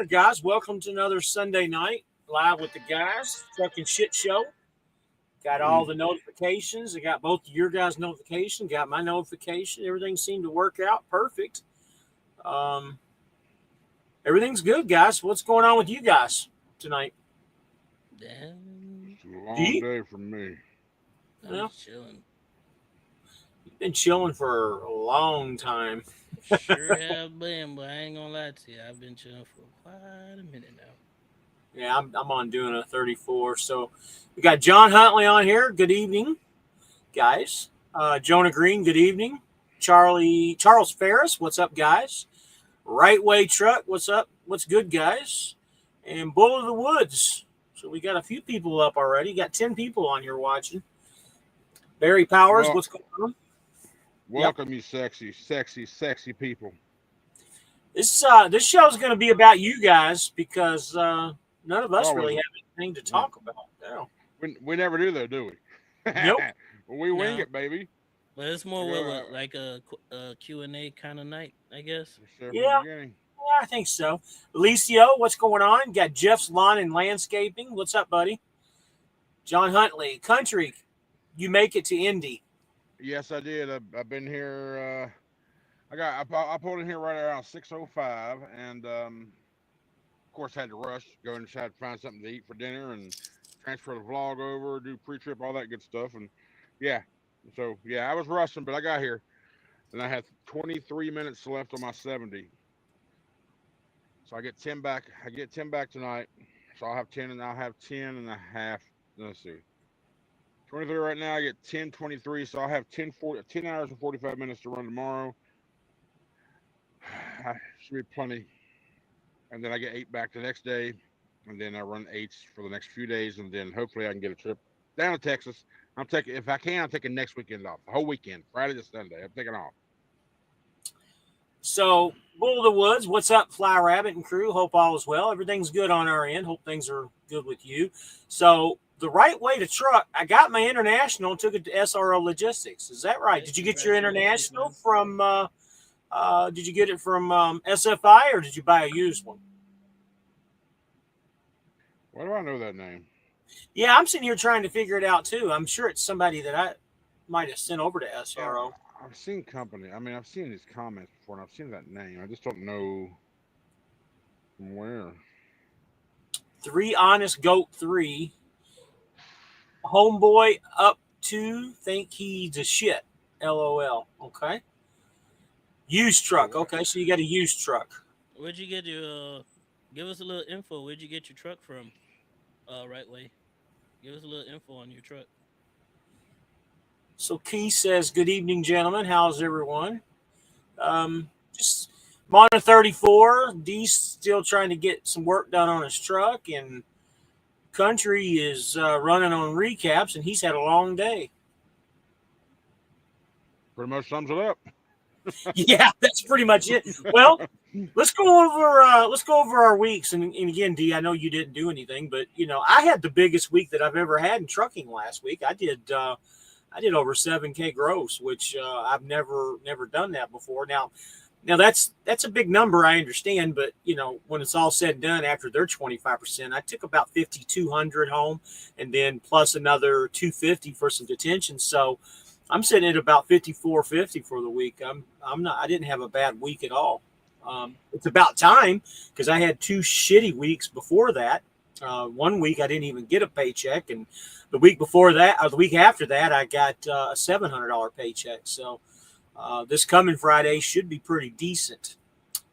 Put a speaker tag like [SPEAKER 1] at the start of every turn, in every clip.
[SPEAKER 1] right, guys. Welcome to another Sunday night live with the guys. Trucking shit show. Got all the notifications. I got both your guys' notification. Got my notification. Everything seemed to work out perfect. Um, everything's good, guys. What's going on with you guys tonight?
[SPEAKER 2] Damn,
[SPEAKER 3] It's a long
[SPEAKER 1] D?
[SPEAKER 3] day for me.
[SPEAKER 2] I'm
[SPEAKER 1] Well,
[SPEAKER 2] just chilling.
[SPEAKER 1] you've been chilling for a long time.
[SPEAKER 2] Sure have been, but I ain't gonna lie to you. I've been chilling for quite a minute now.
[SPEAKER 1] Yeah, I'm on doing a 34. So we got John Huntley on here. Good evening, guys. Jonah Green. Good evening. Charles Ferris. What's up, guys? Right Way Truck, what's up? What's good, guys? And Bull of the Woods. So we got a few people up already. Got 10 people on here watching. Barry Powers,
[SPEAKER 3] Well,
[SPEAKER 1] what's going on? Yep.
[SPEAKER 3] welcome you sexy people.
[SPEAKER 1] This show is going to be about you guys because none of
[SPEAKER 3] It's
[SPEAKER 1] us
[SPEAKER 3] always
[SPEAKER 1] really have anything to
[SPEAKER 3] yeah.
[SPEAKER 1] talk about. No.
[SPEAKER 3] We never do though, do we?
[SPEAKER 1] Nope.
[SPEAKER 3] We wing
[SPEAKER 2] No,
[SPEAKER 3] it, baby.
[SPEAKER 2] but it's
[SPEAKER 3] I
[SPEAKER 2] more
[SPEAKER 3] go
[SPEAKER 2] like a Q&A kind of night, I guess.
[SPEAKER 3] just there from the
[SPEAKER 1] Yeah,
[SPEAKER 3] beginning.
[SPEAKER 1] I think so. Alicio, what's going on? Got Jeff's Lawn and Landscaping. What's up, buddy? John Huntley, Country. You make it to Indy.
[SPEAKER 3] Yes, I did. I've been here. I pulled in here right around 6:05, and of course had to rush, go and try to find something to eat for dinner, and transfer the vlog over, do pre-trip, all that good stuff, and yeah. So yeah, I was rushing, but I got here, and I had 23 minutes left on my 70. So I get 10 back. I get 10 back tonight. So I'll have 10 and I'll have 10 and a half. Let's see. 23 right now. I get 10, 23. So I'll have 10 hours and 45 minutes to run tomorrow. Should be plenty. And then I get 8 back the next day. And then I run 8s for the next few days. And then hopefully I can get a trip down to Texas. I'm taking, if I can, I'm taking next weekend off. The whole weekend, Friday to Sunday. I'm taking off.
[SPEAKER 1] So, Bull of the Woods, what's up, Fly Rabbit and crew? Hope all is well. Everything's good on our end. Hope things are good with you. So, the right way to truck, I got my international and took it to SRO Logistics. Is that right?
[SPEAKER 2] Hey,
[SPEAKER 1] Did you get your
[SPEAKER 2] congratulations,
[SPEAKER 1] international
[SPEAKER 2] man.
[SPEAKER 1] from, did you get it from SFI or did you buy a used one?
[SPEAKER 3] Why do I know that name?
[SPEAKER 1] Yeah, I'm sitting here trying to figure it out too. I'm sure it's somebody that I might have sent over to
[SPEAKER 3] Yeah,
[SPEAKER 1] SRO.
[SPEAKER 3] I've seen company. I mean, I've seen these comments before, and I've seen that name. I just don't know from where.
[SPEAKER 1] Three Honest Goat 3. Homeboy up to think he's a shit. LOL. Okay. Used
[SPEAKER 3] So
[SPEAKER 1] truck.
[SPEAKER 3] what?
[SPEAKER 1] Okay, so you got a used truck.
[SPEAKER 2] Where'd you get your? Give us a little info. Where'd you get your truck from? Right way. Give us a little info on your truck.
[SPEAKER 1] So Keith says, "Good evening, gentlemen. How's everyone?" Just Monitor 34. D's still trying to get some work done on his truck, and Country is running on recaps, and he's had a long day.
[SPEAKER 3] Pretty much sums it up.
[SPEAKER 1] Yeah, that's pretty much it. Well, let's go over our weeks, and again, D, I know you didn't do anything, but I had the biggest week that I've ever had in trucking last week. I did over 7K gross, which I've never done that before. Now that's a big number, I understand, but when it's all said and done, after their 25%, I took about 5,200 home, and then plus another 250 for some detention. So I'm sitting at about 5,450 for the week. I didn't have a bad week at all. It's about time because I had two shitty weeks before that. One week I didn't even get a paycheck, and the week before that, or the week after that, I got a $700 paycheck. So this coming Friday should be pretty decent.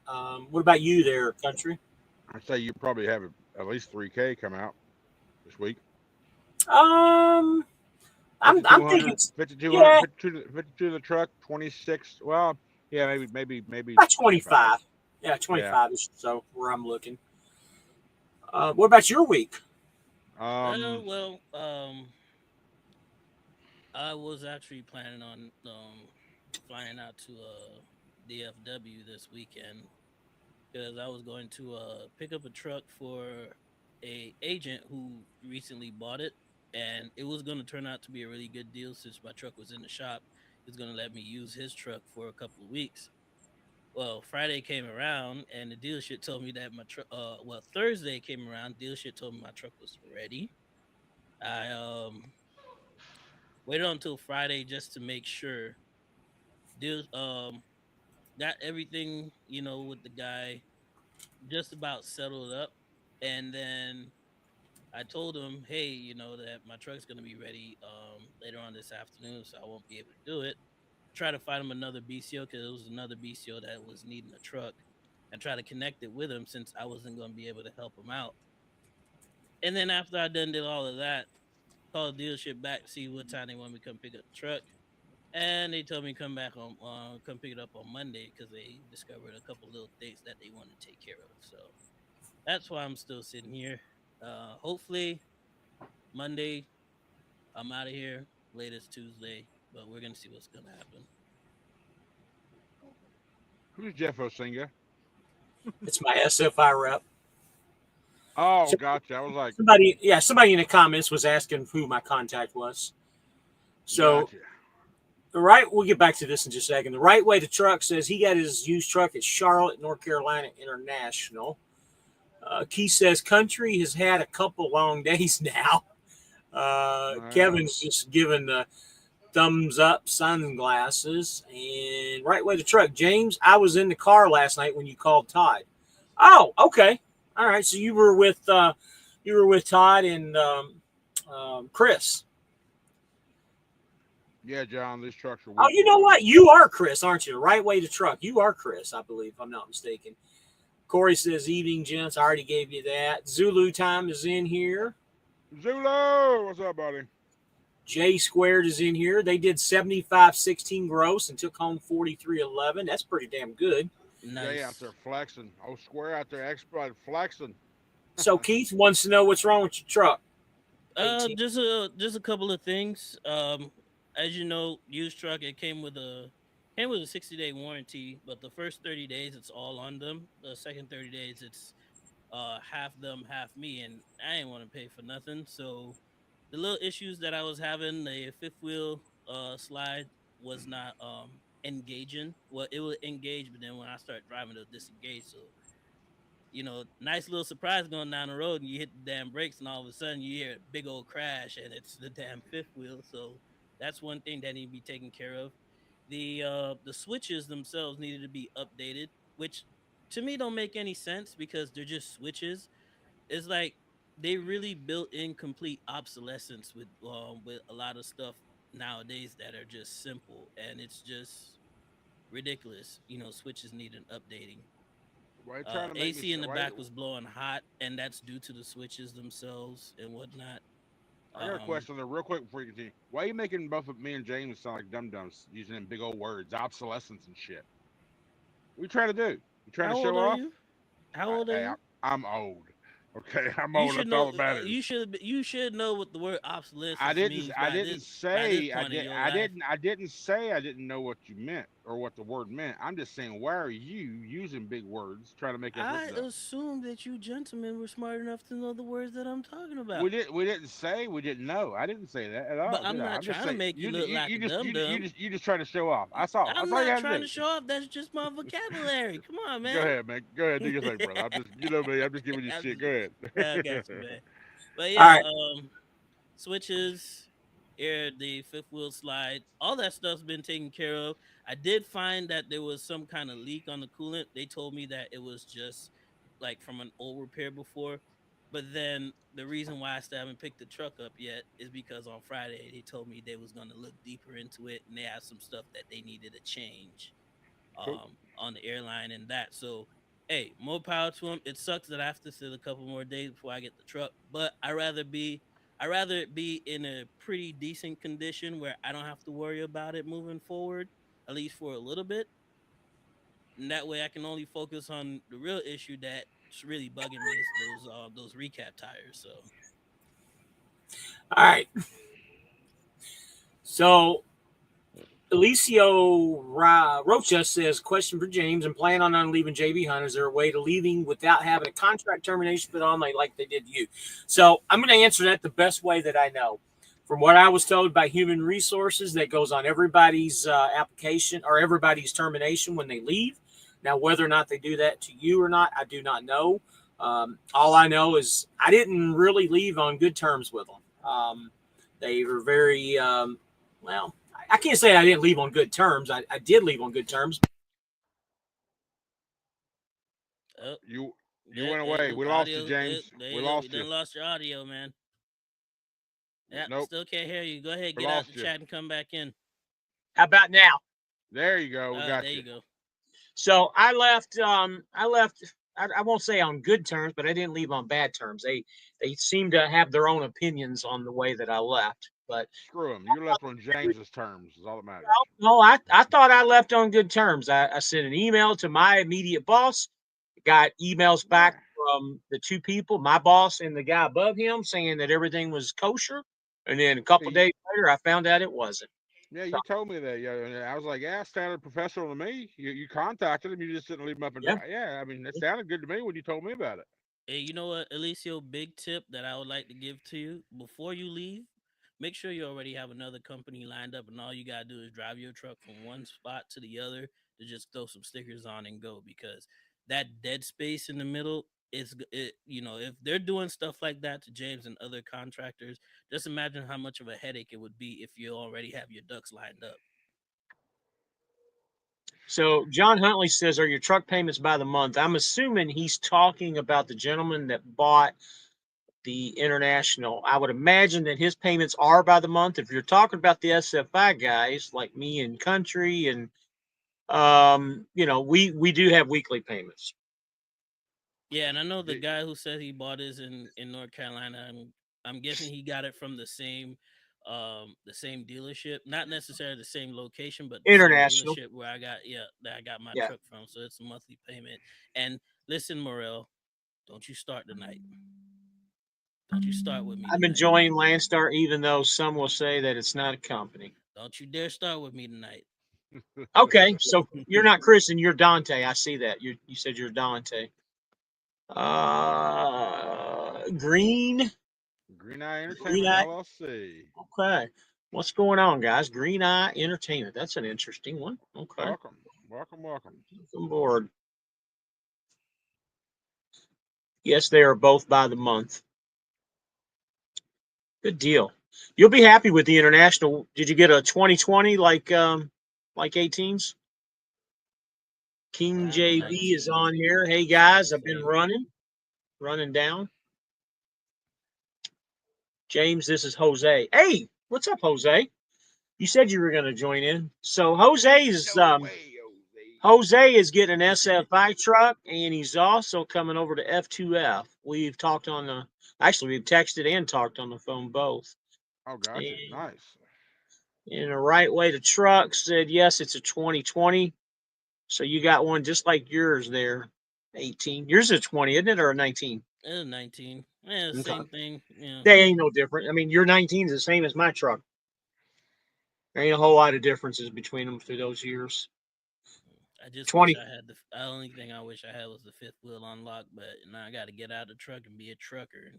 [SPEAKER 1] What about you there, Country?
[SPEAKER 3] I'd say you probably have at least 3K come out this week.
[SPEAKER 1] Um, I'm thinking,
[SPEAKER 3] 5,200, 5,200,
[SPEAKER 1] yeah,
[SPEAKER 3] 52 the truck, 26. Well, yeah, maybe
[SPEAKER 1] about
[SPEAKER 3] 25.
[SPEAKER 1] 25. Yeah,
[SPEAKER 3] Yeah.
[SPEAKER 1] 25 is so where I'm looking. What about your week?
[SPEAKER 3] Um,
[SPEAKER 2] Well, I was actually planning on flying out to DFW this weekend because I was going to pick up a truck for a agent who recently bought it, and it was going to turn out to be a really good deal since my truck was in the shop. He's going to let me use his truck for a couple of weeks. Well, Friday came around and the dealership told me that Thursday came around, dealership told me my truck was ready. I waited until Friday just to make sure. Deal got everything, with the guy just about settled up. And then I told him, hey, that my truck's gonna be ready later on this afternoon, so I won't be able to do it. Try to find him another BCO because it was another BCO that was needing a truck, and try to connect it with him since I wasn't gonna be able to help him out. And then after I done did all of that, called the dealership back to see what time they want me to come pick up the truck. And they told me come pick it up on Monday because they discovered a couple little things that they want to take care of. So that's why I'm still sitting here. Hopefully Monday I'm out of here. Latest Tuesday, but we're gonna see what's gonna happen.
[SPEAKER 3] Who's Jeff Osinga?
[SPEAKER 1] It's my SFI rep.
[SPEAKER 3] Oh,
[SPEAKER 1] So
[SPEAKER 3] gotcha. I was like,
[SPEAKER 1] somebody in the comments was asking who my contact was. So
[SPEAKER 3] gotcha.
[SPEAKER 1] we'll get back to this in just a second. The Right Way to Truck says he got his used truck at Charlotte, North Carolina International. Keith says Country has had a couple long days now. Kevin's just giving the thumbs up sunglasses. And Right Way to Truck. James, I was in the car last night when you called Todd. Oh, okay. All right. So you were with Todd and Chris.
[SPEAKER 3] Yeah, John, these trucks are.
[SPEAKER 1] Oh, you know what? You are Chris, aren't you? Right Way to Truck. You are Chris, I believe, if I'm not mistaken. Corey says, evening, gents. I already gave you that. Zulu Time is in here.
[SPEAKER 3] Zulu, what's up, buddy?
[SPEAKER 1] J Squared is in here. They did 75-16 gross and took home 43-11. That's pretty damn good.
[SPEAKER 2] Nice.
[SPEAKER 3] Jay out there flexing. Oh, Square out there expert flexing.
[SPEAKER 1] So Keith wants to know what's wrong with your truck.
[SPEAKER 2] Just a couple of things. As you know, used truck, it came with a 60-day warranty, but the first 30 days it's all on them. The second 30 days it's half them, half me, and I ain't want to pay for nothing. So the little issues that I was having, the fifth wheel slide was not engaging. Well, it would engage, but then when I start driving, it'll disengage. So nice little surprise going down the road, and you hit the damn brakes, and all of a sudden you hear a big old crash, and it's the damn fifth wheel. So that's one thing that need to be taken care of. The switches themselves needed to be updated, which to me don't make any sense because they're just switches. It's like they really built in complete obsolescence with a lot of stuff nowadays that are just simple, and it's just ridiculous. Switches need an updating.
[SPEAKER 3] Why are you trying to make
[SPEAKER 2] AC
[SPEAKER 3] me
[SPEAKER 2] in the back was blowing hot, and that's due to the switches themselves and whatnot.
[SPEAKER 3] I got a question there real quick before you continue. Why are you making both of me and James sound like dum-dums using them big old words, obsolescence and shit? What are you trying to do? You trying to show off?
[SPEAKER 2] How old are you?
[SPEAKER 3] I'm old. Okay, I'm
[SPEAKER 2] You
[SPEAKER 3] old.
[SPEAKER 2] should
[SPEAKER 3] That's all
[SPEAKER 2] know.
[SPEAKER 3] that matters.
[SPEAKER 2] You should know what the word obsolescence means.
[SPEAKER 3] I didn't say I didn't say I didn't know what you meant or what the word meant. I'm just saying, why are you using big words trying to make us
[SPEAKER 2] I
[SPEAKER 3] look dumb?
[SPEAKER 2] assumed that you gentlemen were smart enough to know the words that I'm talking about.
[SPEAKER 3] We didn't say we didn't know. I didn't say that at all.
[SPEAKER 2] But I'm not trying to make you look like a dum-dum.
[SPEAKER 3] You just trying to show off. That's all.
[SPEAKER 2] I'm
[SPEAKER 3] That's all you
[SPEAKER 2] not
[SPEAKER 3] have
[SPEAKER 2] trying
[SPEAKER 3] to
[SPEAKER 2] to show off. That's just my vocabulary. Come on, man.
[SPEAKER 3] Go ahead, man. Go ahead, do your thing, brother. I'm just, you know me. I'm just giving you shit. Go ahead.
[SPEAKER 2] I got you, man. But yeah, switches, the fifth wheel slide, all that stuff's been taken care of. I did find that there was some kind of leak on the coolant. They told me that it was just like from an old repair before. But then the reason why I still haven't picked the truck up yet is because on Friday they told me they was gonna look deeper into it and they had some stuff that they needed to change on the airline and that. So hey, more power to them. It sucks that I have to sit a couple more days before I get the truck, but I rather it be in a pretty decent condition where I don't have to worry about it moving forward, at least for a little bit. And that way I can only focus on the real issue that's really bugging me is those recap tires. So
[SPEAKER 1] all right. So Alicio Rocha says, question for James, and plan on leaving JB Hunt. Is there a way to leaving without having a contract termination put on like they did you? So I'm going to answer that the best way that I know. From what I was told by Human Resources, that goes on everybody's application or everybody's termination when they leave. Now, whether or not they do that to you or not, I do not know. All I know is I didn't really leave on good terms with them. They were very, well, I can't say I didn't leave on good terms. I did leave on good terms.
[SPEAKER 2] Oh,
[SPEAKER 3] You went away. We lost you,
[SPEAKER 2] audio.
[SPEAKER 3] James.
[SPEAKER 2] There
[SPEAKER 3] We
[SPEAKER 2] you go. We
[SPEAKER 3] lost you.
[SPEAKER 2] done lost your audio, man. Yeah,
[SPEAKER 3] Nope.
[SPEAKER 2] still can't hear you. Go ahead,
[SPEAKER 3] We
[SPEAKER 2] get out the
[SPEAKER 3] lost you.
[SPEAKER 2] chat and come back in.
[SPEAKER 1] How about now?
[SPEAKER 3] There you go. We got
[SPEAKER 2] There
[SPEAKER 3] you.
[SPEAKER 2] you go.
[SPEAKER 1] So I left. I won't say on good terms, but I didn't leave on bad terms. They seem to have their own opinions on the way that I left. But
[SPEAKER 3] Screw him. You left on James's terms. Is all that matters.
[SPEAKER 1] no, I thought I left on good terms. I sent an email to my immediate boss. Got emails back from the two people, my boss and the guy above him, saying that everything was kosher. And then a couple days later, I found out it wasn't.
[SPEAKER 3] Yeah, you told me that. Yeah, and I was like, yeah, sounded professional to me. You contacted him. You just didn't leave him up and
[SPEAKER 1] Yeah.
[SPEAKER 3] dry. Yeah, I mean, it sounded good to me when you told me about it.
[SPEAKER 2] Hey, you know what, Alicio? Big tip that I would like to give to you before you leave: make sure you already have another company lined up, and all you gotta do is drive your truck from one spot to the other to just throw some stickers on and go. Because that dead space in the middle is, you know, if they're doing stuff like that to James and other contractors, just imagine how much of a headache it would be if you already have your ducks lined up.
[SPEAKER 1] So John Huntley says, "Are your truck payments by the month?" I'm assuming he's talking about the gentleman that bought the International. I would imagine that his payments are by the month. If you're talking about the SFI guys like me and Country, and you know, we do have weekly payments.
[SPEAKER 2] Yeah, and I know the guy who said he bought his in North Carolina, and I'm guessing he got it from the same dealership, not necessarily the same location, but the same
[SPEAKER 1] International.
[SPEAKER 2] dealership where I got my
[SPEAKER 1] Yeah.
[SPEAKER 2] truck from. So it's a monthly payment. And listen, Morel, don't you start tonight. Don't you start with me
[SPEAKER 1] I'm
[SPEAKER 2] tonight.
[SPEAKER 1] enjoying Landstar, even though some will say that it's not a company.
[SPEAKER 2] Don't you dare start with me tonight.
[SPEAKER 1] Okay, so you're not Chris and you're Dante. I see that. You said you're Dante. Green
[SPEAKER 3] Green Eye
[SPEAKER 1] Green
[SPEAKER 3] Entertainment
[SPEAKER 1] Eye.
[SPEAKER 3] LLC.
[SPEAKER 1] Okay. What's going on, guys? Green Eye Entertainment. That's an interesting one. Okay.
[SPEAKER 3] Welcome, welcome, welcome.
[SPEAKER 1] Welcome aboard. Yes, they are both by the month. Good deal. You'll be happy with the International. Did you get a 2020 like 18s? King
[SPEAKER 2] I have a
[SPEAKER 1] JB is
[SPEAKER 2] 19
[SPEAKER 1] on here. Hey guys,
[SPEAKER 2] same
[SPEAKER 1] I've been
[SPEAKER 2] thing.
[SPEAKER 1] running down. James, this is Jose. Hey, what's up, Jose? You said you were going to join in. So Jose is getting an SFI truck, and he's also coming over to F2F. We've talked on the we've texted and talked on the phone both.
[SPEAKER 3] Oh, gotcha. Nice.
[SPEAKER 1] In the right way to truck said yes, it's a 2020. So you got one just like yours there, 18. Yours is a 20, isn't it, or a 19?
[SPEAKER 2] It's 19. Yeah,
[SPEAKER 1] Okay.
[SPEAKER 2] same thing. Yeah.
[SPEAKER 1] They ain't no different. I mean, your 19 is the same as my truck. There ain't a whole lot of differences between them through those years.
[SPEAKER 2] I just
[SPEAKER 1] 20.
[SPEAKER 2] wish I had the only thing I wish I had was the fifth wheel unlocked, but now I got to get out of the truck and be a trucker and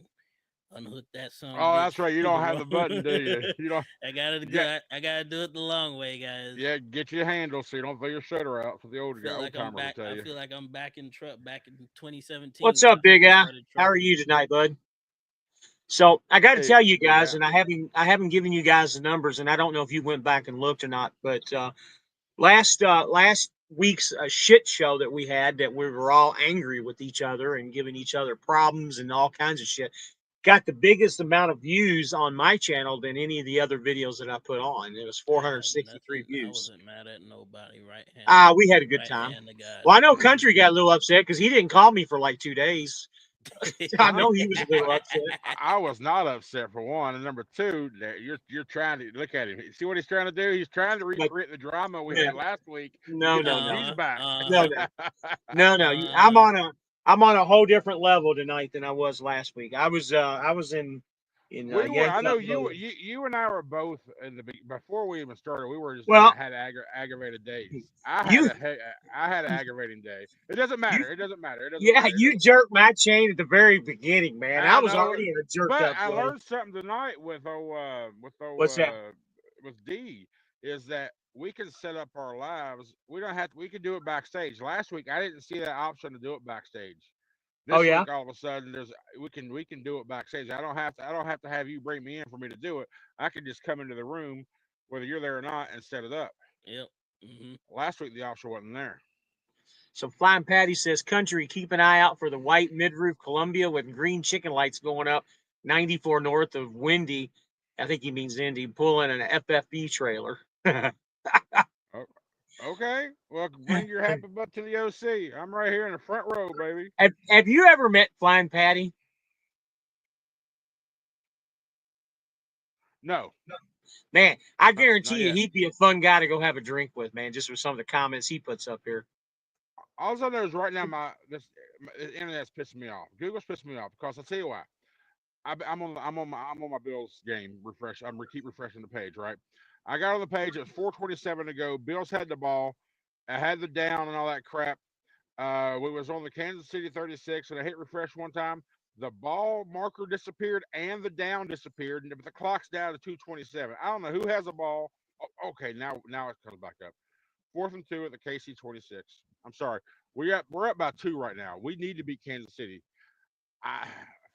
[SPEAKER 2] unhook that son
[SPEAKER 3] Oh,
[SPEAKER 2] bitch
[SPEAKER 3] that's right. You
[SPEAKER 2] through the
[SPEAKER 3] don't have the button, do you?
[SPEAKER 2] road.
[SPEAKER 3] You don't.
[SPEAKER 2] I gotta
[SPEAKER 3] Yeah,
[SPEAKER 2] go. I gotta do it the long way, guys.
[SPEAKER 3] yeah. Get your handle so you don't throw your shutter out. For the old timer will tell
[SPEAKER 2] I
[SPEAKER 3] you.
[SPEAKER 2] feel like I'm back in truck back in 2017.
[SPEAKER 1] What's
[SPEAKER 2] When I
[SPEAKER 1] up, Big
[SPEAKER 2] first
[SPEAKER 1] Eye?
[SPEAKER 2] started
[SPEAKER 1] How are
[SPEAKER 2] trucking.
[SPEAKER 1] you tonight, bud? So I got to
[SPEAKER 3] Hey,
[SPEAKER 1] tell you
[SPEAKER 3] Big
[SPEAKER 1] guys,
[SPEAKER 3] Eye.
[SPEAKER 1] and I haven't given you guys the numbers, and I don't know if you went back and looked or not, but last week's shit show that we had, that we were all angry with each other and giving each other problems and all kinds of shit, got the biggest amount of views on my channel than any of the other videos that I put on. It was 463
[SPEAKER 2] I
[SPEAKER 1] views.
[SPEAKER 2] wasn't mad at nobody. Right
[SPEAKER 1] We had a
[SPEAKER 2] hand.
[SPEAKER 1] good
[SPEAKER 2] Right
[SPEAKER 1] time.
[SPEAKER 2] hand to God.
[SPEAKER 1] Well, I know Country got a little upset because he didn't call me for like 2 days. I know he was a little upset.
[SPEAKER 3] I was not upset for one, and number two, you're trying to look at him. See what he's trying to do? He's trying to
[SPEAKER 1] But
[SPEAKER 3] recreate the drama we
[SPEAKER 1] yeah,
[SPEAKER 3] had last week to
[SPEAKER 1] no,
[SPEAKER 3] get
[SPEAKER 1] no,
[SPEAKER 3] the
[SPEAKER 1] no,
[SPEAKER 3] views back.
[SPEAKER 1] no, no. I'm on a whole different level tonight than I was last week. I was in
[SPEAKER 3] We were. I
[SPEAKER 1] yanked
[SPEAKER 3] know
[SPEAKER 1] up
[SPEAKER 3] you.
[SPEAKER 1] mode.
[SPEAKER 3] You and I were both in before we even started. We were just
[SPEAKER 1] Well,
[SPEAKER 3] had aggravated days. I had
[SPEAKER 1] you
[SPEAKER 3] an aggravating day. It doesn't
[SPEAKER 1] you
[SPEAKER 3] matter. It doesn't matter. It doesn't
[SPEAKER 1] yeah,
[SPEAKER 3] matter. It
[SPEAKER 1] you
[SPEAKER 3] doesn't matter.
[SPEAKER 1] jerked my chain at the very beginning, man. I
[SPEAKER 3] I
[SPEAKER 1] was
[SPEAKER 3] know,
[SPEAKER 1] already in a jerked
[SPEAKER 3] but
[SPEAKER 1] up
[SPEAKER 3] I
[SPEAKER 1] way.
[SPEAKER 3] learned something tonight with
[SPEAKER 1] What's that?
[SPEAKER 3] with D, is that we can set up our lives. We don't have to. We can do it backstage. Last week, I didn't see that option to do it backstage.
[SPEAKER 1] Oh
[SPEAKER 3] This
[SPEAKER 1] yeah.
[SPEAKER 3] week, all of a sudden, we can do it backstage. I don't have to have you bring me in for me to do it. I can just come into the room, whether you're there or not, and set it up.
[SPEAKER 2] Yep. Hmm.
[SPEAKER 3] Last week, the option wasn't there.
[SPEAKER 1] So Flying Patty says, "Country, keep an eye out for the white mid-roof Columbia with green chicken lights going up 94 north of Windy." I think he means Indy, pulling an FFB trailer.
[SPEAKER 3] Oh, okay. Well, bring your happy butt to the OC. I'm right here in the front row, baby.
[SPEAKER 1] Have you ever met Flying Patty?
[SPEAKER 3] No,
[SPEAKER 1] Man, I
[SPEAKER 3] not
[SPEAKER 1] guarantee you
[SPEAKER 3] yet.
[SPEAKER 1] he'd be a fun guy to go have a drink with, man, just with some of the comments he puts up here.
[SPEAKER 3] All I know is right now the internet's pissing me off. Google's pissing me off because I tell you why. I'm on my Bills game. Refresh. Keep refreshing the page. Right. I got on the page. It was 4:27 to go. Bills had the ball. I had the down and all that crap. We was on the Kansas City 36, and I hit refresh one time. The ball marker disappeared and the down disappeared, but the clock's down to 2:27. I don't know who has the ball. Oh, okay, now it comes back up. 4th and 2 at the KC 26. I'm sorry, we're up by 2 right now. We need to beat Kansas City. I,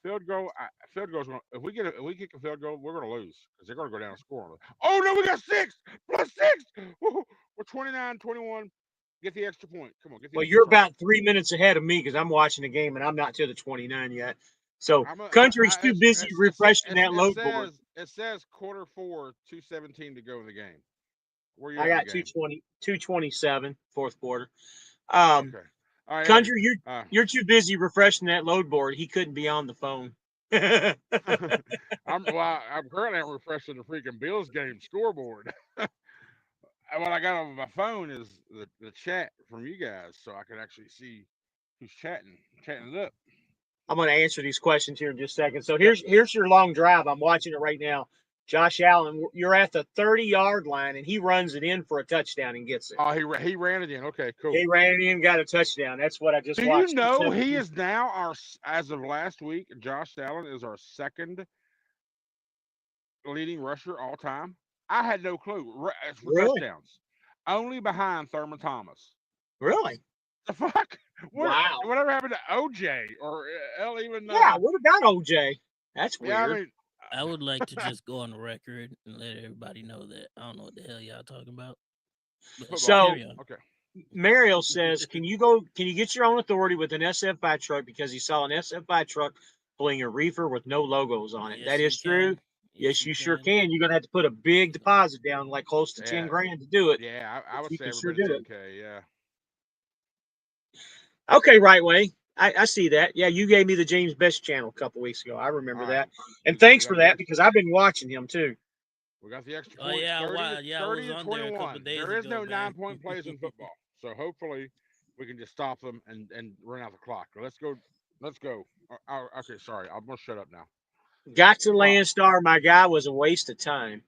[SPEAKER 3] field goal. Field goal's going. If we kick a field goal, we're going to lose because they're going to go down and score on it. Oh no, we got 6 plus 6. Woo, we're 29-21. Get the extra point. Come on, get the
[SPEAKER 1] Well,
[SPEAKER 3] extra
[SPEAKER 1] you're
[SPEAKER 3] try.
[SPEAKER 1] about 3 minutes ahead of me because I'm watching the game and I'm not to the 29 yet. So
[SPEAKER 3] I'm a,
[SPEAKER 1] Country's
[SPEAKER 3] I,
[SPEAKER 1] too busy refreshing that
[SPEAKER 3] it
[SPEAKER 1] load board.
[SPEAKER 3] says Q4 2:17 to go in the game. Where you
[SPEAKER 1] I
[SPEAKER 3] at in the
[SPEAKER 1] got
[SPEAKER 3] game?
[SPEAKER 1] 227 fourth quarter.
[SPEAKER 3] Okay. All right.
[SPEAKER 1] Country,
[SPEAKER 3] Uh,
[SPEAKER 1] you're too busy refreshing that load board. He couldn't be on the phone.
[SPEAKER 3] I'm currently refreshing the freaking Bills game scoreboard. What I got on my phone is the chat from you guys, so I can actually see who's chatting it up.
[SPEAKER 1] I'm going to answer these questions here in just a second. So
[SPEAKER 3] Yep.
[SPEAKER 1] here's your long drive. I'm watching it right now. Josh Allen, you're at the 30-yard line, and he runs it in for a touchdown and gets it.
[SPEAKER 3] Oh, he ran it in. Okay, cool.
[SPEAKER 1] He ran it in, got a touchdown. That's what I just
[SPEAKER 3] Do you
[SPEAKER 1] watched.
[SPEAKER 3] know he is now as of last week? Josh Allen is our second leading rusher all time. I had no clue for
[SPEAKER 1] Really?
[SPEAKER 3] touchdowns, only behind Thurman Thomas.
[SPEAKER 1] Really?
[SPEAKER 3] The fuck?
[SPEAKER 1] Wow.
[SPEAKER 3] Whatever happened to OJ or even?
[SPEAKER 1] Yeah, what about OJ? That's
[SPEAKER 3] Yeah, I
[SPEAKER 1] weird.
[SPEAKER 3] mean,
[SPEAKER 2] I would like to just go on the record and let everybody know that I don't know what the hell y'all talking about. But
[SPEAKER 3] football.
[SPEAKER 1] So
[SPEAKER 2] carry on.
[SPEAKER 3] Okay.
[SPEAKER 1] Mario says, can you get your own authority with an SFI truck because he saw an SFI truck pulling a reefer with no logos on it? That
[SPEAKER 2] Yes,
[SPEAKER 1] is
[SPEAKER 2] you
[SPEAKER 1] true.
[SPEAKER 2] can.
[SPEAKER 1] Yes,
[SPEAKER 2] You
[SPEAKER 1] you sure
[SPEAKER 2] can.
[SPEAKER 1] can. You're gonna have to put a big deposit down, like close to 10
[SPEAKER 3] Yeah,
[SPEAKER 1] grand to do it.
[SPEAKER 3] yeah. I
[SPEAKER 1] But
[SPEAKER 3] would
[SPEAKER 1] you
[SPEAKER 3] say
[SPEAKER 1] can sure
[SPEAKER 3] everybody
[SPEAKER 1] do it.
[SPEAKER 3] 10K. Yeah.
[SPEAKER 1] Okay, right way. I see that. Yeah, you gave me the James Best channel a couple weeks ago. I remember
[SPEAKER 3] All right.
[SPEAKER 1] that. And thanks
[SPEAKER 3] We got
[SPEAKER 1] for
[SPEAKER 3] the
[SPEAKER 1] that
[SPEAKER 3] extra.
[SPEAKER 1] because I've been watching him too.
[SPEAKER 3] We got the extra
[SPEAKER 2] Oh
[SPEAKER 3] points.
[SPEAKER 2] yeah,
[SPEAKER 3] 30
[SPEAKER 2] wow,
[SPEAKER 3] to
[SPEAKER 2] yeah, I
[SPEAKER 3] 30
[SPEAKER 2] was
[SPEAKER 3] to
[SPEAKER 2] on there a couple
[SPEAKER 3] 21.
[SPEAKER 2] days
[SPEAKER 3] There is
[SPEAKER 2] ago,
[SPEAKER 3] no
[SPEAKER 2] man.
[SPEAKER 3] 9-point plays in football, so hopefully we can just stop them and run out the clock. Let's go. Let's go. Okay, sorry. I'm gonna shut up now.
[SPEAKER 1] Got to
[SPEAKER 3] All right.
[SPEAKER 1] Landstar, my guy, was a waste of time.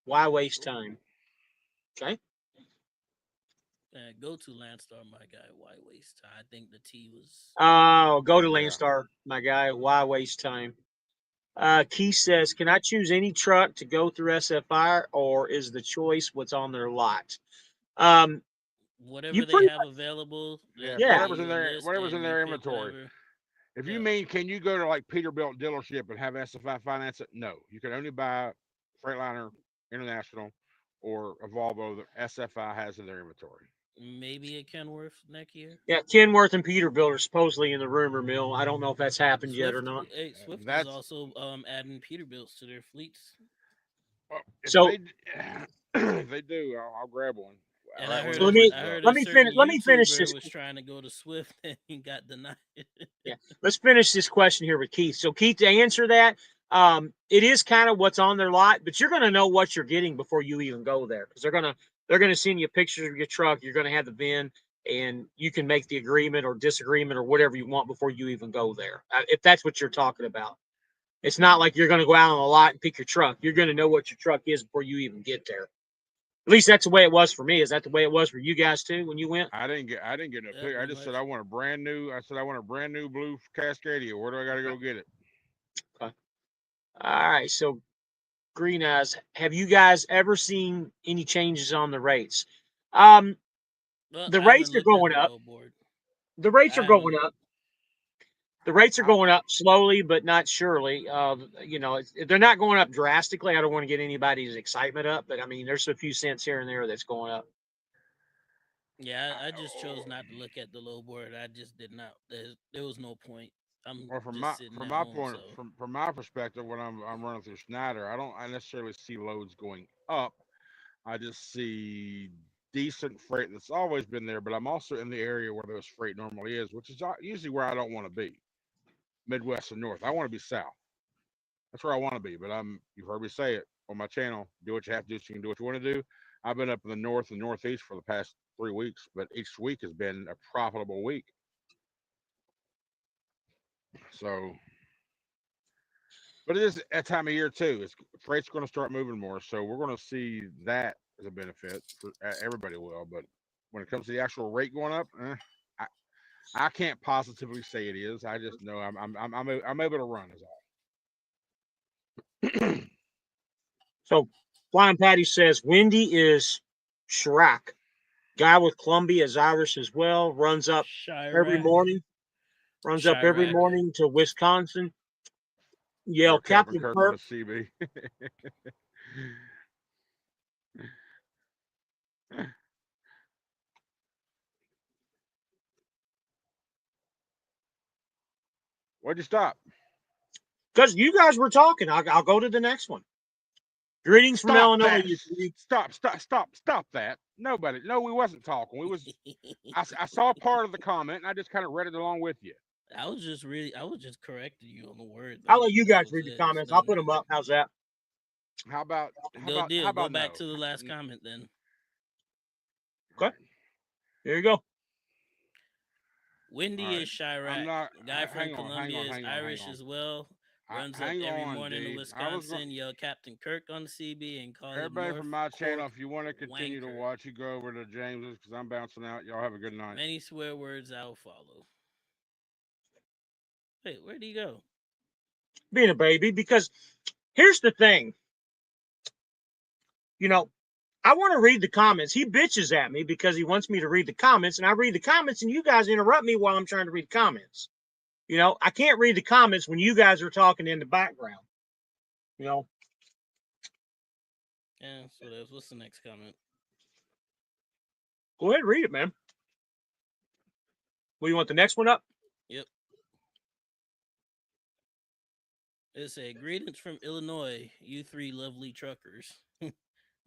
[SPEAKER 1] Why waste time? Okay.
[SPEAKER 2] Go to Landstar, my guy. Why waste time? I think the T was.
[SPEAKER 1] Oh, go to
[SPEAKER 3] Yeah.
[SPEAKER 1] Landstar, my guy. Why waste time? Keith says, can I choose any truck to go through SFI or is the choice what's on their lot? You
[SPEAKER 2] Whatever they
[SPEAKER 1] pretty
[SPEAKER 2] have available,
[SPEAKER 3] Yeah.
[SPEAKER 2] they'll
[SPEAKER 1] yeah.
[SPEAKER 2] give you a list
[SPEAKER 3] Whatever's in
[SPEAKER 2] and you
[SPEAKER 3] their
[SPEAKER 2] pick
[SPEAKER 3] inventory.
[SPEAKER 2] whatever.
[SPEAKER 3] If you
[SPEAKER 2] Yeah.
[SPEAKER 3] mean, can you go to like Peterbilt dealership and have SFI finance it? No, you can only buy Freightliner International or a Volvo that SFI has in their inventory.
[SPEAKER 2] Maybe a Kenworth next year.
[SPEAKER 1] Yeah, Kenworth and Peterbilt are supposedly in the rumor mill. I don't know if that's happened yet or
[SPEAKER 2] Swift,
[SPEAKER 1] not.
[SPEAKER 2] Swift is
[SPEAKER 3] That's
[SPEAKER 2] also adding Peterbilts to their fleets.
[SPEAKER 3] well, if
[SPEAKER 1] So
[SPEAKER 3] they if they do, I'll grab one.
[SPEAKER 2] And
[SPEAKER 3] Right when
[SPEAKER 1] so
[SPEAKER 3] this week is
[SPEAKER 2] I
[SPEAKER 3] up.
[SPEAKER 2] heard a certain
[SPEAKER 1] let me finish
[SPEAKER 2] YouTuber
[SPEAKER 1] this.
[SPEAKER 2] was trying to go to Swift and he got denied.
[SPEAKER 1] Yeah, let's finish this question here with Keith. So Keith, to answer that, it is kind of what's on their lot, but you're going to know what you're getting before you even go there because they're gonna send you pictures of your truck. You're going to have the VIN, and you can make the agreement or disagreement or whatever you want before you even go there. If that's what you're talking about, it's not like you're going to go out on the lot and pick your truck. You're going to know what your truck is before you even get there. At least that's the way it was for me. Is that the way it was for you guys too when you went?
[SPEAKER 3] I didn't get no
[SPEAKER 2] Yeah,
[SPEAKER 3] pick. I
[SPEAKER 2] pretty
[SPEAKER 3] just said
[SPEAKER 2] much.
[SPEAKER 3] I want a brand new. I said I want a brand new blue Cascadia. Where do I got to go get it?
[SPEAKER 1] Okay. All right. So Green Eyes, have you guys ever seen any changes on the rates?
[SPEAKER 2] Well,
[SPEAKER 1] The
[SPEAKER 2] I haven't
[SPEAKER 1] rates are
[SPEAKER 2] looked at
[SPEAKER 1] going
[SPEAKER 2] the
[SPEAKER 1] up.
[SPEAKER 2] low board.
[SPEAKER 1] The rates
[SPEAKER 2] I
[SPEAKER 1] are going
[SPEAKER 2] haven't.
[SPEAKER 1] up. The rates are
[SPEAKER 3] I,
[SPEAKER 1] going up slowly, but not surely. They're not going up drastically. I don't want to get anybody's excitement up, but I mean, there's a few cents here and there that's going up.
[SPEAKER 2] Yeah, I just chose not to look at the low board. I just did not. There was no point. I'm
[SPEAKER 3] Well,
[SPEAKER 2] just sitting
[SPEAKER 3] from
[SPEAKER 2] at
[SPEAKER 3] my
[SPEAKER 2] home,
[SPEAKER 3] point
[SPEAKER 2] so
[SPEAKER 3] from my perspective, when I'm running through Snyder, I necessarily see loads going up. I just see decent freight that's always been there, but I'm also in the area where those freight normally is, which is usually where I don't want to be, Midwest and North. I want to be South. That's where I want to be. But you've heard me say it on my channel. Do what you have to do so you can do what you want to do. I've been up in the North and Northeast for the past 3 weeks, but each week has been a profitable week. So, but it is that time of year too. Freight's going to start moving more, so we're going to see that as a benefit for everybody will. But when it comes to the actual rate going up, I, I can't positively say it is. I just know I'm able to run is all.
[SPEAKER 1] So, Flying Patty says Wendy is Chirac. Guy with Columbia is Irish as well. Runs up every
[SPEAKER 2] Chirac,
[SPEAKER 1] morning. Runs up every
[SPEAKER 2] Chirac.
[SPEAKER 1] morning to Wisconsin.
[SPEAKER 3] Or
[SPEAKER 1] Yell,
[SPEAKER 3] Captain
[SPEAKER 1] Captain
[SPEAKER 3] Kirk on
[SPEAKER 1] Kirk.
[SPEAKER 3] the CB. Why'd you stop?
[SPEAKER 1] Because you guys were talking. I'll go to the next one. Greetings from
[SPEAKER 3] Stop
[SPEAKER 1] Illinois,
[SPEAKER 3] that!
[SPEAKER 1] you three.
[SPEAKER 3] Stop that! Nobody, no, we wasn't talking. We was. I saw part of the comment and I just kind of read it along with you.
[SPEAKER 2] I was just correcting you on the word.
[SPEAKER 1] I'll
[SPEAKER 2] Like
[SPEAKER 1] let you
[SPEAKER 2] that
[SPEAKER 1] guys
[SPEAKER 2] was
[SPEAKER 1] read the
[SPEAKER 2] it. It's
[SPEAKER 1] comments. I'll put
[SPEAKER 2] done.
[SPEAKER 1] them up. How's that?
[SPEAKER 2] Good
[SPEAKER 3] How
[SPEAKER 2] deal. Go
[SPEAKER 3] about
[SPEAKER 2] back
[SPEAKER 3] no?
[SPEAKER 2] to the last comment then.
[SPEAKER 1] Okay. There you go.
[SPEAKER 3] All
[SPEAKER 2] Wendy
[SPEAKER 3] right.
[SPEAKER 2] is
[SPEAKER 3] I'm
[SPEAKER 2] Chirac.
[SPEAKER 3] not.
[SPEAKER 2] Guy from
[SPEAKER 3] Hang
[SPEAKER 2] Columbia
[SPEAKER 3] on,
[SPEAKER 2] is
[SPEAKER 3] hang on, hang
[SPEAKER 2] Irish
[SPEAKER 3] on.
[SPEAKER 2] as well. Runs up
[SPEAKER 3] Hang
[SPEAKER 2] every
[SPEAKER 3] on,
[SPEAKER 2] morning to
[SPEAKER 3] D. I was going.
[SPEAKER 2] Wisconsin. Yell Captain Kirk on the CB and call it
[SPEAKER 3] Everybody
[SPEAKER 2] North
[SPEAKER 3] from my channel,
[SPEAKER 2] Cork
[SPEAKER 3] if you want to continue to
[SPEAKER 2] Wanker.
[SPEAKER 3] watch, you go over to James's because I'm bouncing out. Y'all have a good night.
[SPEAKER 2] Many swear words I'll follow. Wait, where'd he go?
[SPEAKER 1] Being a baby. Because here's the thing. You know, I want to read the comments. He bitches at me because he wants me to read the comments, and I read the comments, and you guys interrupt me while I'm trying to read the comments. I can't read the comments when you guys are talking in the background. You know,
[SPEAKER 2] Yeah, so what's the next comment?
[SPEAKER 1] go ahead and read it, man. Well, you want the next one up?
[SPEAKER 2] Yep. It said, "Greetings from Illinois, you three lovely truckers."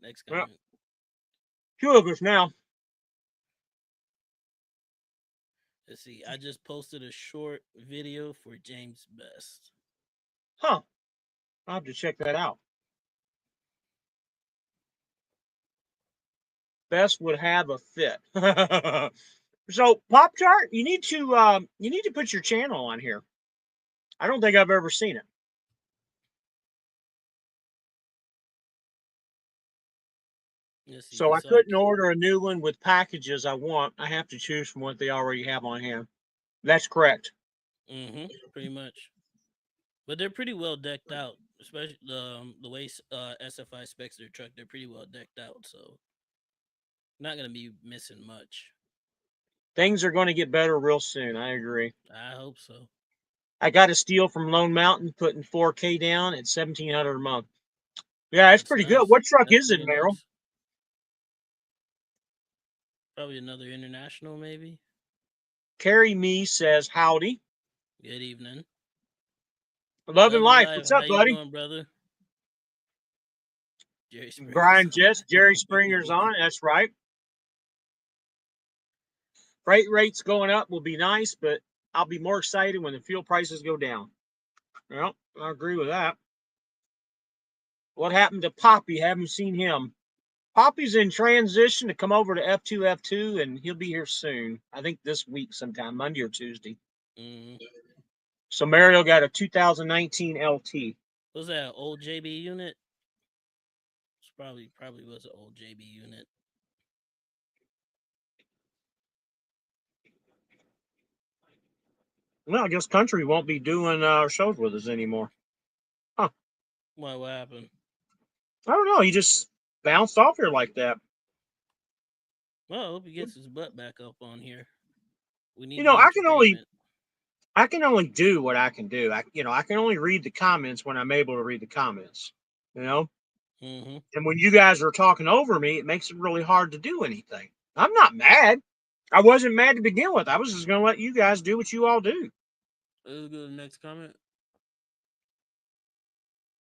[SPEAKER 2] Next
[SPEAKER 1] Well,
[SPEAKER 2] comment.
[SPEAKER 1] two of us now.
[SPEAKER 2] Let's see. I just posted a short video for James Best.
[SPEAKER 1] Huh. I'll have to check that out. Best would have a fit. So, Pop Chart, you need to put your channel on here. I don't think I've ever seen it.
[SPEAKER 2] Let's see.
[SPEAKER 1] So
[SPEAKER 2] You
[SPEAKER 1] I
[SPEAKER 2] saw.
[SPEAKER 1] couldn't order a new one with packages I want. I have to choose from what they already have on hand. That's correct.
[SPEAKER 2] Pretty much. But they're pretty well decked out, especially the way SFI specs their truck. They're pretty well decked out, so not gonna be missing much.
[SPEAKER 1] Things are going to get better real soon. I agree.
[SPEAKER 2] I hope so.
[SPEAKER 1] I got a steal from Lone Mountain, putting 4K down at 1,700 a month. Yeah, it's
[SPEAKER 2] That's
[SPEAKER 1] pretty good.
[SPEAKER 2] nice.
[SPEAKER 1] What truck
[SPEAKER 2] That's
[SPEAKER 1] is it,
[SPEAKER 2] pretty
[SPEAKER 1] Merrill?
[SPEAKER 2] nice. Probably another international, maybe.
[SPEAKER 1] Carry Me says howdy.
[SPEAKER 2] Good evening.
[SPEAKER 1] Love and
[SPEAKER 2] Love and
[SPEAKER 1] life.
[SPEAKER 2] life.
[SPEAKER 1] What's
[SPEAKER 2] How
[SPEAKER 1] up,
[SPEAKER 2] you
[SPEAKER 1] buddy?
[SPEAKER 2] doing, brother? Jerry Springer's
[SPEAKER 1] Brian
[SPEAKER 2] on.
[SPEAKER 1] Jess, Jerry Springer's on. That's right. Freight rates going up will be nice, but I'll be more excited when the fuel prices go down. Well, I agree with that. What happened to Poppy? Haven't seen him. Poppy's in transition to come over to F2, and he'll be here soon. I think this week sometime, Monday or Tuesday.
[SPEAKER 2] Mm.
[SPEAKER 1] So Mario got a 2019 LT.
[SPEAKER 2] Was that an old JB unit? It's probably was an old JB unit.
[SPEAKER 1] Well, I guess Country won't be doing shows with us anymore. Huh.
[SPEAKER 2] What happened?
[SPEAKER 1] I don't know. He just bounced off here like that.
[SPEAKER 2] Well, I hope he gets his butt back up on here. We
[SPEAKER 1] You
[SPEAKER 2] need
[SPEAKER 1] know,
[SPEAKER 2] the entertainment.
[SPEAKER 1] I can only do what I can do. I can only read the comments when I'm able to read the comments. You know,
[SPEAKER 2] Mm-hmm.
[SPEAKER 1] and when you guys are talking over me, it makes it really hard to do anything. I'm not mad. I wasn't mad to begin with. I was just going to let you guys do what you all do.
[SPEAKER 2] Let's go to the next comment.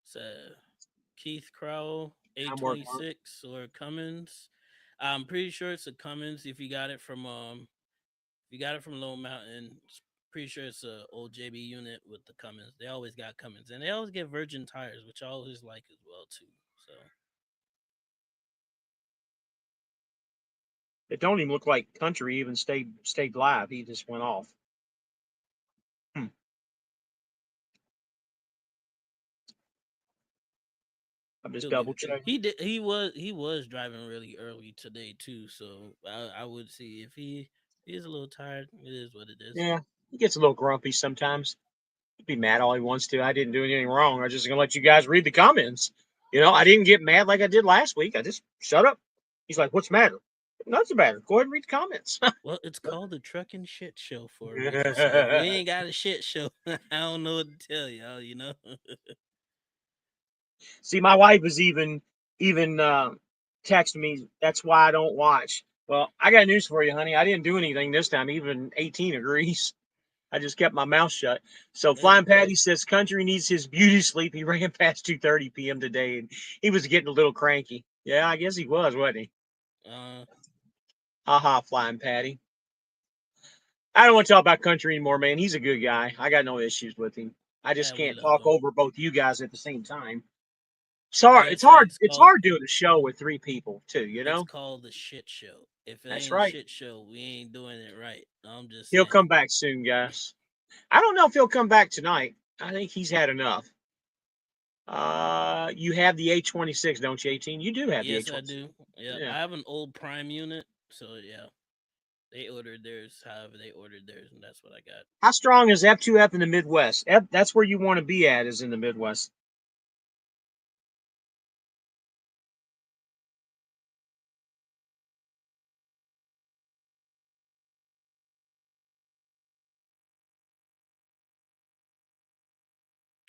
[SPEAKER 2] It's Keith Crowell,
[SPEAKER 1] I'm working on it.
[SPEAKER 2] A26 or Cummins. I'm pretty sure it's a Cummins. If you got it from Lone Mountain, pretty sure it's a old JB unit with the Cummins. They always got Cummins, and they always get Virgin tires, which I always like as well too. So
[SPEAKER 1] It don't even look like Country even stayed live. He just went off. Hmm. I'm just
[SPEAKER 2] he'll get
[SPEAKER 1] double
[SPEAKER 2] it.
[SPEAKER 1] checking.
[SPEAKER 2] He was driving really early today too. So I would see if he is a little tired. It is what it is.
[SPEAKER 1] Yeah, he gets a little grumpy sometimes. He'd be mad all he wants to. I didn't do anything wrong. I'm just gonna let you guys read the comments. I didn't get mad like I did last week. I just shut up. He's like, "What's the matter?" Nothing's the matter. Go ahead and read the comments.
[SPEAKER 2] Well, it's called the Trucking Shit Show for a reason. So if we ain't got a shit show, I don't know what to tell y'all.
[SPEAKER 1] See, my wife was even texting me. That's why I don't watch. Well, I got news for you, honey. I didn't do anything this time. Even 18 agrees. I just kept my mouth shut. So
[SPEAKER 2] Hey,
[SPEAKER 1] Flying Patty says Country needs his beauty sleep. He ran past 2:30 p.m. today, and he was getting a little cranky. Yeah, I guess he was, wasn't he?
[SPEAKER 2] uh,
[SPEAKER 1] Haha, Flying Patty. I don't want to talk about Country anymore, man. He's a good guy. I got no issues with him. I just
[SPEAKER 2] yeah, we
[SPEAKER 1] can't
[SPEAKER 2] love
[SPEAKER 1] talk
[SPEAKER 2] him.
[SPEAKER 1] over both you guys at the same time. It's
[SPEAKER 2] Like
[SPEAKER 1] hard.
[SPEAKER 2] I
[SPEAKER 1] It's
[SPEAKER 2] said,
[SPEAKER 1] hard. It's hard doing a show with three people too.
[SPEAKER 2] it's called the shit show. If it
[SPEAKER 1] That's
[SPEAKER 2] ain't a
[SPEAKER 1] right.
[SPEAKER 2] shit show, we ain't doing it right. I'm just
[SPEAKER 1] He'll
[SPEAKER 2] saying.
[SPEAKER 1] come back soon, guys. I don't know if he'll come back tonight. I think he's had enough. You have the A26, don't you, 18? You do have the
[SPEAKER 2] Yes, I
[SPEAKER 1] A26.
[SPEAKER 2] do. Yeah,
[SPEAKER 1] Yeah.
[SPEAKER 2] I have an old Prime unit, so yeah, they ordered theirs. However, they ordered theirs, and that's what I got.
[SPEAKER 1] How strong is F2F in the Midwest? That's where you want to be at, is in the Midwest.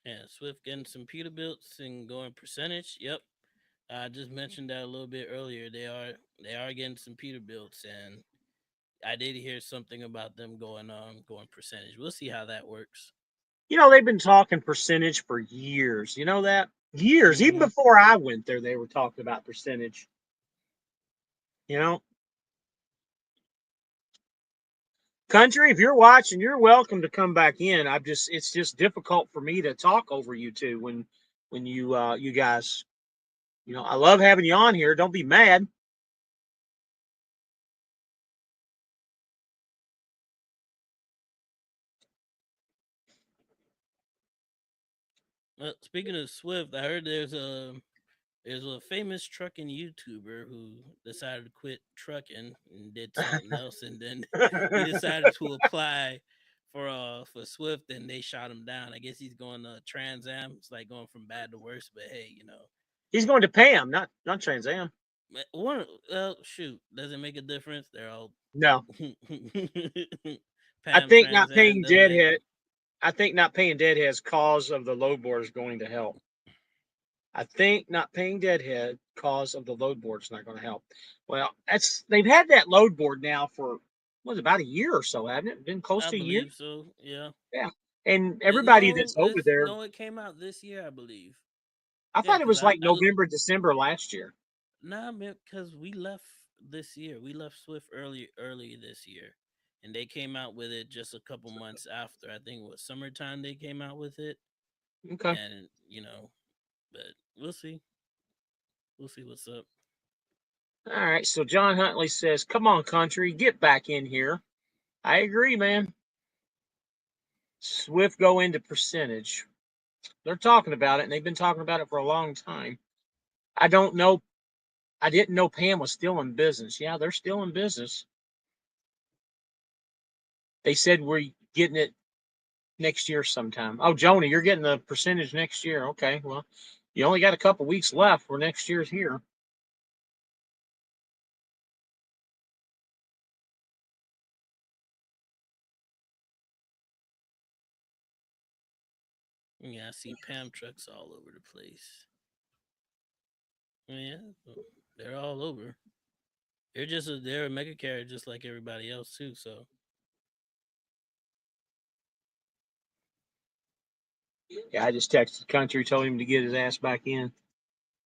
[SPEAKER 2] Yeah, Swift getting some Peterbilts and going percentage. Yep, I just mentioned that a little bit earlier. They are getting some Peterbilts, and I did hear something about them going percentage. We'll see how that works.
[SPEAKER 1] They've been talking percentage for years. You know that? Years. Even
[SPEAKER 2] Mm-hmm.
[SPEAKER 1] before I went there, they were talking about percentage. You know, Country, if you're watching, you're welcome to come back in. It's just difficult for me to talk over you two when you guys, I love having you on here. Don't be mad.
[SPEAKER 2] Speaking of Swift, I heard there's a famous trucking YouTuber who decided to quit trucking and did something else, and then he decided to apply for Swift, and they shot him down. I guess he's going to Trans Am. It's like going from bad to worse, but hey,
[SPEAKER 1] He's going to Pam, not Trans Am.
[SPEAKER 2] one shoot, does it make a difference? They're all
[SPEAKER 1] No, I
[SPEAKER 2] Pam
[SPEAKER 1] think
[SPEAKER 2] Trans
[SPEAKER 1] not
[SPEAKER 2] Am
[SPEAKER 1] paying
[SPEAKER 2] don't matter.
[SPEAKER 1] deadhead. I think not paying deadhead's cause of the load board is going to help. I think not paying deadhead cause of the load board is not going to help. Well, they've had that load board now for about a year or so, haven't it? Been close
[SPEAKER 2] I
[SPEAKER 1] to a year.
[SPEAKER 2] believe so. Yeah.
[SPEAKER 1] Yeah, and
[SPEAKER 2] It,
[SPEAKER 1] everybody
[SPEAKER 2] no,
[SPEAKER 1] that's over
[SPEAKER 2] it's
[SPEAKER 1] there,
[SPEAKER 2] no. It came out this year, I believe.
[SPEAKER 1] I
[SPEAKER 2] Yeah,
[SPEAKER 1] thought it
[SPEAKER 2] because
[SPEAKER 1] was
[SPEAKER 2] I,
[SPEAKER 1] like
[SPEAKER 2] I
[SPEAKER 1] November, December last year.
[SPEAKER 2] nah, man, because we left this year. We left Swift early this year, and they came out with it just a couple months after. I think it was summertime they came out with it,
[SPEAKER 1] Okay.
[SPEAKER 2] and but we'll see. We'll see what's up.
[SPEAKER 1] All right. So John Huntley says, "Come on, Country, get back in here." I agree, man. Swift go into percentage. They're talking about it, and they've been talking about it for a long time. I don't know. I didn't know Pam was still in business. Yeah, they're still in business. They said we're getting it next year sometime. Oh, Joni, you're getting the percentage next year. Okay, well, You only got a couple weeks left for next year's here.
[SPEAKER 2] Yeah, I see Pam trucks all over the place. Yeah, they're all over. They're a mega carrier just like everybody else too. So
[SPEAKER 1] Yeah, I just texted Country, told him to get his ass back in.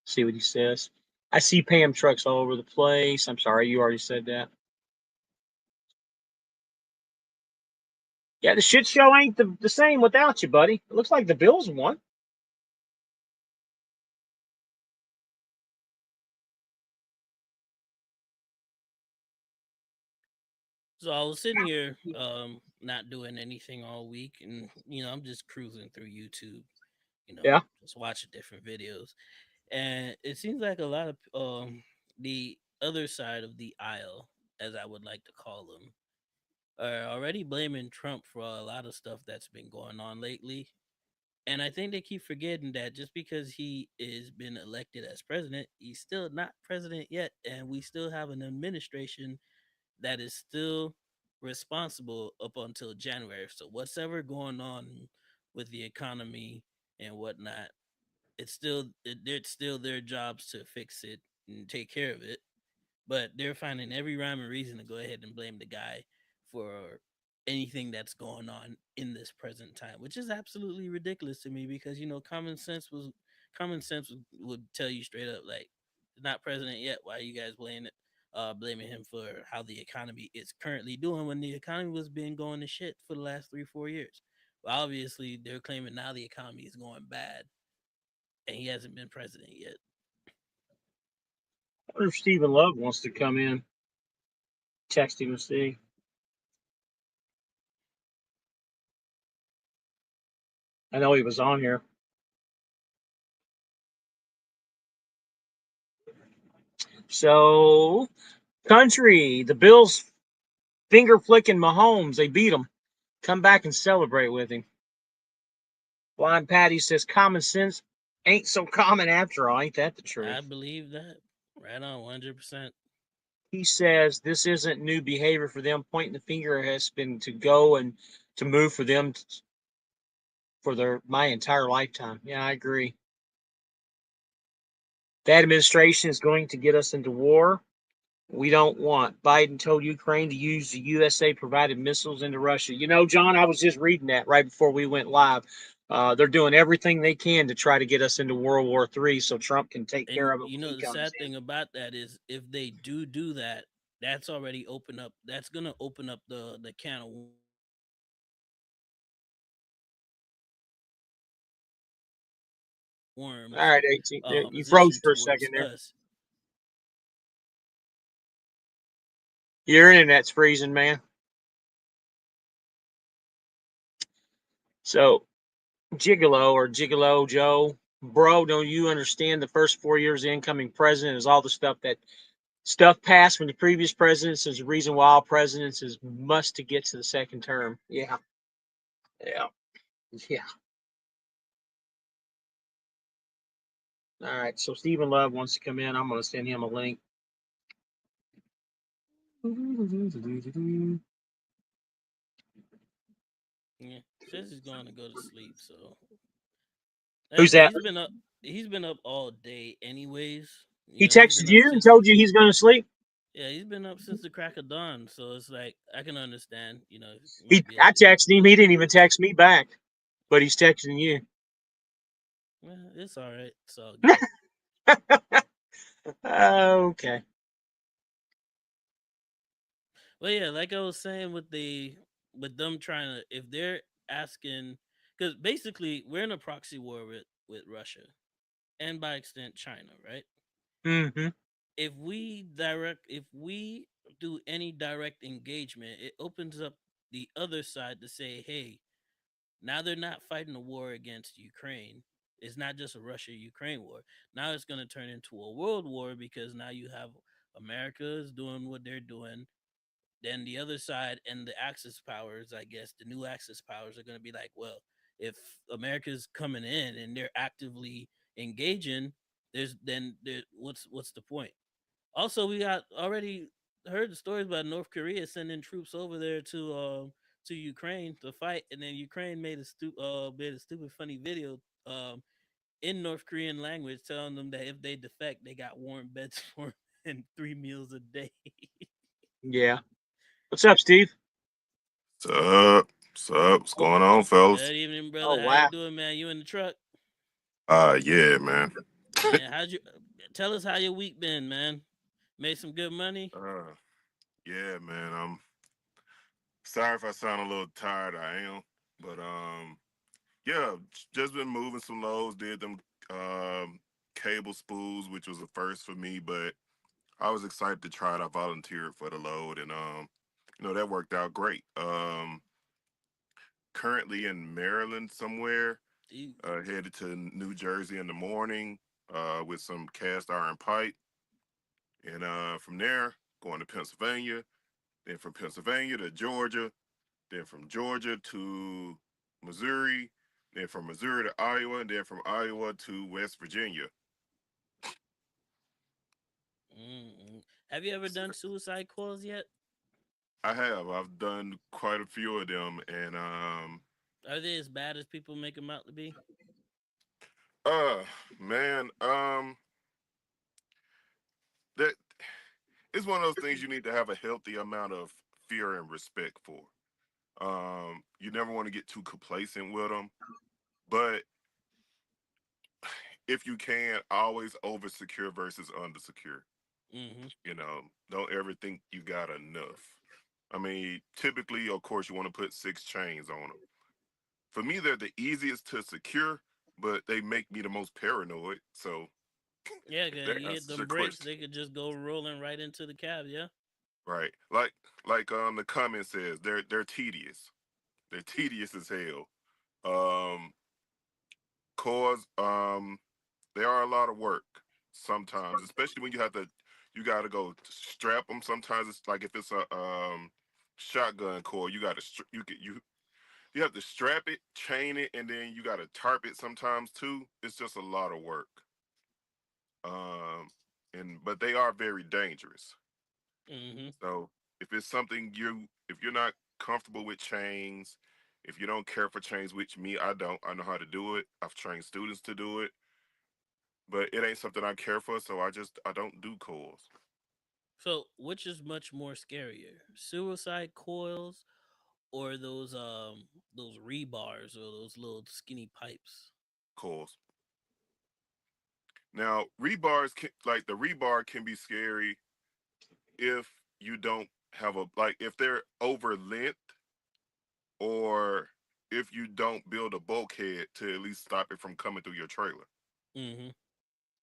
[SPEAKER 1] See what he says. I see Pam trucks all over the place. I'm sorry, you already said that. Yeah, the shit show ain't the same without you, buddy. It looks like the Bills won.
[SPEAKER 2] I was sitting here, not doing anything all week, and I'm just cruising through YouTube,
[SPEAKER 1] Yeah.
[SPEAKER 2] just watching different videos, and it seems like a lot of the other side of the aisle, as I would like to call them, are already blaming Trump for a lot of stuff that's been going on lately. And I think they keep forgetting that just because he is been elected as president, he's still not president yet, and we still have an administration that is still responsible up until January. So what's ever going on with the economy and whatnot, it's still their jobs to fix it and take care of it. But they're finding every rhyme and reason to go ahead and blame the guy for anything that's going on in this present time, which is absolutely ridiculous to me because common sense would tell you straight up like he's not president yet. Why are you guys blaming him for how the economy is currently doing when the economy was been going to shit for the last 3 4 years? Well, obviously they're claiming now the economy is going bad and he hasn't been president yet.
[SPEAKER 1] I wonder if Stephen Love wants to come in. Text him and see. I know he was on here. So, Country, the Bills finger flicking Mahomes. They beat him. Come back and celebrate with him. Blind Patty says common sense ain't so common after all. Ain't that the
[SPEAKER 2] I
[SPEAKER 1] truth?
[SPEAKER 2] believe that. Right on, 100%.
[SPEAKER 1] He says this isn't new behavior for them. Pointing the finger has been to go and to move for them for my entire lifetime. Yeah, I agree. That administration is going to get us into war we don't want. Biden told Ukraine to use the USA provided missiles into Russia. You know, John, I was just reading that right before we went live. They're doing everything they can to try to get us into World War III so Trump can take care
[SPEAKER 2] And
[SPEAKER 1] of it when he
[SPEAKER 2] the
[SPEAKER 1] comes
[SPEAKER 2] sad
[SPEAKER 1] in.
[SPEAKER 2] thing about that is if they do that, that's already open up. That's gonna open up the can of
[SPEAKER 1] All
[SPEAKER 2] worms
[SPEAKER 1] right, 18. You froze
[SPEAKER 2] position
[SPEAKER 1] for a second
[SPEAKER 2] towards
[SPEAKER 1] there.
[SPEAKER 2] us.
[SPEAKER 1] Your internet's freezing, man. So, Gigolo or Gigolo Joe, bro, don't you understand the first 4 years of incoming president is all the stuff passed from the previous presidents is the reason why all presidents is must to get to the second term. Yeah, yeah, yeah. All right. So Stephen Love wants to come in. I'm going to send him a link.
[SPEAKER 2] Yeah, says he's going to go to sleep. So like I
[SPEAKER 1] Who's
[SPEAKER 2] said,
[SPEAKER 1] that?
[SPEAKER 2] he's been up all day anyways.
[SPEAKER 1] He
[SPEAKER 2] He's
[SPEAKER 1] texted
[SPEAKER 2] been up
[SPEAKER 1] you and
[SPEAKER 2] since
[SPEAKER 1] told you he's going to sleep.
[SPEAKER 2] yeah, he's been up since the crack of dawn. So it's like I can understand. He
[SPEAKER 1] He,
[SPEAKER 2] might be
[SPEAKER 1] I
[SPEAKER 2] up a little
[SPEAKER 1] texted him. He
[SPEAKER 2] bit
[SPEAKER 1] didn't even
[SPEAKER 2] early.
[SPEAKER 1] text me back, but he's texting you.
[SPEAKER 2] Well, it's all right. It's all good.
[SPEAKER 1] Okay.
[SPEAKER 2] Well, yeah, like I was saying with them trying to if they're asking because basically we're in a proxy war with Russia and by extent China, right?
[SPEAKER 1] Mm-hmm.
[SPEAKER 2] If we do any direct engagement, it opens up the other side to say, hey, now they're not fighting a war against Ukraine. It's not just a Russia Ukraine war. Now it's going to turn into a world war because now you have America is doing what they're doing. Then the other side and the Axis powers, I guess, the new Axis powers are going to be like, well, if America's coming in and they're actively engaging, what's the point? Also, we got already heard the stories about North Korea sending troops over there to Ukraine to fight, and then Ukraine made a stupid funny video in North Korean language telling them that if they defect, they got warm beds for 'em and 3 meals a day.
[SPEAKER 1] Yeah. What's up, Steve?
[SPEAKER 4] What's up? What's up? What's going on, fellas?
[SPEAKER 2] Good evening,
[SPEAKER 1] Oh
[SPEAKER 2] brother. How you
[SPEAKER 1] wow.
[SPEAKER 2] doing, man? You in the truck?
[SPEAKER 4] Yeah, man.
[SPEAKER 2] Man, how'd you tell us how your week been, man? Made some good money?
[SPEAKER 4] Uh, yeah, man. I'm sorry if I sound a little tired. I am, but yeah, just been moving some loads. Did them cable spools, which was a first for me, but I was excited to try it. I volunteered for the load, and that worked out great. Currently in Maryland somewhere.
[SPEAKER 2] You,
[SPEAKER 4] Headed to New Jersey in the morning with some cast iron pipe. And from there, going to Pennsylvania. Then from Pennsylvania to Georgia. Then from Georgia to Missouri. Then from Missouri to Iowa. And then from Iowa to West Virginia.
[SPEAKER 2] mm-mm. Have you ever done suicide calls yet?
[SPEAKER 4] I have. I've done quite a few of them. And
[SPEAKER 2] Are they as bad as people make them out to be?
[SPEAKER 4] uh man, that it's one of those things you need to have a healthy amount of fear and respect for. You never want to get too complacent with them, but if you can, always over secure versus under secure.
[SPEAKER 2] Mm-hmm.
[SPEAKER 4] Don't ever think you got enough. I mean, typically, of course, you want to put 6 chains on them. For me, they're the easiest to secure, but they make me the most paranoid. So
[SPEAKER 2] Yeah,
[SPEAKER 4] if
[SPEAKER 2] 'cause
[SPEAKER 4] that
[SPEAKER 2] you hit
[SPEAKER 4] answers your
[SPEAKER 2] them brakes,
[SPEAKER 4] question,
[SPEAKER 2] they could just go rolling right into the cab. Yeah.
[SPEAKER 4] right? Like the comment says, they're tedious. They're tedious as hell. Um, cause they are a lot of work sometimes, especially when you got to go strap them. Sometimes it's like if it's a shotgun cord, you got to you have to strap it, chain it, and then you got to tarp it sometimes too. It's just a lot of work. Um, and but they are very dangerous.
[SPEAKER 2] Mm-hmm.
[SPEAKER 4] So if you're not comfortable with chains, if you don't care for chains, which me I don't, I know how to do it. I've trained students to do it, but it ain't something I care for, so I don't do coils.
[SPEAKER 2] So, which is much more scarier, suicide coils or those rebars or those little skinny pipes?
[SPEAKER 4] Coils. Now, like the rebar can be scary if you don't have a like if they're over length or if you don't build a bulkhead to at least stop it from coming through your trailer.
[SPEAKER 2] Mm-hmm.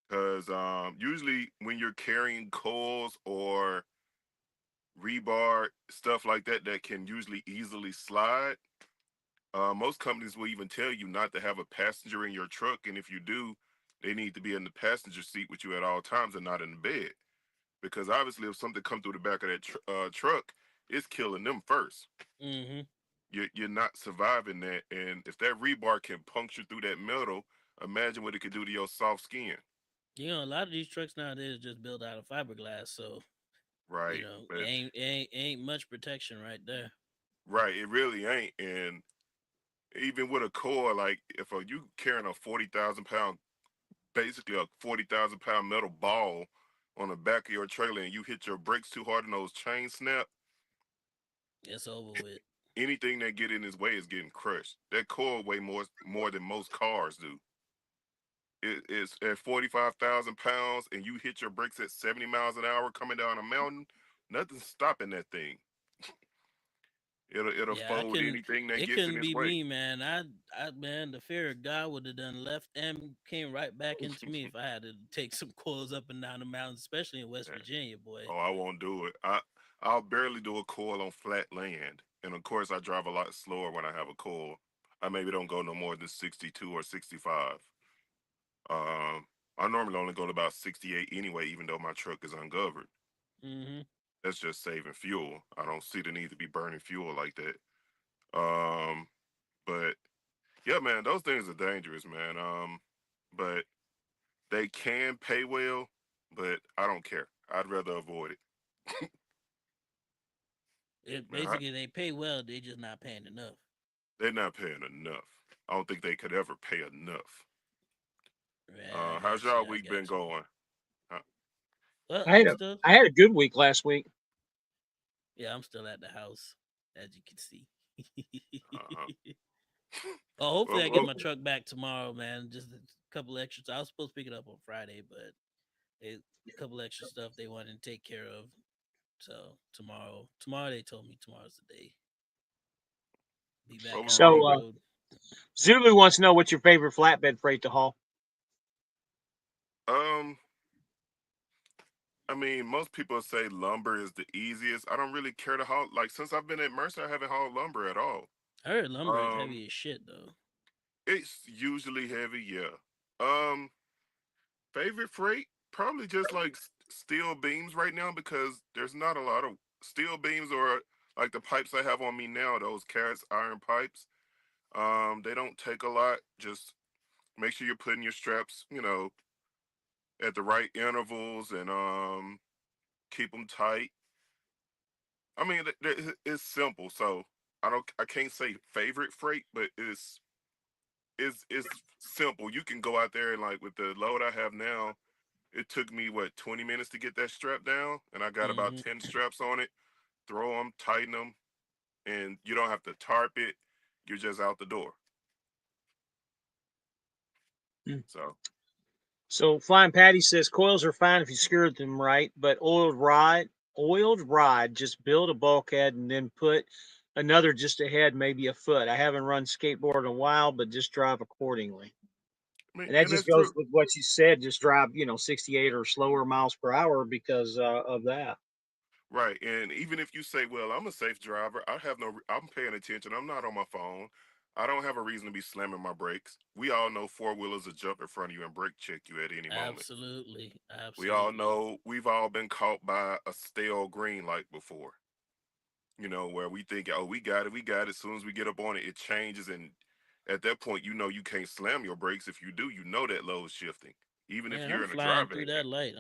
[SPEAKER 4] Because usually when you're carrying coils or rebar stuff like that that can usually easily slide, most companies will even tell you not to have a passenger in your truck, and if you do, they need to be in the passenger seat with you at all times and not in the bed. Because obviously, if something comes through the back of that truck, it's killing them first.
[SPEAKER 2] Mm-hmm.
[SPEAKER 4] You're not surviving that, and if that rebar can puncture through that metal, imagine what it could do to your soft skin.
[SPEAKER 2] A lot of these trucks nowadays just built out of fiberglass, so
[SPEAKER 4] Right, but
[SPEAKER 2] it ain't much protection right there.
[SPEAKER 4] right, it really ain't. And even with a core, like if you carrying a 40,000 pound, basically a 40,000 pound metal ball on the back of your trailer, and you hit your brakes too hard and those chains snap,
[SPEAKER 2] It's over with.
[SPEAKER 4] anything that get in his way is getting crushed. That core weigh more than most cars do. It's at 45,000 pounds, and you hit your brakes at 70 miles an hour coming down a mountain. Nothing's stopping that thing. It'll
[SPEAKER 2] Yeah, I
[SPEAKER 4] fold
[SPEAKER 2] couldn't.
[SPEAKER 4] anything that
[SPEAKER 2] It
[SPEAKER 4] gets in
[SPEAKER 2] couldn't
[SPEAKER 4] its
[SPEAKER 2] be
[SPEAKER 4] way.
[SPEAKER 2] me, man. Man, the fear of God would have done left and came right back into me if I had to take some coils up and down the mountains, especially in West
[SPEAKER 4] Yeah.
[SPEAKER 2] Virginia, boy.
[SPEAKER 4] Oh, I won't do it. I'll barely do a coil on flat land, and of course I drive a lot slower when I have a coil. I maybe don't go no more than 62 or 65. I normally only go to about 68 anyway, even though my truck is uncovered.
[SPEAKER 2] Mm-hmm.
[SPEAKER 4] That's just saving fuel. I don't see the need to be burning fuel like that. Um, but yeah, man, those things are dangerous, man. But they can pay well, but I don't care. I'd rather avoid it. Man,
[SPEAKER 2] Basically they pay well, they just not paying enough.
[SPEAKER 4] they're not paying enough. I don't think they could ever pay enough.
[SPEAKER 2] Yeah, I
[SPEAKER 4] How's
[SPEAKER 2] got you.
[SPEAKER 4] y'all
[SPEAKER 2] I
[SPEAKER 4] week been
[SPEAKER 2] got you.
[SPEAKER 4] going? Uh,
[SPEAKER 2] Well,
[SPEAKER 5] I had
[SPEAKER 2] I'm
[SPEAKER 5] a
[SPEAKER 2] still,
[SPEAKER 5] I had a good week last week.
[SPEAKER 2] yeah, I'm still at the house, as you can see.
[SPEAKER 4] uh,
[SPEAKER 2] Oh, hopefully
[SPEAKER 4] well,
[SPEAKER 2] I get
[SPEAKER 4] well,
[SPEAKER 2] my truck back tomorrow, man. Just a couple extras. I was supposed to pick it up on Friday, but a couple extra stuff they wanted to take care of. So tomorrow they told me tomorrow's the day. Be
[SPEAKER 4] what
[SPEAKER 2] back
[SPEAKER 4] was
[SPEAKER 2] out on
[SPEAKER 5] So
[SPEAKER 2] the
[SPEAKER 4] wrong with?
[SPEAKER 2] road.
[SPEAKER 5] Zulu wants to know what's your favorite flatbed freight to haul.
[SPEAKER 4] Um, I mean, most people say lumber is the easiest. I don't really care to haul. Like since I've been at Mercer, I haven't hauled lumber at all.
[SPEAKER 2] I heard lumber is
[SPEAKER 4] Um,
[SPEAKER 2] heavy as shit though.
[SPEAKER 4] it's usually heavy, yeah. Um, favorite freight probably just like steel beams right now because there's not a lot of steel beams or like the pipes I have on me now. Those cast iron pipes. They don't take a lot. Just make sure you're putting your straps, at the right intervals and keep them tight. I mean, it's simple. So I can't say favorite freight, but it's simple. You can go out there and like with the load I have now, it took me what 20 minutes to get that strap down, and I got about
[SPEAKER 2] Hmm.
[SPEAKER 4] 10 straps on it. Throw them, tighten them, and you don't have to tarp it. You're just out the door.
[SPEAKER 5] Mm.
[SPEAKER 4] So
[SPEAKER 5] So Flying Patty says coils are fine if you screw them right, but oiled rod, just build a bulkhead and then put another just ahead, maybe a foot. I haven't run skateboard in a while, but just drive accordingly.
[SPEAKER 4] I mean,
[SPEAKER 5] And that
[SPEAKER 4] and
[SPEAKER 5] just
[SPEAKER 4] that's
[SPEAKER 5] goes
[SPEAKER 4] true.
[SPEAKER 5] with what you said. Just drive, 68 or slower miles per hour because of that.
[SPEAKER 4] Right, and even if you say, "Well, I'm a safe driver. I have no. I'm paying attention. I'm not on my phone. I don't have a reason to be slamming my brakes." We all know four wheelers will jump in front of you and brake check you at any moment.
[SPEAKER 2] Absolutely,
[SPEAKER 4] We all
[SPEAKER 2] absolutely.
[SPEAKER 4] know we've all been caught by a stale green light before. Where we think, "Oh, we got it, we got it." As soon as we get up on it, it changes, and at that point, you can't slam your brakes. If you do, you know that load is shifting, even if
[SPEAKER 2] Man, I'm
[SPEAKER 4] you're in a
[SPEAKER 2] flying
[SPEAKER 4] driving
[SPEAKER 2] through that
[SPEAKER 4] area.
[SPEAKER 2] light.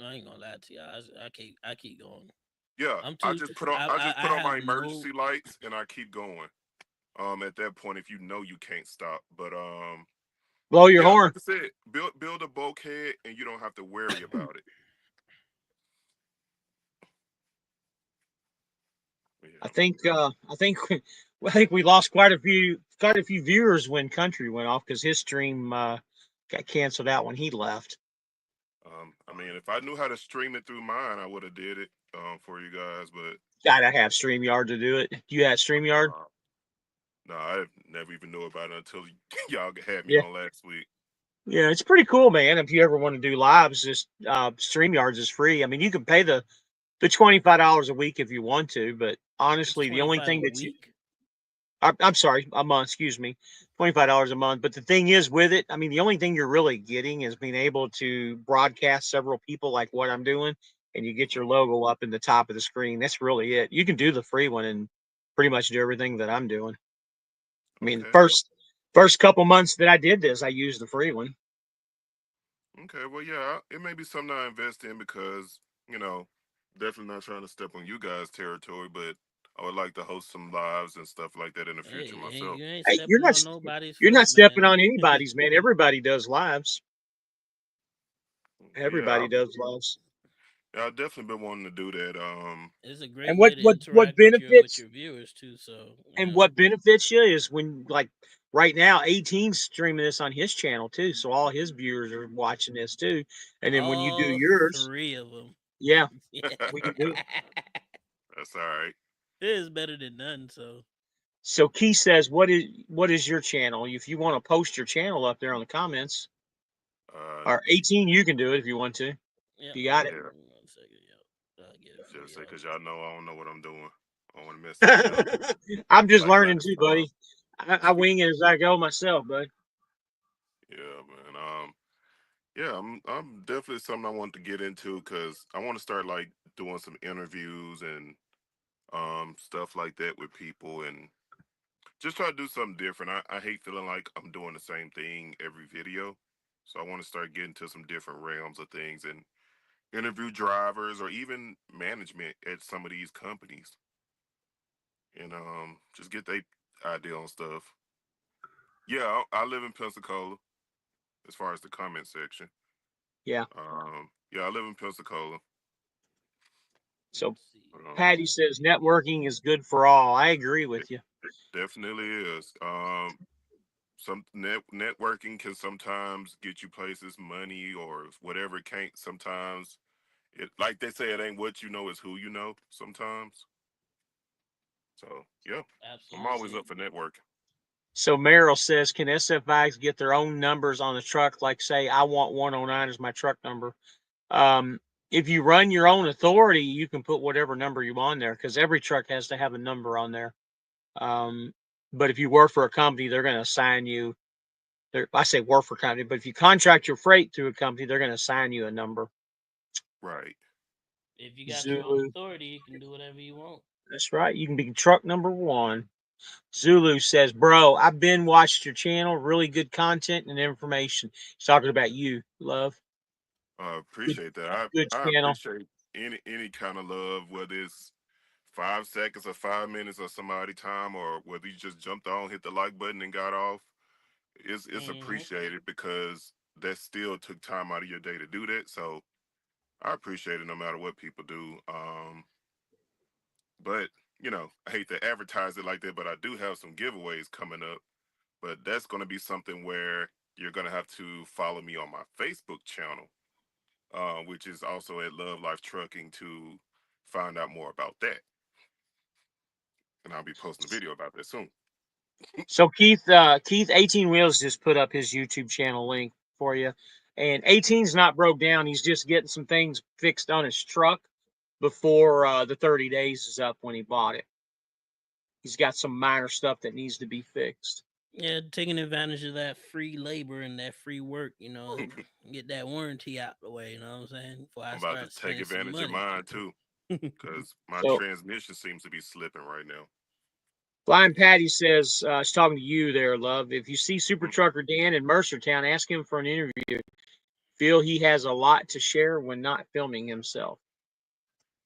[SPEAKER 2] I ain't gonna lie to you. I keep going.
[SPEAKER 4] Yeah,
[SPEAKER 2] I'm
[SPEAKER 4] I
[SPEAKER 2] too.
[SPEAKER 4] just put on I just
[SPEAKER 2] I
[SPEAKER 4] put on
[SPEAKER 2] have
[SPEAKER 4] my
[SPEAKER 2] no.
[SPEAKER 4] emergency lights and I keep going. At that point, if you know you can't stop, but
[SPEAKER 5] Blow your
[SPEAKER 4] yeah,
[SPEAKER 5] horn.
[SPEAKER 4] like I said, build a bulkhead and you don't have to worry about it.
[SPEAKER 5] I
[SPEAKER 4] Yeah.
[SPEAKER 5] think I think we lost quite a few viewers when Country went off because his stream got canceled out when he left.
[SPEAKER 4] I mean, if I knew how to stream it through mine, I would have did it for you guys, but
[SPEAKER 5] Gotta have StreamYard to do it. Do you have StreamYard?
[SPEAKER 4] uh, no, I never even knew about it until y'all had me
[SPEAKER 5] Yeah.
[SPEAKER 4] on last week.
[SPEAKER 5] Yeah, it's pretty cool, man. If you ever want to do lives, just StreamYards is free. I mean, you can pay the $25 a week if you want to, but
[SPEAKER 2] It's
[SPEAKER 5] honestly, the only
[SPEAKER 2] 25
[SPEAKER 5] thing
[SPEAKER 2] a
[SPEAKER 5] that you
[SPEAKER 2] week.
[SPEAKER 5] I'm sorry, a month, excuse me, $25 a month. But the thing is with it, I mean, the only thing you're really getting is being able to broadcast several people like what I'm doing, and you get
[SPEAKER 4] Mhm.
[SPEAKER 5] your logo up in the top of the screen. That's really it. You can do the free one and pretty much do everything that I'm doing. I mean, the
[SPEAKER 4] Okay.
[SPEAKER 5] first couple months that I did this, I used the free one.
[SPEAKER 4] Okay. Well, yeah, it may be something I invest in because you know, definitely not trying to step on you guys' territory, but I would like to host some lives and stuff like that in the future
[SPEAKER 2] Hey,
[SPEAKER 4] myself.
[SPEAKER 2] you ain't
[SPEAKER 5] Hey,
[SPEAKER 2] stepping on nobody's
[SPEAKER 5] you're not
[SPEAKER 2] foot,
[SPEAKER 5] stepping
[SPEAKER 2] man.
[SPEAKER 5] on anybody's, man. Everybody does lives.
[SPEAKER 4] But yeah,
[SPEAKER 5] Everybody does lives.
[SPEAKER 4] I've definitely been wanting to do that.
[SPEAKER 2] It's a
[SPEAKER 5] And
[SPEAKER 2] great
[SPEAKER 5] what
[SPEAKER 2] way to
[SPEAKER 5] what what
[SPEAKER 2] interact with
[SPEAKER 5] benefits
[SPEAKER 2] your viewers too. So
[SPEAKER 5] and what benefits you is when like right now 18's streaming this on his channel too, so all his viewers are watching this too. And then when you do
[SPEAKER 2] all
[SPEAKER 5] yours,
[SPEAKER 2] three of them.
[SPEAKER 5] yeah, we can do.
[SPEAKER 4] that's all right.
[SPEAKER 2] It is better than none. So
[SPEAKER 5] So Key says, what is your channel? If you want to post your channel up there on the comments,
[SPEAKER 4] Uh,
[SPEAKER 5] or 18, you can do it if you want to.
[SPEAKER 2] yeah,
[SPEAKER 5] You got it.
[SPEAKER 4] yeah,
[SPEAKER 2] 1 second. Yeah, I'll get it for
[SPEAKER 4] just say
[SPEAKER 2] y'all.
[SPEAKER 4] because y'all know I don't know what I'm doing. I don't want to mess something up
[SPEAKER 5] I'm just
[SPEAKER 4] like
[SPEAKER 5] learning
[SPEAKER 4] last
[SPEAKER 5] too,
[SPEAKER 4] time.
[SPEAKER 5] buddy. I wing it as I go myself, bud.
[SPEAKER 4] Yeah, man. Yeah, I'm definitely something I want to get into because I want to start like doing some interviews and stuff like that with people and just try to do something different. I hate feeling like I'm doing the same thing every video. So I want to start getting to some different realms of things and interview drivers or even management at some of these companies, and just get their idea on stuff. Yeah, I live in Pensacola. As far as the comment section,
[SPEAKER 5] Yeah.
[SPEAKER 4] yeah, I live in Pensacola.
[SPEAKER 5] So
[SPEAKER 2] Let's see.
[SPEAKER 5] Patty says networking is good for all. I agree with you.
[SPEAKER 4] It definitely is. Some networking can sometimes get you places, money or whatever. It can't sometimes. It, like they say, it ain't what you know, it's who you know. Sometimes. So yeah, I'm always
[SPEAKER 2] Absolutely.
[SPEAKER 4] up for networking.
[SPEAKER 5] So Merrill says, can SFIs get their own numbers on the truck? Like say, I want 109 as my truck number. If you run your own authority, you can put whatever number you want there because every truck has to have a number on there. But if you work for a company, they're going to assign you. I say work for a company, but if you contract your freight through a company, they're going to assign you a number.
[SPEAKER 4] Right.
[SPEAKER 2] If you got your own
[SPEAKER 5] Zulu.
[SPEAKER 2] authority, you can do whatever you want.
[SPEAKER 5] That's right. You can be truck number one. Zulu says, bro, I've been watched your channel. Really good content and information. He's talking about you, love. Good,
[SPEAKER 4] Appreciate that.
[SPEAKER 5] good
[SPEAKER 4] I
[SPEAKER 5] channel.
[SPEAKER 4] appreciate any kind of love, whether it's 5 seconds or 5 minutes or somebody time, or whether you just jumped on, hit the like button, and got off. It's
[SPEAKER 2] Hmm.
[SPEAKER 4] appreciated because that still took time out of your day to do that. So I appreciate it no matter what people do. But I hate to advertise it like that, but I do have some giveaways coming up. But that's going to be something where you're going to have to follow me on my Facebook channel, which is also at Love Life Trucking, to find out more about that. And I'll be posting a video about that soon.
[SPEAKER 5] So Keith, 18 Wheels just put up his YouTube channel link for you. And 18's not broke down. He's just getting some things fixed on his truck before the 30 days is up when he bought it. He's got some minor stuff that needs to be fixed.
[SPEAKER 2] Yeah, taking advantage of that free labor and that free work, get that warranty out the way, you know what I'm saying? Before I
[SPEAKER 4] I'm about to
[SPEAKER 2] start
[SPEAKER 4] take
[SPEAKER 2] spending some
[SPEAKER 4] advantage of
[SPEAKER 2] money.
[SPEAKER 4] mine too, because my
[SPEAKER 5] So
[SPEAKER 4] transmission seems to be slipping right now.
[SPEAKER 5] Flying Patty says, she's talking to you there, love. If you see Super
[SPEAKER 4] Mm.
[SPEAKER 5] Trucker Dan in Mercertown, ask him for an interview. Feel he has a lot to share when not filming himself.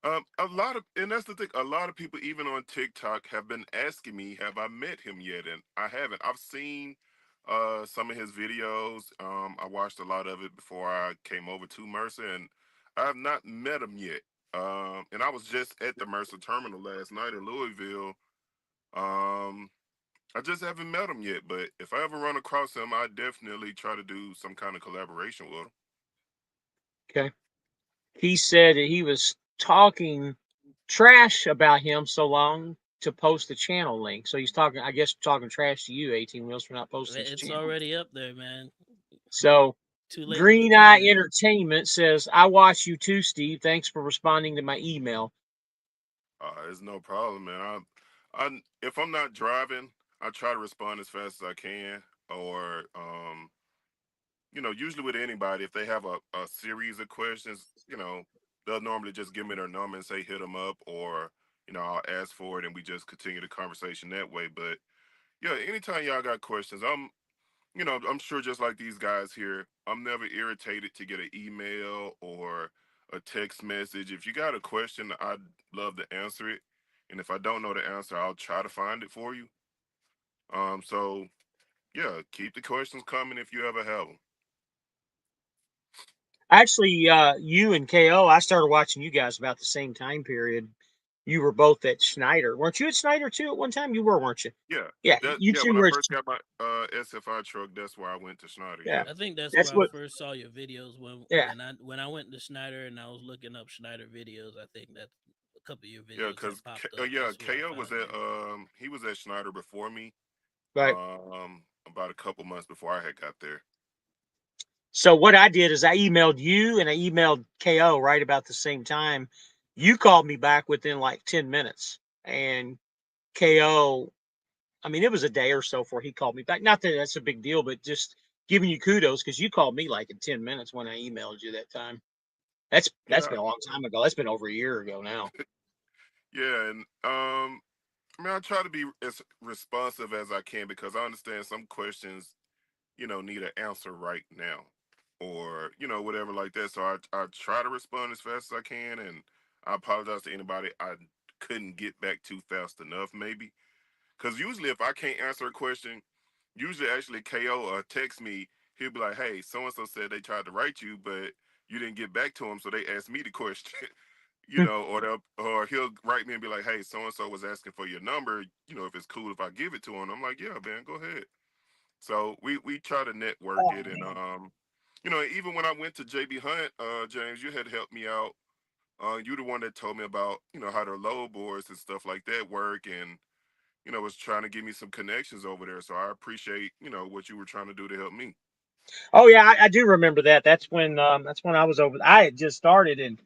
[SPEAKER 4] And that's the thing. A lot of people, even on TikTok, have been asking me, "Have I met him yet?" And I haven't. I've seen some of his videos. I watched a lot of it before I came over to Mercer, and I have not met him yet. And I was just at the Mercer terminal last night in Louisville. Um, I just haven't met him yet. But if I ever run across him, I definitely try to do some kind of collaboration with him.
[SPEAKER 5] Okay. He said that he was talking trash about him so long to post the channel link. So he's talking, I guess, talking trash to you, 18 Wheels, for not posting his
[SPEAKER 2] It's
[SPEAKER 5] channel.
[SPEAKER 2] already up there, man.
[SPEAKER 5] So
[SPEAKER 2] Too late with the
[SPEAKER 5] Green Eye
[SPEAKER 2] comment.
[SPEAKER 5] Entertainment says, I watch you too, Steve. Thanks for responding to my email.
[SPEAKER 4] It's no problem, man. If I'm not driving, I try to respond as fast as I can. Or, usually with anybody, if they have a series of questions, they'll normally just give me their number and say hit them up, or I'll ask for it and we just continue the conversation that way. But yeah, anytime y'all got questions, I'm sure just like these guys here, I'm never irritated to get an email or a text message. If you got a question, I'd love to answer it. And if I don't know the answer, I'll try to find it for you. So yeah, keep the questions coming if you ever have them.
[SPEAKER 5] Actually, you and KO, I started watching you guys about the same time period. You were both at Schneider. Weren't you at Schneider too at one time? You were, weren't you?
[SPEAKER 4] Yeah,
[SPEAKER 5] Yeah, you two
[SPEAKER 4] when I
[SPEAKER 5] were.
[SPEAKER 4] first got my SFI truck, that's where I went to Schneider.
[SPEAKER 5] Yeah,
[SPEAKER 4] Yeah.
[SPEAKER 2] I think that's
[SPEAKER 5] that's
[SPEAKER 2] where I
[SPEAKER 5] what.
[SPEAKER 2] first saw your videos when
[SPEAKER 5] Yeah,
[SPEAKER 2] when I went to Schneider and I was looking up Schneider videos. I think that a couple of your
[SPEAKER 4] Yeah,
[SPEAKER 2] videos
[SPEAKER 4] because
[SPEAKER 2] had popped up.
[SPEAKER 4] yeah,
[SPEAKER 2] That's where I
[SPEAKER 4] KO was
[SPEAKER 2] found
[SPEAKER 4] at
[SPEAKER 2] you.
[SPEAKER 4] he was at Schneider before me.
[SPEAKER 5] right.
[SPEAKER 4] About a couple months before I had got there.
[SPEAKER 5] So what I did is I emailed you and I emailed KO right about the same time. You called me back within like 10 minutes. And KO, I mean, it was a day or so before he called me back. Not that that's a big deal, but just giving you kudos because you called me like in 10 minutes when I emailed you that time. That's
[SPEAKER 4] Yeah,
[SPEAKER 5] been a long time ago. That's been over a year ago now.
[SPEAKER 4] yeah, and I mean, I try to be as responsive as I can because I understand some questions, need an answer right now. or whatever like that. So I try to respond as fast as I can, and I apologize to anybody I couldn't get back to fast enough, maybe. Because usually if I can't answer a question, usually actually KO or text me, he'll be like, "Hey, so and so said they tried to write you, but you didn't get back to them, so they asked me the question." Or he'll write me and be like, "Hey, so and so was asking for your number. If it's cool if I give it to him." I'm like, "Yeah, man, go ahead." So we try to network
[SPEAKER 5] Oh,
[SPEAKER 4] it, and
[SPEAKER 5] man.
[SPEAKER 4] even when I went to JB Hunt, James, you had helped me out. You the one that told me about how their load boards and stuff like that work, and was trying to give me some connections over there. So I appreciate what you were trying to do to help me.
[SPEAKER 5] Oh yeah, I do remember that. That's when I was over. I had just started, and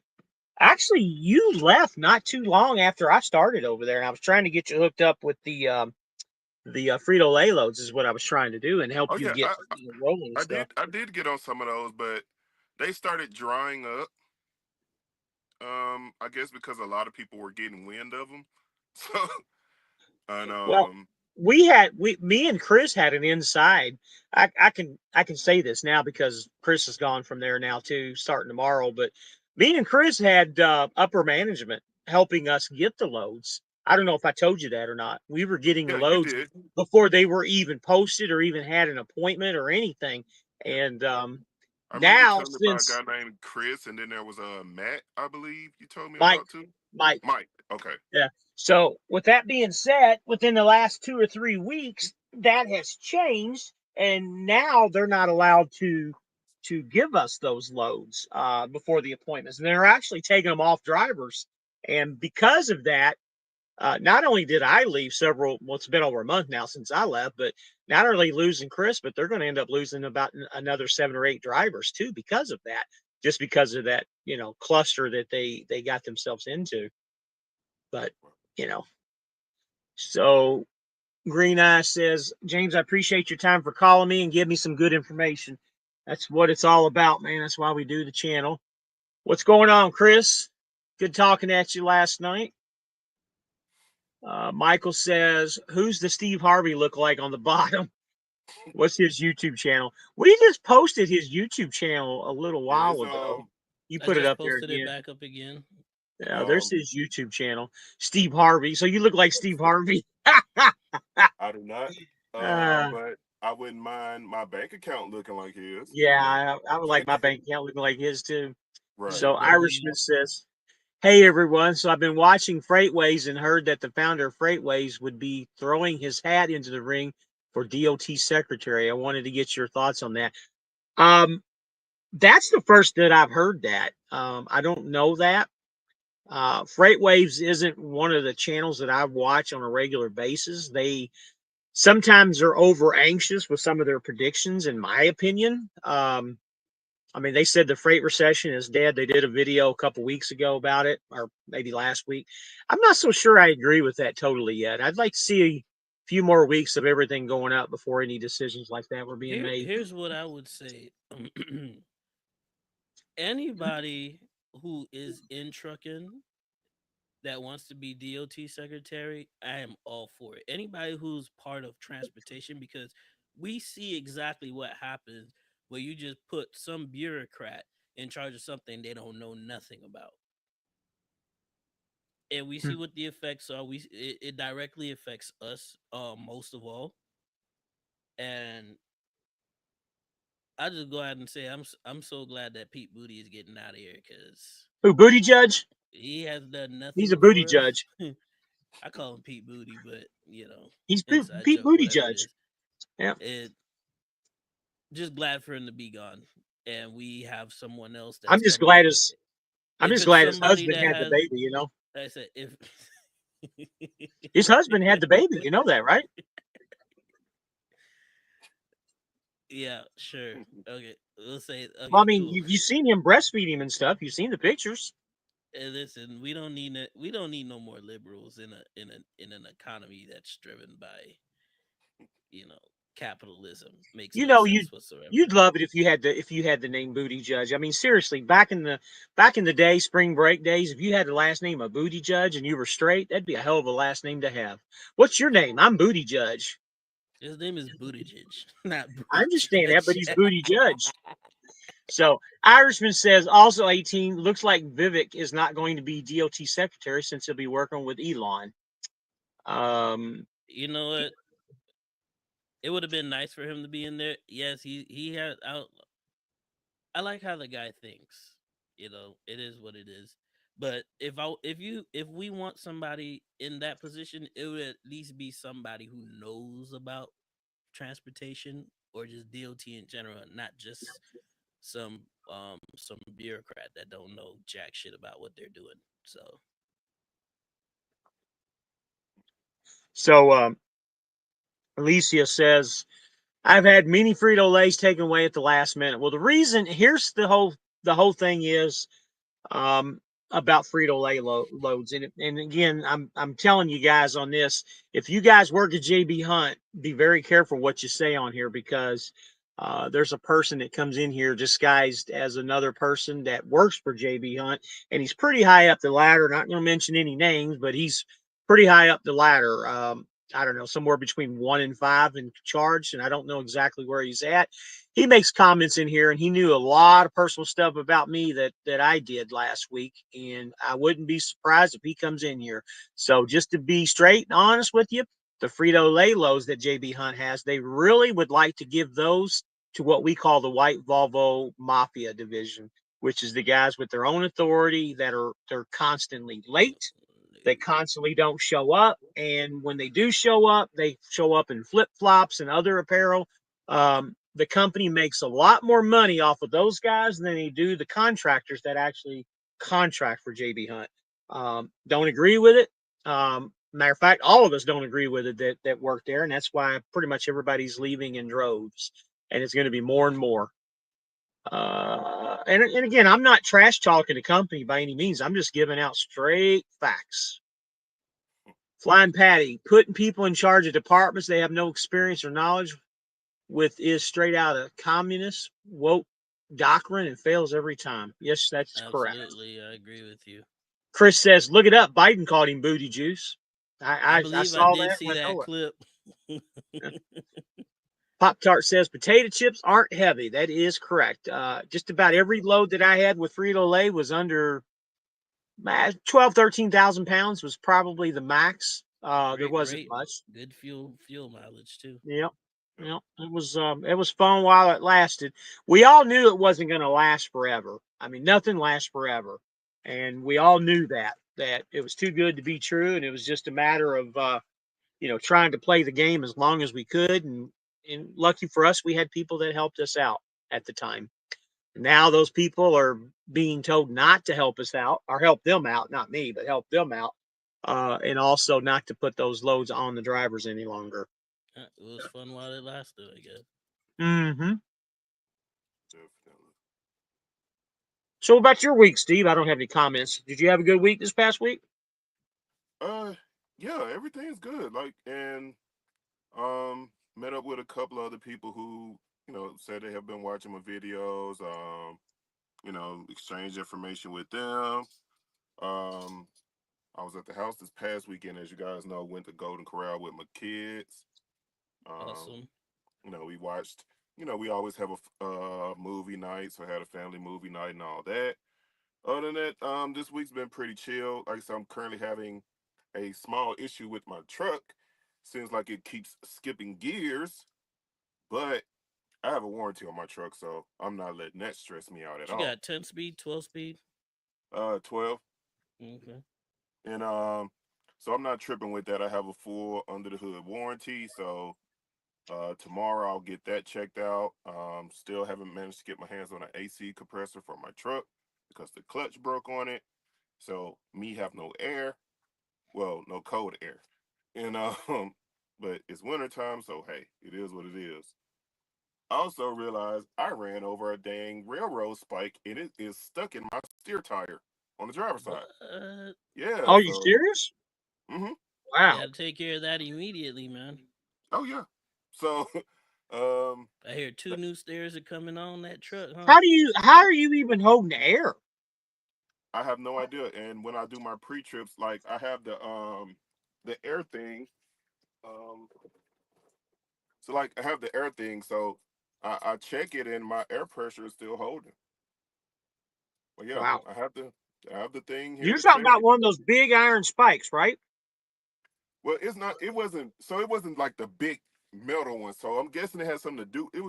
[SPEAKER 5] actually you left not too long after I started over there, and I was trying to get you hooked up with the Frito Lay loads is what I was trying to do and help
[SPEAKER 4] Oh
[SPEAKER 5] you
[SPEAKER 4] yeah,
[SPEAKER 5] get rolling and
[SPEAKER 4] I
[SPEAKER 5] stuff.
[SPEAKER 4] did I did get on some of those, but they started drying up. I guess because a lot of people were getting wind of them. So and
[SPEAKER 5] Well, me and Chris had an inside. I can say this now because Chris is gone from there now too, starting tomorrow. But me and Chris had upper management helping us get the loads. I don't know if I told you that or not. We were getting the
[SPEAKER 4] yeah, you
[SPEAKER 5] loads
[SPEAKER 4] did.
[SPEAKER 5] before they were even posted or even had an appointment or anything.
[SPEAKER 4] Yeah.
[SPEAKER 5] And
[SPEAKER 4] I remember you
[SPEAKER 5] now
[SPEAKER 4] telling me about a
[SPEAKER 5] since
[SPEAKER 4] guy named Chris, and then there was a Matt, I believe you told me
[SPEAKER 5] Mike,
[SPEAKER 4] about too.
[SPEAKER 5] Mike,
[SPEAKER 4] Mike. Okay.
[SPEAKER 5] yeah. So with that being said, within the last 2 or 3 weeks, that has changed, and now they're not allowed to give us those loads before the appointments, and they're actually taking them off drivers. And because of that, not only did I leave well, it's been over a month now since I left, but not only losing Chris, but they're going to end up losing about another 7 or 8 drivers too because of that, just because of that cluster that they got themselves into. But you know, so Green Eye says, James, I appreciate your time for calling me and give me some good information. That's what it's all about, man. That's why we do the channel. What's going on, Chris? Good talking at you last night. Michael says, who's the Steve Harvey look like on the bottom? What's his YouTube channel? We just posted his YouTube channel a little
[SPEAKER 4] Yeah,
[SPEAKER 5] while
[SPEAKER 4] it's
[SPEAKER 5] ago. You
[SPEAKER 2] I
[SPEAKER 5] put it
[SPEAKER 2] just
[SPEAKER 5] up there
[SPEAKER 2] posted it
[SPEAKER 5] again.
[SPEAKER 2] back up again.
[SPEAKER 5] Yeah, there's
[SPEAKER 4] um
[SPEAKER 5] his YouTube channel, Steve Harvey. So you look like Steve Harvey.
[SPEAKER 4] I do not.
[SPEAKER 5] uh,
[SPEAKER 4] But I wouldn't mind my bank account looking like his.
[SPEAKER 5] Yeah, I would like my bank account looking like his too.
[SPEAKER 2] Yeah,
[SPEAKER 4] Right.
[SPEAKER 5] So
[SPEAKER 2] W.
[SPEAKER 5] Irishman says, hey everyone. So I've been watching Freightways and heard that the founder of Freightways would be throwing his hat into the ring for DOT secretary. I wanted to get your thoughts on that. That's the first that I've heard that. I don't know that. Freightwaves isn't one of the channels that I watch on a regular basis. They sometimes are over anxious with some of their predictions, in my opinion. I mean, they said the freight recession is dead. They did a video a couple weeks ago about it, or maybe last week. I'm not so sure I agree with that totally yet. I'd like to see a few more weeks of everything going up before any decisions like that were being made.
[SPEAKER 2] Here's what I would say. Anybody who is in trucking that wants to be DOT secretary, I am all for it. Anybody who's part of transportation, because we see exactly what happens where you just put some bureaucrat in charge of something they don't know nothing about. And we see what the effects are. It directly affects us, most of all. And I just go ahead and say I'm so glad that Pete Booty is getting out of here because
[SPEAKER 5] Who, Booty Judge?
[SPEAKER 2] he has done
[SPEAKER 5] He's a
[SPEAKER 2] nothing
[SPEAKER 5] booty
[SPEAKER 2] for us.
[SPEAKER 5] judge.
[SPEAKER 2] I call him Pete Booty, but
[SPEAKER 5] He's
[SPEAKER 2] inside
[SPEAKER 5] Pete
[SPEAKER 2] joke,
[SPEAKER 5] Booty
[SPEAKER 2] whatever it
[SPEAKER 5] Judge.
[SPEAKER 2] is.
[SPEAKER 5] Yeah.
[SPEAKER 2] It just glad for him to be gone, and we have someone else
[SPEAKER 5] I'm
[SPEAKER 2] that's
[SPEAKER 5] just
[SPEAKER 2] coming
[SPEAKER 5] glad
[SPEAKER 2] in.
[SPEAKER 5] I'm
[SPEAKER 2] If
[SPEAKER 5] just
[SPEAKER 2] it's
[SPEAKER 5] glad his
[SPEAKER 2] somebody
[SPEAKER 5] husband
[SPEAKER 2] that
[SPEAKER 5] had the
[SPEAKER 2] has,
[SPEAKER 5] baby,
[SPEAKER 2] like I said, if
[SPEAKER 5] His husband had the baby, you know that, right?
[SPEAKER 2] yeah, sure, okay, we'll say
[SPEAKER 5] Well, I
[SPEAKER 2] okay,
[SPEAKER 5] mean,
[SPEAKER 2] cool.
[SPEAKER 5] you've seen him breastfeed him and stuff. You've seen the pictures.
[SPEAKER 2] And listen, we don't need no more liberals in an economy that's driven by you know capitalism. Makes
[SPEAKER 5] You
[SPEAKER 2] no
[SPEAKER 5] know,
[SPEAKER 2] sense whatsoever.
[SPEAKER 5] you'd love it if you had the name Booty Judge. I mean, seriously, back in the day, spring break days, if you had the last name of Booty Judge and you were straight, that'd be a hell of a last name to have. What's your name? I'm Booty Judge.
[SPEAKER 2] His name is Buttigieg, not
[SPEAKER 5] I
[SPEAKER 2] Booty
[SPEAKER 5] understand that, but
[SPEAKER 2] Judge.
[SPEAKER 5] he's Booty Judge. So Irishman says also 18 looks like Vivek is not going to be DOT secretary since he'll be working with Elon.
[SPEAKER 2] You know what? It would have been nice for him to be in there. Yes, he had out. I like how the guy thinks. You know, it is what it is. But if we want somebody in that position, it would at least be somebody who knows about transportation or just DOT in general, not just some bureaucrat that don't know jack shit about what they're doing.
[SPEAKER 5] So Alicia says I've had many Frito Lays taken away at the last minute. Well, the reason here's the whole thing is um, about Frito Lay loads. And again, I'm telling you guys on this, if you guys work at JB Hunt, be very careful what you say on here because there's a person that comes in here disguised as another person that works for JB Hunt, and he's pretty high up the ladder. Not going to mention any names, but he's pretty high up the ladder. I don't know, somewhere between 1 and 5 in charge, and I don't know exactly where he's at. He makes comments in here, and he knew a lot of personal stuff about me that I did last week, and I wouldn't be surprised if he comes in here. So just to be straight and honest with you, the Frito Lay lows that JB Hunt has, they really would like to give those to what we call the White Volvo Mafia division, which is the guys with their own authority they're constantly late. They constantly don't show up, and when they do show up, they show up in flip flops and other apparel. The company makes a lot more money off of those guys than they do the contractors that actually contract for JB Hunt. Don't agree with it. Matter of fact, all of us don't agree with it that work there, and that's why pretty much everybody's leaving in droves, and it's going to be more and more. And again, I'm not trash talking the company by any means. I'm just giving out straight facts. Flying Patty, putting people in charge of departments they have no experience or knowledge with is straight out of communist woke doctrine and fails every time. Yes, that's correct.
[SPEAKER 2] Absolutely, I agree with you.
[SPEAKER 5] Chris says, look it up. Biden called him booty juice.
[SPEAKER 2] I
[SPEAKER 5] I
[SPEAKER 2] believe I
[SPEAKER 5] saw
[SPEAKER 2] did
[SPEAKER 5] that.
[SPEAKER 2] see
[SPEAKER 5] Went,
[SPEAKER 2] that
[SPEAKER 5] oh,
[SPEAKER 2] clip.
[SPEAKER 5] Pop Tart says potato chips aren't heavy. That is correct. Just about every load that I had with Frito Lay was under 12, 13,000 pounds was probably the max. There
[SPEAKER 2] Great
[SPEAKER 5] wasn't
[SPEAKER 2] rate,
[SPEAKER 5] much.
[SPEAKER 2] good fuel mileage too.
[SPEAKER 5] Yep. Yep. It was fun while it lasted. We all knew it wasn't going to last forever. I mean, nothing lasts forever. And we all knew that it was too good to be true. And it was just a matter of, trying to play the game as long as we could. And lucky for us, we had people that helped us out at the time. Now those people are being told not to help us out or help them out, not me, but help them out. And also not to put those loads on the drivers any longer.
[SPEAKER 2] It was fun while it lasted, I guess.
[SPEAKER 5] Mm-hmm.
[SPEAKER 4] Definitely.
[SPEAKER 5] So about your week, Steve? I don't have any comments. Did you have a good week this past week?
[SPEAKER 4] Uh, yeah, everything's good. Like, and met up with a couple other people who, said they have been watching my videos. Exchanged information with them. Um, I was at the house this past weekend, as you guys know, went to Golden Corral with my kids. Um,
[SPEAKER 2] Awesome.
[SPEAKER 4] we watched. We always have a movie night, so I had a family movie night and all that. Other than that, this week's been pretty chill. Like I said, I'm currently having a small issue with my truck. Seems like it keeps skipping gears, but I have a warranty on my truck, so I'm not letting that stress me out at
[SPEAKER 2] What you
[SPEAKER 4] all.
[SPEAKER 2] got? 10 speed, 12 speed?
[SPEAKER 4] 12,
[SPEAKER 2] Okay.
[SPEAKER 4] and so I'm not tripping with that. I have a full under the hood warranty, so tomorrow I'll get that checked out. Still haven't managed to get my hands on an AC compressor for my truck because the clutch broke on it. So me have no air, well, no cold air, and but it's wintertime, so hey, it is what it is. I also realized I ran over a dang railroad spike and it is stuck in my steer tire on the driver's side.
[SPEAKER 2] What?
[SPEAKER 4] Yeah,
[SPEAKER 5] Are you
[SPEAKER 4] so
[SPEAKER 5] serious?
[SPEAKER 4] hmm
[SPEAKER 2] You
[SPEAKER 5] Wow.
[SPEAKER 2] got to take care of that immediately, man.
[SPEAKER 4] oh yeah. So um
[SPEAKER 2] I hear two new stairs are coming on that truck, huh?
[SPEAKER 5] How are you even holding the air?
[SPEAKER 4] I have no idea. And when I do my pre trips, like I have the air thing. Um so like I have the air thing, so I check it and my air pressure is still holding. But yeah,
[SPEAKER 5] Wow.
[SPEAKER 4] I have the thing here
[SPEAKER 5] You're
[SPEAKER 4] to
[SPEAKER 5] talking
[SPEAKER 4] check
[SPEAKER 5] about
[SPEAKER 4] it.
[SPEAKER 5] one of those big iron spikes, right?
[SPEAKER 4] Well, it's not. It wasn't like the big metal one. So I'm guessing it has something to do. It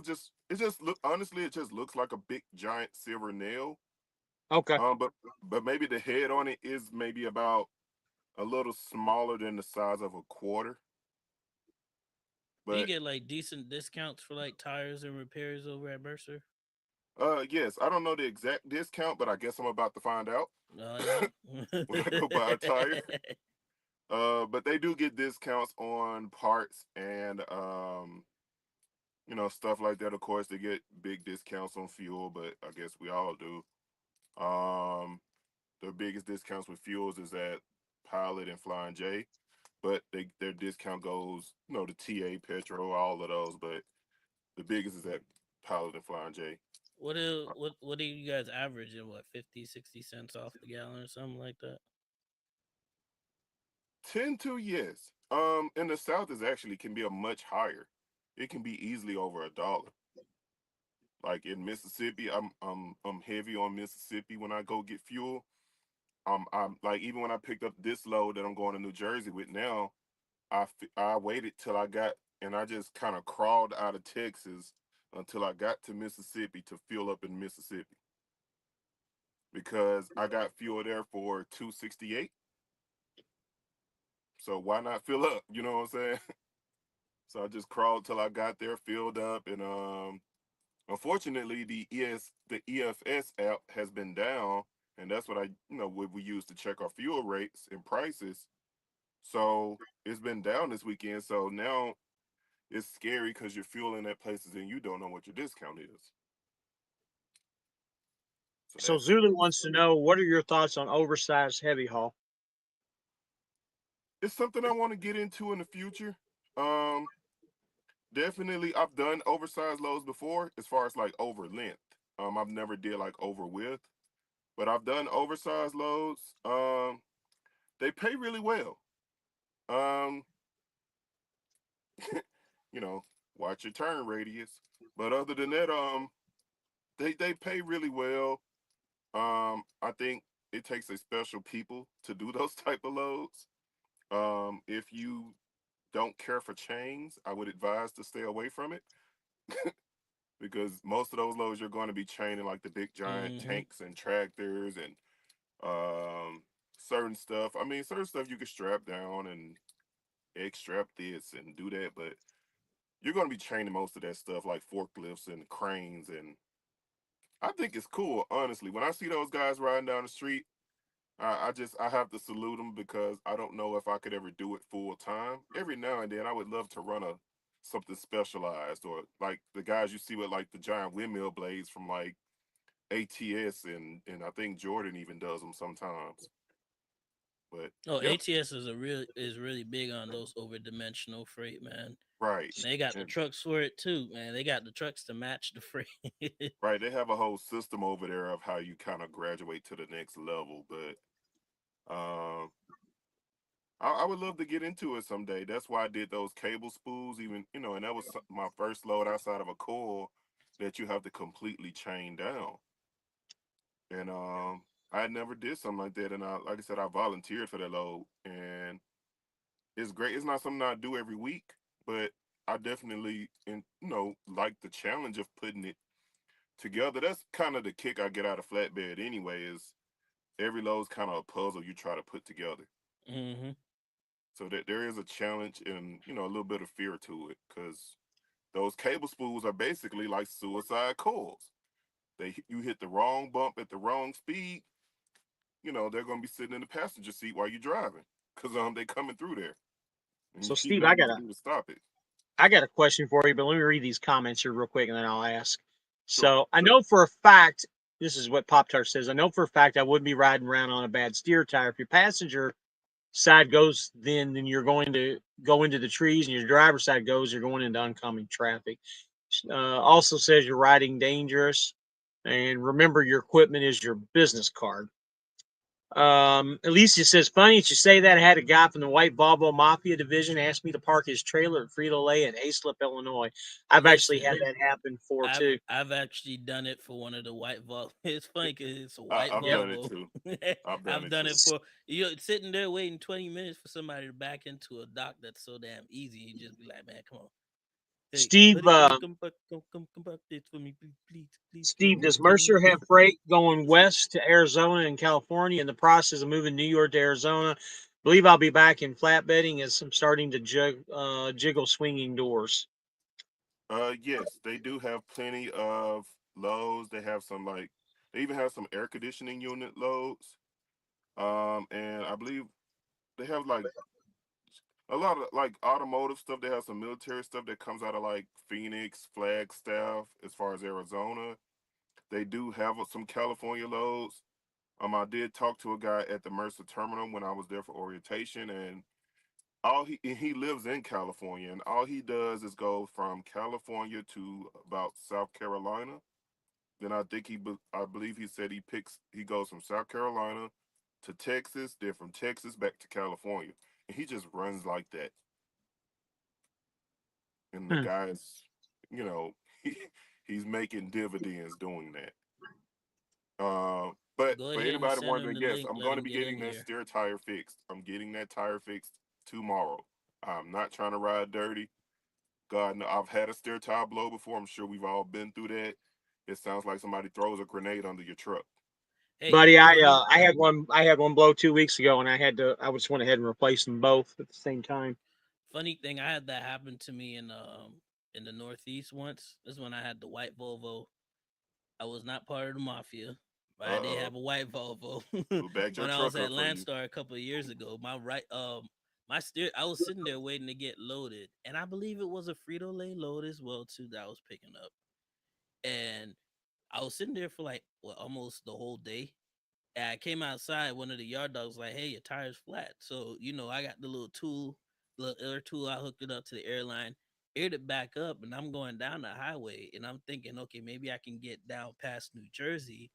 [SPEAKER 4] just look. Honestly, it just looks like a big giant silver nail.
[SPEAKER 5] Okay.
[SPEAKER 4] But maybe the head on it is maybe about a little smaller than the size of a quarter.
[SPEAKER 2] Do you
[SPEAKER 4] But
[SPEAKER 2] get like decent discounts for like tires and repairs over at Mercer?
[SPEAKER 4] yes, I don't know the exact discount, but I guess I'm about to find out
[SPEAKER 2] Oh yeah.
[SPEAKER 4] when I go buy a tire. But they do get discounts on parts and stuff like that. Of course, they get big discounts on fuel, but I guess we all do. Um, the biggest discounts with fuels is at Pilot and Flying J, but their discount goes, to TA, petrol, all of those. But the biggest is at Pilot and Flying J.
[SPEAKER 2] What do you guys average in, what, 50, 60 cents off the gallon or something like that?
[SPEAKER 4] Tend to, yes. In the South is actually can be a much higher. It can be easily over $1. Like in Mississippi, I'm heavy on Mississippi when I go get fuel. I'm like, even when I picked up this load that I'm going to New Jersey with now, I waited till I got, and I just kind of crawled out of Texas until I got to Mississippi to fuel up in Mississippi because I got fuel there for 268. So why not fill up? You know what I'm saying? So I just crawled till I got there, filled up, and unfortunately the EFS app has been down, and that's what we use to check our fuel rates and prices. So it's been down this weekend. So now it's scary because you're fueling at places and you don't know what your discount is. So
[SPEAKER 5] So Zulu wants to know, what are your thoughts on oversized heavy haul?
[SPEAKER 4] it's something I want to get into in the future. Um, Definitely, I've done oversized loads before, as far as like over length. I've never did like over width, but I've done oversized loads. They pay really well. Um, you know, watch your turn radius. But other than that, they pay really well. I think it takes a special people to do those type of loads. If you don't care for chains, I would advise to stay away from it because most of those loads you're going to be chaining like the big giant
[SPEAKER 2] Mm-hmm.
[SPEAKER 4] tanks and tractors and um, certain stuff. I mean, certain stuff you can strap down and X strap this and do that, but you're going to be chaining most of that stuff like forklifts and cranes. And I think it's cool, honestly. When I see those guys riding down the street, I have to salute them because I don't know if I could ever do it full time. Every now and then, I would love to run something specialized, or like the guys you see with like the giant windmill blades from like ATS, and I think Jordan even does them sometimes. But
[SPEAKER 2] Oh,
[SPEAKER 4] yeah,
[SPEAKER 2] ATS is really big on those over dimensional freight, man.
[SPEAKER 4] right.
[SPEAKER 2] And they got the
[SPEAKER 4] And
[SPEAKER 2] trucks for it too, man. They got the trucks to match the freight.
[SPEAKER 4] right, they have a whole system over there of how you kind of graduate to the next level. But um, I would love to get into it someday. That's why I did those cable spools, even and that was my first load outside of a coil that you have to completely chain down. And I never did something like that. And like I said, I volunteered for that load, and it's great. It's not something I do every week, but I definitely like the challenge of putting it together. That's kind of the kick I get out of flatbed anyway. Is every load's kind of a puzzle you try to put together.
[SPEAKER 2] Mm-hmm.
[SPEAKER 4] So that there is a challenge and a little bit of fear to it because those cable spools are basically like suicide coils. You hit the wrong bump at the wrong speed, they're gonna be sitting in the passenger seat while you're driving because they coming through there and
[SPEAKER 5] So Steve,
[SPEAKER 4] nothing you can do to stop it.
[SPEAKER 5] I got a question for you, but let me read these comments here real quick and then I'll ask.
[SPEAKER 4] Sure.
[SPEAKER 5] So I know for a fact, this is what Pop Tart says. I know for a fact I wouldn't be riding around on a bad steer tire. If your passenger side goes, then you're going to go into the trees, and your driver's side goes, you're going into oncoming traffic. Also says you're riding dangerous, and remember your equipment is your business card. Alicia says, funny you should say that. I had a guy from the White Volvo Mafia division ask me to park his trailer at Frito-Lay in Hayslip, Illinois. I've actually had
[SPEAKER 2] Listen,
[SPEAKER 5] that happen before too.
[SPEAKER 2] I've actually done it for one of the white Volvo. It's funny because it's a
[SPEAKER 4] I,
[SPEAKER 2] white
[SPEAKER 4] I've
[SPEAKER 5] Yep.
[SPEAKER 4] done it
[SPEAKER 2] Volvo.
[SPEAKER 4] too. I've done
[SPEAKER 2] I've
[SPEAKER 4] it
[SPEAKER 2] done
[SPEAKER 4] too.
[SPEAKER 2] it for sitting there waiting 20 minutes for somebody to back into a dock that's so damn easy. You just be like, man, come on, hey
[SPEAKER 5] Steve,
[SPEAKER 2] buddy, can you come back this for me, please,
[SPEAKER 5] Steve, does
[SPEAKER 2] can you?
[SPEAKER 5] Mercer have freight going west to Arizona and California in the process of moving New York to Arizona? Believe I'll be back in flatbedding as I'm starting to jiggle swinging doors.
[SPEAKER 4] Yes, they do have plenty of loads. They have some like they even have some air conditioning unit loads. And I believe they have like a lot of like automotive stuff. They have some military stuff that comes out of like Phoenix, Flagstaff, as far as Arizona. They do have some California loads. I did talk to a guy at the Mercer terminal when I was there for orientation, and he lives in California, and all he does is go from California to about South Carolina. Then I believe he said he goes from South Carolina to Texas, then from Texas back to California, and he just runs like that. And the
[SPEAKER 5] Hmm.
[SPEAKER 4] guy's, you know, he, he's making dividends doing that. But
[SPEAKER 2] Go
[SPEAKER 4] for
[SPEAKER 2] ahead and
[SPEAKER 4] anybody
[SPEAKER 2] send him
[SPEAKER 4] wondering,
[SPEAKER 2] the
[SPEAKER 4] yes,
[SPEAKER 2] link.
[SPEAKER 4] I'm
[SPEAKER 2] Let
[SPEAKER 4] going to
[SPEAKER 2] him
[SPEAKER 4] be
[SPEAKER 2] get
[SPEAKER 4] getting
[SPEAKER 2] in
[SPEAKER 4] that
[SPEAKER 2] here.
[SPEAKER 4] steer tire fixed. I'm getting that tire fixed tomorrow. I'm not trying to ride dirty. God, no, I've had a steer tire blow before. I'm sure we've all been through that. It sounds like somebody throws a grenade under your truck.
[SPEAKER 2] Hey,
[SPEAKER 5] Buddy,
[SPEAKER 2] funny
[SPEAKER 5] I had one blow 2 weeks ago, and I just went ahead and replaced them both at the same time.
[SPEAKER 2] funny thing, I had that happen to me in the Northeast once. This is when I had the white Volvo. I was not part of the mafia, but I did
[SPEAKER 4] Uh-oh.
[SPEAKER 2] have a white Volvo
[SPEAKER 4] Who backed your
[SPEAKER 2] when I was
[SPEAKER 4] truck
[SPEAKER 2] at
[SPEAKER 4] up for you?
[SPEAKER 2] Landstar a couple of years ago. My steer, I was sitting there waiting to get loaded, and I believe it was a Frito Lay load as well too that I was picking up, and I was sitting there for like almost the whole day. And I came outside, one of the yard dogs was like, "Hey, your tire's flat." So I got the little air tool. I hooked it up to the airline, aired it back up, and I'm going down the highway, and I'm thinking, okay, maybe I can get down past New Jersey,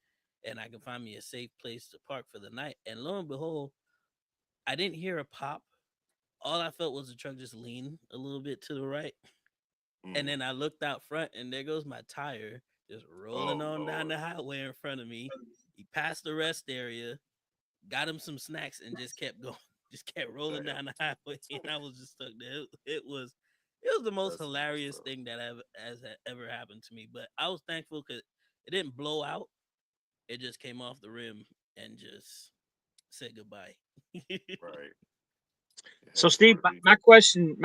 [SPEAKER 2] and I can find me a safe place to park for the night. And lo and behold, I didn't hear a pop. All I felt was the truck just lean a little bit to the right, and
[SPEAKER 4] Mm.
[SPEAKER 2] then I looked out front, and there goes my tire just rolling
[SPEAKER 4] Oh
[SPEAKER 2] on down
[SPEAKER 4] Lord,
[SPEAKER 2] the highway in front of me. He passed the rest area, got him some snacks, and just kept going, just kept rolling
[SPEAKER 4] damn,
[SPEAKER 2] down the highway, and I was just stuck there. It was the most
[SPEAKER 4] that's messed
[SPEAKER 2] hilarious
[SPEAKER 4] up.
[SPEAKER 2] thing that ever happened to me. But I was thankful because it didn't blow out; it just came off the rim and just said goodbye.
[SPEAKER 4] Right, it
[SPEAKER 5] So,
[SPEAKER 4] has to
[SPEAKER 5] Steve,
[SPEAKER 4] be.
[SPEAKER 5] my question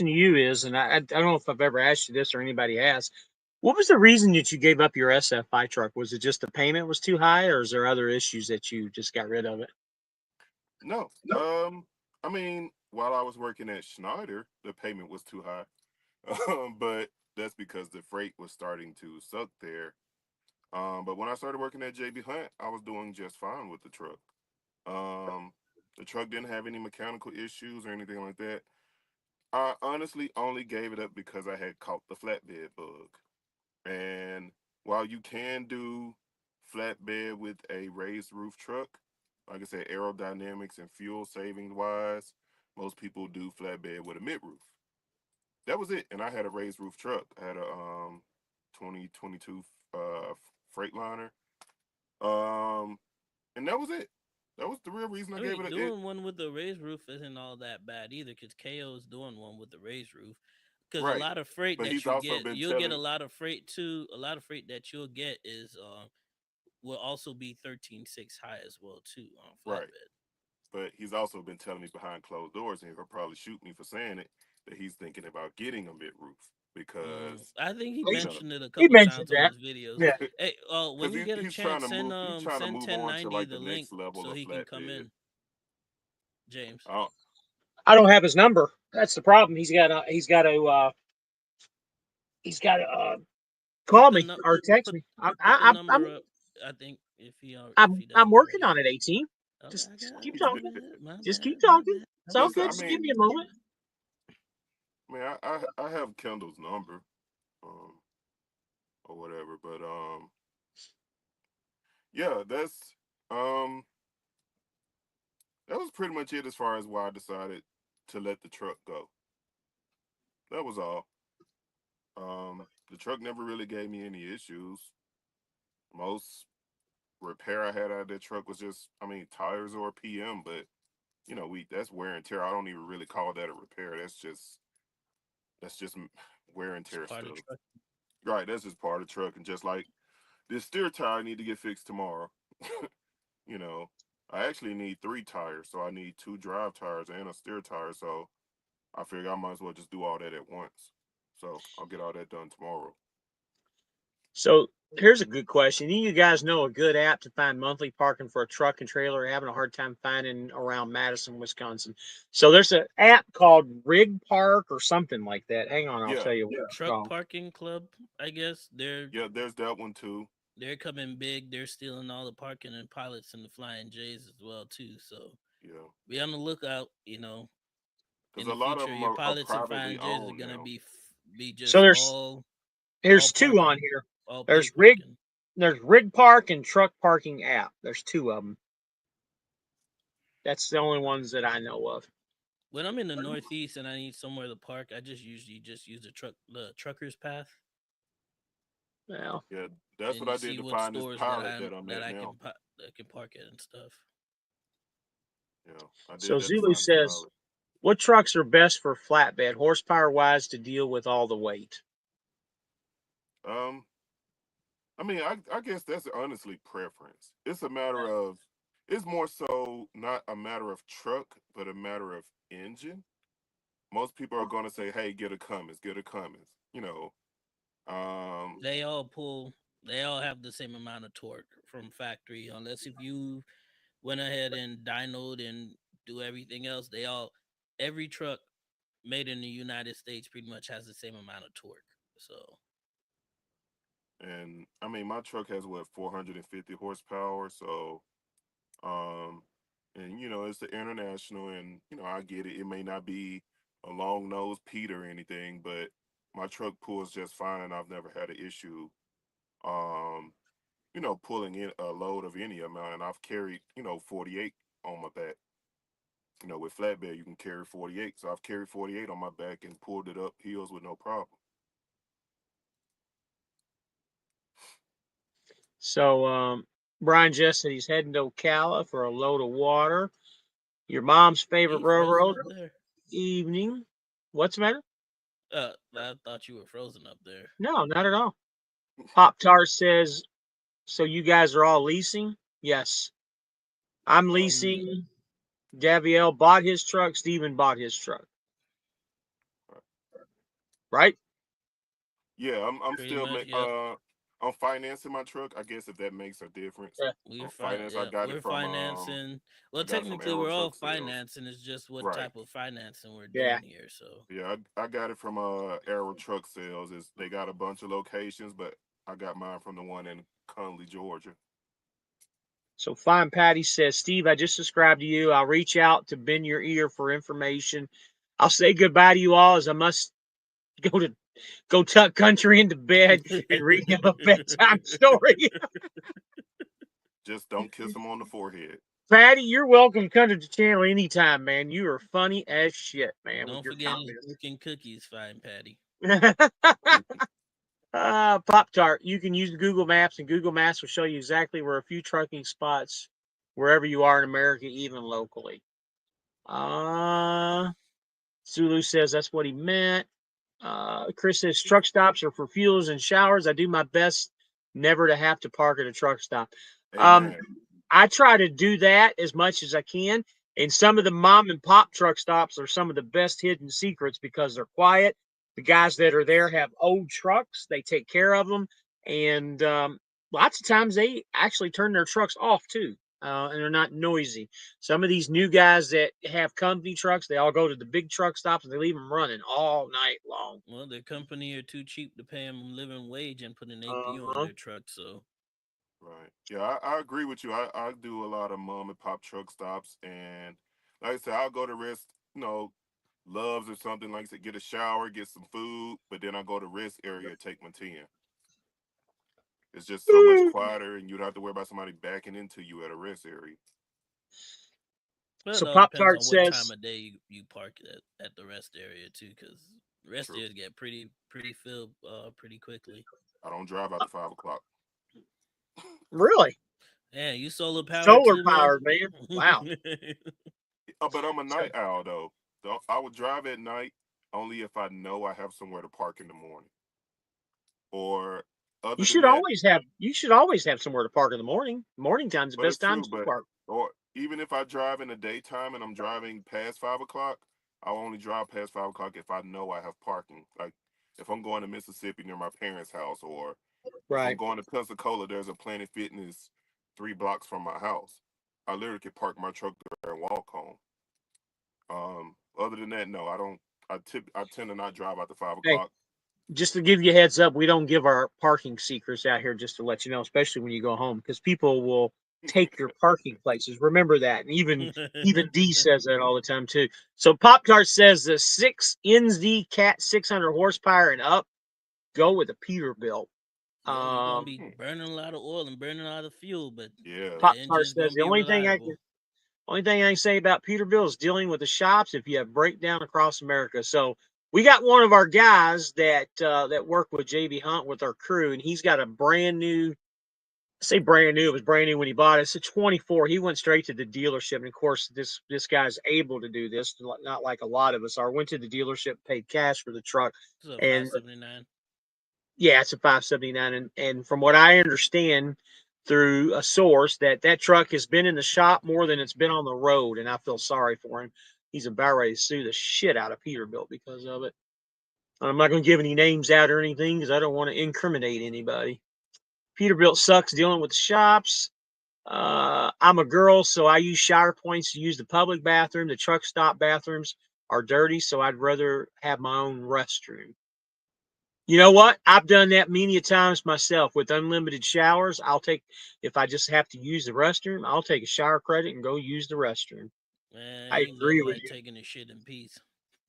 [SPEAKER 5] to you is, and I don't know if I've ever asked you this or anybody has. What was the reason that you gave up your SFI truck? Was it just the payment was too high, or is there other issues that you just got rid of it?
[SPEAKER 4] No, I mean, while I was working at Schneider, the payment was too high, but that's because the freight was starting to suck there. But when I started working at JB Hunt, I was doing just fine with the truck. Um, the truck didn't have any mechanical issues or anything like that. I honestly only gave it up because I had caught the flatbed bug. And while you can do flatbed with a raised roof truck, like I said, aerodynamics and fuel saving wise, most people do flatbed with a mid roof. That was it. And I had a raised roof truck. I had a 2022 Freightliner. Um, and that was it. That was the real reason I
[SPEAKER 2] I
[SPEAKER 4] gave
[SPEAKER 2] mean,
[SPEAKER 4] it. It
[SPEAKER 2] doing one with the raised roof isn't all that bad either, because KO is doing one with the raised roof. Because a
[SPEAKER 4] right.
[SPEAKER 2] lot of freight
[SPEAKER 4] But
[SPEAKER 2] that
[SPEAKER 4] he's
[SPEAKER 2] you
[SPEAKER 4] also
[SPEAKER 2] get,
[SPEAKER 4] been
[SPEAKER 2] you'll get a
[SPEAKER 4] telling
[SPEAKER 2] lot of freight too. A lot of freight that you'll get is will also be 13.6 high as well too on
[SPEAKER 4] right.
[SPEAKER 2] flatbed.
[SPEAKER 4] But he's also been telling me behind closed doors, and he'll probably shoot me for saying it, that he's thinking about getting a mid roof because
[SPEAKER 2] I think he
[SPEAKER 4] you know
[SPEAKER 2] mentioned it a
[SPEAKER 5] He
[SPEAKER 2] couple
[SPEAKER 5] mentioned
[SPEAKER 2] times on
[SPEAKER 5] that.
[SPEAKER 2] his videos.
[SPEAKER 5] Yeah.
[SPEAKER 2] Hey, when
[SPEAKER 4] because
[SPEAKER 2] you get a
[SPEAKER 4] he's trying
[SPEAKER 2] chance,
[SPEAKER 4] to move he's trying to
[SPEAKER 2] send
[SPEAKER 4] move on to
[SPEAKER 2] 1090
[SPEAKER 4] like the
[SPEAKER 2] the link
[SPEAKER 4] next level
[SPEAKER 2] so
[SPEAKER 4] of
[SPEAKER 2] he can come
[SPEAKER 4] flatbed.
[SPEAKER 2] in, James.
[SPEAKER 4] I don't,
[SPEAKER 5] I don't have his number. That's the problem. He's got to
[SPEAKER 2] Put
[SPEAKER 5] call
[SPEAKER 2] the
[SPEAKER 5] me
[SPEAKER 2] nu-
[SPEAKER 5] or text
[SPEAKER 2] put
[SPEAKER 5] me.
[SPEAKER 2] put the number up. I think if he
[SPEAKER 5] I'm
[SPEAKER 2] doesn't
[SPEAKER 5] working
[SPEAKER 2] already.
[SPEAKER 5] on it. 18.
[SPEAKER 2] Okay,
[SPEAKER 5] Just,
[SPEAKER 2] I
[SPEAKER 5] just
[SPEAKER 2] got
[SPEAKER 5] keep
[SPEAKER 2] my
[SPEAKER 5] talking.
[SPEAKER 2] bad, my
[SPEAKER 5] Just keep
[SPEAKER 2] bad, my
[SPEAKER 5] talking.
[SPEAKER 2] bad.
[SPEAKER 5] It's
[SPEAKER 2] I'm
[SPEAKER 5] all
[SPEAKER 4] listen.
[SPEAKER 5] good.
[SPEAKER 4] I
[SPEAKER 5] Just
[SPEAKER 4] mean,
[SPEAKER 5] give me a moment.
[SPEAKER 4] I have Kendall's number, um, or whatever. But yeah, that's um that was pretty much it as far as why I decided to let the truck go. That was all. The truck never really gave me any issues. Most repair I had out of that truck was just, I mean, tires or PM, but that's wear and tear. I don't even really call that a repair. That's just wear and
[SPEAKER 2] It's
[SPEAKER 4] tear
[SPEAKER 2] part of
[SPEAKER 4] stuff.
[SPEAKER 2] truck.
[SPEAKER 4] Right, that's just part of the truck. And just like this steer tire need to get fixed tomorrow. you know, I actually need 3 tires, so I need 2 drive tires and a steer tire. So I figure I might as well just do all that at once. So I'll get all that done tomorrow.
[SPEAKER 5] So here's a good question. You guys know a good app to find monthly parking for a truck and trailer? Having a hard time finding around Madison, Wisconsin. So there's an app called Rig Park or something like that. Hang on, I'll
[SPEAKER 4] Yeah,
[SPEAKER 5] tell you what it's
[SPEAKER 2] Truck
[SPEAKER 5] called.
[SPEAKER 2] parking club, I guess.
[SPEAKER 4] yeah, there's that one too.
[SPEAKER 2] They're coming big. They're stealing all the parking and pilots and the Flying J's as well too. So
[SPEAKER 4] Yeah,
[SPEAKER 2] be on the lookout. In
[SPEAKER 4] because a
[SPEAKER 2] the
[SPEAKER 4] lot of
[SPEAKER 2] future,
[SPEAKER 4] them
[SPEAKER 2] your
[SPEAKER 4] are
[SPEAKER 2] pilots and
[SPEAKER 4] privately
[SPEAKER 2] Flying J's are
[SPEAKER 4] owned
[SPEAKER 2] gonna
[SPEAKER 4] now.
[SPEAKER 2] be
[SPEAKER 5] So
[SPEAKER 2] just
[SPEAKER 5] there's
[SPEAKER 2] all
[SPEAKER 5] two on
[SPEAKER 2] parking,
[SPEAKER 5] here.
[SPEAKER 2] all
[SPEAKER 5] There's
[SPEAKER 2] paid parking.
[SPEAKER 5] Rig Park and Truck Parking app. There's two of them. That's the only ones that I know of.
[SPEAKER 2] When I'm in the Northeast and I need somewhere to park, I just usually just use the trucker's path,
[SPEAKER 5] Well,
[SPEAKER 4] Yeah, that's
[SPEAKER 2] and
[SPEAKER 4] what
[SPEAKER 2] you
[SPEAKER 4] I did
[SPEAKER 2] see
[SPEAKER 4] to
[SPEAKER 2] what
[SPEAKER 4] find this
[SPEAKER 2] stores
[SPEAKER 4] pilot that I'm
[SPEAKER 2] that
[SPEAKER 4] at
[SPEAKER 2] I
[SPEAKER 4] now.
[SPEAKER 2] can park at and stuff.
[SPEAKER 4] Yeah, I did
[SPEAKER 5] so
[SPEAKER 4] that to
[SPEAKER 5] Zulu
[SPEAKER 4] find this
[SPEAKER 5] says,
[SPEAKER 4] pilot.
[SPEAKER 5] what trucks are best for flatbed, horsepower wise, to deal with all the weight?
[SPEAKER 4] Um, I mean, I guess that's honestly preference. It's more so not a matter of truck, but a matter of engine. Most people are going to say, hey, get a Cummins, get a Cummins. Um,
[SPEAKER 2] They all pull. They all have the same amount of torque from factory, unless if you went ahead and dynoed and do everything else. Every truck made in the United States pretty much has the same amount of torque. So
[SPEAKER 4] and I mean, my truck has what, 450 horsepower. So, um, and it's the international, and I get it. It may not be a long nose Pete or anything, but my truck pulls just fine, and I've never had an issue. Um, pulling in a load of any amount, and I've carried 48 on my back. With flatbed you can carry 48, so I've carried 48 on my back and pulled it up hills with no problem.
[SPEAKER 5] So Brian just said he's heading to Ocala for a load of water. Your mom's favorite
[SPEAKER 2] you frozen
[SPEAKER 5] railroad
[SPEAKER 2] up there?
[SPEAKER 5] evening. What's the matter?
[SPEAKER 2] I thought you were frozen up there.
[SPEAKER 5] No, not at all. Pop Tart says, so you guys are all leasing? Yes. I'm
[SPEAKER 2] Mm,
[SPEAKER 5] leasing. Daviel bought his truck. Steven bought his truck. Right?
[SPEAKER 4] Yeah, I'm
[SPEAKER 2] pretty
[SPEAKER 4] still
[SPEAKER 2] much, yep.
[SPEAKER 4] I'm financing my truck. I guess if that makes a difference.
[SPEAKER 5] Yeah.
[SPEAKER 4] Finance. I
[SPEAKER 2] Yeah,
[SPEAKER 4] got it
[SPEAKER 2] we're
[SPEAKER 4] from
[SPEAKER 2] financing. Well,
[SPEAKER 4] I got it from
[SPEAKER 2] technically,
[SPEAKER 4] Aero
[SPEAKER 2] we're all
[SPEAKER 4] Truck Sales.
[SPEAKER 2] financing. It's just what
[SPEAKER 4] Right.
[SPEAKER 2] type of financing we're
[SPEAKER 5] Yeah.
[SPEAKER 2] doing here. So
[SPEAKER 4] Yeah, I got it from Aero Truck Sales. They got a bunch of locations, but I got mine from the one in Conley, Georgia.
[SPEAKER 5] So Fine Patty says, Steve, I just subscribed to you. I'll reach out to bend your ear for information. I'll say goodbye to you all as I must go tuck country into bed and read him a bedtime story.
[SPEAKER 4] Just don't kiss them on the forehead.
[SPEAKER 5] Patty, you're welcome to come to the channel anytime, man. You are funny as shit, man, with
[SPEAKER 2] don't
[SPEAKER 5] your
[SPEAKER 2] forget his broken cookies, fine Patty.
[SPEAKER 5] comments. Pop Tart, you can use Google Maps, and Google Maps will show you exactly where a few trucking spots wherever you are in America, even locally. Zulu says that's what he meant. Chris says truck stops are for fuels and showers. I do my best never to have to park at a truck stop. Um,
[SPEAKER 4] Amen.
[SPEAKER 5] I try to do that as much as I can. And some of the mom and pop truck stops are some of the best hidden secrets because they're quiet. The guys that are there have old trucks. They take care of them. And lots of times they actually turn their trucks off too. And they're not noisy. Some of these new guys that have company trucks, they all go to the big truck stops and they leave them running all night long.
[SPEAKER 2] Well, their company are too cheap to pay them living wage and put an APU on
[SPEAKER 5] Uh-huh.
[SPEAKER 2] their truck. So
[SPEAKER 4] Right. Yeah, I agree with you. I do a lot of mom and pop truck stops, and like I said, I'll go to rest, Loves or something, like I said, get a shower, get some food, but then I go to rest area, take my 10. It's just so much quieter, and you don't have to worry about somebody backing into you at a rest area.
[SPEAKER 2] Well,
[SPEAKER 5] So
[SPEAKER 2] it all depends
[SPEAKER 5] Pop-Tart
[SPEAKER 2] on what time
[SPEAKER 5] says,
[SPEAKER 2] of day you park at the rest area too, because rest
[SPEAKER 4] True.
[SPEAKER 2] areas get pretty filled pretty quickly.
[SPEAKER 4] I don't drive after 5 o'clock.
[SPEAKER 5] really?
[SPEAKER 2] Yeah, you solar powered
[SPEAKER 5] Solar
[SPEAKER 2] too, man.
[SPEAKER 5] powered, man. Wow.
[SPEAKER 4] But I'm a night owl though. So I would drive at night only if I know I have somewhere to park in the morning. Or other than that,
[SPEAKER 5] You should always have somewhere to park in the morning. Morning time's the
[SPEAKER 4] but
[SPEAKER 5] best
[SPEAKER 4] it's
[SPEAKER 5] time
[SPEAKER 4] true.
[SPEAKER 5] to
[SPEAKER 4] But
[SPEAKER 5] park.
[SPEAKER 4] or even if I drive in the daytime and I'm driving past 5 o'clock, I'll only drive past 5 o'clock if I know I have parking. Like if I'm going to Mississippi near my parents' house, or if I'm
[SPEAKER 5] Right.
[SPEAKER 4] going to Pensacola, there's a Planet Fitness 3 blocks from my house. I literally could park my truck there and walk home. Other than that, no, I don't. I tend to not drive after five
[SPEAKER 5] Hey,
[SPEAKER 4] o'clock.
[SPEAKER 5] just to give you a heads up, we don't give our parking secrets out here just to let you know, especially when you go home, because people will take your parking places. Remember that. And even D says that all the time too. So Pop Tart says the 6 NZ Cat 600 horsepower and up, go with a Peterbilt.
[SPEAKER 2] Yeah, you're gonna be
[SPEAKER 4] Hmm.
[SPEAKER 2] burning a lot of oil and burning a lot of fuel, but
[SPEAKER 4] Yeah,
[SPEAKER 2] the
[SPEAKER 5] Pop Tart
[SPEAKER 2] engine's
[SPEAKER 5] says
[SPEAKER 2] gonna
[SPEAKER 5] the
[SPEAKER 2] be reliable.
[SPEAKER 5] only thing I can say about Peterbilt is dealing with the shops if you have breakdown across America. So we got one of our guys that work with JB Hunt with our crew, and he's got a brand new. I say brand new. It was brand new when he bought it. It's a 24. He went straight to the dealership, and of course, this guy's able to do this, not like a lot of us are. Went to the dealership, paid cash for the truck,
[SPEAKER 2] It's a
[SPEAKER 5] and
[SPEAKER 2] 579.
[SPEAKER 5] yeah, it's a 579, and from what I understand through a source, that truck has been in the shop more than it's been on the road, and I feel sorry for him. He's about ready to sue the shit out of Peterbilt because of it. I'm not going to give any names out or anything because I don't want to incriminate anybody. Peterbilt sucks dealing with the shops. I'm a girl, so I use shower points to use the public bathroom. The truck stop bathrooms are dirty, so I'd rather have my own restroom. You know what? I've done that many a times myself with unlimited showers. If I just have to use the restroom, I'll take a shower credit and go use the restroom.
[SPEAKER 2] Man,
[SPEAKER 5] I
[SPEAKER 2] ain't
[SPEAKER 5] agree
[SPEAKER 2] nothing
[SPEAKER 5] with
[SPEAKER 2] like
[SPEAKER 5] you.
[SPEAKER 2] taking a shit in peace.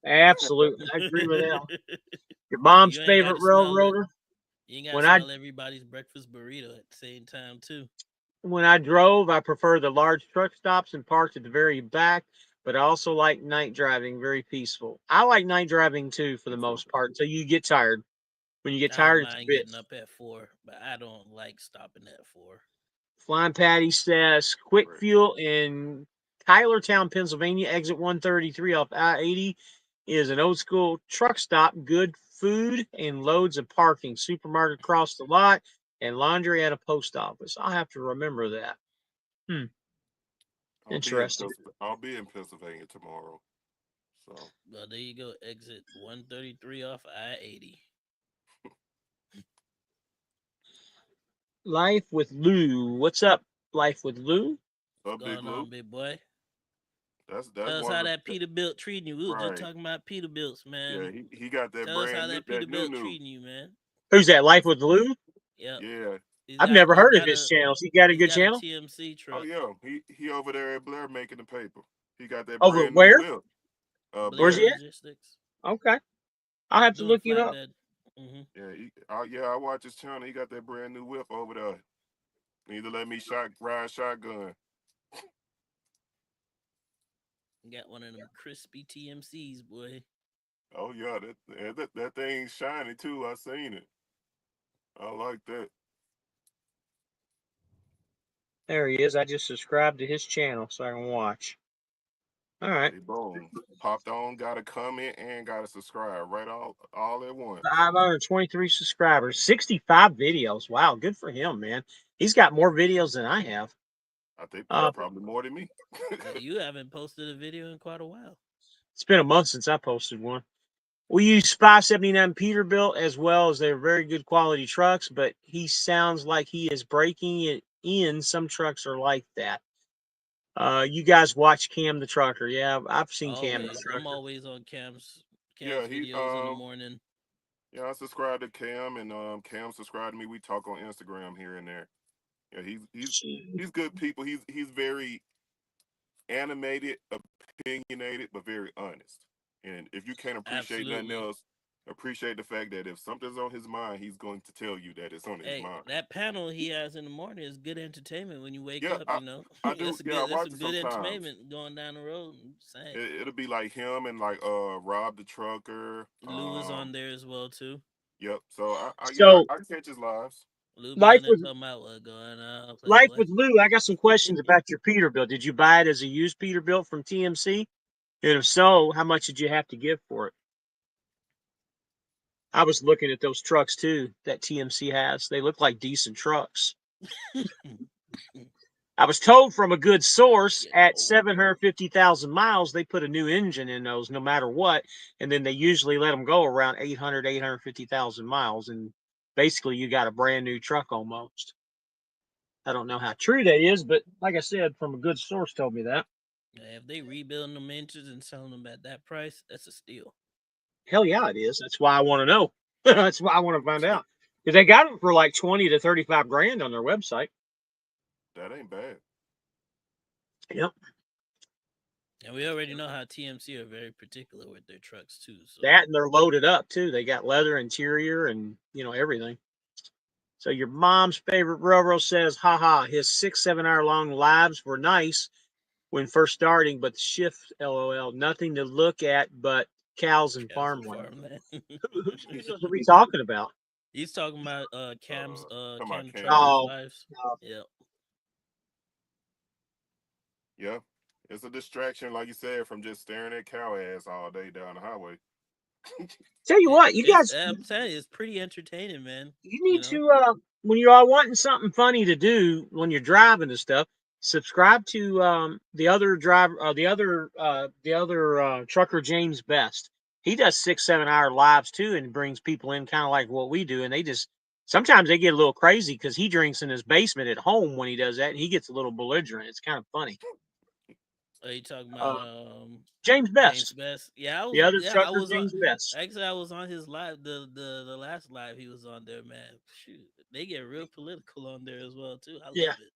[SPEAKER 5] Absolutely. I agree with that. Your
[SPEAKER 2] And
[SPEAKER 5] mom's
[SPEAKER 2] you ain't got
[SPEAKER 5] favorite
[SPEAKER 2] to smell it.
[SPEAKER 5] railroader?
[SPEAKER 2] You ain't got to
[SPEAKER 5] When I
[SPEAKER 2] smell everybody's breakfast burrito at the same time too.
[SPEAKER 5] when I drove, I prefer the large truck stops and parked at the very back, but I also like night driving, very peaceful. I like night driving too for the
[SPEAKER 4] me too.
[SPEAKER 5] most part until you get tired. When you get
[SPEAKER 2] I don't
[SPEAKER 5] tired, it's a
[SPEAKER 2] mind getting
[SPEAKER 5] bitch.
[SPEAKER 2] up at 4, but I don't like stopping at 4.
[SPEAKER 5] Flying Patty says Quick
[SPEAKER 4] Right.
[SPEAKER 5] Fuel in Tylertown, Pennsylvania, exit 133 off I-80 is an old school truck stop, good food and loads of parking, supermarket across the lot, and laundry at a post office. I'll have to remember that. Hmm, interesting.
[SPEAKER 4] I'll be in Pennsylvania tomorrow. So
[SPEAKER 2] Well, there you go. Exit 133 off I-80.
[SPEAKER 5] Life with Lou. What's up, Life with Lou?
[SPEAKER 2] What's
[SPEAKER 4] up, Big
[SPEAKER 2] going
[SPEAKER 4] Lou.
[SPEAKER 2] on, big boy?
[SPEAKER 4] That's
[SPEAKER 2] Tell us
[SPEAKER 4] one
[SPEAKER 2] how
[SPEAKER 4] of
[SPEAKER 2] that
[SPEAKER 4] the
[SPEAKER 2] Peterbilt treating you. We were just
[SPEAKER 4] right.
[SPEAKER 2] talking about Peterbilts,
[SPEAKER 4] Yeah,
[SPEAKER 2] man.
[SPEAKER 4] he got that
[SPEAKER 2] Tell us how
[SPEAKER 4] brand new
[SPEAKER 2] that
[SPEAKER 4] that
[SPEAKER 2] Peterbilt
[SPEAKER 4] new.
[SPEAKER 2] treating you, man.
[SPEAKER 5] Who's that? Life
[SPEAKER 4] That's
[SPEAKER 5] with Lou?
[SPEAKER 2] Yep.
[SPEAKER 4] yeah.
[SPEAKER 5] I've never
[SPEAKER 2] He's
[SPEAKER 5] heard of
[SPEAKER 2] got
[SPEAKER 5] his
[SPEAKER 2] a
[SPEAKER 5] channels. He got a
[SPEAKER 2] he's
[SPEAKER 5] good
[SPEAKER 2] got a
[SPEAKER 5] channel?
[SPEAKER 2] TMC
[SPEAKER 4] Oh
[SPEAKER 2] truck.
[SPEAKER 4] yeah. He over there at Blair making the paper. He got that
[SPEAKER 5] Over
[SPEAKER 4] brand new
[SPEAKER 5] where?
[SPEAKER 4] whip.
[SPEAKER 5] Where's
[SPEAKER 2] Blair
[SPEAKER 5] he
[SPEAKER 4] Blair.
[SPEAKER 5] at?
[SPEAKER 2] Logistics.
[SPEAKER 5] Okay. I'll have to
[SPEAKER 2] Doing
[SPEAKER 5] look him up.
[SPEAKER 2] flatbed. Mm-hmm.
[SPEAKER 4] Yeah, I watch his channel. He got that brand new whip over there. Need to let me ride shotgun.
[SPEAKER 2] Got one of them crispy TMCs, boy.
[SPEAKER 4] Oh yeah, that thing's shiny too. I seen it. I like that.
[SPEAKER 5] There he is. I just subscribed to his channel so I can watch. All right.
[SPEAKER 4] Hey, boom. Popped on, got a comment and got a subscribe right all at once.
[SPEAKER 5] 523 subscribers, 65 videos. Wow, good for him, man. He's got more videos than I have.
[SPEAKER 4] I think
[SPEAKER 5] Uh,
[SPEAKER 4] probably more than me.
[SPEAKER 2] Yeah, you haven't posted a video in quite a while.
[SPEAKER 5] it's been a month since I posted one. We use 579 Peterbilt as well as they're very good quality trucks, but he sounds like he is breaking it in. Some trucks are like that. You guys watch Cam the Trucker. Yeah, I've seen Cam the
[SPEAKER 2] Always. I'm
[SPEAKER 5] Trucker.
[SPEAKER 2] always on Cam's
[SPEAKER 4] Yeah, he
[SPEAKER 2] videos in the morning.
[SPEAKER 4] yeah, I subscribed to Cam and Cam subscribed to me. We talk on Instagram here and there. Yeah, he's good people. He's very animated, opinionated, but very honest. And if you can't appreciate nothing
[SPEAKER 2] Absolutely.
[SPEAKER 4] else, appreciate the fact that if something's on his mind, he's going to tell you that it's on his
[SPEAKER 2] Hey,
[SPEAKER 4] mind.
[SPEAKER 2] that panel he has in the morning is good entertainment when you wake
[SPEAKER 4] Yeah,
[SPEAKER 2] up.
[SPEAKER 4] I do.
[SPEAKER 2] That's a
[SPEAKER 4] Yeah, I
[SPEAKER 2] good. That's
[SPEAKER 4] watch
[SPEAKER 2] some
[SPEAKER 4] it
[SPEAKER 2] good
[SPEAKER 4] sometimes.
[SPEAKER 2] entertainment going down the road. I'm saying
[SPEAKER 4] It'll be like him and like Rob the Trucker.
[SPEAKER 2] Lou is on there as well too.
[SPEAKER 4] Yep. So
[SPEAKER 5] So
[SPEAKER 4] I catch his lives.
[SPEAKER 2] Lou be
[SPEAKER 5] life
[SPEAKER 2] on there
[SPEAKER 5] with
[SPEAKER 2] talking about what's going on,
[SPEAKER 5] life
[SPEAKER 2] Playboy.
[SPEAKER 5] with Lou. I got some questions about your Peterbilt. Did you buy it as a used Peterbilt from TMC? And if so, how much did you have to give for it? I was looking at those trucks too that TMC has. They look like decent trucks. I was told from a good source
[SPEAKER 2] Getting
[SPEAKER 5] at
[SPEAKER 2] old.
[SPEAKER 5] 750,000 miles, they put a new engine in those no matter what. And then they usually let them go around 800, 850,000 miles. And basically, you got a brand new truck almost. I don't know how true that is, but like I said, from a good source told me that.
[SPEAKER 2] Yeah, if they rebuilding them engines and selling them at that price, that's a steal.
[SPEAKER 5] Hell yeah, it is. That's why I want to know. That's why I want to find out. Because they got them for like 20 to 35 grand on their website.
[SPEAKER 4] That ain't bad.
[SPEAKER 5] Yep.
[SPEAKER 2] And we already know how TMC are very particular with their trucks too. So
[SPEAKER 5] That and they're loaded up too. They got leather interior and everything. So your mom's favorite railroad says, haha, his 6-7 hour long lives were nice when first starting, but the shift, lol, nothing to look at but cows and
[SPEAKER 2] cows and
[SPEAKER 5] farmland.
[SPEAKER 2] farmland.
[SPEAKER 5] Whose videos are we talking about?
[SPEAKER 2] He's talking about Cam's
[SPEAKER 4] Come on,
[SPEAKER 2] Cam the
[SPEAKER 4] Cam.
[SPEAKER 2] trucker's
[SPEAKER 5] Oh,
[SPEAKER 2] lives. Yeah.
[SPEAKER 4] Yeah. It's a distraction, like you said, from just staring at cow ass all day down the highway.
[SPEAKER 5] tell you what, you
[SPEAKER 2] It's
[SPEAKER 5] guys,
[SPEAKER 2] I'm telling you, it's pretty entertaining, man.
[SPEAKER 5] you
[SPEAKER 2] You
[SPEAKER 5] need
[SPEAKER 2] know,
[SPEAKER 5] to when you are wanting something funny to do when you're driving and stuff, subscribe to the other trucker James Best. He does 6-7 hour lives too and brings people in kind of like what we do, and they just sometimes they get a little crazy because he drinks in his basement at home when he does that, and he gets a little belligerent. It's kind of funny.
[SPEAKER 2] are you talking about
[SPEAKER 5] uh James
[SPEAKER 2] James
[SPEAKER 5] Best,
[SPEAKER 2] Best?
[SPEAKER 5] the other
[SPEAKER 2] I
[SPEAKER 5] trucker
[SPEAKER 2] was on.
[SPEAKER 5] James Best.
[SPEAKER 2] Actually, I was on his live. The last live he was on there, man. Shoot, they get real political on there as well too. I
[SPEAKER 5] Yeah.
[SPEAKER 2] love it.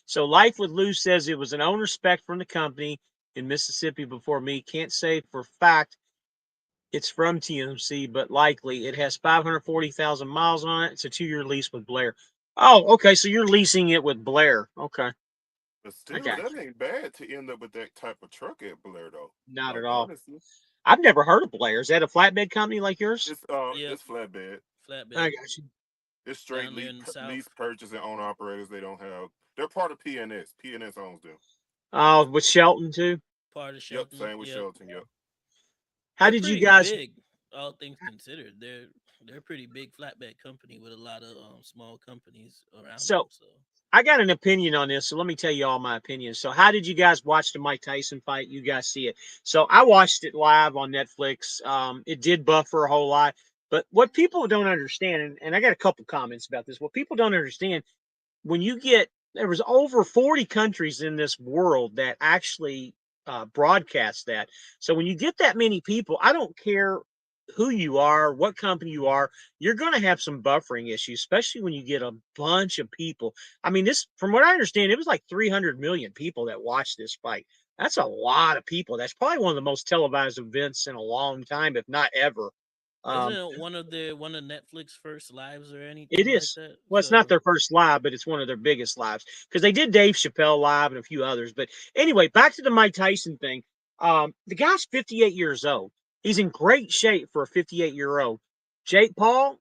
[SPEAKER 5] So Life with Lou says it was an owner spec from the company in Mississippi before me. Can't say for fact it's from TMC, but likely it has 540,000 miles on it. It's a 2-year lease with Blair. Oh, okay. So you're leasing it with Blair. Okay.
[SPEAKER 4] But
[SPEAKER 5] I
[SPEAKER 4] still,
[SPEAKER 5] got
[SPEAKER 4] that
[SPEAKER 5] you.
[SPEAKER 4] ain't bad to end up with that type of truck at Blair, though.
[SPEAKER 5] Not at
[SPEAKER 4] Like,
[SPEAKER 5] all.
[SPEAKER 4] honestly,
[SPEAKER 5] I've never heard of Blair. Is that a flatbed company like yours?
[SPEAKER 2] Yep,
[SPEAKER 4] it's flatbed.
[SPEAKER 5] I
[SPEAKER 2] flatbed
[SPEAKER 5] got you.
[SPEAKER 4] It's straight
[SPEAKER 2] down there in the south.
[SPEAKER 4] lease purchase and owner operators. They don't have. They're part of PNS. PNS owns them.
[SPEAKER 5] Oh, with Shelton too.
[SPEAKER 2] Part of
[SPEAKER 4] Yep.
[SPEAKER 2] Shelton.
[SPEAKER 4] Same with
[SPEAKER 2] Yep,
[SPEAKER 4] Shelton. Yep.
[SPEAKER 5] How
[SPEAKER 2] they're
[SPEAKER 5] did you
[SPEAKER 2] pretty
[SPEAKER 5] guys?
[SPEAKER 2] big. All things considered, they're a pretty big flatbed company with a lot of small companies around them.
[SPEAKER 5] So
[SPEAKER 2] So
[SPEAKER 5] I got an opinion on this, so let me tell you all my opinions. So, how did you guys watch the Mike Tyson fight? You guys see it. So, I watched it live on Netflix. It did buffer a whole lot, but what people don't understand, and I got a couple comments about this. What people don't understand when you get there was over 40 countries in this world that actually broadcast that. So when you get that many people, I don't care who you are, what company you are, you're going to have some buffering issues, especially when you get a bunch of people. I mean, this, from what I understand, it was like 300 million people that watched this fight. That's a lot of people. That's probably one of the most televised events in a long time, if not ever.
[SPEAKER 2] wasn't
[SPEAKER 5] Um,
[SPEAKER 2] it one of Netflix first lives or
[SPEAKER 5] It
[SPEAKER 2] anything like
[SPEAKER 5] is.
[SPEAKER 2] that?
[SPEAKER 5] Well, it's not
[SPEAKER 2] So
[SPEAKER 5] their first live, but it's one of their biggest lives because they did Dave Chappelle live and a few others. But anyway, back to the Mike Tyson thing. The guy's 58 years old. He's in great shape for a 58-year-old. Jake Paul,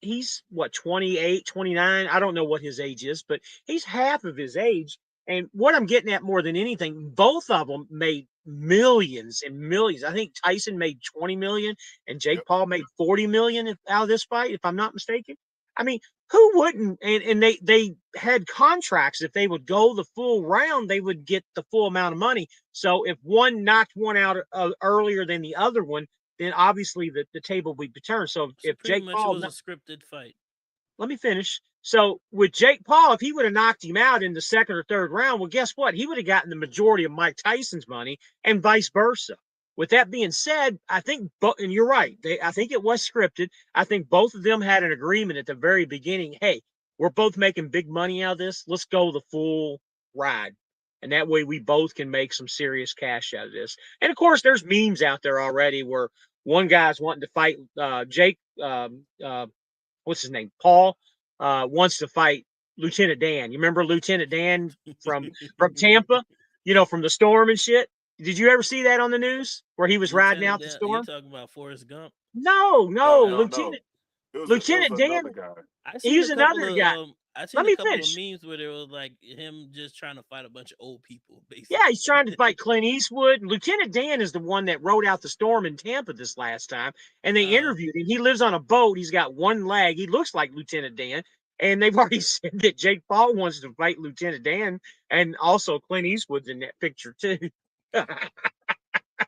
[SPEAKER 5] he's what, 28, 29? I don't know what his age is, but he's half of his age. And what I'm getting at more than anything, both of them made millions and millions. I think Tyson made 20 million and Jake
[SPEAKER 4] Yep.
[SPEAKER 5] Paul made 40 million out of this fight, if I'm not mistaken. I mean, who wouldn't? And they had contracts. If they would go the full round, they would get the full amount of money. So if one knocked one out earlier than the other one, then obviously the table would be turned. So
[SPEAKER 2] so
[SPEAKER 5] if
[SPEAKER 2] pretty
[SPEAKER 5] Jake
[SPEAKER 2] much it
[SPEAKER 5] Paul,
[SPEAKER 2] was a scripted fight.
[SPEAKER 5] let me finish. So with Jake Paul, if he would have knocked him out in the second or third round, well, guess what? He would have gotten the majority of Mike Tyson's money, and vice versa. With that being said, I think, and you're right, I think it was scripted. I think both of them had an agreement at the very beginning. Hey, we're both making big money out of this. Let's go the full ride, and that way we both can make some serious cash out of this. And of course, there's memes out there already where One guy's wanting to fight Jake. What's his name? Paul wants to fight Lieutenant Dan. You remember Lieutenant Dan from Tampa? You know, from the storm and shit. Did you ever see that on the news where he was riding
[SPEAKER 2] Lieutenant
[SPEAKER 5] out the
[SPEAKER 2] Dan, you
[SPEAKER 5] storm?
[SPEAKER 2] talking about Forrest Gump?
[SPEAKER 5] No,
[SPEAKER 4] No,
[SPEAKER 2] No,
[SPEAKER 4] no. It was
[SPEAKER 5] Lieutenant Dan.
[SPEAKER 4] another guy.
[SPEAKER 2] I seen
[SPEAKER 5] He's
[SPEAKER 2] a couple
[SPEAKER 5] another guy.
[SPEAKER 2] of I seen
[SPEAKER 5] Let
[SPEAKER 2] a
[SPEAKER 5] me
[SPEAKER 2] couple of
[SPEAKER 5] finish.
[SPEAKER 2] memes where there was like him just trying to fight a bunch of old people, basically.
[SPEAKER 5] Yeah, he's trying to fight Clint Eastwood. Lieutenant Dan is the one that rode out the storm in Tampa this last time, and they interviewed him. He lives on a boat. He's got one leg. He looks like Lieutenant Dan, and they've already said that Jake Paul wants to fight Lieutenant Dan, and also Clint Eastwood's in that picture too.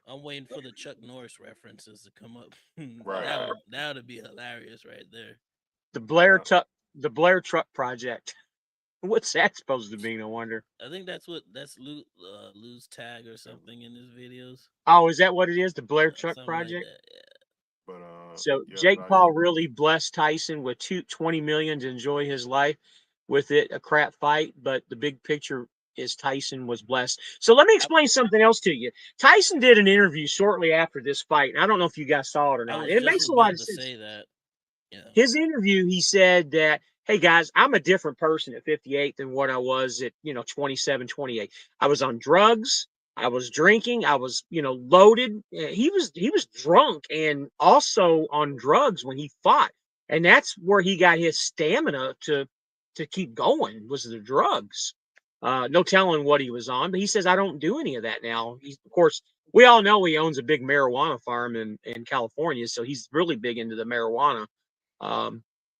[SPEAKER 2] I'm waiting for the Chuck Norris references to come up.
[SPEAKER 4] Right.
[SPEAKER 2] That would be hilarious right there.
[SPEAKER 5] The Blair Truck Project. What's that supposed to mean? I wonder.
[SPEAKER 2] I think that's Lou's tag or something in his videos.
[SPEAKER 5] Oh, is that what it is? The Blair Truck
[SPEAKER 2] Something
[SPEAKER 5] Project?
[SPEAKER 2] like that. Yeah.
[SPEAKER 4] But
[SPEAKER 5] So
[SPEAKER 4] yeah,
[SPEAKER 5] Jake
[SPEAKER 4] like,
[SPEAKER 5] Paul really blessed Tyson with $20 million to enjoy his life with it. A crap fight, but the big picture is Tyson was blessed. So let me explain something else to you. Tyson did an interview shortly after this fight, and I don't know if you guys saw it or
[SPEAKER 2] I
[SPEAKER 5] not.
[SPEAKER 2] was
[SPEAKER 5] It
[SPEAKER 2] just
[SPEAKER 5] makes a lot
[SPEAKER 2] about
[SPEAKER 5] of
[SPEAKER 2] to
[SPEAKER 5] sense.
[SPEAKER 2] say that. Yeah.
[SPEAKER 5] His interview, he said that, hey guys, I'm a different person at 58 than what I was at, 27, 28. I was on drugs. I was drinking. I was, loaded. He was drunk and also on drugs when he fought. And that's where he got his stamina to keep going was the drugs. No telling what he was on, but he says, I don't do any of that now. Of course, we all know he owns a big marijuana farm in California. So he's really big into the marijuana.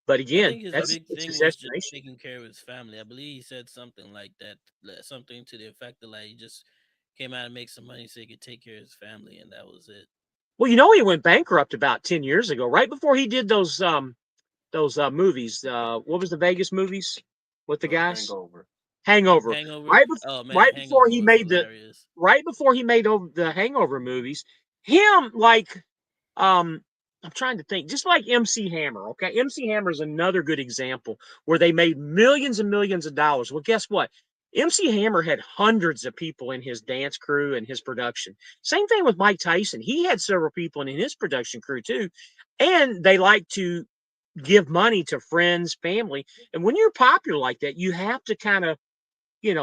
[SPEAKER 5] But
[SPEAKER 2] I
[SPEAKER 5] again,
[SPEAKER 2] think his
[SPEAKER 5] it's
[SPEAKER 2] big thing
[SPEAKER 5] his
[SPEAKER 2] was just
[SPEAKER 5] destination.
[SPEAKER 2] taking care of his family. I believe he said something like that, something to the effect of like he just came out and make some money so he could take care of his family, and that was it.
[SPEAKER 5] Well, he went bankrupt about 10 years ago, right before he did those movies. What was the Vegas movies with the guys?
[SPEAKER 4] Hangover.
[SPEAKER 5] Hangover.
[SPEAKER 2] Hangover.
[SPEAKER 5] Right,
[SPEAKER 2] Oh man,
[SPEAKER 5] right before
[SPEAKER 2] Hangover
[SPEAKER 5] he
[SPEAKER 2] was
[SPEAKER 5] made
[SPEAKER 2] hilarious.
[SPEAKER 5] the Hangover movies, him like I'm trying to think, just like MC Hammer, okay? MC Hammer is another good example where they made millions and millions of dollars. Well, guess what? MC Hammer had hundreds of people in his dance crew and his production. Same thing with Mike Tyson. He had several people in his production crew too. And they like to give money to friends, family. And when you're popular like that, you have to kind of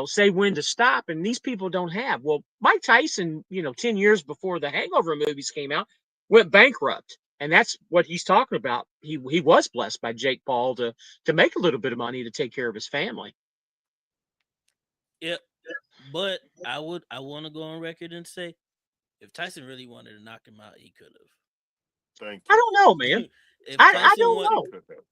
[SPEAKER 5] say when to stop. And these people don't have. Well, Mike Tyson, 10 years before the Hangover movies came out, went bankrupt. And that's what he's talking about. He was blessed by Jake Paul to make a little bit of money to take care of his family.
[SPEAKER 2] Yep. But I want to go on record and say, if Tyson really wanted to knock him out, he could have.
[SPEAKER 4] Thank
[SPEAKER 5] I
[SPEAKER 4] you.
[SPEAKER 5] don't know, man.
[SPEAKER 2] If
[SPEAKER 5] I
[SPEAKER 2] Tyson
[SPEAKER 5] don't know.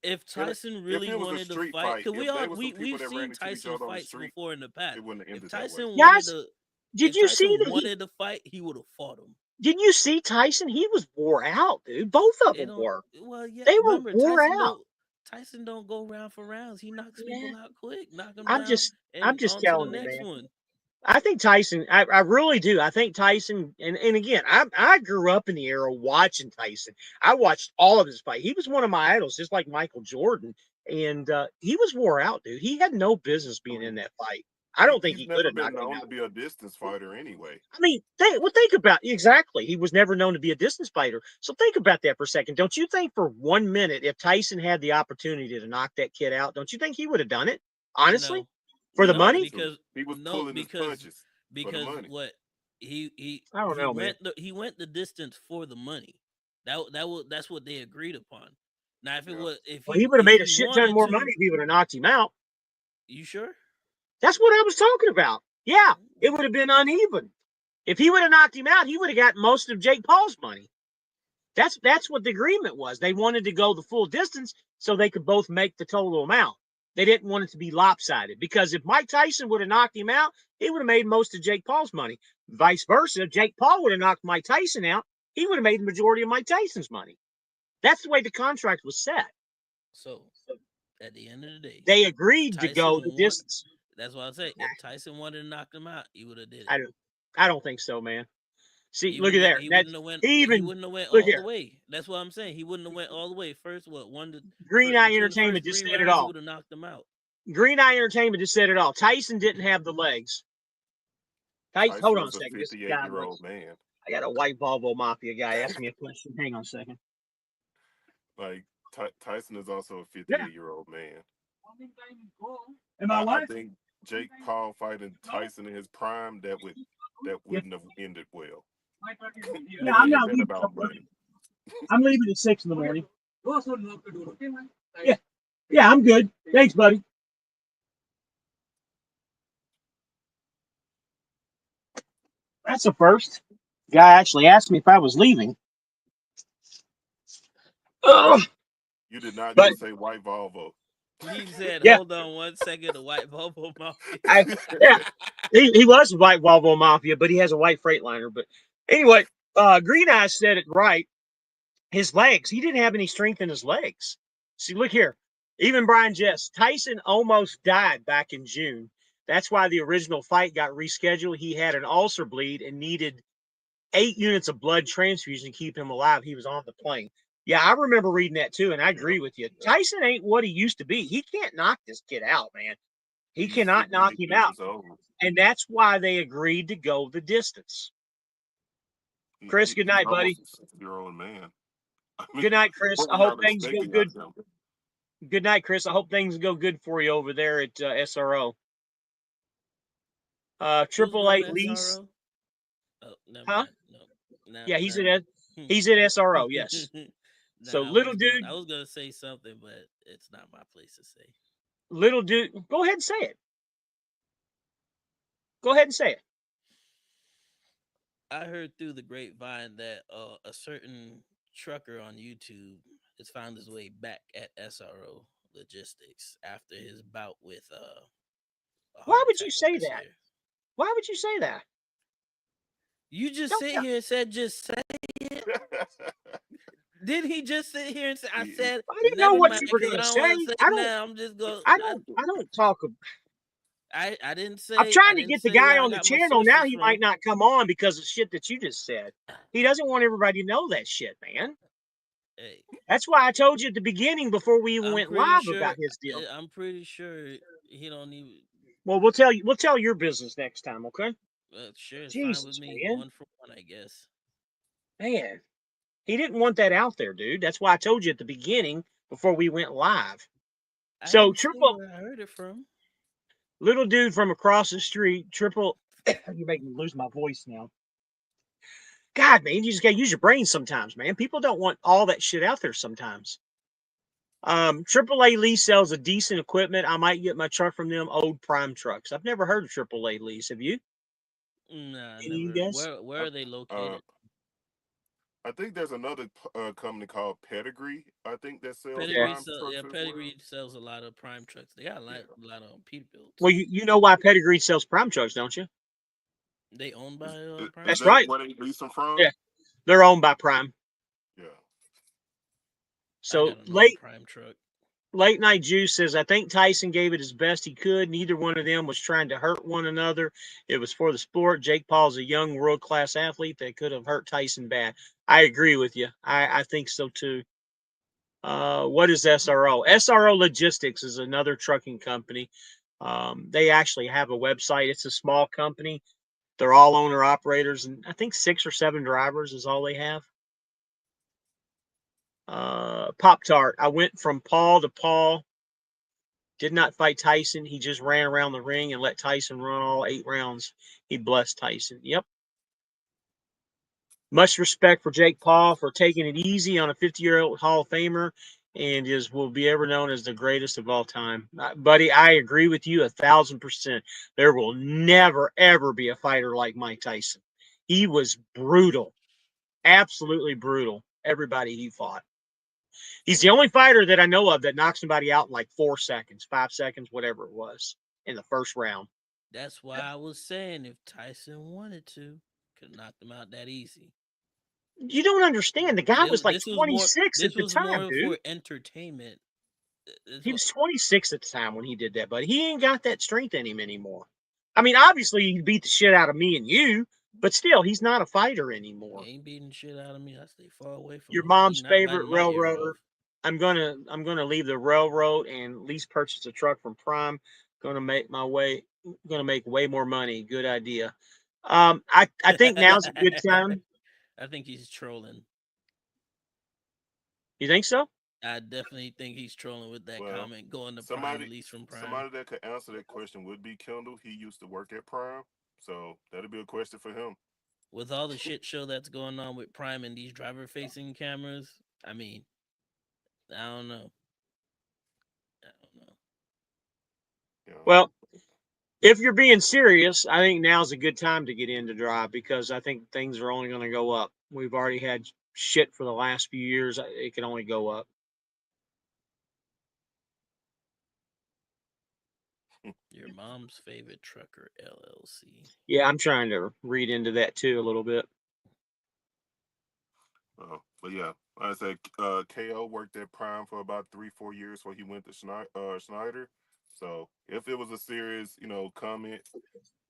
[SPEAKER 2] If Tyson really
[SPEAKER 4] it was a
[SPEAKER 2] wanted to
[SPEAKER 4] street
[SPEAKER 2] fight, because
[SPEAKER 4] if there was some people
[SPEAKER 2] we've
[SPEAKER 4] that ran
[SPEAKER 2] seen
[SPEAKER 4] into each
[SPEAKER 2] Tyson
[SPEAKER 4] other on the
[SPEAKER 2] fights
[SPEAKER 4] street,
[SPEAKER 2] before in the past.
[SPEAKER 4] it wouldn't have
[SPEAKER 2] If
[SPEAKER 4] ended that way.
[SPEAKER 2] Tyson
[SPEAKER 5] Guys,
[SPEAKER 2] wanted to,
[SPEAKER 5] did you see that
[SPEAKER 2] wanted to fight, he would have fought him.
[SPEAKER 5] Did you see Tyson? He was wore out, dude. Both of them were.
[SPEAKER 2] Well, yeah.
[SPEAKER 5] They were
[SPEAKER 2] Remember,
[SPEAKER 5] wore out.
[SPEAKER 2] Tyson don't go round for rounds. He knocks people out quick, knock them
[SPEAKER 5] I'm
[SPEAKER 2] down,
[SPEAKER 5] just
[SPEAKER 2] and on to the
[SPEAKER 5] telling you,
[SPEAKER 2] next
[SPEAKER 5] man.
[SPEAKER 2] one.
[SPEAKER 5] I think Tyson, I really do. I think Tyson, and again, I grew up in the era watching Tyson. I watched all of his fight. He was one of my idols, just like Michael Jordan. And he was wore out, dude. He had no business being in that fight. I don't think
[SPEAKER 4] He's
[SPEAKER 5] he could
[SPEAKER 4] never
[SPEAKER 5] have
[SPEAKER 4] been
[SPEAKER 5] knocked him
[SPEAKER 4] known
[SPEAKER 5] out.
[SPEAKER 4] to be a distance fighter anyway.
[SPEAKER 5] I mean, think about exactly. He was never known to be a distance fighter. So think about that for a second. Don't you think for 1 minute, if Tyson had the opportunity to knock that kid out, don't you think he would have done it? Honestly,
[SPEAKER 2] No,
[SPEAKER 5] for the
[SPEAKER 2] no,
[SPEAKER 5] money?
[SPEAKER 2] because
[SPEAKER 4] he was pulling his punches for the money.
[SPEAKER 2] what
[SPEAKER 5] I don't know, man.
[SPEAKER 2] he went the distance for the money. That's what they agreed upon. Now, if it was
[SPEAKER 5] Well, he would have made a shit ton
[SPEAKER 2] wanted
[SPEAKER 5] more
[SPEAKER 2] to,
[SPEAKER 5] money if he would have knocked him out.
[SPEAKER 2] You sure?
[SPEAKER 5] That's what I was talking about. Yeah, it would have been uneven. If he would have knocked him out, he would have got most of Jake Paul's money. That's what the agreement was. They wanted to go the full distance so they could both make the total amount. They didn't want it to be lopsided because if Mike Tyson would have knocked him out, he would have made most of Jake Paul's money. Vice versa, if Jake Paul would have knocked Mike Tyson out, he would have made the majority of Mike Tyson's money. That's the way the contract was set.
[SPEAKER 2] So, at the end of the day,
[SPEAKER 5] they agreed to go the distance.
[SPEAKER 2] That's why I say if Tyson wanted to knock him out, he would have did
[SPEAKER 5] it. I don't think so, man. See,
[SPEAKER 2] he
[SPEAKER 5] look at there.
[SPEAKER 2] He wouldn't have went all the way. That's what I'm saying. He wouldn't have went all the way. First,
[SPEAKER 5] Green Eye Entertainment just said it all.
[SPEAKER 2] Would have knocked him out.
[SPEAKER 5] Green Eye Entertainment just said it all. Tyson didn't have the legs.
[SPEAKER 4] Tyson
[SPEAKER 5] hold on
[SPEAKER 4] was
[SPEAKER 5] a second.
[SPEAKER 4] a 58-year-old man.
[SPEAKER 5] I got a white Volvo Mafia guy asking me a question. Hang on a second.
[SPEAKER 4] Like Tyson is also a
[SPEAKER 5] Yeah.
[SPEAKER 4] 58-year-old man.
[SPEAKER 5] Am I
[SPEAKER 4] I
[SPEAKER 5] what?
[SPEAKER 4] think Jake Paul fighting Tyson in his prime that wouldn't have ended well.
[SPEAKER 5] Yeah,
[SPEAKER 4] It
[SPEAKER 5] I'm
[SPEAKER 4] would have
[SPEAKER 5] not
[SPEAKER 4] been
[SPEAKER 5] leaving.
[SPEAKER 4] about money.
[SPEAKER 5] I'm leaving at 6 in the morning. Yeah, yeah, I'm good. Thanks, buddy. That's a first. Guy actually asked me if I was leaving. Ugh.
[SPEAKER 4] You did not
[SPEAKER 5] But
[SPEAKER 4] just say white Volvo.
[SPEAKER 2] He said,
[SPEAKER 5] yeah,
[SPEAKER 2] "Hold on 1 second." The white Volvo Mafia.
[SPEAKER 5] I, yeah, he was a white Volvo Mafia, but he has a white Freightliner. But anyway, Green Eyes said it right. His legs, he didn't have any strength in his legs. See, look here. Even Brian Jess, Tyson almost died back in June. That's why the original fight got rescheduled. He had an ulcer bleed and needed 8 units of blood transfusion to keep him alive. He was on the plane. Yeah, I remember reading that too, and I
[SPEAKER 4] Yep.
[SPEAKER 5] agree with you. Tyson ain't what he used to be. He can't knock this kid out, man. He
[SPEAKER 4] He's
[SPEAKER 5] cannot knock
[SPEAKER 4] 58
[SPEAKER 5] him out.
[SPEAKER 4] years old.
[SPEAKER 5] And that's why they agreed to go the distance. Chris, good
[SPEAKER 4] He's
[SPEAKER 5] night, buddy.
[SPEAKER 4] almost a 60-year-old man. I mean,
[SPEAKER 5] Good night, Chris.
[SPEAKER 4] what
[SPEAKER 5] I
[SPEAKER 4] were
[SPEAKER 5] hope
[SPEAKER 4] y'all
[SPEAKER 5] things go
[SPEAKER 4] expecting out
[SPEAKER 5] good.
[SPEAKER 4] of him?
[SPEAKER 5] Good night, Chris. I hope things go good for you over there at SRO.
[SPEAKER 2] Who's
[SPEAKER 5] Triple
[SPEAKER 2] going
[SPEAKER 5] Eight
[SPEAKER 2] to
[SPEAKER 5] lease,
[SPEAKER 2] SRO? Oh, never
[SPEAKER 5] huh?
[SPEAKER 2] mind. No,
[SPEAKER 5] Yeah, he's
[SPEAKER 2] never
[SPEAKER 5] at
[SPEAKER 2] mind.
[SPEAKER 5] he's at SRO. Yes. So
[SPEAKER 2] Nah,
[SPEAKER 5] little dude,
[SPEAKER 2] I was gonna say something, but it's not my place to say.
[SPEAKER 5] little dude, go ahead and say it. Go ahead and say it.
[SPEAKER 2] I heard through the grapevine that a certain trucker on YouTube has found his way back at SRO Logistics after his bout with a
[SPEAKER 5] Why
[SPEAKER 2] heart
[SPEAKER 5] would you
[SPEAKER 2] attack
[SPEAKER 5] say
[SPEAKER 2] last
[SPEAKER 5] that?
[SPEAKER 2] year.
[SPEAKER 5] Why would you say that?
[SPEAKER 2] You just
[SPEAKER 5] Don't
[SPEAKER 2] sit
[SPEAKER 5] tell.
[SPEAKER 2] here and said, just say it. Did he just sit here and say, I
[SPEAKER 4] He-
[SPEAKER 2] said,
[SPEAKER 5] I didn't know
[SPEAKER 2] never
[SPEAKER 5] what
[SPEAKER 2] mind,
[SPEAKER 5] you were
[SPEAKER 2] because I
[SPEAKER 5] gonna
[SPEAKER 2] don't
[SPEAKER 5] say.
[SPEAKER 2] want to say
[SPEAKER 5] I
[SPEAKER 2] it
[SPEAKER 5] don't.
[SPEAKER 2] now. I'm just going,
[SPEAKER 5] I don't talk.
[SPEAKER 2] I didn't
[SPEAKER 5] I'm
[SPEAKER 2] say,
[SPEAKER 5] trying to get the guy
[SPEAKER 2] where I
[SPEAKER 5] on the
[SPEAKER 2] got my
[SPEAKER 5] channel now.
[SPEAKER 2] sources
[SPEAKER 5] He might
[SPEAKER 2] from.
[SPEAKER 5] not come on because of shit that you just said. He doesn't want everybody to know that shit, man.
[SPEAKER 2] Hey,
[SPEAKER 5] That's why I told you at the beginning before we even
[SPEAKER 2] I'm
[SPEAKER 5] went
[SPEAKER 2] pretty
[SPEAKER 5] live
[SPEAKER 2] sure,
[SPEAKER 5] about his deal.
[SPEAKER 2] I'm pretty sure he don't even,
[SPEAKER 5] Well, we'll tell you. We'll tell your business next time, okay?
[SPEAKER 2] sure, it's fine with
[SPEAKER 5] Jesus,
[SPEAKER 2] me.
[SPEAKER 5] man,
[SPEAKER 2] 1 for 1, I guess.
[SPEAKER 5] man. He didn't want that out there, dude. That's why I told you at the beginning before we went live.
[SPEAKER 2] I
[SPEAKER 5] So
[SPEAKER 2] didn't say
[SPEAKER 5] triple
[SPEAKER 2] where I heard it from.
[SPEAKER 5] little dude from across the street, triple. You make me lose my voice now. God, man, you just gotta use your brain sometimes, man. People don't want all that shit out there sometimes. AAA Lease sells a decent equipment. I might get my truck from them. Old Prime trucks. I've never heard of AAA Lease. Have you?
[SPEAKER 2] Nah,
[SPEAKER 5] Any of you
[SPEAKER 2] never.
[SPEAKER 5] guys?
[SPEAKER 2] Where are they
[SPEAKER 4] uh,
[SPEAKER 2] located?
[SPEAKER 4] I think there's another company called Pedigree. I think that sells
[SPEAKER 5] Yeah.
[SPEAKER 4] prime trucks as
[SPEAKER 2] Pedigree
[SPEAKER 4] well.
[SPEAKER 2] sells a lot of prime trucks. They got
[SPEAKER 4] Yeah.
[SPEAKER 2] a lot of Peterbilts.
[SPEAKER 5] Well, you know why Pedigree sells Prime trucks, don't you?
[SPEAKER 2] They owned by
[SPEAKER 4] Is
[SPEAKER 2] Prime.
[SPEAKER 5] That's
[SPEAKER 4] that
[SPEAKER 5] right.
[SPEAKER 4] where they lease them
[SPEAKER 5] Yeah,
[SPEAKER 4] from?
[SPEAKER 5] they're owned by Prime.
[SPEAKER 4] Yeah.
[SPEAKER 2] I
[SPEAKER 5] So
[SPEAKER 2] got an old Prime truck.
[SPEAKER 5] Late Night Juice says, I think Tyson gave it his best he could. Neither one of them was trying to hurt one another. It was for the sport. Jake Paul's a young world class athlete that could have hurt Tyson bad. I agree with you. I think so too. What is SRO? SRO Logistics is another trucking company. They actually have a website. It's a small company. They're all owner operators, and I think 6 or 7 drivers is all they have. Pop Tart. I went from Paul to Paul. Did not fight Tyson. He just ran around the ring and let Tyson run all 8 rounds. He blessed Tyson. Yep. Much respect for Jake Paul for taking it easy on a 50-year-old Hall of Famer and will be ever known as the greatest of all time. Buddy, I agree with you 1,000%. There will never, ever be a fighter like Mike Tyson. He was brutal. Absolutely brutal. Everybody he fought. He's the only fighter that I know of that knocked somebody out in like 4 seconds, 5 seconds, whatever it was in the first round.
[SPEAKER 2] That's why I was saying if Tyson wanted to, could knock them out that easy.
[SPEAKER 5] You don't understand. The guy was like 26 at
[SPEAKER 2] This
[SPEAKER 5] the
[SPEAKER 2] was
[SPEAKER 5] time,
[SPEAKER 2] more
[SPEAKER 5] dude.
[SPEAKER 2] for entertainment.
[SPEAKER 5] He was 26 at the time when he did that, but he ain't got that strength in him anymore. I mean, obviously he beat the shit out of me and you, but still, he's not a fighter anymore.
[SPEAKER 2] He ain't beating shit out of me. I stay far away from
[SPEAKER 5] Your
[SPEAKER 2] him. He
[SPEAKER 5] mom's
[SPEAKER 2] knocked
[SPEAKER 5] favorite
[SPEAKER 2] my ear
[SPEAKER 5] railroader.
[SPEAKER 2] off.
[SPEAKER 5] I'm gonna leave the railroad and lease purchase a truck from Prime. Gonna make way more money. Good idea. I think now's a good time.
[SPEAKER 2] I think he's trolling.
[SPEAKER 5] You think so?
[SPEAKER 2] I definitely think he's trolling with that
[SPEAKER 4] Well,
[SPEAKER 2] comment. Going to Prime,
[SPEAKER 4] somebody
[SPEAKER 2] release from Prime.
[SPEAKER 4] somebody that could answer that question would be Kendall. He used to work at Prime, so that'd be a question for him.
[SPEAKER 2] With all the shit show that's going on with Prime and these driver facing cameras, I mean, I don't know. I don't know.
[SPEAKER 4] You know.
[SPEAKER 5] Well, if you're being serious, I think now's a good time to get into drive because I think things are only going to go up. We've already had shit for the last few years. It can only go up.
[SPEAKER 2] Your mom's favorite trucker LLC.
[SPEAKER 5] Yeah, I'm trying to read into that too a little bit.
[SPEAKER 4] But yeah, like I said, KO worked at Prime for about 3-4 years before he went to Schneider. So if it was a serious, comment,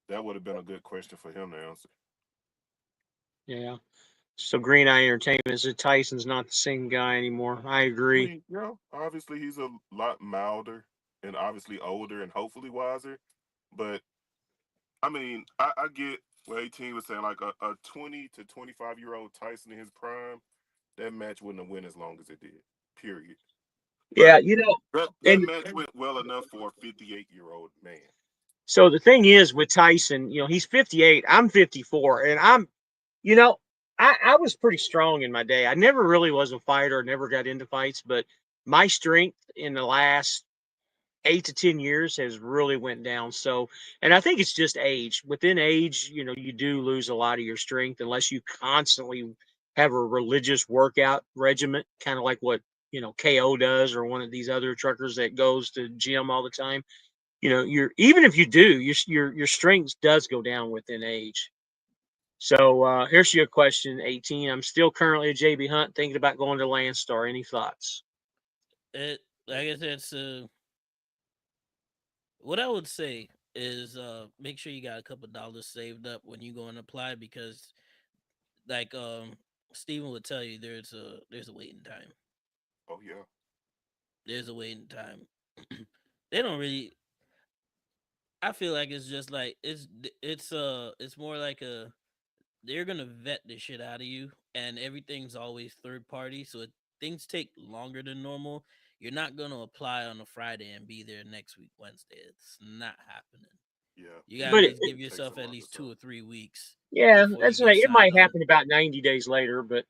[SPEAKER 4] that would have been a good question for him to answer.
[SPEAKER 5] Yeah. So Green Eye Entertainment said Tyson's not the same guy anymore. I
[SPEAKER 4] I
[SPEAKER 5] agree.
[SPEAKER 4] mean, obviously he's a lot milder and obviously older and hopefully wiser. But I mean, I get what 18 was saying, like a 20 to 25-year-old Tyson in his prime, that match wouldn't have went as long as it did. Period.
[SPEAKER 5] Yeah,
[SPEAKER 4] But that
[SPEAKER 5] and
[SPEAKER 4] match went well enough for a 58-year-old man.
[SPEAKER 5] so the thing is with Tyson, he's 58, I'm 54, and I was pretty strong in my day. I never really was a fighter, never got into fights, but my strength in the last 8 to 10 years has really went down. So, and I think it's just age. Within age, you do lose a lot of your strength unless you constantly have a religious workout regimen, kind of like what KO does, or one of these other truckers that goes to gym all the time. You're even if you do, your strength does go down within age. So here's your question, 18. I'm still currently a JB Hunt, thinking about going to Landstar. Any thoughts?
[SPEAKER 2] It, like I said, what I would say is make sure you got a couple dollars saved up when you go and apply, because like Steven would tell you, there's a waiting time.
[SPEAKER 4] Oh yeah.
[SPEAKER 2] There's a waiting time. They don't really, I feel like it's just like it's more like they're gonna vet the shit out of you, and everything's always third party, so things take longer than normal. You're not gonna apply on a Friday and be there next week Wednesday. It's not happening.
[SPEAKER 4] Yeah.
[SPEAKER 2] You gotta
[SPEAKER 5] But
[SPEAKER 2] at
[SPEAKER 5] it,
[SPEAKER 2] least
[SPEAKER 5] it,
[SPEAKER 2] give
[SPEAKER 4] Takes a
[SPEAKER 2] yourself at
[SPEAKER 4] month or
[SPEAKER 2] least
[SPEAKER 4] so.
[SPEAKER 2] 2 or 3 weeks
[SPEAKER 5] yeah,
[SPEAKER 2] before you
[SPEAKER 5] that's
[SPEAKER 2] get
[SPEAKER 5] right. It
[SPEAKER 2] signed
[SPEAKER 5] might
[SPEAKER 2] on.
[SPEAKER 5] happen about 90 days later, but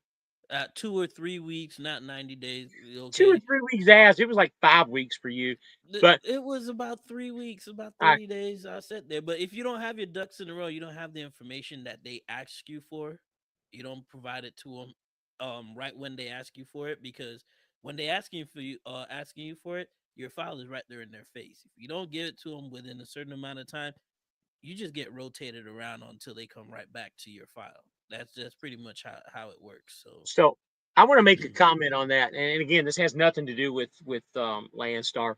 [SPEAKER 2] 2 or 3 weeks, not 90 days.
[SPEAKER 5] 2 or 3 weeks ass. It was like 5 weeks for you. But
[SPEAKER 2] It was about 3 weeks, about
[SPEAKER 5] I
[SPEAKER 2] 30 days. I sat there. But if you don't have your ducks in a row, you don't have the information that they ask you for, you don't provide it to them right when they ask you for it, because when they asking you for it, your file is right there in their face. If you don't give it to them within a certain amount of time, you just get rotated around until they come right back to your file. That's pretty much how it works. So
[SPEAKER 5] so I want to make a comment on that. And again, this has nothing to do with Landstar.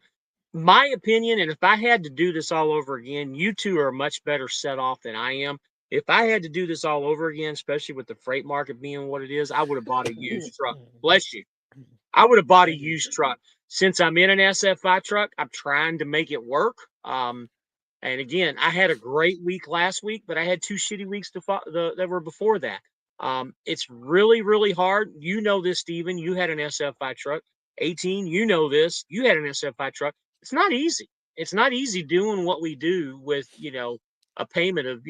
[SPEAKER 5] My opinion, and if I had to do this all over again, you two are much better set off than I am. If I had to do this all over again, especially with the freight market being what it is, I would have bought a used truck. Bless you. I would have bought a
[SPEAKER 2] thank you.
[SPEAKER 5] used truck. Since I'm in an SFI truck, I'm trying to make it work. And again, I had a great week last week, but I had 2 shitty weeks that were before that. It's really, really hard. You know this, Steven. You had an SFI truck. 18, you know this. You had an SFI truck. It's not easy. It's not easy doing what we do with, a payment of,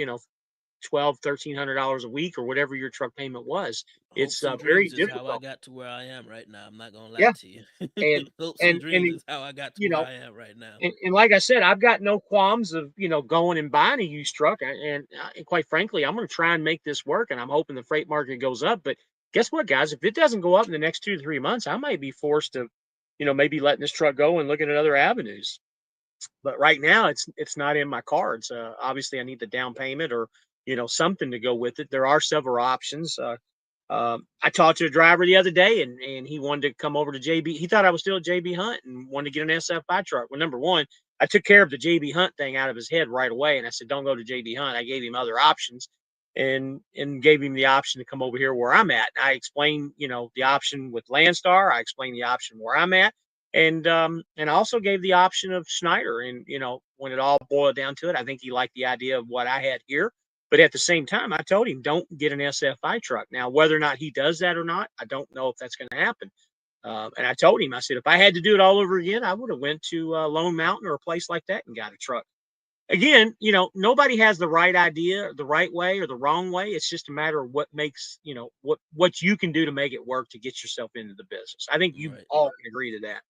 [SPEAKER 5] 12, $1,300 a week or whatever your truck payment was. It's
[SPEAKER 2] Hopes and
[SPEAKER 5] very
[SPEAKER 2] dreams is how I
[SPEAKER 5] difficult.
[SPEAKER 2] got to where I am right now. I'm not gonna lie
[SPEAKER 5] Yeah.
[SPEAKER 2] to you.
[SPEAKER 5] And,
[SPEAKER 2] Hopes and
[SPEAKER 5] and,
[SPEAKER 2] dreams is how I got to
[SPEAKER 5] you
[SPEAKER 2] where
[SPEAKER 5] know,
[SPEAKER 2] I am right now.
[SPEAKER 5] and like I said, I've got no qualms of going and buying a used truck, and quite frankly, I'm going to try and make this work, and I'm hoping the freight market goes up. But guess what, guys? If it doesn't go up in the next 2 to 3 months, I might be forced to, maybe letting this truck go and looking at other avenues. But right now, it's not in my cards. Obviously, I need the down payment or something to go with it. There are several options. I talked to a driver the other day, and he wanted to come over to JB. He thought I was still at JB Hunt and wanted to get an SFI truck. Well, number one, I took care of the JB Hunt thing out of his head right away, and I said, "Don't go to JB Hunt." I gave him other options, and gave him the option to come over here where I'm at. And I explained, the option with Landstar. I explained the option where I'm at, and I also gave the option of Schneider. And when it all boiled down to it, I think he liked the idea of what I had here. But at the same time, I told him, don't get an SFI truck. Now, whether or not he does that or not, I don't know if that's going to happen. And I told him, I said, if I had to do it all over again, I would have went to Lone Mountain or a place like that and got a truck. Again, nobody has the right idea, the right way or the wrong way. It's just a matter of what makes, what you can do to make it work to get yourself into the business. I think you
[SPEAKER 2] Right.
[SPEAKER 5] all can agree to that.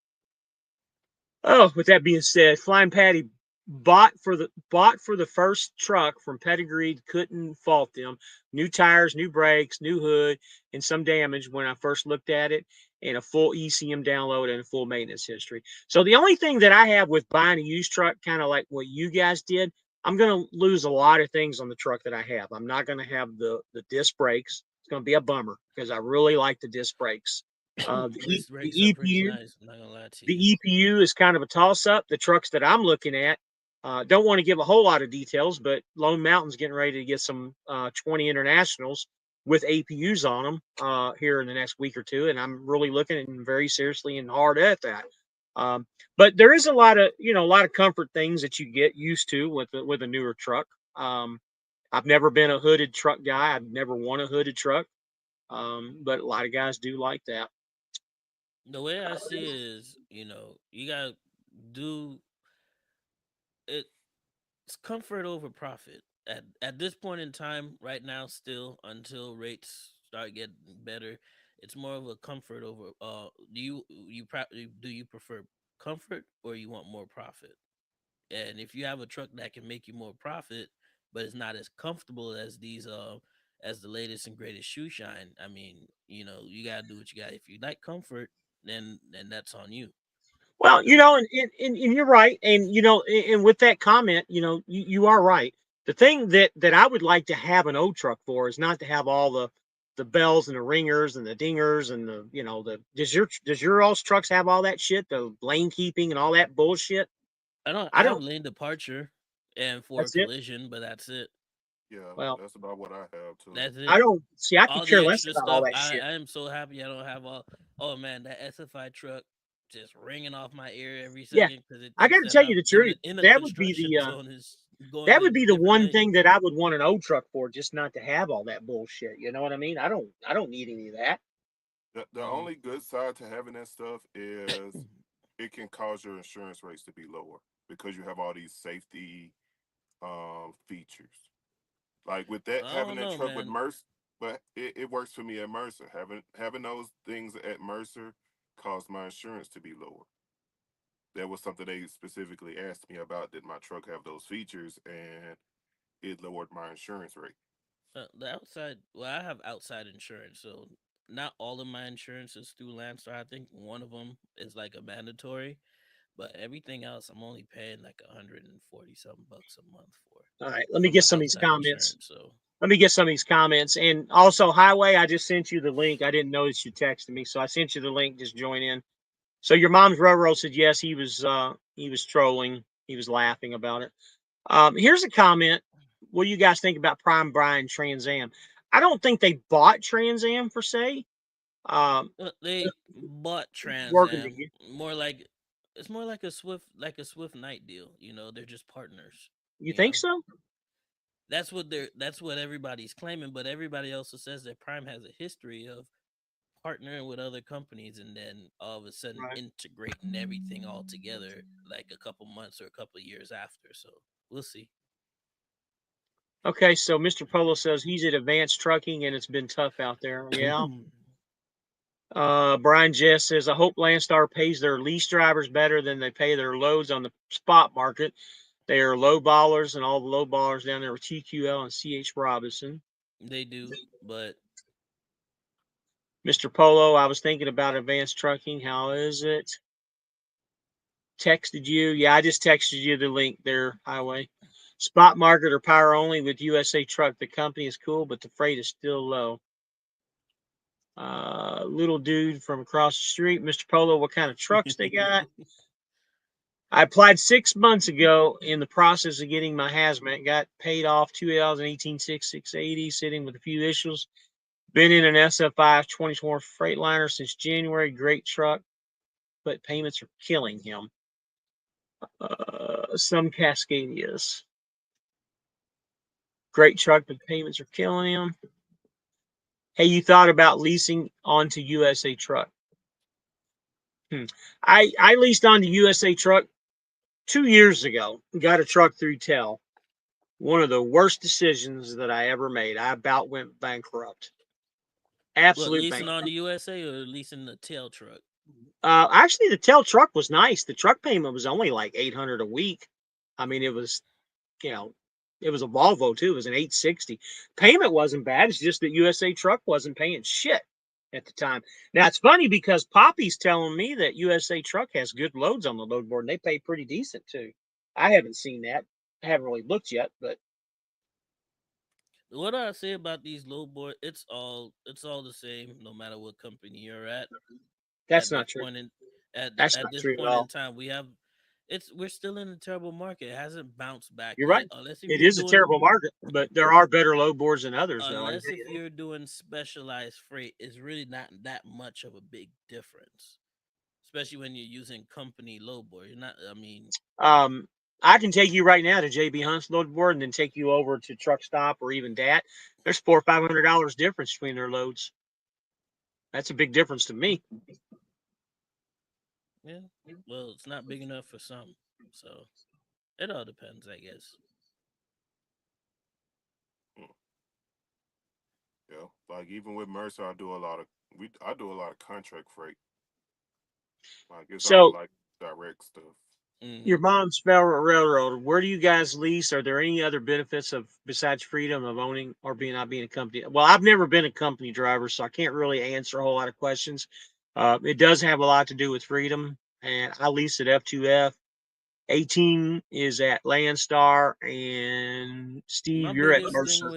[SPEAKER 5] Oh, with that being said, Flying Patty bought for the first truck from Pedigreed, couldn't fault them. New tires, new brakes, new hood, and some damage when I first looked at it, and a full ECM download and a full maintenance history. So the only thing that I have with buying a used truck, kind of like what you guys did, I'm going to lose a lot of things on the truck that I have. I'm not going to have the disc brakes. It's going to be a bummer because I really like the disc brakes.
[SPEAKER 2] These
[SPEAKER 5] The
[SPEAKER 2] brakes are pretty
[SPEAKER 5] EPU,
[SPEAKER 2] nice. I'm not gonna lie to
[SPEAKER 5] the
[SPEAKER 2] you.
[SPEAKER 5] EPU is kind of a toss up. The trucks that I'm looking at, don't want to give a whole lot of details, but Lone Mountain's getting ready to get some 20 internationals with APUs on them here in the next week or two, and I'm really looking at them very seriously and hard at that. But there is a lot of comfort things that you get used to with a newer truck. I've never been a hooded truck guy. I've never won a hooded truck, but a lot of guys do like that.
[SPEAKER 2] The way I see it is, you gotta do it. It's comfort over profit at this point in time. Right now, still until rates start getting better, it's more of a comfort over. Do you prefer comfort or you want more profit? And if you have a truck that can make you more profit, but it's not as comfortable as these as the latest and greatest shoe shine, I mean, you gotta do what you got. If you like comfort, then that's on you.
[SPEAKER 5] Well,
[SPEAKER 2] You know.
[SPEAKER 5] and you're right, and and with that comment, you are right. The thing that I would like to have an old truck for is not to have all the bells and the ringers and the dingers and the does your all's trucks have all that shit, the lane keeping and all that bullshit?
[SPEAKER 2] I don't.
[SPEAKER 5] I
[SPEAKER 2] I have
[SPEAKER 5] don't.
[SPEAKER 2] lane departure and for
[SPEAKER 5] That's it.
[SPEAKER 2] collision, but that's it.
[SPEAKER 4] Yeah,
[SPEAKER 5] Well,
[SPEAKER 4] that's about what I have too.
[SPEAKER 2] That's
[SPEAKER 5] I
[SPEAKER 2] it.
[SPEAKER 5] don't see. I could
[SPEAKER 2] All the
[SPEAKER 5] care less
[SPEAKER 2] extra
[SPEAKER 5] about all
[SPEAKER 2] stuff.
[SPEAKER 5] that
[SPEAKER 2] I,
[SPEAKER 5] shit.
[SPEAKER 2] I am so happy I don't have all. Oh man, that SFI truck just ringing off my ear every
[SPEAKER 5] Yeah,
[SPEAKER 2] second because it
[SPEAKER 5] I got
[SPEAKER 2] thinks
[SPEAKER 5] to
[SPEAKER 2] that
[SPEAKER 5] tell you
[SPEAKER 2] I'm
[SPEAKER 5] the
[SPEAKER 2] in
[SPEAKER 5] truth.
[SPEAKER 2] in a
[SPEAKER 5] That would be
[SPEAKER 2] construction zone is going
[SPEAKER 5] that
[SPEAKER 2] a
[SPEAKER 5] would be the
[SPEAKER 2] different
[SPEAKER 5] one
[SPEAKER 2] way.
[SPEAKER 5] thing that I would want an old truck for, just not to have all that bullshit. You know what I mean? I don't need any of that.
[SPEAKER 4] The
[SPEAKER 2] Mm.
[SPEAKER 4] only good side to having that stuff is it can cause your insurance rates to be lower because you have all these safety features. Like with that,
[SPEAKER 2] I
[SPEAKER 4] having
[SPEAKER 2] don't
[SPEAKER 4] that
[SPEAKER 2] know,
[SPEAKER 4] truck with
[SPEAKER 2] man.
[SPEAKER 4] Mercer, but it works for me at Mercer. Having those things at Mercer caused my insurance to be lower. That was something they specifically asked me about. Did my truck have those features? And it lowered my insurance rate.
[SPEAKER 2] The outside. Well, I have outside insurance, so not all of my insurance is through Landstar. I think one of them is like a mandatory, but everything else I'm only paying like 140 something bucks a month
[SPEAKER 5] All right, let me
[SPEAKER 2] for
[SPEAKER 5] get
[SPEAKER 2] my
[SPEAKER 5] some of these
[SPEAKER 2] outside
[SPEAKER 5] comments.
[SPEAKER 2] insurance. So
[SPEAKER 5] Let me get some of these comments. And also, Highway, I just sent you the link. I didn't notice you texted me, so I sent you the link. Just join in. So your mom's railroad said yes. He was trolling. He was laughing about it. Here's a comment. What do you guys think about Prime Brian Trans Am? I don't think they bought Trans Am per se. Um,
[SPEAKER 2] they bought Trans
[SPEAKER 5] working
[SPEAKER 2] Am
[SPEAKER 5] together.
[SPEAKER 2] more like it's more like a Swift Night deal. They're just partners.
[SPEAKER 5] You
[SPEAKER 2] You
[SPEAKER 5] think
[SPEAKER 2] know,
[SPEAKER 5] so?
[SPEAKER 2] that's what everybody's claiming, but everybody also says that Prime has a history of partnering with other companies and then all of a sudden
[SPEAKER 5] Right.
[SPEAKER 2] integrating everything all together like a couple months or a couple years after. So we'll see.
[SPEAKER 5] Okay, so Mr. Polo says he's at Advanced Trucking and it's been tough out there. Yeah. Brian Jess says, I hope Landstar pays their lease drivers better than they pay their loads on the spot market. They are low ballers, and all the low ballers down there with TQL and CH Robinson.
[SPEAKER 2] They do, but
[SPEAKER 5] Mr. Polo, I was thinking about Advanced Trucking. How is it? Texted you. Yeah, I just texted you the link there, Highway. Spot market or power only with USA Truck. The company is cool, but the freight is still low. Little dude from across the street, Mr. Polo, what kind of trucks they got? I applied 6 months ago in the process of getting my hazmat. Got paid off 2018 6680, sitting with a few issues. Been in an SFI 24 Freightliner since January. Great truck, but payments are killing him. Some Cascadias. Great truck, but payments are killing him. Hey, you thought about leasing onto USA Truck? I leased onto USA Truck 2 years ago. Got a truck through Tel. One of the worst decisions that I ever made. I about went bankrupt.
[SPEAKER 2] What,
[SPEAKER 5] Absolute
[SPEAKER 2] leasing on
[SPEAKER 5] bankrupt.
[SPEAKER 2] the USA or leasing the tail truck?
[SPEAKER 5] Actually, the Tel truck was nice. The truck payment was only like 800 a week. I mean, it was, you know, it was a Volvo too. It was an 860. Payment wasn't bad. It's just that USA Truck wasn't paying shit at the time. Now it's funny because Poppy's telling me that USA Truck has good loads on the load board and they pay pretty decent too. I haven't seen that. I haven't really looked yet, but
[SPEAKER 2] What I say about these low board, it's all the same no matter what company you're
[SPEAKER 5] that's
[SPEAKER 2] at
[SPEAKER 5] not
[SPEAKER 2] this
[SPEAKER 5] true.
[SPEAKER 2] point in
[SPEAKER 5] That's
[SPEAKER 2] at
[SPEAKER 5] not
[SPEAKER 2] this
[SPEAKER 5] true at
[SPEAKER 2] point in
[SPEAKER 5] all.
[SPEAKER 2] time. We're still in a terrible market. It hasn't bounced back
[SPEAKER 5] You're
[SPEAKER 2] yet.
[SPEAKER 5] right. It is a terrible market, but there are better load boards than others, though. I can
[SPEAKER 2] Unless
[SPEAKER 5] tell
[SPEAKER 2] if
[SPEAKER 5] you that.
[SPEAKER 2] you're doing specialized freight, it's really not that much of a big difference. Especially when you're using company low board. You're not I mean,
[SPEAKER 5] I can take you right now to JB Hunt's load board and then take you over to Truck Stop or even DAT. There's $400 or $500 difference between their loads. That's a big difference to me.
[SPEAKER 2] yeah. Well, it's not big enough for some. So it all depends, I guess.
[SPEAKER 4] Yeah, like even with Mercer, I do a lot of contract freight. Like it's all
[SPEAKER 5] So
[SPEAKER 4] like direct stuff.
[SPEAKER 5] your
[SPEAKER 2] Hmm.
[SPEAKER 5] mom's favorite railroad. Where do you guys lease? Are there any other benefits of besides freedom of owning or being not being a company? Well, I've never been a company driver, so I can't really answer a whole lot of questions. It does have a lot to do with freedom, and I lease at F2F. 18 is at Landstar, and Steve, you're at Mercer.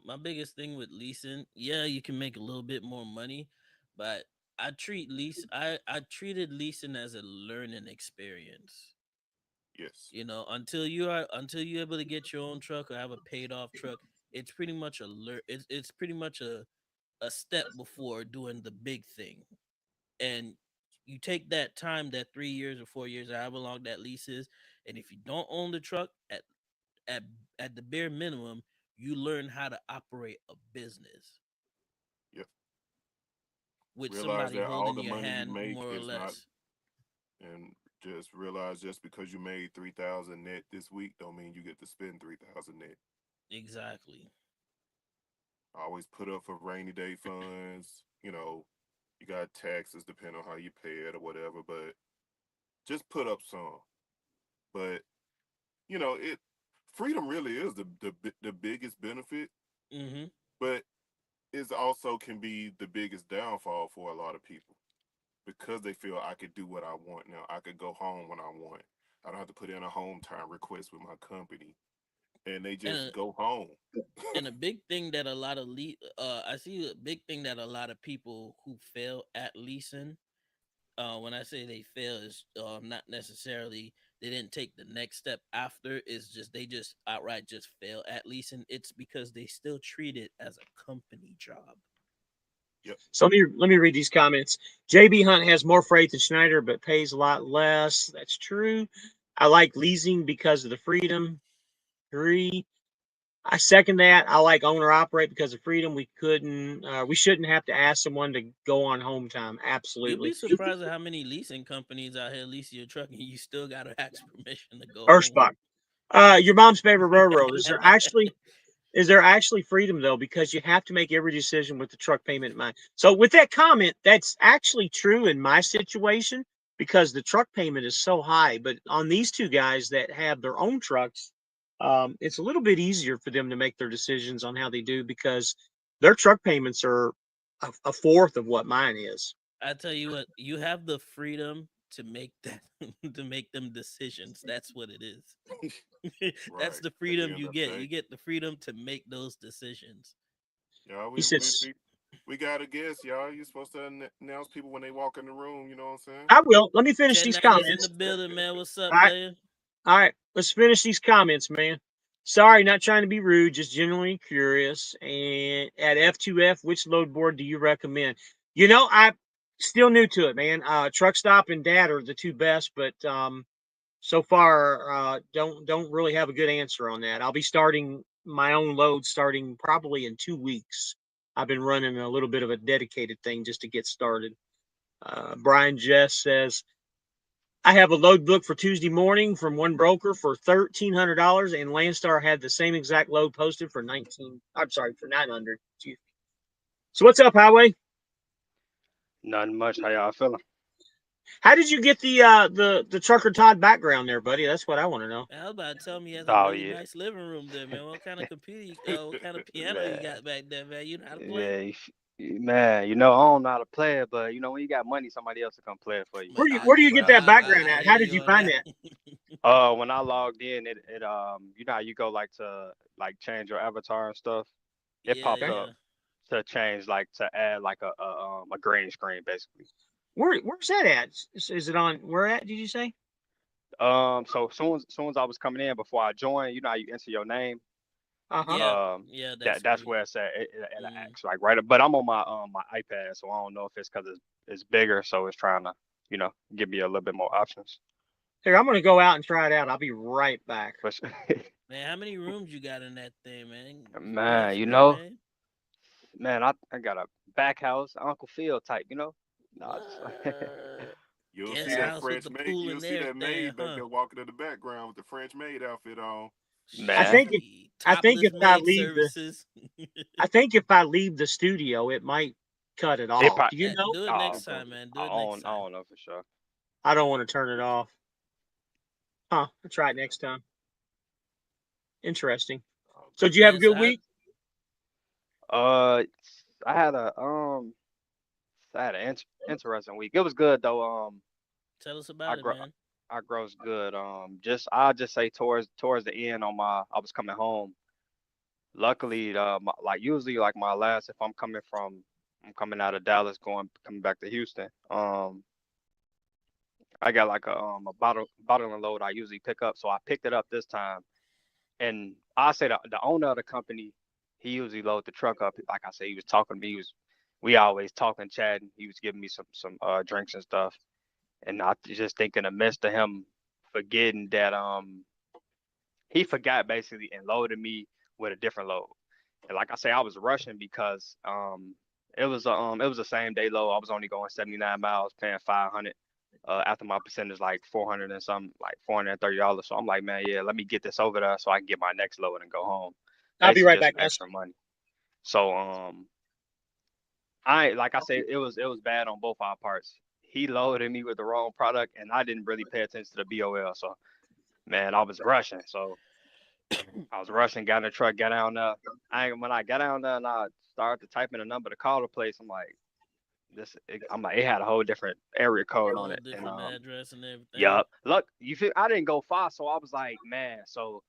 [SPEAKER 2] My biggest thing with leasing, yeah, you can make a little bit more money, but I treated leasing as a learning experience.
[SPEAKER 4] Yes.
[SPEAKER 2] Until you're able to get your own truck or have a paid off truck, it's pretty much it's pretty much a step before doing the big thing. And you take that time, that 3 years or 4 years, or however long that lease is, and if you don't own the truck at at the bare minimum, you learn how to operate a business
[SPEAKER 4] Yep.
[SPEAKER 2] with
[SPEAKER 4] Realize
[SPEAKER 2] somebody
[SPEAKER 4] that all
[SPEAKER 2] holding
[SPEAKER 4] the
[SPEAKER 2] your
[SPEAKER 4] money you
[SPEAKER 2] hand
[SPEAKER 4] make
[SPEAKER 2] more or
[SPEAKER 4] is not,
[SPEAKER 2] less.
[SPEAKER 4] and just realize just because you made 3,000 net this week, don't mean you get to spend 3,000 net.
[SPEAKER 2] Exactly.
[SPEAKER 4] Always put up for rainy day funds. You got taxes depending on how you pay it or whatever, but just put up some. But it freedom really is the biggest benefit,
[SPEAKER 2] Hmm.
[SPEAKER 4] but it also can be the biggest downfall for a lot of people because they feel I could do what I want now. I could go home when I want. I don't have to put in a home time request with my company, and they
[SPEAKER 2] And
[SPEAKER 4] just go home.
[SPEAKER 2] a big thing that a lot of I see a big thing that a lot of people who fail at leasing, when I say they fail, is not necessarily they didn't take the next step after. Is just they just outright just fail at leasing. It's because they still treat it as a company job.
[SPEAKER 4] Yep.
[SPEAKER 5] So let me read these comments. JB Hunt has more freight than Schneider, but pays a lot less. That's true. I like leasing because of the freedom. Agree. I second that. I like owner operate because of freedom. We shouldn't have to ask someone to go on home time.
[SPEAKER 2] You'll be
[SPEAKER 5] Absolutely.
[SPEAKER 2] surprised at how many leasing companies out here lease your truck, and you still gotta ask permission to go home.
[SPEAKER 5] Erspach. Your mom's favorite railroad. Is there actually freedom though? Because you have to make every decision with the truck payment in mind. So with that comment, that's actually true in my situation because the truck payment is so high. But on these two guys that have their own trucks, it's a little bit easier for them to make their decisions on how they do because their truck payments are a fourth of what mine is.
[SPEAKER 2] I tell you what, you have the freedom to make that to make them decisions. That's what it is. That's
[SPEAKER 4] Right.
[SPEAKER 2] the
[SPEAKER 4] At the
[SPEAKER 2] freedom
[SPEAKER 4] end
[SPEAKER 2] you
[SPEAKER 4] of the
[SPEAKER 2] get.
[SPEAKER 4] day,
[SPEAKER 2] You get the freedom to make those decisions.
[SPEAKER 4] yeah,
[SPEAKER 5] He
[SPEAKER 4] we we
[SPEAKER 5] says,
[SPEAKER 4] we, we got to guess, y'all. You're supposed to announce people when they walk in the room. You know what I'm saying?
[SPEAKER 5] I will. Let me finish these
[SPEAKER 2] 1090's in the
[SPEAKER 5] comments.
[SPEAKER 2] building, man. What's
[SPEAKER 5] All
[SPEAKER 2] up,
[SPEAKER 5] right.
[SPEAKER 2] player?
[SPEAKER 5] All right, let's finish these comments, man. Sorry, not trying to be rude, just genuinely curious. And at F2F, which load board do you recommend? I'm still new to it, man. Truck Stop and Dad are the two best, but so far don't really have a good answer on that. I'll be starting my own load starting probably in 2 weeks. I've been running a little bit of a dedicated thing just to get started. Brian Jess says, I have a load book for Tuesday morning from one broker for $1,300, and Landstar had the same exact load posted for for 900. Excuse me. So what's up, Highway?
[SPEAKER 6] Nothing much. How y'all feeling?
[SPEAKER 5] How did you get the Trucker Todd background there, buddy? That's what I want to know.
[SPEAKER 2] I was about to tell me you has a
[SPEAKER 6] Oh
[SPEAKER 2] really
[SPEAKER 6] yeah,
[SPEAKER 2] nice living room there, man. What kind of computer, what kind of piano you
[SPEAKER 6] man,
[SPEAKER 2] got back there, man? You know how to play?
[SPEAKER 6] yeah, man. You know I don't know how to play it, but you know when you got money, somebody else will come play it for you.
[SPEAKER 2] Man,
[SPEAKER 5] Where do you
[SPEAKER 6] But
[SPEAKER 5] get that background
[SPEAKER 2] I
[SPEAKER 5] at?
[SPEAKER 2] hear
[SPEAKER 5] How did
[SPEAKER 2] you
[SPEAKER 5] you
[SPEAKER 2] on
[SPEAKER 5] find
[SPEAKER 2] that.
[SPEAKER 5] that?
[SPEAKER 6] when I logged in, it you know how you go like to like change your avatar and stuff. It
[SPEAKER 2] Yeah,
[SPEAKER 6] popped
[SPEAKER 5] Okay.
[SPEAKER 6] up
[SPEAKER 2] yeah.
[SPEAKER 6] to change like to add like a green screen basically.
[SPEAKER 5] Where's that at? Is it on? Where at? Did you say?
[SPEAKER 6] So soon as I was coming in before I joined, you know how you enter your name.
[SPEAKER 5] Uh huh.
[SPEAKER 2] Yeah, yeah, that's
[SPEAKER 6] That's
[SPEAKER 2] free.
[SPEAKER 6] where it's at. It
[SPEAKER 2] Mm.
[SPEAKER 6] acts like right, but I'm on my iPad, so I don't know if it's because it's bigger, so it's trying to give me a little bit more options.
[SPEAKER 5] Here, I'm gonna go out and try it out. I'll be right back.
[SPEAKER 6] But
[SPEAKER 2] Man, how many rooms you got in that thing, man?
[SPEAKER 6] man,
[SPEAKER 2] PhD, man.
[SPEAKER 6] man, I got a back house, Uncle Phil type, No,
[SPEAKER 2] What?
[SPEAKER 4] You'll see
[SPEAKER 2] Guest
[SPEAKER 6] man,
[SPEAKER 4] that
[SPEAKER 2] house with
[SPEAKER 4] French
[SPEAKER 2] the
[SPEAKER 4] maid.
[SPEAKER 2] pool
[SPEAKER 4] You'll
[SPEAKER 2] and
[SPEAKER 4] see that
[SPEAKER 2] everything,
[SPEAKER 4] maid back
[SPEAKER 2] huh?
[SPEAKER 4] there walking in the background with the French maid outfit on.
[SPEAKER 5] I
[SPEAKER 6] man,
[SPEAKER 5] think if
[SPEAKER 2] Shit.
[SPEAKER 5] I think
[SPEAKER 2] Topless
[SPEAKER 5] if I
[SPEAKER 2] maid
[SPEAKER 5] leave the
[SPEAKER 2] services.
[SPEAKER 5] I think if I leave the studio, it might cut it
[SPEAKER 6] it
[SPEAKER 5] off.
[SPEAKER 6] probably.
[SPEAKER 5] Do you know?
[SPEAKER 2] Do it
[SPEAKER 6] Oh,
[SPEAKER 2] next time, man. Do
[SPEAKER 6] I
[SPEAKER 2] it next
[SPEAKER 6] don't, I
[SPEAKER 2] time.
[SPEAKER 6] don't know for sure.
[SPEAKER 5] I don't want to turn it off. Huh? I'll try it next time. Interesting. So did you have a
[SPEAKER 2] Man, so
[SPEAKER 5] good
[SPEAKER 2] how
[SPEAKER 5] week?
[SPEAKER 6] Uh, I had a interesting week. It was good though.
[SPEAKER 2] tell us
[SPEAKER 6] I
[SPEAKER 2] about it,
[SPEAKER 6] grow.
[SPEAKER 2] man.
[SPEAKER 6] I grows good. I'll just say towards the end I was coming home. Luckily, like usually like my last if I'm coming out of Dallas coming back to Houston. I got like a bottling load I usually pick up, so I picked it up this time. And I say the owner of the company, he usually load the truck up. Like I said, he was talking to me. We always talking, chatting. He was giving me some drinks and stuff. And I just think in the midst of him forgetting that he forgot basically and loaded me with a different load. And like I say, I was rushing because it was the same day load. I was only going 79 miles, paying 500. After my percentage like 400 and something, like $430. So I'm like, man, yeah, let me get this over there so I can get my next load and go home.
[SPEAKER 5] I'll be
[SPEAKER 6] Basically
[SPEAKER 5] right
[SPEAKER 6] just
[SPEAKER 5] back,
[SPEAKER 6] some
[SPEAKER 5] guys.
[SPEAKER 6] extra money. So I like I said, it was bad on both our parts. He loaded me with the wrong product and I didn't really pay attention to the BOL. So man, I was rushing. So I was rushing, got in the truck, got down there. When I got down there and I started to type in a number to call the place, I'm like, I'm like, it had a whole different area code on
[SPEAKER 2] Whole
[SPEAKER 6] it. And
[SPEAKER 2] different address and everything.
[SPEAKER 6] yup. Look, you feel I didn't go far, so I was like, man. So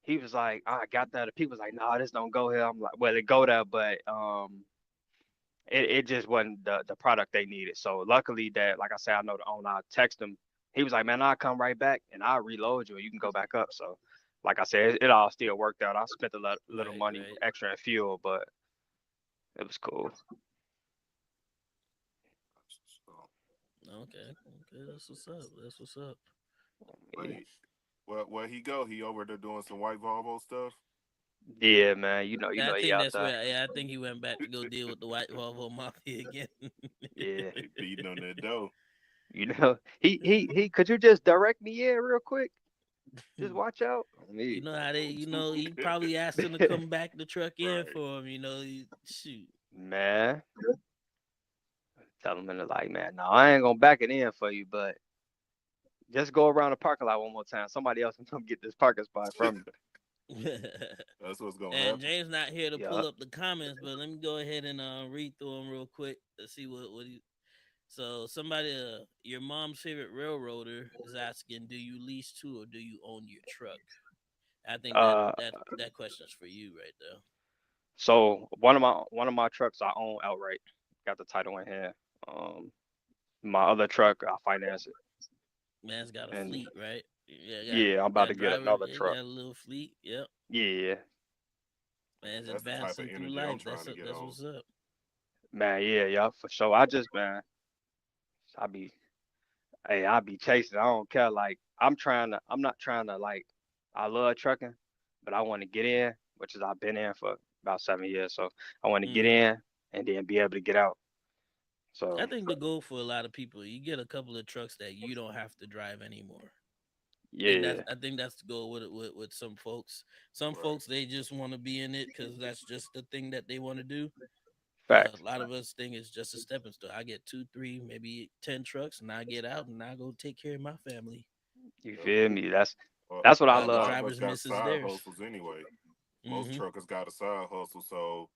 [SPEAKER 6] he was like, I got that. The people was like, nah, this don't go here. I'm like, well, it go there, but it just wasn't the product they needed. So luckily that, like I said, I know the owner. I text him. He was like, man, I'll come right back and I'll reload you and you can go back up. So like I said, it all still worked out. I spent a little
[SPEAKER 2] Right,
[SPEAKER 6] money
[SPEAKER 2] right.
[SPEAKER 6] extra in fuel, but it was cool.
[SPEAKER 2] Okay, okay, that's what's up. That's what's up.
[SPEAKER 4] Where he, where he go? He over there doing some white Volvo stuff.
[SPEAKER 6] Yeah, man.
[SPEAKER 2] I
[SPEAKER 6] He
[SPEAKER 2] think
[SPEAKER 6] out
[SPEAKER 2] that's
[SPEAKER 6] there.
[SPEAKER 2] where. Yeah, I think he went back to go deal with the White Volvo Mafia again.
[SPEAKER 6] Yeah.
[SPEAKER 4] They beating on that dough.
[SPEAKER 6] He could you just direct me in real quick? Just watch out.
[SPEAKER 2] You
[SPEAKER 6] Me.
[SPEAKER 2] know how they. You know he probably asked him to come back the truck in
[SPEAKER 4] Right.
[SPEAKER 2] for him. You know, shoot.
[SPEAKER 6] Man. Tell him in the like, man, no, I ain't gonna back it in for you, but just go around the parking lot one more time. Somebody else can come get this parking spot from you.
[SPEAKER 4] That's what's gonna
[SPEAKER 2] And
[SPEAKER 4] happen.
[SPEAKER 2] James not here to
[SPEAKER 6] Yeah.
[SPEAKER 2] pull up the comments, but let me go ahead and read through them real quick to see what he. So somebody, your mom's favorite railroader is asking, do you lease to or do you own your truck? I think
[SPEAKER 6] Uh
[SPEAKER 2] that question's for you right there.
[SPEAKER 6] so one of my trucks I own outright. Got the title in here. Um my other truck I finance it.
[SPEAKER 2] Man's got a
[SPEAKER 6] And
[SPEAKER 2] fleet, right? Yeah,
[SPEAKER 6] yeah, I'm about to
[SPEAKER 2] got
[SPEAKER 6] get
[SPEAKER 2] driver.
[SPEAKER 6] another
[SPEAKER 2] Yeah,
[SPEAKER 6] truck.
[SPEAKER 2] got a little fleet. Yep.
[SPEAKER 6] Yeah.
[SPEAKER 2] Man's
[SPEAKER 4] That's the type of
[SPEAKER 2] advancing through
[SPEAKER 4] energy I'm
[SPEAKER 2] life.
[SPEAKER 4] trying to get
[SPEAKER 2] That's
[SPEAKER 4] on.
[SPEAKER 2] what's up.
[SPEAKER 6] Man, yeah, for sure. I just man, I be I be chasing. I don't care. Like I'm not trying to like I love trucking, but I want to get in. which is I've been in for about 7 years. So I want to get
[SPEAKER 2] Mm.
[SPEAKER 6] in and then be able to get out. So
[SPEAKER 2] I think the goal for a lot of people, you get a couple of trucks that you don't have to drive anymore.
[SPEAKER 6] yeah,
[SPEAKER 2] I think that's the goal with some folks. Some
[SPEAKER 4] Right.
[SPEAKER 2] folks they just want to be in it because that's just the thing that they want to do. A
[SPEAKER 6] facts.
[SPEAKER 2] lot of us think it's just a stepping stone. I get 2, 3, maybe 10 trucks, and I get out and I go take care of my family.
[SPEAKER 6] You
[SPEAKER 4] Yep.
[SPEAKER 6] feel me?
[SPEAKER 4] Uh,
[SPEAKER 6] That's what I
[SPEAKER 2] While
[SPEAKER 4] a
[SPEAKER 2] the
[SPEAKER 4] lot
[SPEAKER 6] love.
[SPEAKER 4] of us
[SPEAKER 2] drivers
[SPEAKER 4] got
[SPEAKER 2] misses
[SPEAKER 4] side
[SPEAKER 2] theirs.
[SPEAKER 4] hustles anyway. Most
[SPEAKER 2] Mm-hmm.
[SPEAKER 4] truckers got a side hustle, so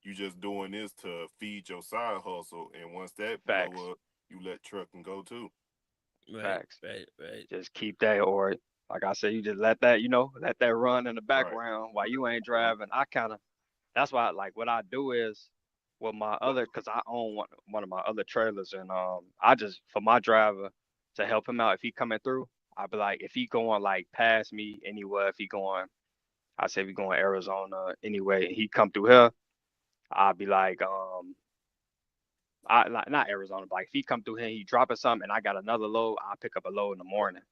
[SPEAKER 4] you just doing this to feed your side hustle, and once that
[SPEAKER 6] Facts,
[SPEAKER 4] blow up, you let trucking go too.
[SPEAKER 2] Right,
[SPEAKER 6] facts.
[SPEAKER 2] right, right.
[SPEAKER 6] Just keep that, or like I said, you just let that, let that run in the
[SPEAKER 4] Right.
[SPEAKER 6] background while you ain't
[SPEAKER 4] Yep.
[SPEAKER 6] driving. I kind of That's why, like, what I do is, with my other, cause I own one of my other trailers, and I just, for my driver, to help him out if he coming through, I be like, if he going like past me anywhere, if he going, I say if he going Arizona anyway, and he come through here, I'll be like, I like not Arizona, but like if he come through here, he dropping something, and I got another load, I'll pick up a load in the morning,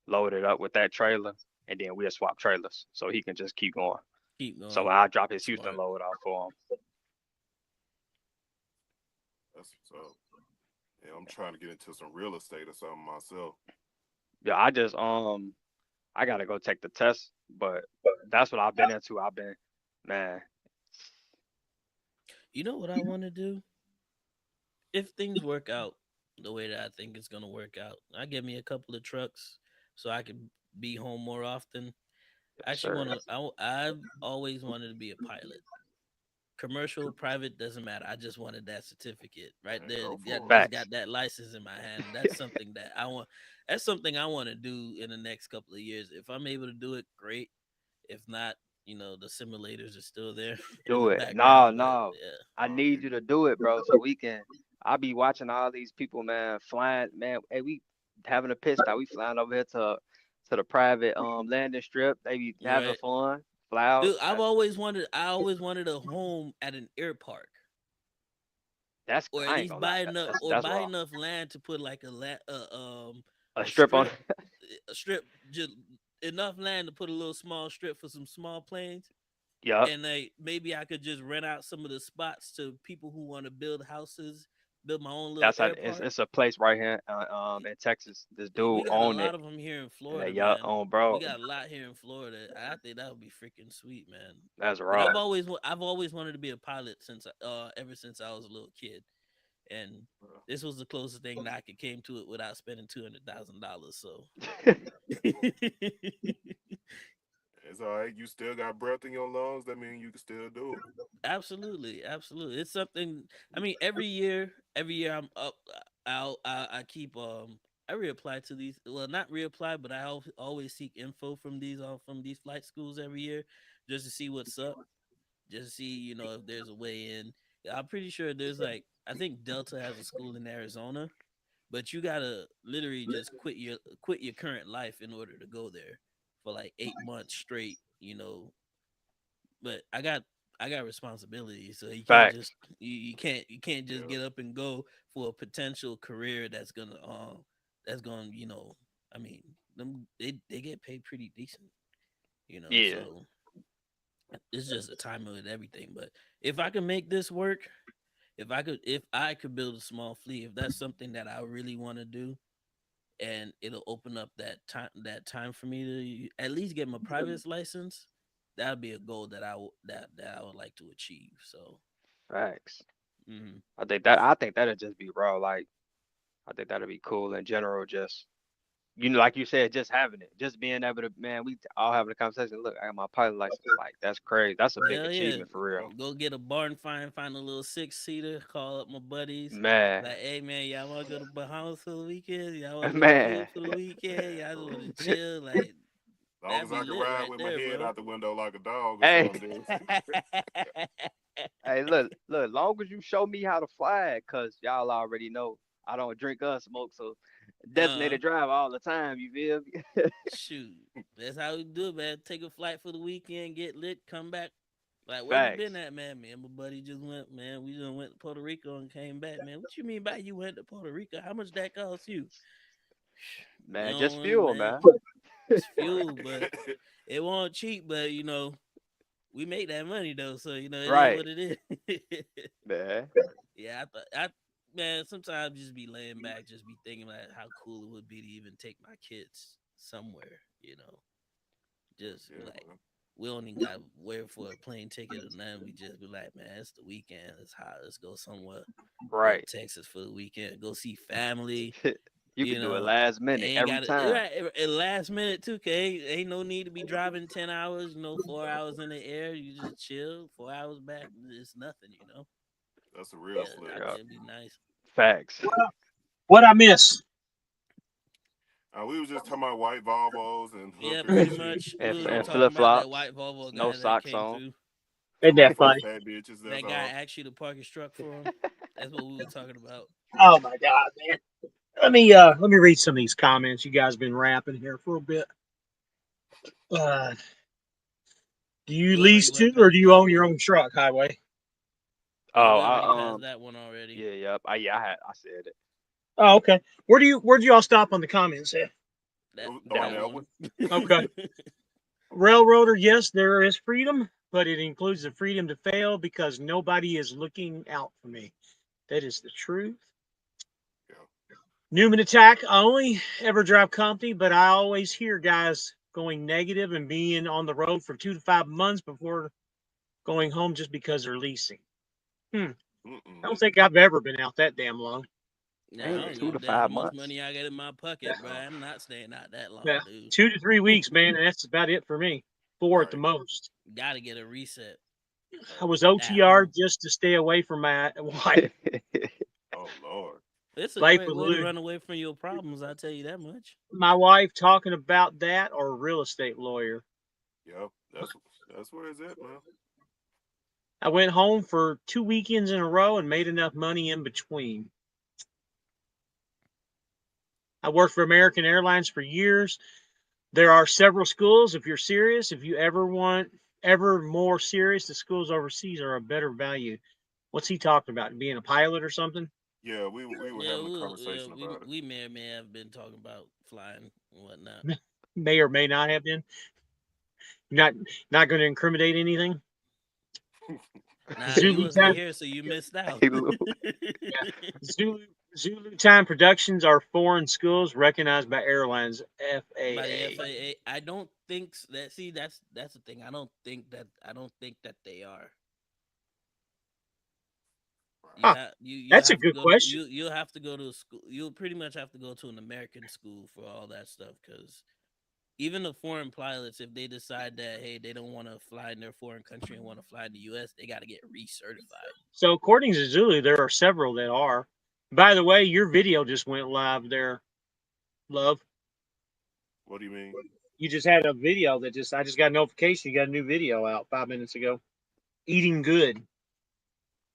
[SPEAKER 6] load it up with that trailer, and then we'll swap trailers, so he can just keep going.
[SPEAKER 2] Keep
[SPEAKER 6] So
[SPEAKER 2] going.
[SPEAKER 6] I drop his Houston
[SPEAKER 2] Smart.
[SPEAKER 6] load off for him.
[SPEAKER 4] That's what's up. Yeah, I'm trying to get into some real estate or something myself.
[SPEAKER 6] Yeah, I gotta go take the test, but that's what I've been into. Man,
[SPEAKER 2] You know what I want to do? If things work out the way that I think it's gonna work out, I get me a couple of trucks so I can be home more often. I
[SPEAKER 6] yes,
[SPEAKER 2] actually
[SPEAKER 6] sir.
[SPEAKER 2] want to. I've always wanted to be a pilot. Commercial, private, doesn't matter. I just wanted that certificate right
[SPEAKER 4] And
[SPEAKER 2] there.
[SPEAKER 4] go for it.
[SPEAKER 2] Just
[SPEAKER 6] Facts.
[SPEAKER 2] got that license in my hand. That's something that I want. That's something I want to do in the next couple of years. If I'm able to do it, great. If not, the simulators are still there in the
[SPEAKER 6] Do it. No,
[SPEAKER 2] background. But
[SPEAKER 6] no.
[SPEAKER 2] yeah,
[SPEAKER 6] I
[SPEAKER 4] I
[SPEAKER 6] need
[SPEAKER 4] mean,
[SPEAKER 6] you to do it, bro, so we can. I be watching all these people, man, flying. Man, hey, we having a pit stop. We flying over here to the private landing strip. They be having
[SPEAKER 2] right,
[SPEAKER 6] fun. Fly out.
[SPEAKER 2] dude. I always wanted a home at an air park,
[SPEAKER 6] That's
[SPEAKER 2] or at
[SPEAKER 6] I ain't
[SPEAKER 2] least
[SPEAKER 6] gonna lie.
[SPEAKER 2] buy enough,
[SPEAKER 6] That's raw.
[SPEAKER 2] land to put like
[SPEAKER 6] A
[SPEAKER 2] a
[SPEAKER 6] strip on.
[SPEAKER 2] strip, just enough land to put a little small strip for some small planes,
[SPEAKER 6] Yup.
[SPEAKER 2] and maybe I could just rent out some of the spots to people who want to build houses, build my own little
[SPEAKER 6] That's how
[SPEAKER 2] air
[SPEAKER 6] it's,
[SPEAKER 2] park.
[SPEAKER 6] it's a place right here in Texas. This dude
[SPEAKER 2] We got a
[SPEAKER 6] owned
[SPEAKER 2] lot
[SPEAKER 6] it,
[SPEAKER 2] of them here in
[SPEAKER 6] and they
[SPEAKER 2] Florida,
[SPEAKER 6] yup
[SPEAKER 2] man.
[SPEAKER 6] on
[SPEAKER 2] We
[SPEAKER 6] bro.
[SPEAKER 2] got a lot here in Florida. I think that would be freaking sweet, man.
[SPEAKER 6] That's
[SPEAKER 2] But
[SPEAKER 6] raw.
[SPEAKER 2] I've always wanted to be a pilot since ever since I was a little kid, and this was the closest thing that I could came to it without spending $200,000. So
[SPEAKER 4] it's all right. You still got breath in your lungs. That means you can still do it.
[SPEAKER 2] absolutely, absolutely, it's something. I mean, every year I'm up. I keep I reapply to these. Well, not reapply, but always seek info from these flight schools every year, just to see what's up, just to see if there's a way in. I'm pretty sure there's like I think Delta has a school in Arizona, but you gotta literally just quit your current life in order to go there for like 8 months straight. But I got responsibilities, so
[SPEAKER 6] Facts.
[SPEAKER 2] you can't just
[SPEAKER 4] Yeah.
[SPEAKER 2] get up and go for a potential career that's gonna I mean they get paid pretty decent,
[SPEAKER 6] Yeah.
[SPEAKER 2] so it's just a time with everything. But if I can make this work, if I could build a small fleet, if that's something that I really want to do, and it'll open up that time for me to at least get my private license, that'd be a goal that I would like to achieve. So,
[SPEAKER 6] Facts.
[SPEAKER 2] mhm.
[SPEAKER 6] I think that'd just be raw. Like I think that'd be cool in general. Just like you said, just having it, just being able to, man. We all having a conversation. Look, I got my pilot license. Like that's crazy. That's a big
[SPEAKER 2] Hell yeah,
[SPEAKER 6] achievement for real,
[SPEAKER 4] Yep.
[SPEAKER 2] go get a barn find a little 6-seater, call up my buddies.
[SPEAKER 6] man.
[SPEAKER 2] Like, hey man, y'all want to go to Bahamas for the weekend? Y'all want to go to
[SPEAKER 6] Man.
[SPEAKER 2] Cuba for the weekend? Y'all just
[SPEAKER 4] Look,
[SPEAKER 2] want to chill? Like,
[SPEAKER 4] long
[SPEAKER 2] that'd
[SPEAKER 4] as
[SPEAKER 2] be
[SPEAKER 4] I can
[SPEAKER 2] lit
[SPEAKER 4] ride
[SPEAKER 2] right
[SPEAKER 4] with my
[SPEAKER 2] there,
[SPEAKER 4] head
[SPEAKER 2] bro.
[SPEAKER 4] out the window like a dog or
[SPEAKER 6] Hey,
[SPEAKER 4] something, dude.
[SPEAKER 6] hey, look. Long as you show me how to fly it, cause y'all already know I don't drink or smoke, so
[SPEAKER 2] uh,
[SPEAKER 6] designated drive all the time. You feel me?
[SPEAKER 2] shoot, that's how we do it, man. Take a flight for the weekend, get lit, come back. Like, where you been
[SPEAKER 6] Facts,
[SPEAKER 2] at, man? Me and my buddy just went, man. We just went to Puerto Rico and came back, man. What you mean by you went to Puerto Rico? How much that cost you? You
[SPEAKER 6] man. Just
[SPEAKER 2] know,
[SPEAKER 6] fuel,
[SPEAKER 2] man.
[SPEAKER 6] man.
[SPEAKER 2] It's fuel, but it won't cheap. But we make that money though, so it is
[SPEAKER 6] Right.
[SPEAKER 2] what it is.
[SPEAKER 6] Man.
[SPEAKER 2] Yeah, I man, sometimes just be laying back, just be thinking about how cool it would be to even take my kids somewhere, just be
[SPEAKER 4] Yeah,
[SPEAKER 2] like,
[SPEAKER 4] man.
[SPEAKER 2] we don't even got to wait for a plane ticket or nothing. We just be like, man, it's the weekend. It's hot. Let's go somewhere. Go to
[SPEAKER 6] Right.
[SPEAKER 2] Texas for the weekend. Go see family.
[SPEAKER 6] You
[SPEAKER 2] You
[SPEAKER 6] can do it
[SPEAKER 2] know,
[SPEAKER 6] last minute
[SPEAKER 2] ain't
[SPEAKER 6] every
[SPEAKER 2] got
[SPEAKER 6] time.
[SPEAKER 2] it at last minute too. Cause ain't no need to be driving 10 hours. 4 hours in the air. You just chill. 4 hours back. It's nothing.
[SPEAKER 4] That's a
[SPEAKER 2] Yeah,
[SPEAKER 4] real
[SPEAKER 2] I
[SPEAKER 4] flex.
[SPEAKER 6] Yeah.
[SPEAKER 2] think it'd be nice.
[SPEAKER 6] Facts.
[SPEAKER 5] What I miss?
[SPEAKER 4] We was just talking about white Volvos and
[SPEAKER 2] Yeah,
[SPEAKER 4] hookers and
[SPEAKER 2] pretty
[SPEAKER 4] shit.
[SPEAKER 2] much.
[SPEAKER 6] And,
[SPEAKER 2] We was
[SPEAKER 6] and
[SPEAKER 2] just
[SPEAKER 4] So
[SPEAKER 2] talking
[SPEAKER 6] flip
[SPEAKER 2] about that
[SPEAKER 6] flops.
[SPEAKER 2] white Volvo
[SPEAKER 6] No
[SPEAKER 2] guy that
[SPEAKER 6] socks
[SPEAKER 2] came
[SPEAKER 6] on.
[SPEAKER 2] through.
[SPEAKER 5] Isn't
[SPEAKER 4] talking about
[SPEAKER 5] that
[SPEAKER 4] fat,
[SPEAKER 5] funny?
[SPEAKER 4] fat bitches. That's
[SPEAKER 2] That guy
[SPEAKER 4] all.
[SPEAKER 2] asked you to park his truck for him. That's what we were talking about.
[SPEAKER 5] Oh my God, man. Let me read some of these comments. You guys been rapping here for a bit. Do you
[SPEAKER 2] We already
[SPEAKER 5] lease
[SPEAKER 2] went
[SPEAKER 5] too, or do
[SPEAKER 2] past
[SPEAKER 5] you
[SPEAKER 2] that
[SPEAKER 5] own your
[SPEAKER 2] one.
[SPEAKER 5] own truck, Highway?
[SPEAKER 2] Yeah,
[SPEAKER 6] Oh,
[SPEAKER 2] we already passed that one already.
[SPEAKER 6] yeah, yep. I said it.
[SPEAKER 5] Oh, okay. Where'd you all stop on the comments at?
[SPEAKER 4] On
[SPEAKER 6] That
[SPEAKER 2] That
[SPEAKER 6] one.
[SPEAKER 4] that
[SPEAKER 2] one.
[SPEAKER 4] one.
[SPEAKER 5] Okay. Railroader, yes, there is freedom, but it includes the freedom to fail because nobody is looking out for me. That is the truth.
[SPEAKER 4] Yeah.
[SPEAKER 5] Newman Attack, I only ever drive company, but I always hear guys going negative and being on the road for 2 to 5 months before going home just because they're leasing. I
[SPEAKER 4] Mm-mm.
[SPEAKER 5] don't think I've ever been out that damn long.
[SPEAKER 2] Nah, I
[SPEAKER 6] Dang,
[SPEAKER 2] don't
[SPEAKER 4] Right.
[SPEAKER 2] give
[SPEAKER 6] two
[SPEAKER 2] a
[SPEAKER 6] to
[SPEAKER 2] damn how
[SPEAKER 6] five
[SPEAKER 2] much
[SPEAKER 6] months.
[SPEAKER 2] money I got in my pocket, bro.
[SPEAKER 4] Yeah.
[SPEAKER 2] I'm not staying out that
[SPEAKER 5] Yeah,
[SPEAKER 2] long, dude.
[SPEAKER 5] 2 to 3 weeks, man, and that's about it for me. 4 at the
[SPEAKER 4] Right.
[SPEAKER 5] most.
[SPEAKER 2] Gotta get a reset.
[SPEAKER 5] I was
[SPEAKER 2] At
[SPEAKER 5] OTR
[SPEAKER 2] home.
[SPEAKER 5] just to stay away from my wife.
[SPEAKER 4] Oh Lord.
[SPEAKER 2] It's a
[SPEAKER 5] Life
[SPEAKER 2] great
[SPEAKER 5] with
[SPEAKER 2] way to
[SPEAKER 5] Lou.
[SPEAKER 2] run away from your problems, I'll tell you that much.
[SPEAKER 5] My wife talking about that or a real estate lawyer.
[SPEAKER 4] Yep. That's where it's at, man.
[SPEAKER 5] I went home for 2 weekends in a row and made enough money in between. I worked for American Airlines for years. There are several schools. If you're serious, if you ever more serious, the schools overseas are a better value. What's he talking about? Being a pilot or something?
[SPEAKER 4] Yeah, we were
[SPEAKER 2] Yeah,
[SPEAKER 4] having a conversation about it.
[SPEAKER 2] we may or may have been talking about flying and whatnot.
[SPEAKER 5] May or may not have been. Not not going to incriminate anything.
[SPEAKER 2] Nah, you
[SPEAKER 5] Zulu
[SPEAKER 2] wasn't
[SPEAKER 5] time,
[SPEAKER 2] here, so you missed out.
[SPEAKER 6] Hey, Lou.
[SPEAKER 5] yeah. Zulu time productions are foreign schools recognized by airlines
[SPEAKER 2] By the
[SPEAKER 5] FAA.
[SPEAKER 2] FAA, I don't think that. See, that's the thing. I don't think that they are. You
[SPEAKER 5] Huh,
[SPEAKER 2] have you
[SPEAKER 5] that's a
[SPEAKER 2] have to
[SPEAKER 5] good
[SPEAKER 2] go to
[SPEAKER 5] question.
[SPEAKER 2] you'll have to go to a school. You'll pretty much have to go to an American school for all that stuff because even the foreign pilots, if they decide that hey they don't want to fly in their foreign country and want to fly in the U.S., they got to get recertified.
[SPEAKER 5] So according to Zulu, there are several that are. By the way, your video just went live there, love.
[SPEAKER 4] What do you mean?
[SPEAKER 5] You just had a video that I just got a notification. You got a new video out 5 minutes ago. Eating good.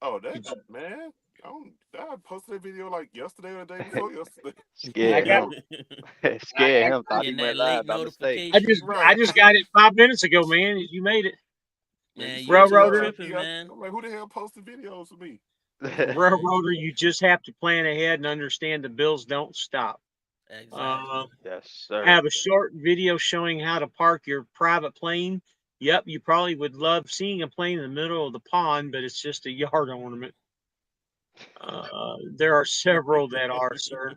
[SPEAKER 4] Oh, that man. I posted a video like yesterday or the day before yesterday.
[SPEAKER 5] I
[SPEAKER 6] Scared
[SPEAKER 5] got.
[SPEAKER 6] him. Scared him. Thought he
[SPEAKER 2] Getting that
[SPEAKER 6] went
[SPEAKER 2] late
[SPEAKER 6] live by mistake.
[SPEAKER 2] notification,
[SPEAKER 5] I
[SPEAKER 4] Right.
[SPEAKER 5] just got it 5 minutes ago, man. You made it.
[SPEAKER 4] Man, he
[SPEAKER 2] man.
[SPEAKER 4] set me
[SPEAKER 2] YouTube
[SPEAKER 5] Railroader,
[SPEAKER 4] up.
[SPEAKER 2] tripping,
[SPEAKER 4] I'm
[SPEAKER 2] man.
[SPEAKER 4] like, who the hell posted videos of me?
[SPEAKER 2] Man,
[SPEAKER 5] railroader. You just have to plan ahead and understand the bills don't stop.
[SPEAKER 2] exactly.
[SPEAKER 6] Yes,
[SPEAKER 5] I
[SPEAKER 6] sir.
[SPEAKER 5] have a short video showing how to park your private plane. Yep, you probably would love seeing a plane in the middle of the pond, but it's just a yard ornament. There are several that are, sir.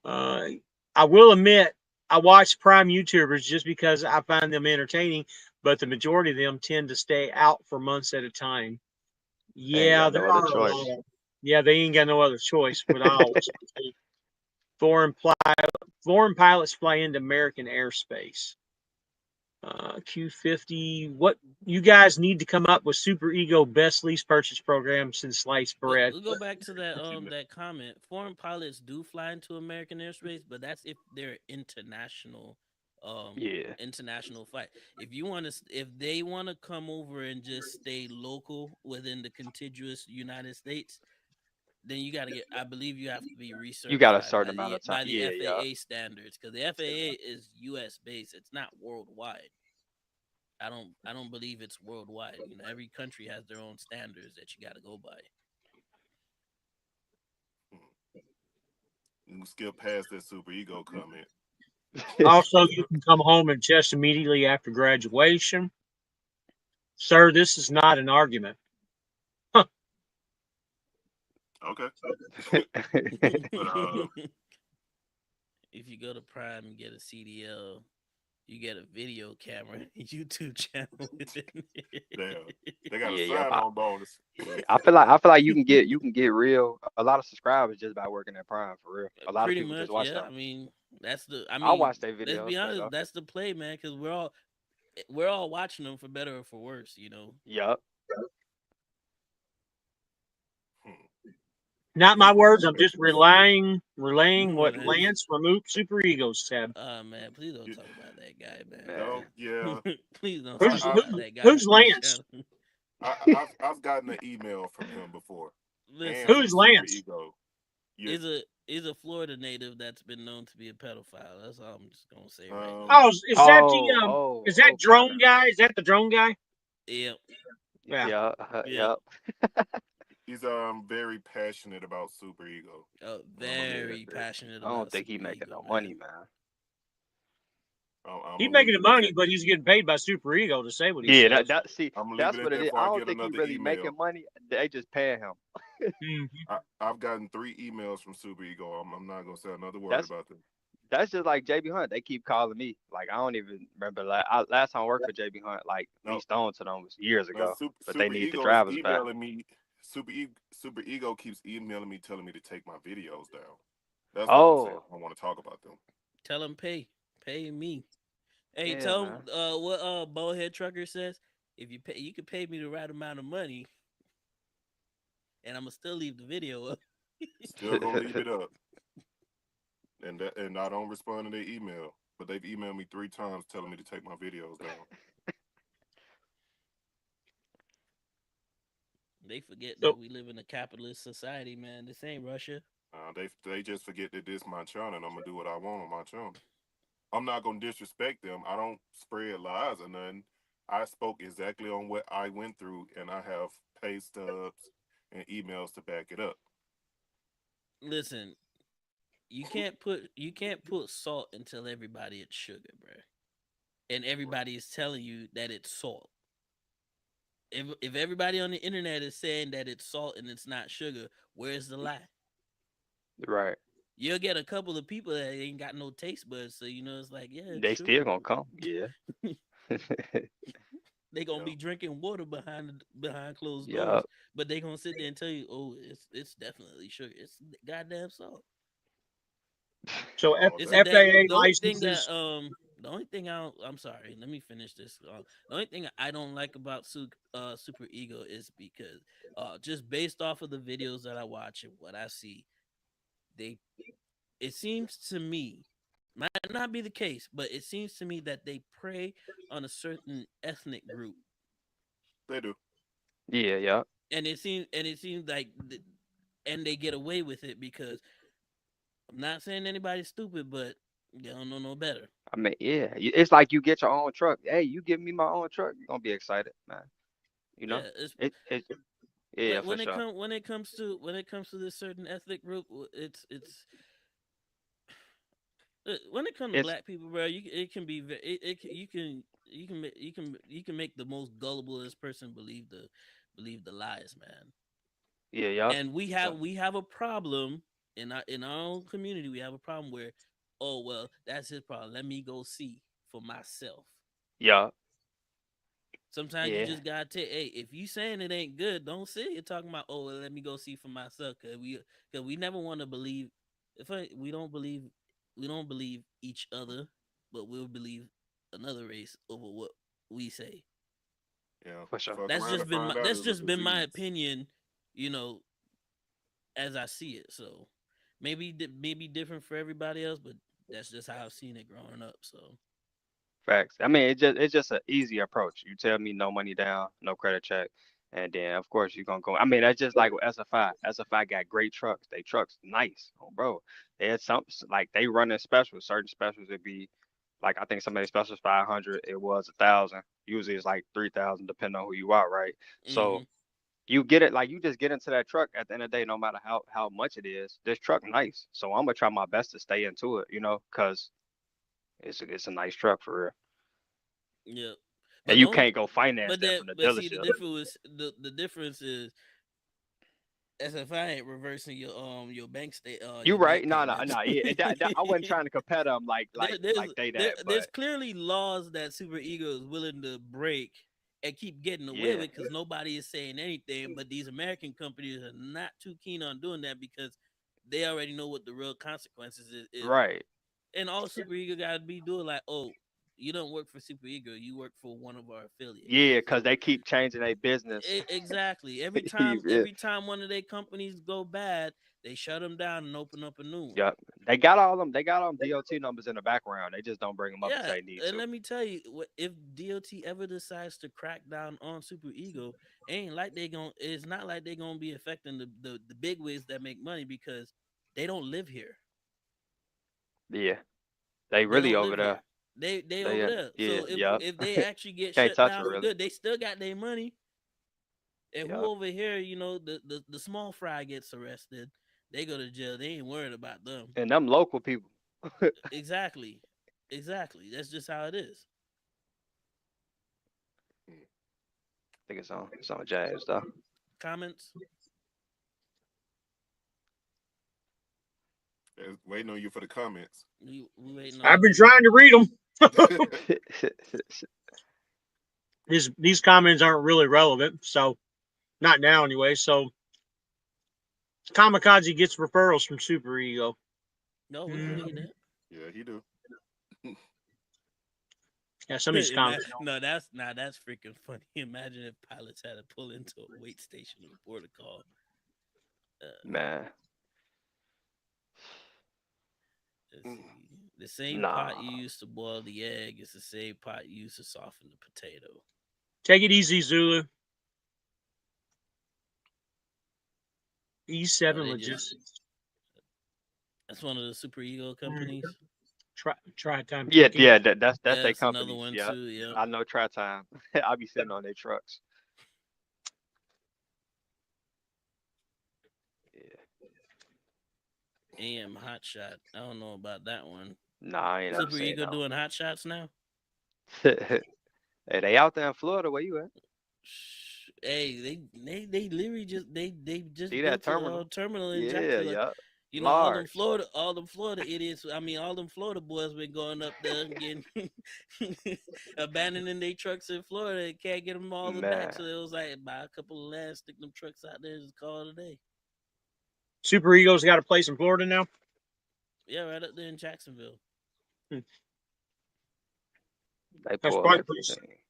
[SPEAKER 5] I will admit, I watch Prime YouTubers just because I find them entertaining, but the majority of them tend to stay out for months at a time.
[SPEAKER 6] They ain't
[SPEAKER 5] Yeah,
[SPEAKER 6] got no
[SPEAKER 5] there
[SPEAKER 6] other
[SPEAKER 5] are a
[SPEAKER 6] choice.
[SPEAKER 5] lot. Yeah, they ain't got no other choice. But I always say foreign foreign pilots fly into American airspace. Q50. What you guys need to come up with super ego best lease purchase program since sliced
[SPEAKER 2] Well,
[SPEAKER 5] bread.
[SPEAKER 2] we'll go back to that
[SPEAKER 4] You know,
[SPEAKER 2] that comment. Foreign pilots do fly into American airspace, but that's if they're
[SPEAKER 6] Yeah.
[SPEAKER 2] international flight. If they want to come over and just stay local within the contiguous United States, then you got to get. I believe you have to be
[SPEAKER 6] You got a
[SPEAKER 2] recertified
[SPEAKER 6] certain amount of time.
[SPEAKER 2] by the
[SPEAKER 6] Yeah, yeah.
[SPEAKER 2] FAA standards because the FAA is U.S. based. It's not worldwide. I don't believe it's worldwide. Every country has their own standards that you got to go by.
[SPEAKER 4] you can skip past that super ego comment.
[SPEAKER 5] Also, you can come home and test immediately after graduation. Sir, this is not an argument.
[SPEAKER 4] Okay. But
[SPEAKER 2] If you go to Prime and get a CDL, you get a video camera and YouTube channel with it.
[SPEAKER 4] damn, they got a
[SPEAKER 6] Yeah, yep.
[SPEAKER 4] sign-on bonus.
[SPEAKER 6] Yeah, I feel like you can get real a lot of subscribers just by working at Prime for real. A lot of
[SPEAKER 2] Pretty
[SPEAKER 6] people just
[SPEAKER 2] much,
[SPEAKER 6] watch
[SPEAKER 2] yeah.
[SPEAKER 6] them.
[SPEAKER 2] I mean, that's the. I
[SPEAKER 6] I
[SPEAKER 2] mean,
[SPEAKER 6] watch their
[SPEAKER 2] let's
[SPEAKER 6] videos
[SPEAKER 2] be
[SPEAKER 6] straight
[SPEAKER 2] honest.
[SPEAKER 6] up.
[SPEAKER 2] That's the play, man. Because we're all watching them for better or for worse.
[SPEAKER 6] Yup.
[SPEAKER 4] Hmm.
[SPEAKER 5] Not my
[SPEAKER 4] Super.
[SPEAKER 5] words. I'm just relaying what
[SPEAKER 2] Man,
[SPEAKER 5] Lance from Super Ego said.
[SPEAKER 2] man, please don't
[SPEAKER 4] You-
[SPEAKER 2] talk about that guy,
[SPEAKER 6] Man.
[SPEAKER 4] No, yeah.
[SPEAKER 2] man. Please don't
[SPEAKER 4] I,
[SPEAKER 2] talk
[SPEAKER 5] Who's
[SPEAKER 4] I,
[SPEAKER 2] about that guy
[SPEAKER 5] who's
[SPEAKER 2] on this
[SPEAKER 5] Lance?
[SPEAKER 2] channel.
[SPEAKER 4] I've gotten an email from him before, and
[SPEAKER 2] Listen,
[SPEAKER 4] from
[SPEAKER 5] Who's
[SPEAKER 4] Super
[SPEAKER 5] Lance?
[SPEAKER 4] Ego. You,
[SPEAKER 2] is a Florida native that's been known to be a pedophile. That's all I'm just gonna say right now.
[SPEAKER 5] Oh, is that the is that
[SPEAKER 6] Okay.
[SPEAKER 5] drone guy? Is that the drone guy?
[SPEAKER 2] Yep,
[SPEAKER 5] Yeah.
[SPEAKER 6] Yeah,
[SPEAKER 2] yep.
[SPEAKER 6] yep.
[SPEAKER 4] he's very passionate about Super Ego. I'm gonna leave it
[SPEAKER 2] Very
[SPEAKER 4] at that.
[SPEAKER 2] passionate
[SPEAKER 6] I don't
[SPEAKER 2] about
[SPEAKER 6] think he
[SPEAKER 2] Super
[SPEAKER 6] making
[SPEAKER 2] Ego,
[SPEAKER 6] no
[SPEAKER 2] man.
[SPEAKER 6] money, man.
[SPEAKER 4] I'm
[SPEAKER 5] He's
[SPEAKER 4] gonna
[SPEAKER 5] making
[SPEAKER 4] leave
[SPEAKER 5] the
[SPEAKER 4] it at
[SPEAKER 5] money,
[SPEAKER 4] that.
[SPEAKER 5] but he's getting paid by Super Ego to say what he
[SPEAKER 6] Yeah,
[SPEAKER 5] says.
[SPEAKER 4] I'm gonna leave
[SPEAKER 6] that's
[SPEAKER 4] it at
[SPEAKER 6] what it
[SPEAKER 4] that
[SPEAKER 6] is.
[SPEAKER 4] before
[SPEAKER 6] I
[SPEAKER 4] I
[SPEAKER 6] don't
[SPEAKER 4] get
[SPEAKER 6] think he
[SPEAKER 4] another
[SPEAKER 6] really
[SPEAKER 4] email.
[SPEAKER 6] making money. They just paying him.
[SPEAKER 5] Mhm.
[SPEAKER 4] I've gotten 3 emails from Super Ego. I'm not gonna say another word
[SPEAKER 6] That's
[SPEAKER 4] about them.
[SPEAKER 6] that's just like JB Hunt. They keep calling me. Like I don't even remember last time I worked for JB Hunt. Like me
[SPEAKER 4] No,
[SPEAKER 6] stone to them was years
[SPEAKER 4] no.
[SPEAKER 6] ago. But they
[SPEAKER 4] Super
[SPEAKER 6] need the
[SPEAKER 4] Ego is
[SPEAKER 6] drivers back.
[SPEAKER 4] emailing me. Super Ego keeps emailing me, telling me to take my videos down. That's why I'm saying
[SPEAKER 6] Oh,
[SPEAKER 4] I want to talk about them.
[SPEAKER 2] Tell him pay me. Hey,
[SPEAKER 6] yeah,
[SPEAKER 2] tell him
[SPEAKER 6] man.
[SPEAKER 2] what Bowhead Trucker says. If you can pay me the right amount of money, and I'm gonna still leave the video up.
[SPEAKER 4] Still gonna leave it up, and I don't respond to their email. But they've emailed me 3 times telling me to take my videos down.
[SPEAKER 2] They forget that
[SPEAKER 5] So,
[SPEAKER 2] we live in a capitalist society, man. This ain't Russia.
[SPEAKER 4] They just forget that this my channel, and I'm gonna do what I want on my channel. I'm not gonna disrespect them. I don't spread lies or nothing. I spoke exactly on what I went through, and I have pay stubs and emails to back it up.
[SPEAKER 2] Listen, you can't put salt and tell everybody it's sugar, bro. And everybody is telling you that it's salt. If everybody on the internet is saying that it's salt and it's not sugar, where's the lie?
[SPEAKER 6] Right.
[SPEAKER 2] You'll get a couple of people that ain't got no taste buds, so it's like, yeah, it's
[SPEAKER 6] They still
[SPEAKER 2] sugar.
[SPEAKER 6] gonna come. Yeah.
[SPEAKER 2] They gonna
[SPEAKER 4] Yeah,
[SPEAKER 2] be drinking water behind closed
[SPEAKER 6] Yeah.
[SPEAKER 2] doors, but they gonna sit there and tell you, oh, it's definitely sugar. It's goddamn salt.
[SPEAKER 5] so
[SPEAKER 4] all
[SPEAKER 2] It's
[SPEAKER 4] day.
[SPEAKER 2] a damn.
[SPEAKER 5] FAA
[SPEAKER 2] The only thing that
[SPEAKER 5] licenses.
[SPEAKER 2] the only thing I'm sorry. Let me finish this. The only thing I don't like about Super Ego is because just based off of the videos that I watch and what I see, they it seems to me might not be the case, but it seems to me that they prey on a certain ethnic group,
[SPEAKER 4] They do.
[SPEAKER 6] Yeah. Yeah.
[SPEAKER 2] and it seems like and they get away with it because I'm not saying anybody's stupid, but they don't know no better.
[SPEAKER 6] I mean, yeah. It's like you get your own truck. Hey, you give me my own truck. You're gonna be excited, man. You know.
[SPEAKER 2] Yeah, it's
[SPEAKER 6] It. Yeah, for sure.
[SPEAKER 2] when it comes to this certain ethnic group, it's when it comes to
[SPEAKER 6] It's
[SPEAKER 2] black people, bro. It can be you can make the most gulliblest person believe the lies, man.
[SPEAKER 6] yeah. Yup.
[SPEAKER 2] And we
[SPEAKER 6] So,
[SPEAKER 2] have a problem in our own community. We have a problem where, oh well, that's his problem. Let me go see for myself.
[SPEAKER 6] yeah.
[SPEAKER 2] Sometimes you
[SPEAKER 6] Yeah.
[SPEAKER 2] just gotta take. Hey, if you saying it ain't good, don't sit here talking about. Oh, well, let me go see for myself. Cause we never want to believe. We don't believe each other, but we'll believe another race over what we say.
[SPEAKER 4] Yeah.
[SPEAKER 6] For sure.
[SPEAKER 4] Fuck around and find out it
[SPEAKER 2] That's
[SPEAKER 4] was a
[SPEAKER 2] just been my
[SPEAKER 4] disease.
[SPEAKER 2] opinion. You know, as I see it. So maybe different for everybody else, but that's just how I've seen it growing up. So
[SPEAKER 6] Facts. I mean, it's just an easy approach. You tell me no money down, no credit check, and then of course you're gonna go. I mean, that's just like with SFI. SFI got great trucks. They trucks nice, oh, bro. They had some like they running specials. Certain specials would be like I think some of the specials 500. It was 1,000. Usually it's like 3,000, depending on who you are, right? So
[SPEAKER 2] hmm
[SPEAKER 6] you get it like you just get into that truck at the end of the day, no matter how much it is. This truck nice, so I'm gonna try my best to stay into it, cause it's a nice truck for real.
[SPEAKER 2] yeah.
[SPEAKER 6] and you can't go finance that from the
[SPEAKER 2] but see,
[SPEAKER 6] dealership.
[SPEAKER 2] the difference is SFI ain't reversing your bank state
[SPEAKER 6] You
[SPEAKER 2] your bank
[SPEAKER 6] right? No.
[SPEAKER 2] payments.
[SPEAKER 6] Yeah, I wasn't trying to compare them like they that,
[SPEAKER 2] There's
[SPEAKER 6] but
[SPEAKER 2] clearly laws that Super Ego is willing to break and keep getting away
[SPEAKER 6] yeah,
[SPEAKER 2] with because nobody is saying anything. But these American companies are not too keen on doing that because they already know what the real consequences is.
[SPEAKER 6] right.
[SPEAKER 2] And all Super Ego got to be doing like, oh, you don't work for Super Ego, you work for one of our affiliates.
[SPEAKER 6] Yeah, because they keep changing their business.
[SPEAKER 2] Exactly. Every time one of their companies go bad, they shut them down and open up a new one.
[SPEAKER 6] Yep, they got all them. They got all them DOT numbers in the background. They just don't bring them up if they need
[SPEAKER 2] and
[SPEAKER 6] to.
[SPEAKER 2] let me tell you, if DOT ever decides to crack down on Super Ego, it's not like they're gonna be affecting the big wigs that make money because they don't live here.
[SPEAKER 6] Yeah, they
[SPEAKER 2] They
[SPEAKER 6] really
[SPEAKER 2] don't
[SPEAKER 6] over
[SPEAKER 2] live
[SPEAKER 6] there.
[SPEAKER 2] here. They over there.
[SPEAKER 6] Yeah,
[SPEAKER 2] So
[SPEAKER 6] yep.
[SPEAKER 2] if they actually get
[SPEAKER 6] Can't
[SPEAKER 2] shut
[SPEAKER 6] touch
[SPEAKER 2] down
[SPEAKER 6] it
[SPEAKER 2] for
[SPEAKER 6] really.
[SPEAKER 2] good, they still got their money. And who
[SPEAKER 6] Yep.
[SPEAKER 2] over here, the small fry gets arrested, they go to jail. They ain't worried about them.
[SPEAKER 6] And them local people.
[SPEAKER 2] Exactly. That's just how it is.
[SPEAKER 6] I think it's on Jazz though.
[SPEAKER 2] Comments?
[SPEAKER 4] They're waiting on you for the comments.
[SPEAKER 2] We waiting on
[SPEAKER 5] I've been trying to read them. These comments aren't really relevant, so not now anyway. So Kamikaze gets referrals from Super Ego.
[SPEAKER 2] No, we believe that.
[SPEAKER 4] Yeah, he do.
[SPEAKER 5] Yeah, some of these comments.
[SPEAKER 2] No, that's freaking funny. Imagine if pilots had to pull into a wait station and report a call.
[SPEAKER 6] Man.
[SPEAKER 2] The same pot you used to boil the egg is the same pot you used to soften the potato.
[SPEAKER 5] Take it easy, Zulu. E7 Logistics.
[SPEAKER 2] That's one of the Super Ego companies.
[SPEAKER 5] Try time.
[SPEAKER 6] Yeah, that's their company.
[SPEAKER 2] Another one
[SPEAKER 6] yeah.
[SPEAKER 2] too. Yeah,
[SPEAKER 6] I know Try Time. I'll be sitting on their trucks.
[SPEAKER 2] Yeah. AM Hot Shot. I don't know about that one.
[SPEAKER 6] Nah, I ain't never
[SPEAKER 2] Super
[SPEAKER 6] seen
[SPEAKER 2] Ego
[SPEAKER 6] no.
[SPEAKER 2] doing hot shots now.
[SPEAKER 6] Hey, they out there in Florida. Where you at?
[SPEAKER 2] Hey, they literally just they just
[SPEAKER 6] See
[SPEAKER 2] built
[SPEAKER 6] that
[SPEAKER 2] terminal in
[SPEAKER 6] Yeah,
[SPEAKER 2] Jacksonville.
[SPEAKER 6] yeah.
[SPEAKER 2] You know, all them Florida idiots. I mean, all them Florida boys been going up there and getting abandoning their trucks in Florida and can't get them all back. So it was like buy a couple of lands, stick them trucks out there, and just call it a day.
[SPEAKER 5] Super Ego's got a place in Florida now.
[SPEAKER 2] Yeah, right up there in Jacksonville.
[SPEAKER 6] They
[SPEAKER 5] That's
[SPEAKER 6] pull
[SPEAKER 5] probably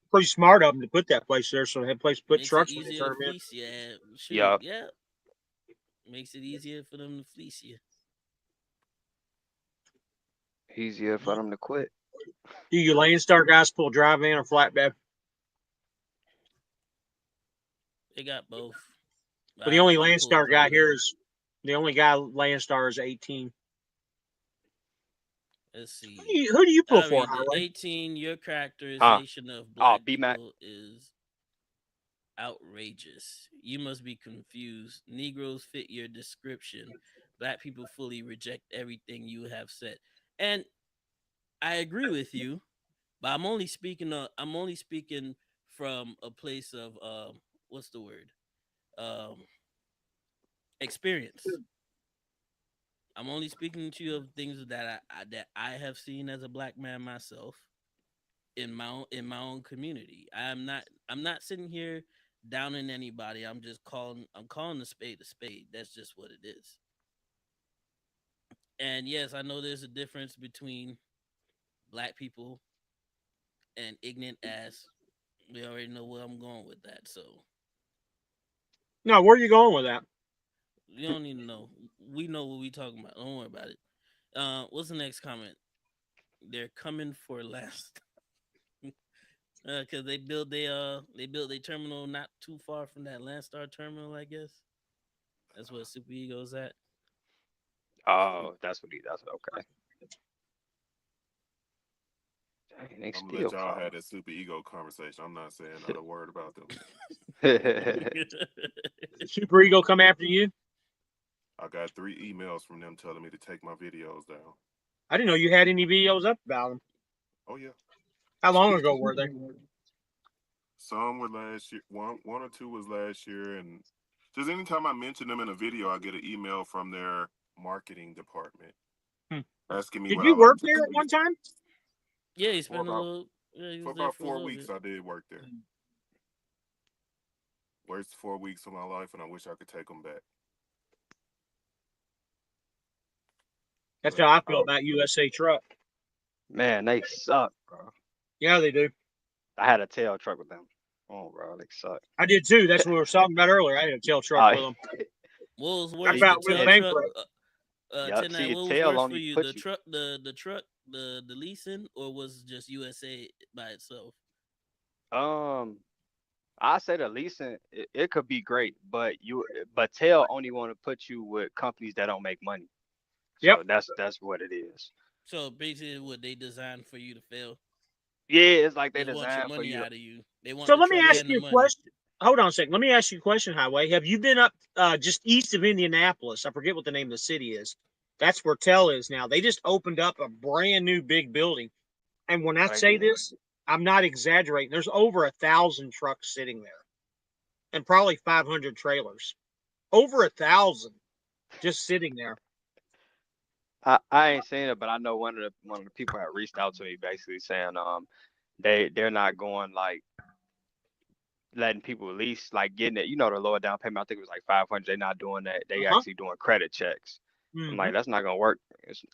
[SPEAKER 5] pretty smart of them to put that place there, so they have a place to put
[SPEAKER 2] Makes
[SPEAKER 5] trucks.
[SPEAKER 2] it easier to fleece you.
[SPEAKER 6] Yep.
[SPEAKER 2] Yeah. Makes it easier for them to fleece you.
[SPEAKER 6] Easier for them to quit.
[SPEAKER 5] Do you Landstar guys pull dry van or flatbed?
[SPEAKER 2] They got both.
[SPEAKER 5] But the only Landstar guy here is the only guy Landstar is 18.
[SPEAKER 2] Let's see.
[SPEAKER 5] Who do you pull for?
[SPEAKER 2] 18. Your characterization of black people is outrageous. You must be confused. Negroes fit your description. Black people fully reject everything you have said. And I agree with you, but I'm only speaking from a place of what's the word? Experience. I'm only speaking to you of things that I have seen as a black man myself in my own community. I'm not sitting here downing anybody. I'm calling a spade a spade. That's just what it is. And yes, I know there's a difference between black people and ignorant ass. We already know where I'm going with that. So
[SPEAKER 5] no, where are you going with that?
[SPEAKER 2] You don't need to know. We know what we talking about. Don't worry about it. What's the next comment? They're coming for last. Because they built their terminal not too far from that Landstar terminal, I guess. That's where Super Ego's at.
[SPEAKER 6] Oh, that's okay. Dang,
[SPEAKER 4] I'm gonna let y'all have that Super Ego conversation. I'm not saying not a word about them.
[SPEAKER 5] Super Ego come after you?
[SPEAKER 4] I got 3 emails from them telling me to take my videos down.
[SPEAKER 5] I didn't know you had any videos up about them.
[SPEAKER 4] Oh yeah.
[SPEAKER 5] How long ago were they?
[SPEAKER 4] Some were last year. One or two was last year, and just anytime I mention them in a video, I get an email from their marketing department
[SPEAKER 5] Hmm.
[SPEAKER 4] asking me
[SPEAKER 5] Did
[SPEAKER 4] what
[SPEAKER 5] you
[SPEAKER 4] I like
[SPEAKER 5] work
[SPEAKER 4] to
[SPEAKER 5] there at
[SPEAKER 4] do.
[SPEAKER 5] one time?
[SPEAKER 2] Yeah, he
[SPEAKER 4] For
[SPEAKER 2] spent a
[SPEAKER 4] about
[SPEAKER 2] little. Yeah, he
[SPEAKER 4] for
[SPEAKER 2] was there
[SPEAKER 4] about
[SPEAKER 2] for a
[SPEAKER 4] 4
[SPEAKER 2] little
[SPEAKER 4] weeks,
[SPEAKER 2] bit.
[SPEAKER 4] I did work there. Worst 4 weeks of my life, and I wish I could take them back.
[SPEAKER 5] That's
[SPEAKER 4] But
[SPEAKER 5] how I feel about USA Truck.
[SPEAKER 6] Man, they suck, bro.
[SPEAKER 5] Yeah, they do.
[SPEAKER 6] I had a tail truck with them. Oh, bro, they suck.
[SPEAKER 5] I did too. That's what we were talking about earlier. I had a tail truck with them.
[SPEAKER 2] What was
[SPEAKER 5] I
[SPEAKER 2] worse,
[SPEAKER 5] about
[SPEAKER 2] the
[SPEAKER 5] went
[SPEAKER 2] tail truck?
[SPEAKER 5] bankrupt.
[SPEAKER 6] Yup.
[SPEAKER 2] 10
[SPEAKER 6] See, your
[SPEAKER 2] what was
[SPEAKER 6] tail
[SPEAKER 2] worse for
[SPEAKER 6] only
[SPEAKER 2] you,
[SPEAKER 6] put
[SPEAKER 2] the
[SPEAKER 6] you.
[SPEAKER 2] truck, the leasing, or was it just USA by itself?
[SPEAKER 6] I say the leasing it could be great, but tail only want to put you with companies that don't make money.
[SPEAKER 5] Yep.
[SPEAKER 6] So that's what it is.
[SPEAKER 2] So basically, what they designed for you to fail.
[SPEAKER 6] Yeah, it's like they
[SPEAKER 2] They want your
[SPEAKER 6] designed for
[SPEAKER 2] money
[SPEAKER 6] you to.
[SPEAKER 2] out of you. They want
[SPEAKER 5] So
[SPEAKER 2] the
[SPEAKER 5] let me
[SPEAKER 2] truck
[SPEAKER 5] ask
[SPEAKER 2] and the
[SPEAKER 5] you a
[SPEAKER 2] money.
[SPEAKER 5] question. Hold on a second. Let me ask you a question, Highway. Have you been up just east of Indianapolis? I forget what the name of the city is. That's where Tell is now. They just opened up a brand new big building. And when I
[SPEAKER 6] Right
[SPEAKER 5] say
[SPEAKER 6] there.
[SPEAKER 5] this, I'm not exaggerating. There's over 1,000 trucks sitting there and probably 500 trailers. Over 1,000 just sitting there.
[SPEAKER 6] I ain't seen it, but I know one of the people had reached out to me basically saying they're not going like letting people lease like getting it. You know, the lower down payment. I think it was like 500. They're not doing that. They
[SPEAKER 5] Uh-huh.
[SPEAKER 6] actually doing credit checks. I'm like, that's not gonna work.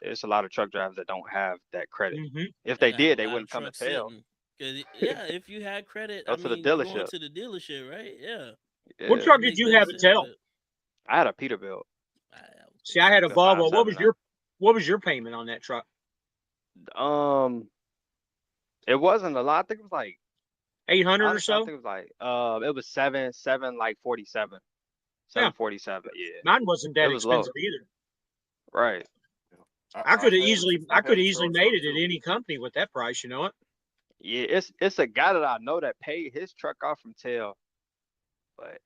[SPEAKER 6] It's a lot of truck drivers that don't have that credit.
[SPEAKER 5] Mm-hmm.
[SPEAKER 6] If
[SPEAKER 2] I
[SPEAKER 6] they
[SPEAKER 2] got a
[SPEAKER 6] did, they
[SPEAKER 2] lot of
[SPEAKER 6] wouldn't come to
[SPEAKER 2] trucks
[SPEAKER 6] tail.
[SPEAKER 2] sitting. Cause yeah, if you had credit,
[SPEAKER 6] Go
[SPEAKER 2] I
[SPEAKER 6] to the
[SPEAKER 2] mean, you going
[SPEAKER 6] dealership.
[SPEAKER 2] to the dealership, right? Yeah,
[SPEAKER 5] What
[SPEAKER 6] Yeah.
[SPEAKER 5] truck
[SPEAKER 2] that
[SPEAKER 5] did
[SPEAKER 2] makes
[SPEAKER 5] you
[SPEAKER 2] better
[SPEAKER 5] have at
[SPEAKER 2] sense.
[SPEAKER 5] Tell?
[SPEAKER 2] But
[SPEAKER 6] I had a Peterbilt.
[SPEAKER 2] I was
[SPEAKER 5] See, I had a
[SPEAKER 6] The
[SPEAKER 5] Volvo. What
[SPEAKER 6] 579.
[SPEAKER 5] was your payment on that truck?
[SPEAKER 6] It wasn't a lot. I think it was like
[SPEAKER 5] 800 or
[SPEAKER 6] honestly, I
[SPEAKER 5] so?
[SPEAKER 6] think it was like it was seven like 47.
[SPEAKER 5] Yeah.
[SPEAKER 6] 747. Yeah.
[SPEAKER 5] Mine wasn't
[SPEAKER 6] It
[SPEAKER 5] that
[SPEAKER 6] was low.
[SPEAKER 5] expensive either.
[SPEAKER 6] Right.
[SPEAKER 5] I could have
[SPEAKER 4] I had a
[SPEAKER 5] easily
[SPEAKER 4] tail
[SPEAKER 5] made
[SPEAKER 4] truck
[SPEAKER 5] it at
[SPEAKER 4] too.
[SPEAKER 5] any company with that price, you know it?
[SPEAKER 6] Yeah, it's a guy that I know that paid his truck off from tail, but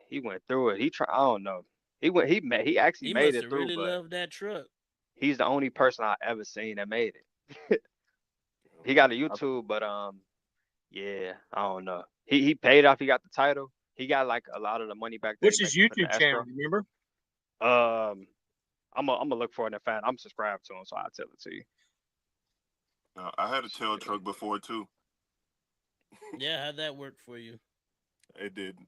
[SPEAKER 6] he went through it. I don't know. He actually
[SPEAKER 2] he
[SPEAKER 6] made
[SPEAKER 2] must
[SPEAKER 6] it
[SPEAKER 2] have
[SPEAKER 6] through,
[SPEAKER 2] really
[SPEAKER 6] but
[SPEAKER 2] loved that truck.
[SPEAKER 6] he's the only person I ever seen that made it. He got a YouTube, but yeah, I don't know. He paid off. He got the title. He got like a lot of the money back that he
[SPEAKER 5] What's his
[SPEAKER 6] made from putting
[SPEAKER 5] YouTube
[SPEAKER 6] the
[SPEAKER 5] channel,
[SPEAKER 6] escrow.
[SPEAKER 5] remember?
[SPEAKER 6] I'm gonna look for it and find. I'm subscribed to him, so I'll tell it to you.
[SPEAKER 4] I had a tail truck before too.
[SPEAKER 2] Yeah, how'd that work for you?
[SPEAKER 4] It didn't.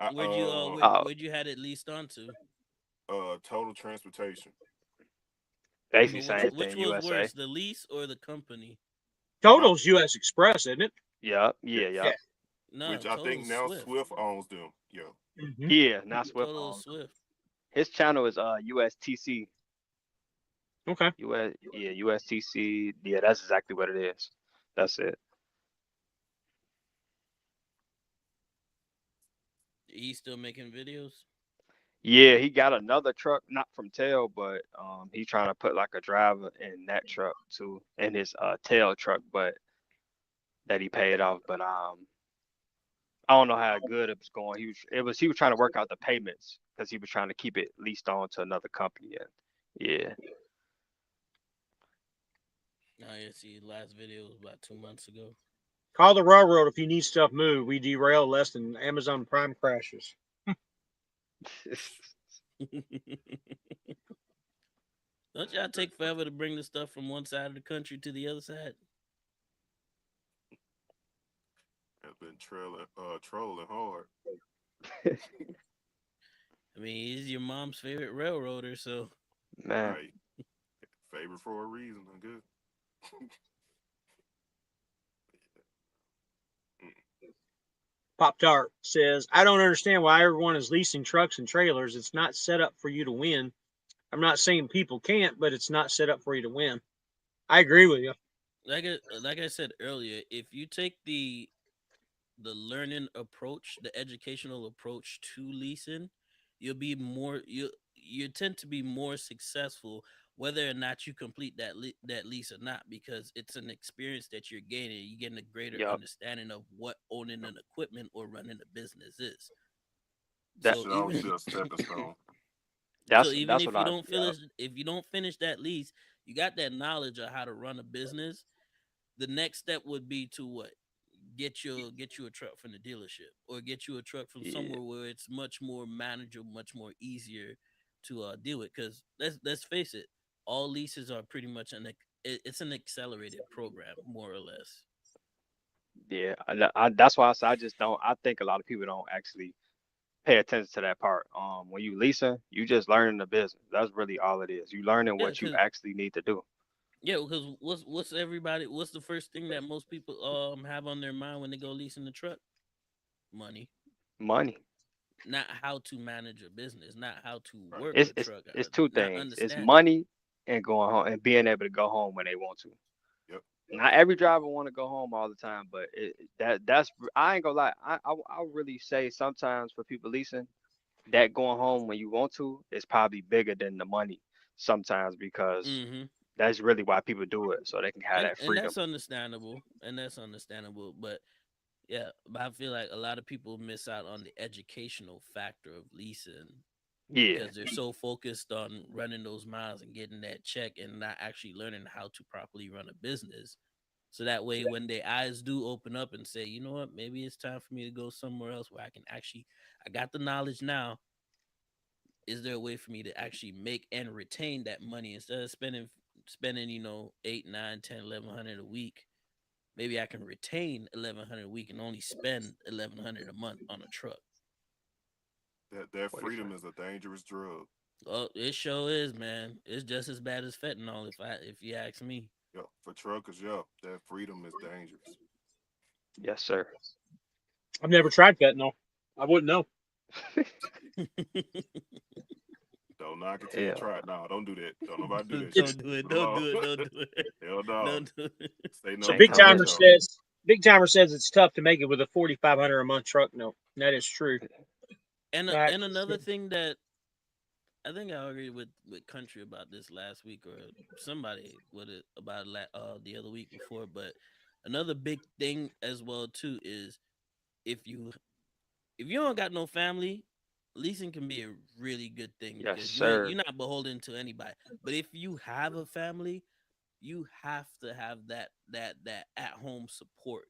[SPEAKER 6] Oh,
[SPEAKER 2] Where'd you had it leased onto?
[SPEAKER 4] Total transportation.
[SPEAKER 6] basically
[SPEAKER 2] But
[SPEAKER 6] same
[SPEAKER 2] which
[SPEAKER 6] thing.
[SPEAKER 2] was
[SPEAKER 6] USA.
[SPEAKER 2] worse, the lease or the company?
[SPEAKER 5] Total's US Express, isn't it?
[SPEAKER 6] Yep.
[SPEAKER 4] Yes.
[SPEAKER 6] Yep.
[SPEAKER 2] No,
[SPEAKER 4] Which I think
[SPEAKER 2] Total's
[SPEAKER 4] now
[SPEAKER 2] Swift.
[SPEAKER 4] Swift owns them. Yeah.
[SPEAKER 5] Mm-hmm.
[SPEAKER 6] Yeah. Not Swift
[SPEAKER 2] Total is
[SPEAKER 6] owns them.
[SPEAKER 2] Swift.
[SPEAKER 6] His channel is USTC.
[SPEAKER 5] Okay.
[SPEAKER 6] USTC. Yeah, that's exactly what it is. That's it.
[SPEAKER 2] He's still making videos.
[SPEAKER 6] Yeah, he got another truck, not from Tail, but he's trying to put like a driver in that truck too, in his Tail truck, but that he paid off. But I don't know how good it was going. He was trying to work out the payments because he was trying to keep it leased on to another company. And yeah.
[SPEAKER 2] Oh yeah, see, last video was about 2 months ago.
[SPEAKER 5] Call the railroad if you need stuff moved. We derail less than Amazon Prime crashes.
[SPEAKER 2] Don't y'all take forever to bring the stuff from one side of the country to the other side?
[SPEAKER 4] I've been trolling hard.
[SPEAKER 2] I mean, he's your mom's favorite railroader, so
[SPEAKER 6] Man.
[SPEAKER 4] Right. Favorite for a reason, I guess.
[SPEAKER 5] Pop Tart says, I don't understand why everyone is leasing trucks and trailers. It's not set up for you to win. I'm not saying people can't, but it's not set up for you to win. I agree with you.
[SPEAKER 2] like I said earlier, if you take the learning approach, the educational approach to leasing, you'll be more you tend to be more successful whether or not you complete that lease or not, because it's an experience that you're gaining. You're getting a greater
[SPEAKER 6] Yup.
[SPEAKER 2] understanding of what owning an equipment or running a business is.
[SPEAKER 6] That
[SPEAKER 2] So
[SPEAKER 4] Should always
[SPEAKER 2] even
[SPEAKER 4] be a stepping stone.
[SPEAKER 2] even
[SPEAKER 6] that's
[SPEAKER 2] if
[SPEAKER 6] what
[SPEAKER 2] you
[SPEAKER 6] I
[SPEAKER 2] don't
[SPEAKER 6] yeah.
[SPEAKER 2] finish that lease, you got that knowledge of how to run a business. The next step would be to what? get you a truck from the dealership, or get you a truck from
[SPEAKER 6] Yeah.
[SPEAKER 2] somewhere where it's much more manageable, much more easier to deal with. Because let's face it, all leases are pretty much it's an accelerated program, more or less.
[SPEAKER 6] Yeah, that's why I say I just don't. I think a lot of people don't actually pay attention to that part. When you leasing, you just learning the business. That's really all it is. You learning
[SPEAKER 2] Yeah,
[SPEAKER 6] what you
[SPEAKER 2] because
[SPEAKER 6] actually need to do.
[SPEAKER 2] what's the first thing that most people have on their mind when they go leasing the truck? Money.
[SPEAKER 6] Money.
[SPEAKER 2] Not how to manage a business, not how to
[SPEAKER 4] Right.
[SPEAKER 2] work
[SPEAKER 6] It's
[SPEAKER 2] a
[SPEAKER 6] it's
[SPEAKER 2] truck,
[SPEAKER 6] it's two
[SPEAKER 2] not
[SPEAKER 6] things. It's
[SPEAKER 2] understanding.
[SPEAKER 6] money and going home and being able to go home when they want to.
[SPEAKER 4] Yep.
[SPEAKER 6] Not every driver want to go home all the time, but that's I ain't gonna lie. I really say sometimes for people leasing, that going home when you want to is probably bigger than the money sometimes because
[SPEAKER 2] Mm-hmm.
[SPEAKER 6] that's really why people do it so they can have that
[SPEAKER 2] And
[SPEAKER 6] freedom.
[SPEAKER 2] that's understandable. But yeah, but I feel like a lot of people miss out on the educational factor of leasing
[SPEAKER 6] Yeah,
[SPEAKER 2] because they're so focused on running those miles and getting that check and not actually learning how to properly run a business. So that way, when their eyes do open up and say, you know what, maybe it's time for me to go somewhere else where I can actually, I got the knowledge now. Is there a way for me to actually make and retain that money instead of spending, 8, 9, 10, 1100 a week? Maybe I can retain 1100 a week and only spend 1100 a month on a truck.
[SPEAKER 4] That
[SPEAKER 6] what if
[SPEAKER 4] freedom is a dangerous drug.
[SPEAKER 2] Oh, it sure is, man. It's just as bad as fentanyl, if you ask me.
[SPEAKER 4] Yep. For truckers, yep, that freedom is dangerous.
[SPEAKER 6] yes, sir.
[SPEAKER 5] I've never tried fentanyl. I wouldn't know.
[SPEAKER 4] Don't knock it till you
[SPEAKER 6] Yeah,
[SPEAKER 4] try it. No, don't do that. Don't nobody do that
[SPEAKER 5] It's
[SPEAKER 4] shit.
[SPEAKER 2] Don't do it. Don't
[SPEAKER 4] Hello.
[SPEAKER 2] do it. Don't do it.
[SPEAKER 4] Hell no.
[SPEAKER 2] Don't do it.
[SPEAKER 4] Say
[SPEAKER 5] so
[SPEAKER 4] no
[SPEAKER 6] ain't
[SPEAKER 5] Big
[SPEAKER 4] to
[SPEAKER 6] coming
[SPEAKER 4] it
[SPEAKER 6] in
[SPEAKER 5] Timer
[SPEAKER 6] no.
[SPEAKER 4] though.
[SPEAKER 5] says it's tough to make it with a 4,500 a month truck note. That is true. That
[SPEAKER 2] And
[SPEAKER 5] is
[SPEAKER 2] another
[SPEAKER 5] true.
[SPEAKER 2] thing that I think I agreed with Country about this last week, or somebody with it about the other week before. But another big thing as well too is if you if you don't got no family, leasing can be a really good thing
[SPEAKER 6] Yes,
[SPEAKER 2] because
[SPEAKER 6] sir.
[SPEAKER 2] you're not beholden to anybody. But if you have a family, you have to have that at home support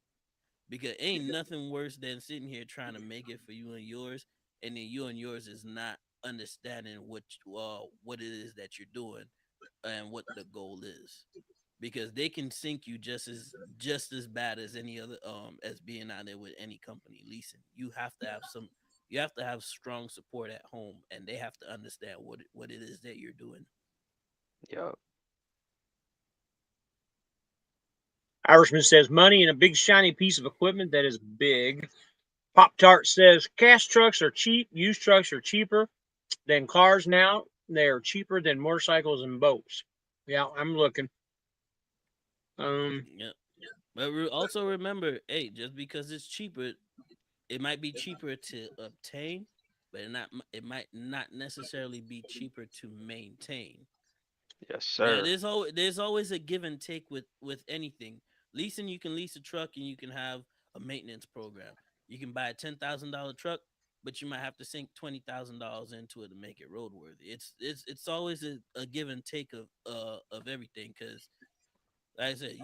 [SPEAKER 2] because ain't nothing worse than sitting here trying to make it for you and yours, and then you and yours is not understanding what it is that you're doing and what the goal is because they can sink you just as bad as any other as being out there with any company leasing. You have to have strong support at home, and they have to understand what it is that you're doing.
[SPEAKER 6] Yeah,
[SPEAKER 5] Irishman says money and a big shiny piece of equipment that is big. Pop Tart says cash trucks are cheap. Used trucks are cheaper than cars now. They are cheaper than motorcycles and boats. Yeah, I'm looking. Um,
[SPEAKER 2] Yeah, but also remember, hey, just because it's cheaper, it might be cheaper to obtain, but it might not necessarily be cheaper to maintain.
[SPEAKER 6] yes,
[SPEAKER 2] Now,
[SPEAKER 6] sir.
[SPEAKER 2] there's always a give and take with anything. Leasing, you can lease a truck and you can have a maintenance program. You can buy a $10,000 truck, but you might have to sink $20,000 into it to make it roadworthy. It's always a give and take of everything. Because like I said,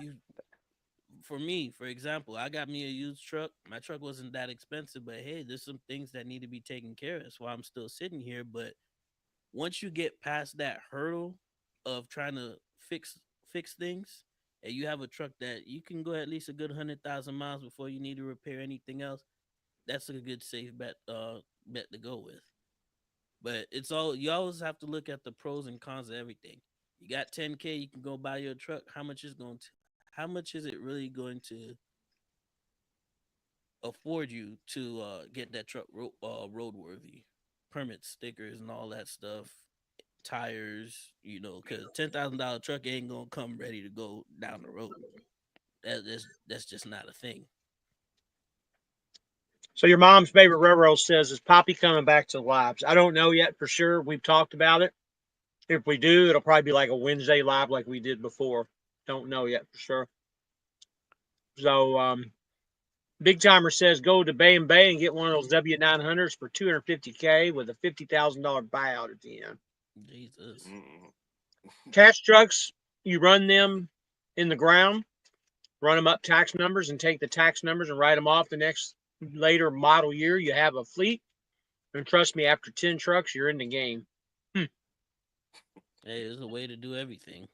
[SPEAKER 2] for me, for example, I got me a used truck. My truck wasn't that expensive, but hey, there's some things that need to be taken care of. That's why I'm still sitting here. But once you get past that hurdle of trying to fix things, and you have a truck that you can go at least a good 100,000 miles before you need to repair anything else, that's a good safe bet to go with. But it's all you always have to look at the pros and cons of everything. You got 10K, you can go buy your truck. How much is it really going to afford you to get that truck roadworthy? Permits, stickers, and all that stuff, tires, because $10,000 truck ain't gonna come ready to go down the road. That's just not a thing.
[SPEAKER 5] so your mom's favorite railroad says is Poppy coming back to the lives. I don't know yet for sure. We've talked about it. If we do, it'll probably be like a Wednesday live like we did before. Don't know yet for sure. So Big Timer says go to Bay and Bay and get one of those W900s for 250K with a $50,000 buyout at the end.
[SPEAKER 2] Jesus.
[SPEAKER 4] Mm-mm.
[SPEAKER 5] Cash trucks, you run them in the ground run them up tax numbers, and take the tax numbers and write them off the next later model year. You have a fleet, and trust me, after 10 trucks, you're in the game.
[SPEAKER 2] Hey, there's a way to do everything.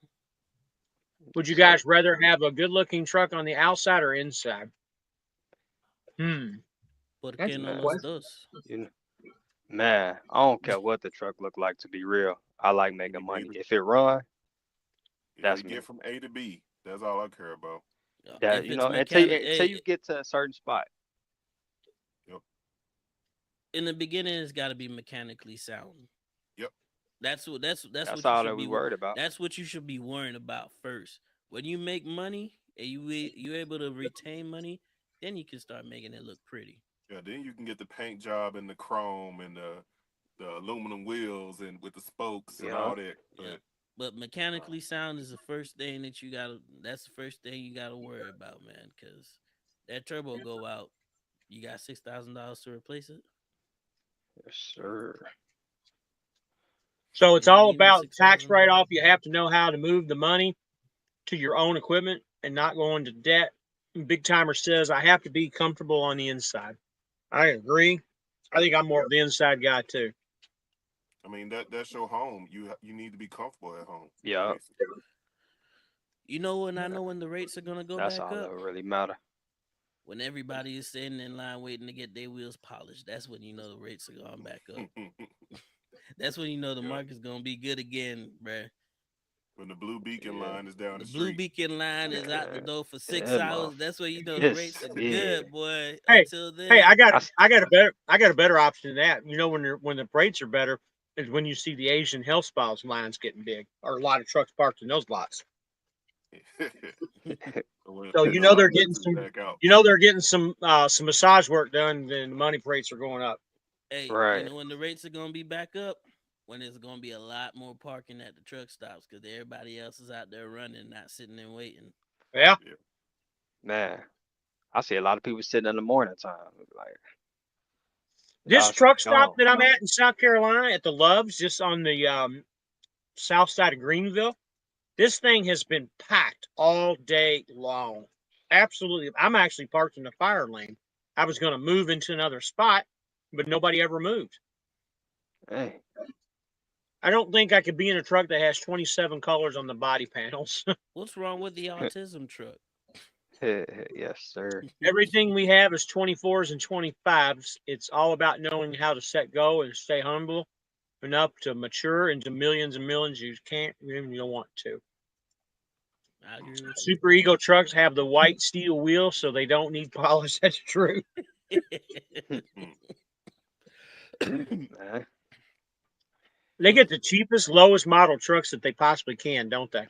[SPEAKER 5] Would you guys rather have a good-looking truck on the outside or inside?
[SPEAKER 2] ¿Por
[SPEAKER 5] That's
[SPEAKER 2] qué
[SPEAKER 5] a
[SPEAKER 2] no
[SPEAKER 5] good
[SPEAKER 2] los
[SPEAKER 5] question.
[SPEAKER 2] dos?
[SPEAKER 6] You know, man, I don't care what the truck look like. To be real, I like making money. If it run, that's
[SPEAKER 4] If you
[SPEAKER 6] me.
[SPEAKER 4] get from A to B, that's all I care about.
[SPEAKER 6] That
[SPEAKER 2] If
[SPEAKER 6] you
[SPEAKER 2] it's
[SPEAKER 6] know,
[SPEAKER 2] mechanic,
[SPEAKER 6] until you get to a certain spot.
[SPEAKER 4] Yep.
[SPEAKER 2] In the beginning, it's got to be mechanically sound.
[SPEAKER 4] Yep.
[SPEAKER 2] That's what
[SPEAKER 6] That's
[SPEAKER 2] you
[SPEAKER 6] all
[SPEAKER 2] should
[SPEAKER 6] that we
[SPEAKER 2] be
[SPEAKER 6] worried about.
[SPEAKER 2] That's what you should be worrying about first. When you make money and you able to retain money, then you can start making it look pretty.
[SPEAKER 4] Yeah, then you can get the paint job and the chrome and the aluminum wheels and with the spokes and all that.
[SPEAKER 2] Yeah. But mechanically sound is the first thing that you gotta. That's the first thing you gotta worry about, man. Because that turbo go out, you got $6,000 to replace it.
[SPEAKER 6] Yes, sir.
[SPEAKER 5] So it's
[SPEAKER 2] You don't
[SPEAKER 5] all
[SPEAKER 2] need no
[SPEAKER 5] about tax
[SPEAKER 2] $6,000.
[SPEAKER 5] write-off. You have to know how to move the money to your own equipment and not go into debt. Big Timer says, I have to be comfortable on the inside. I agree. I think I'm more of the inside guy too.
[SPEAKER 4] I mean that's your home. You need to be comfortable at home.
[SPEAKER 6] Yeah,
[SPEAKER 4] basically.
[SPEAKER 2] You know when I know when the rates are gonna go
[SPEAKER 6] that's
[SPEAKER 2] back
[SPEAKER 6] all
[SPEAKER 2] up?
[SPEAKER 6] that really matter.
[SPEAKER 2] When everybody is standing in line waiting to get their wheels polished. That's when you know the rates are going back up. That's when you know the market's gonna be good again, bruh.
[SPEAKER 4] When the blue beacon line is down
[SPEAKER 2] The
[SPEAKER 4] the
[SPEAKER 2] blue
[SPEAKER 4] street.
[SPEAKER 2] beacon line is out the door for 6
[SPEAKER 6] Yeah,
[SPEAKER 2] hours. That's when you know the
[SPEAKER 6] yes,
[SPEAKER 2] rates are
[SPEAKER 6] yeah.
[SPEAKER 2] good, boy.
[SPEAKER 5] Hey,
[SPEAKER 2] Until then,
[SPEAKER 5] hey, I got a better option than that. You know, when the rates are better is when you see the Asian health spas lines getting big, or a lot of trucks parked in those lots. So you know they're getting some. You know they're getting some massage work done, then the money rates are going up.
[SPEAKER 2] hey,
[SPEAKER 6] Right.
[SPEAKER 2] you know when the rates are gonna be back up, when there's gonna be a lot more parking at the truck stops because everybody else is out there running, not sitting and waiting.
[SPEAKER 5] Yeah.
[SPEAKER 6] Man, I see a lot of people sitting in the morning time. Like,
[SPEAKER 5] This
[SPEAKER 6] y'all
[SPEAKER 5] truck
[SPEAKER 6] should
[SPEAKER 5] stop
[SPEAKER 6] go.
[SPEAKER 5] that I'm at in South Carolina at the Loves, just on the south side of Greenville, this thing has been packed all day long. Absolutely. I'm actually parked in the fire lane. I was going to move into another spot, but nobody ever moved.
[SPEAKER 6] Hey,
[SPEAKER 5] I don't think I could be in a truck that has 27 colors on the body panels.
[SPEAKER 2] What's wrong with the autism truck?
[SPEAKER 6] yes, sir.
[SPEAKER 5] Everything we have is 24s and 25s. It's all about knowing how to set go and stay humble enough to mature into millions and millions you can't even you don't want to.
[SPEAKER 2] I agree with
[SPEAKER 5] Super Ego trucks have the white steel wheels, so they don't need polish. That's true.
[SPEAKER 2] you.
[SPEAKER 6] Man.
[SPEAKER 5] They get the cheapest, lowest model trucks that they possibly can, don't they?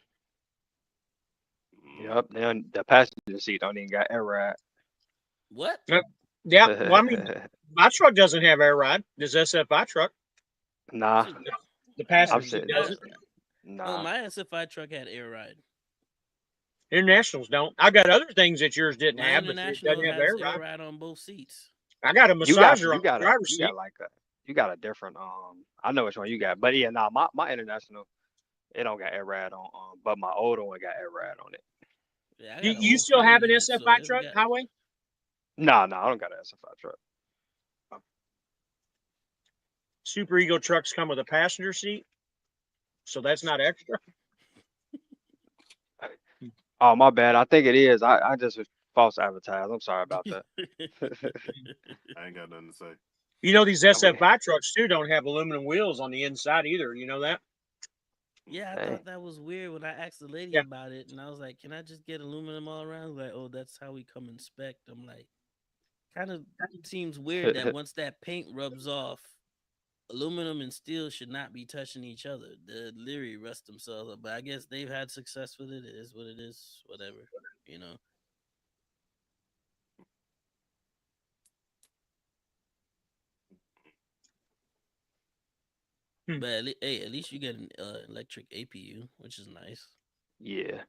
[SPEAKER 6] Yep. Then the passenger seat don't even got air ride.
[SPEAKER 2] What?
[SPEAKER 5] Yeah. Well, I mean, my truck doesn't have air ride. This SFI truck,
[SPEAKER 6] Nah,
[SPEAKER 5] the
[SPEAKER 2] I had
[SPEAKER 5] passenger
[SPEAKER 6] I'm
[SPEAKER 2] an-
[SPEAKER 5] seat
[SPEAKER 6] sitting.
[SPEAKER 5] doesn't.
[SPEAKER 2] No,
[SPEAKER 6] Nah,
[SPEAKER 2] my SFI truck had air ride.
[SPEAKER 5] Internationals don't. I got other things that yours didn't
[SPEAKER 2] My
[SPEAKER 5] have, but it
[SPEAKER 2] international
[SPEAKER 5] doesn't have
[SPEAKER 2] has
[SPEAKER 5] air
[SPEAKER 2] air
[SPEAKER 5] ride.
[SPEAKER 2] ride on both seats.
[SPEAKER 5] I got a
[SPEAKER 6] you got
[SPEAKER 5] massager on
[SPEAKER 6] you
[SPEAKER 5] the
[SPEAKER 6] got a
[SPEAKER 5] driver's
[SPEAKER 6] you
[SPEAKER 5] seat.
[SPEAKER 6] got like a you got a different I know which one you got, but yeah, nah, my international it don't got air ride on but my older one got air ride on it.
[SPEAKER 2] Yeah, I
[SPEAKER 5] Do
[SPEAKER 2] got an
[SPEAKER 5] you
[SPEAKER 2] old
[SPEAKER 5] still
[SPEAKER 2] 40
[SPEAKER 5] have an
[SPEAKER 2] unit, so
[SPEAKER 5] SFI
[SPEAKER 2] it's
[SPEAKER 5] truck,
[SPEAKER 2] got
[SPEAKER 5] Highway?
[SPEAKER 6] Nah, I don't got an SFI truck.
[SPEAKER 5] Super Ego trucks come with a passenger seat, so that's not extra.
[SPEAKER 6] Oh, my bad. I think it is. I just was false advertised. I'm sorry about that.
[SPEAKER 4] I ain't got nothing to say.
[SPEAKER 5] You know, these
[SPEAKER 6] I mean,
[SPEAKER 5] SFI trucks too don't have aluminum wheels on the inside either. You know that?
[SPEAKER 2] Yeah, I
[SPEAKER 6] hey,
[SPEAKER 2] thought that was weird when I asked the lady
[SPEAKER 5] Yeah.
[SPEAKER 2] about it, and I was like, "Can I just get aluminum all around?" Like, "Oh, that's how we come inspect." I'm like, kind of seems weird that once that paint rubs off, aluminum and steel should not be touching each other. They literally rust themselves up. But I guess they've had success with it. It is what it is. Whatever, you know. But hey, at least you get an electric APU, which is nice.
[SPEAKER 6] yeah.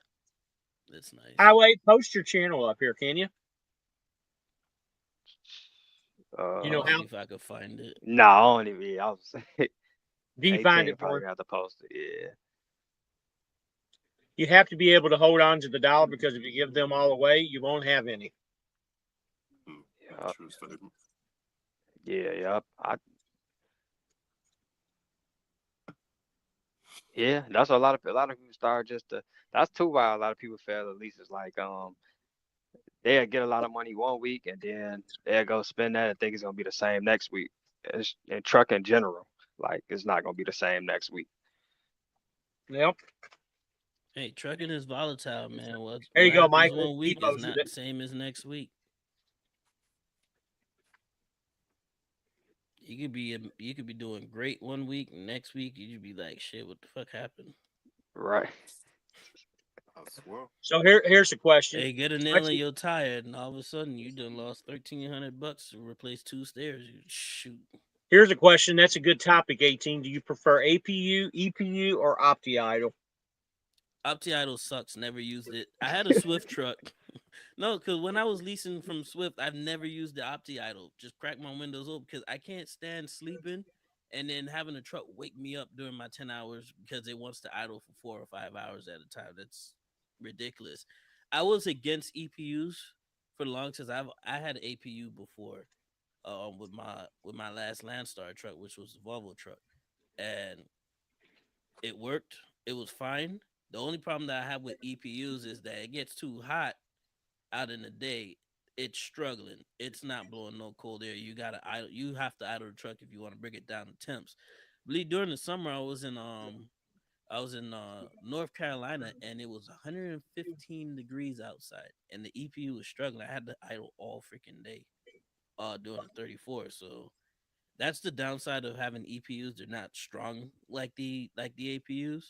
[SPEAKER 2] That's nice.
[SPEAKER 5] Highway, post your channel up here, can you? You know
[SPEAKER 2] Let me
[SPEAKER 5] how?
[SPEAKER 2] see if I could find it.
[SPEAKER 6] No, I don't even. Yeah, I was
[SPEAKER 5] Do you find
[SPEAKER 6] 18
[SPEAKER 5] it for
[SPEAKER 6] probably
[SPEAKER 5] me?
[SPEAKER 6] got to post it. Yeah.
[SPEAKER 5] You have to be able to hold on to the dollar because if you give them all away, you won't have any.
[SPEAKER 6] Yeah,
[SPEAKER 4] True statement.
[SPEAKER 6] yeah, yeah. Yeah, that's a lot of people start just to. That's too why a lot of people fail at least. It's like they'll get a lot of money one week and then they'll go spend that and think it's gonna be the same next week. It's, and truck in general, like it's not gonna be the same next week.
[SPEAKER 5] Yep.
[SPEAKER 2] Hey, trucking is volatile, man.
[SPEAKER 5] There
[SPEAKER 2] What
[SPEAKER 5] you go,
[SPEAKER 2] happens
[SPEAKER 5] Michael.
[SPEAKER 2] one
[SPEAKER 5] He
[SPEAKER 2] week is
[SPEAKER 5] posted
[SPEAKER 2] not
[SPEAKER 5] it.
[SPEAKER 2] the same as next week. You could be doing great one week, and next week you could be like, shit, what the fuck happened?
[SPEAKER 6] Right.
[SPEAKER 4] I swear.
[SPEAKER 5] So here's the question.
[SPEAKER 2] Hey, get a nail in
[SPEAKER 5] Actually,
[SPEAKER 2] your tire, and all of a sudden you done lost $1,300 to replace two stairs. You shoot.
[SPEAKER 5] here's a question. That's a good topic. 18. Do you prefer APU, EPU, or Opti Idle?
[SPEAKER 2] Opti Idle sucks. Never used it. I had a Swift truck. No, because when I was leasing from Swift, I've never used the Opti Idle. Just crack my windows open because I can't stand sleeping and then having a truck wake me up during my 10 hours because it wants to idle for 4 or 5 hours at a time. That's ridiculous. I was against EPUs for the longest because I had an APU before with my last Landstar truck, which was a Volvo truck, and it worked. It was fine. The only problem that I have with EPUs is that it gets too hot out in the day. It's struggling. It's not blowing no cold air. You gotta idle. You have to idle the truck if you want to bring it down to temps. Believe during the summer I was in North Carolina and it was 115 degrees outside and the EPU was struggling. I had to idle all freaking day during the 34. So that's the downside of having EPUs. They're not strong like the APUs.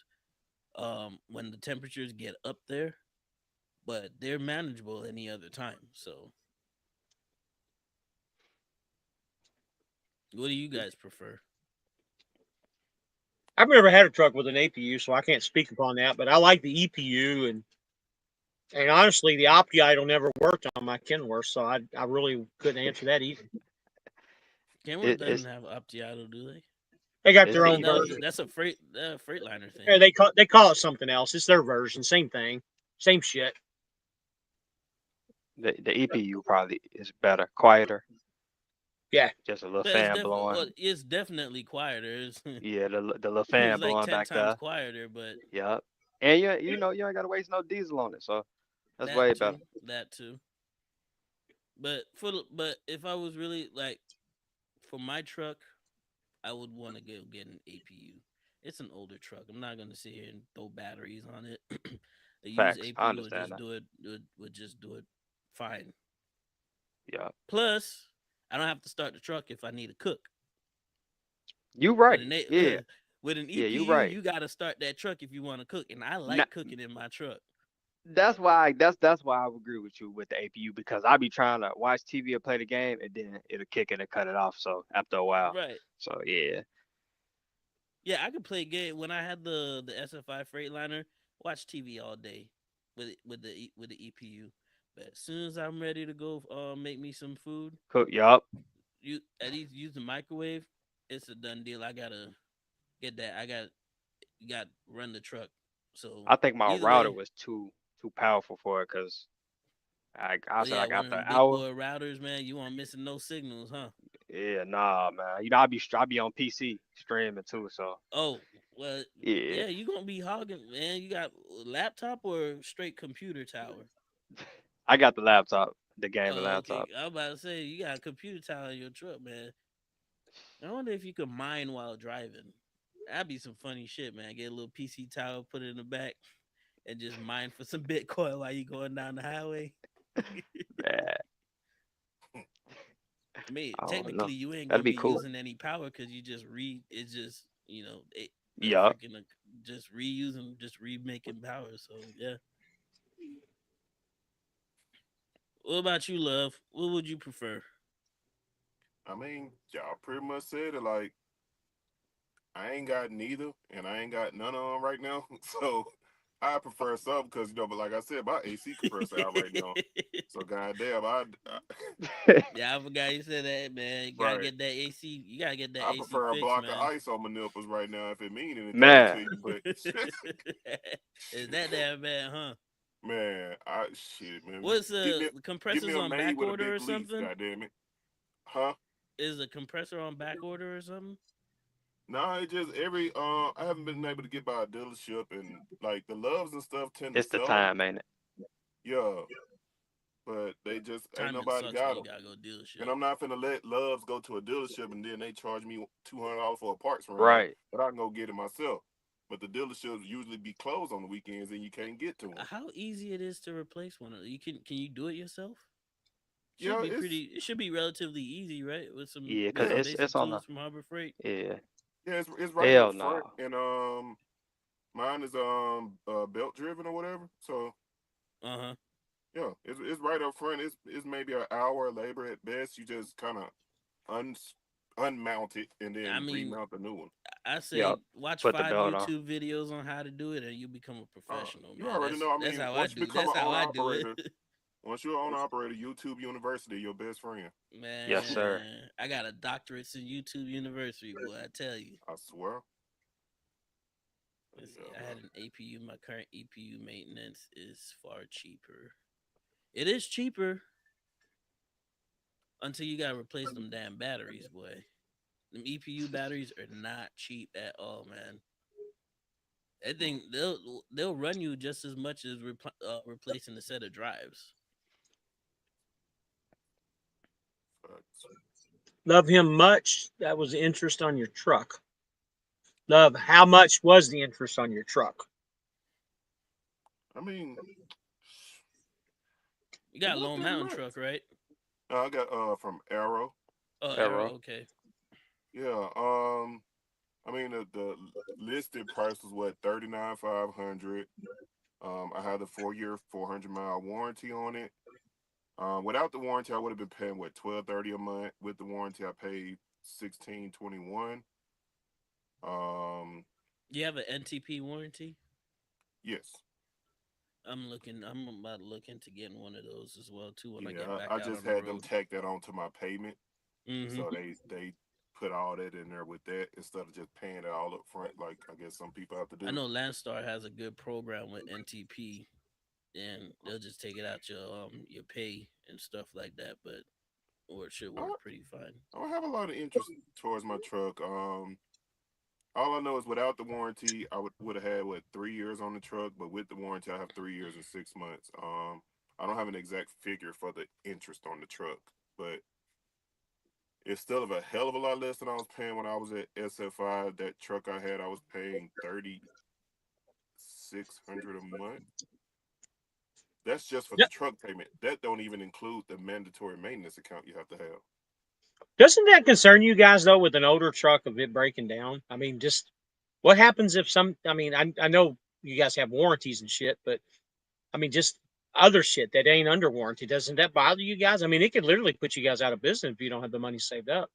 [SPEAKER 2] When the temperatures get up there, but they're manageable any other time. So, what do you guys prefer?
[SPEAKER 5] I've never had a truck with an APU, so I can't speak upon that. But I like the EPU, and honestly, the Opti Idle never worked on my Kenworth, so I really couldn't answer that either.
[SPEAKER 2] Kenworth
[SPEAKER 6] It,
[SPEAKER 2] doesn't
[SPEAKER 6] it's
[SPEAKER 2] have Opti do they?
[SPEAKER 5] They got
[SPEAKER 6] it's
[SPEAKER 5] their
[SPEAKER 2] I thought
[SPEAKER 5] own
[SPEAKER 6] either
[SPEAKER 5] version.
[SPEAKER 2] that's a Freightliner
[SPEAKER 5] Yeah,
[SPEAKER 2] thing.
[SPEAKER 5] they call it something else. It's their version, same thing, same shit.
[SPEAKER 6] the EPU probably is better, quieter,
[SPEAKER 5] Yeah,
[SPEAKER 6] just a little
[SPEAKER 2] But it's
[SPEAKER 6] fan
[SPEAKER 2] definitely
[SPEAKER 6] blowing.
[SPEAKER 2] it's definitely quieter.
[SPEAKER 6] Yeah, the little
[SPEAKER 2] It was
[SPEAKER 6] fan
[SPEAKER 2] like
[SPEAKER 6] blowing
[SPEAKER 2] 10
[SPEAKER 6] back
[SPEAKER 2] times
[SPEAKER 6] there.
[SPEAKER 2] quieter, but
[SPEAKER 6] Yep. And you ain't gotta waste no diesel on it, so that's
[SPEAKER 2] that
[SPEAKER 6] way better.
[SPEAKER 2] too, that too. But if I was really like for my truck, I would want to go get an APU. It's an older truck. I'm not gonna sit here and throw batteries on it. A used
[SPEAKER 6] Facts. I
[SPEAKER 2] APU would
[SPEAKER 6] understand
[SPEAKER 2] just
[SPEAKER 6] that.
[SPEAKER 2] do it fine.
[SPEAKER 6] Yeah.
[SPEAKER 2] Plus, I don't have to start the truck if I need to cook.
[SPEAKER 6] You
[SPEAKER 2] With
[SPEAKER 6] right.
[SPEAKER 2] an
[SPEAKER 6] Yeah.
[SPEAKER 2] with an
[SPEAKER 6] Yeah, you
[SPEAKER 2] EPU,
[SPEAKER 6] right.
[SPEAKER 2] you got to start that truck if you want to cook, and I
[SPEAKER 6] N-
[SPEAKER 2] like cooking in my truck.
[SPEAKER 6] that's why I would agree with you with the APU because I be trying to watch TV or play the game and then it'll kick in and cut it off. So after a while.
[SPEAKER 2] Right.
[SPEAKER 6] So yeah.
[SPEAKER 2] Yeah, I could play game when I had the SFI Freightliner. Watch TV all day with the EPU. But as soon as I'm ready to go, make me some food,
[SPEAKER 6] Cook yup.
[SPEAKER 2] you at least use the microwave. It's a done deal. I gotta get that. Got run the truck. So
[SPEAKER 6] I think my
[SPEAKER 2] either
[SPEAKER 6] router
[SPEAKER 2] way,
[SPEAKER 6] was too powerful for it because I
[SPEAKER 2] oh
[SPEAKER 6] said
[SPEAKER 2] yeah,
[SPEAKER 6] like
[SPEAKER 2] one of
[SPEAKER 6] after
[SPEAKER 2] them
[SPEAKER 6] an
[SPEAKER 2] big
[SPEAKER 6] hour.
[SPEAKER 2] boy routers, man. You want missing no signals, huh?
[SPEAKER 6] Yeah, nah, man. I be on PC streaming too, so
[SPEAKER 2] Oh, well,
[SPEAKER 6] yeah.
[SPEAKER 2] yeah, you gonna be hogging, man. You got laptop or straight computer tower?
[SPEAKER 6] I got the laptop, the gaming
[SPEAKER 2] Oh, okay.
[SPEAKER 6] laptop.
[SPEAKER 2] I was about to say you got a computer tower in your truck, man. I wonder if you could mine while driving. That'd be some funny shit, man. Get a little PC tower, put it in the back, and just mine for some Bitcoin while you going down the highway.
[SPEAKER 6] Man,
[SPEAKER 2] I mean,
[SPEAKER 6] I don't know.
[SPEAKER 2] technically, you ain't
[SPEAKER 6] That'd
[SPEAKER 2] gonna
[SPEAKER 6] be
[SPEAKER 2] be
[SPEAKER 6] cool.
[SPEAKER 2] using any power because you just read. It's just the
[SPEAKER 6] Yeah.
[SPEAKER 2] freaking just reusing, just remaking power. So yeah. What about you, love? What would you prefer?
[SPEAKER 4] I mean, y'all pretty much said it. Like, I ain't got neither, and I ain't got none of them right now. So I prefer some because but like I said, my AC compressor out right now. So goddamn,
[SPEAKER 2] Yeah, I forgot you said that, man. You gotta
[SPEAKER 4] right.
[SPEAKER 2] get that AC. You gotta get that
[SPEAKER 4] I
[SPEAKER 2] AC
[SPEAKER 4] prefer a
[SPEAKER 2] fixed,
[SPEAKER 4] block of
[SPEAKER 2] man.
[SPEAKER 4] ice on my nipples right now if it mean anything
[SPEAKER 6] Man,
[SPEAKER 4] to you. But
[SPEAKER 2] Is that damn bad, huh?
[SPEAKER 4] man, shit, man.
[SPEAKER 2] What's
[SPEAKER 4] Give me
[SPEAKER 2] the
[SPEAKER 4] give me
[SPEAKER 2] compressors
[SPEAKER 4] a
[SPEAKER 2] on
[SPEAKER 4] maid
[SPEAKER 2] back
[SPEAKER 4] with a
[SPEAKER 2] order
[SPEAKER 4] big
[SPEAKER 2] or
[SPEAKER 4] leaf.
[SPEAKER 2] something?
[SPEAKER 4] Goddamn it, huh?
[SPEAKER 2] Is the compressor on back order or something?
[SPEAKER 4] No, it just I haven't been able to get by a dealership and like the loves and stuff tend to
[SPEAKER 6] it's the
[SPEAKER 4] sell them.
[SPEAKER 6] time, ain't it?
[SPEAKER 4] Yeah, but they just ain't
[SPEAKER 2] Timing
[SPEAKER 4] nobody
[SPEAKER 2] sucks when
[SPEAKER 4] got
[SPEAKER 2] you
[SPEAKER 4] them.
[SPEAKER 2] gotta go
[SPEAKER 4] And
[SPEAKER 2] dealership.
[SPEAKER 4] I'm not finna let loves go to a dealership and then they charge me $200 for a parts run,
[SPEAKER 6] Right.
[SPEAKER 4] but I can go get it myself. But the dealerships usually be closed on the weekends and you can't get to them.
[SPEAKER 2] How easy it is to replace one of them? Can you do it yourself? Should
[SPEAKER 4] Yeah,
[SPEAKER 2] be
[SPEAKER 4] it's
[SPEAKER 2] pretty. It should be relatively easy, right? With some
[SPEAKER 6] Yeah, cause
[SPEAKER 4] yeah,
[SPEAKER 2] basic
[SPEAKER 6] it's on the
[SPEAKER 2] tools from Harbor Freight.
[SPEAKER 6] yeah.
[SPEAKER 4] it's right up
[SPEAKER 6] Hell
[SPEAKER 4] front
[SPEAKER 6] no.
[SPEAKER 4] and mine is belt driven or whatever. So
[SPEAKER 2] Uh huh.
[SPEAKER 4] yeah, it's right up front. It's maybe an hour of labor at best. You just kind of un unmount it and
[SPEAKER 2] I
[SPEAKER 4] then
[SPEAKER 2] mean,
[SPEAKER 4] remount the new one.
[SPEAKER 2] I
[SPEAKER 6] Yep.
[SPEAKER 2] say watch
[SPEAKER 6] Put the
[SPEAKER 2] 5
[SPEAKER 6] belt on.
[SPEAKER 2] YouTube videos on how to do it, and you become a professional,
[SPEAKER 4] You
[SPEAKER 2] man.
[SPEAKER 4] already know. I
[SPEAKER 2] That's
[SPEAKER 4] mean,
[SPEAKER 2] how I
[SPEAKER 4] once you
[SPEAKER 2] do.
[SPEAKER 4] become
[SPEAKER 2] That's
[SPEAKER 4] an
[SPEAKER 2] how
[SPEAKER 4] owner
[SPEAKER 2] I do it,
[SPEAKER 4] operator, once you're an owner operator, YouTube University, your best friend.
[SPEAKER 6] Yes, sir.
[SPEAKER 2] man. I got a doctorate in YouTube University, boy. I tell you.
[SPEAKER 4] I swear.
[SPEAKER 2] Let's see.
[SPEAKER 4] Yeah,
[SPEAKER 2] I had
[SPEAKER 4] man.
[SPEAKER 2] an APU. My current EPU maintenance is far cheaper. It is cheaper until you gotta replace them damn batteries, boy. Them EPU batteries are not cheap at all, man. I think they'll run you just as much as replacing a set of drives.
[SPEAKER 4] Facts.
[SPEAKER 5] Love him much. That was the interest on your truck. Love, how much was the interest on your truck?
[SPEAKER 4] I mean,
[SPEAKER 2] You
[SPEAKER 4] it
[SPEAKER 2] got a
[SPEAKER 4] wasn't
[SPEAKER 2] Lone
[SPEAKER 4] that
[SPEAKER 2] Mountain
[SPEAKER 4] much.
[SPEAKER 2] truck, right?
[SPEAKER 4] I got from Arrow.
[SPEAKER 2] Oh, Arrow.
[SPEAKER 6] Arrow.
[SPEAKER 2] Okay.
[SPEAKER 4] Yeah. I mean the listed price was what 39,500. I had a 4-year, 400-mile warranty on it. Without the warranty, I would have been paying what 12.30 a month. With the warranty, I paid 16.21. Um,
[SPEAKER 2] You have an NTP warranty?
[SPEAKER 4] yes,
[SPEAKER 2] I'm about to look into getting one of those as well too when I get
[SPEAKER 4] yeah.
[SPEAKER 2] back
[SPEAKER 4] I
[SPEAKER 2] out
[SPEAKER 4] just
[SPEAKER 2] on the
[SPEAKER 4] had them
[SPEAKER 2] road.
[SPEAKER 4] tack that onto my payment,
[SPEAKER 2] Mm-hmm.
[SPEAKER 4] so they put all that in there with that instead of just paying it all up front, like I guess some people have to
[SPEAKER 2] I
[SPEAKER 4] do.
[SPEAKER 2] know Landstar has a good program with NTP, and they'll just take it out your pay and stuff like that. But or it should
[SPEAKER 4] I
[SPEAKER 2] work
[SPEAKER 4] don't,
[SPEAKER 2] pretty fine.
[SPEAKER 4] I don't have a lot of interest towards my truck. All I know is without the warranty, I would have had what 3 years on the truck, but with the warranty, I have 3 years and 6 months. I don't have an exact figure for the interest on the truck, but it's still of a hell of a lot less than I was paying when I was at SFI. That truck I had, I was paying 3,600 a month. That's just for the
[SPEAKER 5] Yep.
[SPEAKER 4] truck payment. That don't even include the mandatory maintenance account you have to have.
[SPEAKER 5] Doesn't that concern you guys though with an older truck of it breaking down? I mean, just what happens if I mean, I know you guys have warranties and shit, but I mean, just other shit that ain't under warranty. Doesn't that bother you guys? I mean, it could literally put you guys out of business if you don't have the money saved up.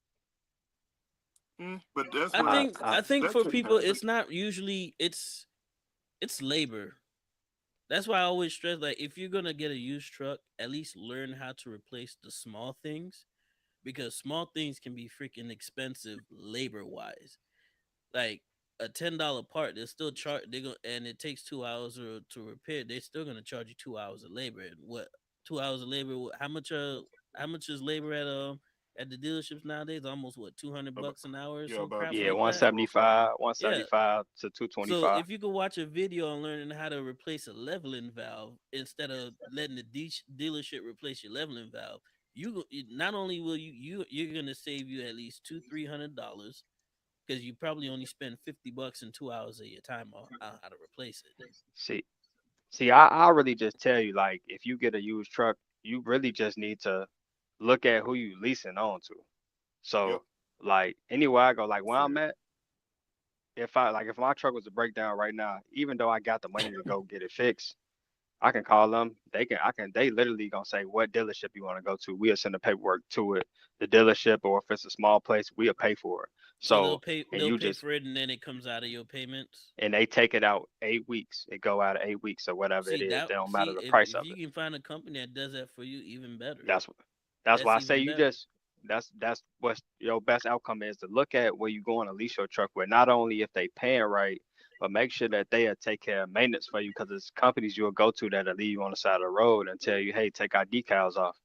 [SPEAKER 4] But that's
[SPEAKER 2] I
[SPEAKER 4] where
[SPEAKER 2] think
[SPEAKER 6] I
[SPEAKER 2] I think
[SPEAKER 4] that
[SPEAKER 2] for
[SPEAKER 4] shouldn't
[SPEAKER 2] people
[SPEAKER 4] happen.
[SPEAKER 2] it's not usually it's labor. That's why I always stress like if you're gonna get a used truck, at least learn how to replace the small things because small things can be freaking expensive labor wise. Like a $10 part, they're still charge they go and it takes 2 hours to repair. They're still gonna charge you 2 hours of labor. And what 2 hours of labor? How much is labor at the dealerships nowadays? Almost what 200
[SPEAKER 4] About,
[SPEAKER 2] bucks an hour or
[SPEAKER 4] yeah,
[SPEAKER 2] some
[SPEAKER 4] about
[SPEAKER 2] crap
[SPEAKER 6] yeah,
[SPEAKER 2] like
[SPEAKER 6] one
[SPEAKER 2] that.
[SPEAKER 6] seventy
[SPEAKER 4] 205.
[SPEAKER 6] five,
[SPEAKER 2] Yeah.
[SPEAKER 6] 175 to
[SPEAKER 2] So
[SPEAKER 6] 225.
[SPEAKER 2] if you could watch a video on learning how to replace a leveling valve instead of letting the dealership replace your leveling valve, not only will you're gonna save you at least $200-300 because you probably only spend $50 in 2 hours of your time on how to replace it.
[SPEAKER 6] See, I really just tell you, like, if you get a used truck, you really just need to look at who you leasing on to.
[SPEAKER 4] Yep.
[SPEAKER 6] So, like, anywhere I go, like where I'm at, if my truck was to break down right now, even though I got the money to go get it fixed, I can call them. They literally gonna say what dealership you want to go to. We'll send the paperwork to it, the dealership, or if it's a small place, we'll pay for it.
[SPEAKER 2] So they'll
[SPEAKER 6] So
[SPEAKER 2] pay
[SPEAKER 6] and
[SPEAKER 2] they'll
[SPEAKER 6] you
[SPEAKER 2] pay
[SPEAKER 6] just
[SPEAKER 2] for it, and then it comes out of your payments.
[SPEAKER 6] and they take it out 8 weeks. It go out of 8 weeks or whatever it
[SPEAKER 2] See
[SPEAKER 6] is.
[SPEAKER 2] that
[SPEAKER 6] They don't matter
[SPEAKER 2] see
[SPEAKER 6] the
[SPEAKER 2] if
[SPEAKER 6] price of
[SPEAKER 2] you
[SPEAKER 6] it.
[SPEAKER 2] can find a company that does that for you, even better.
[SPEAKER 6] That's that's why
[SPEAKER 2] That's
[SPEAKER 6] I say
[SPEAKER 2] even
[SPEAKER 6] you
[SPEAKER 2] better.
[SPEAKER 6] just that's what your best outcome is to look at where you going to lease your truck with. Not only if they paying right, but make sure that they'll take care of maintenance for you because there's companies you'll go to that'll leave you on the side of the road and tell you, hey, take our decals off.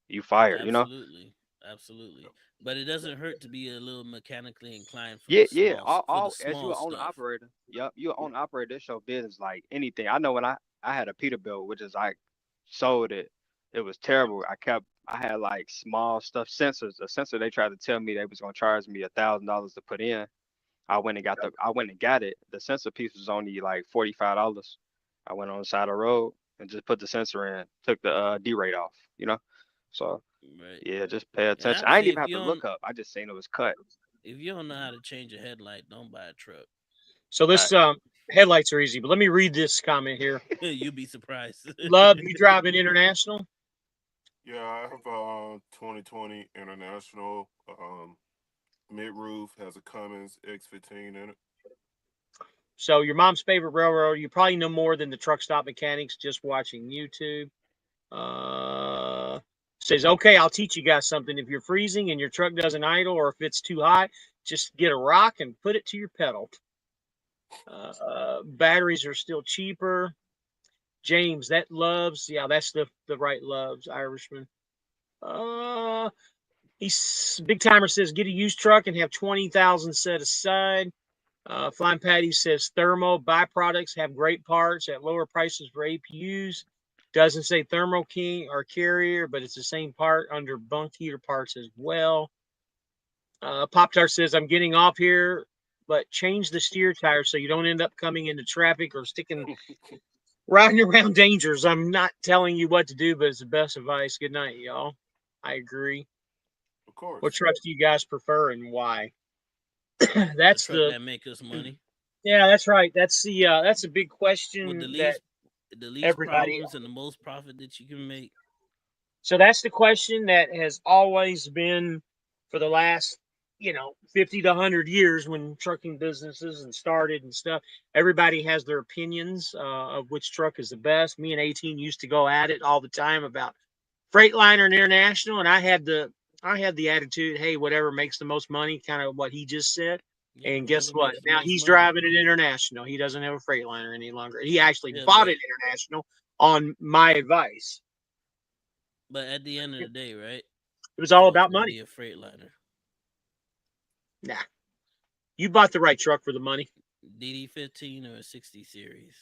[SPEAKER 6] You fired, you know?
[SPEAKER 2] Absolutely, absolutely. But it doesn't hurt to be a little mechanically inclined for
[SPEAKER 6] Yeah,
[SPEAKER 2] the
[SPEAKER 6] yeah.
[SPEAKER 2] for the
[SPEAKER 6] All as you
[SPEAKER 2] small
[SPEAKER 6] an owner
[SPEAKER 2] stuff.
[SPEAKER 6] operator. Yep, you an owner operator. This your business like anything. I know when I had a Peterbilt, which is I sold it. It was terrible. I had like small stuff sensors. A sensor they tried to tell me they was gonna charge me $1,000 to put in. I went and got it. The sensor piece was only like $45. I went on the side of the road and just put the sensor in. Took the D rate off. You know. So
[SPEAKER 2] Right.
[SPEAKER 6] yeah, just pay
[SPEAKER 2] And
[SPEAKER 6] attention.
[SPEAKER 2] I'd
[SPEAKER 6] I didn't
[SPEAKER 2] say
[SPEAKER 6] even have to look up. I just seen it was cut.
[SPEAKER 2] if you don't know how to change a headlight, don't buy a truck.
[SPEAKER 5] So this
[SPEAKER 6] Facts.
[SPEAKER 5] headlights are easy, but let me read this comment here.
[SPEAKER 2] You'd be surprised.
[SPEAKER 5] Love, you driving international?
[SPEAKER 4] Yeah, I have 2020 International mid roof, has a Cummins X15 in it.
[SPEAKER 5] So your mom's favorite railroad, you probably know more than the truck stop mechanics just watching YouTube. Says, okay, I'll teach you guys something. If you're freezing and your truck doesn't idle, or if it's too hot, just get a rock and put it to your pedal. Batteries are still cheaper. James, that Loves, yeah, that's the right Loves, Irishman. He's Big Timer says, get a used truck and have 20,000 set aside. Flying Patty says Thermo byproducts have great parts at lower prices for APUs. Doesn't say Thermo King or Carrier, but it's the same part under bunk heater parts as well. Pop Tart says, I'm getting off here, but change the steer tire so you don't end up coming into traffic or riding around dangers. I'm not telling you what to do, but it's the best advice. Good night, y'all. I agree.
[SPEAKER 4] Of course.
[SPEAKER 5] What trucks do you guys prefer and why?
[SPEAKER 2] The truck that make us money
[SPEAKER 5] Yeah, that's right. That's a big question
[SPEAKER 2] with
[SPEAKER 5] that
[SPEAKER 2] the least
[SPEAKER 5] everybody.
[SPEAKER 2] problems and the most profit that you can make.
[SPEAKER 5] So that's the question that has always been for the last, 50 to 100 years when trucking businesses and started and stuff. Everybody has their opinions of which truck is the best. Me and 18 used to go at it all the time about Freightliner and International, and I had the attitude, hey, whatever makes the most money, kind of what he just said.
[SPEAKER 2] Yeah,
[SPEAKER 5] And guess
[SPEAKER 2] whatever
[SPEAKER 5] what?
[SPEAKER 2] makes the
[SPEAKER 5] Now
[SPEAKER 2] most
[SPEAKER 5] he's
[SPEAKER 2] money.
[SPEAKER 5] driving an International. He doesn't have a Freightliner any longer. He actually
[SPEAKER 2] Yeah,
[SPEAKER 5] bought
[SPEAKER 2] but
[SPEAKER 5] an International on my advice.
[SPEAKER 2] at the end of the day, right?
[SPEAKER 5] It was all
[SPEAKER 2] It's always
[SPEAKER 5] about
[SPEAKER 2] gonna
[SPEAKER 5] money.
[SPEAKER 2] be a Freightliner.
[SPEAKER 5] Nah, you bought the right truck for the money.
[SPEAKER 2] DD15 or a 60 series.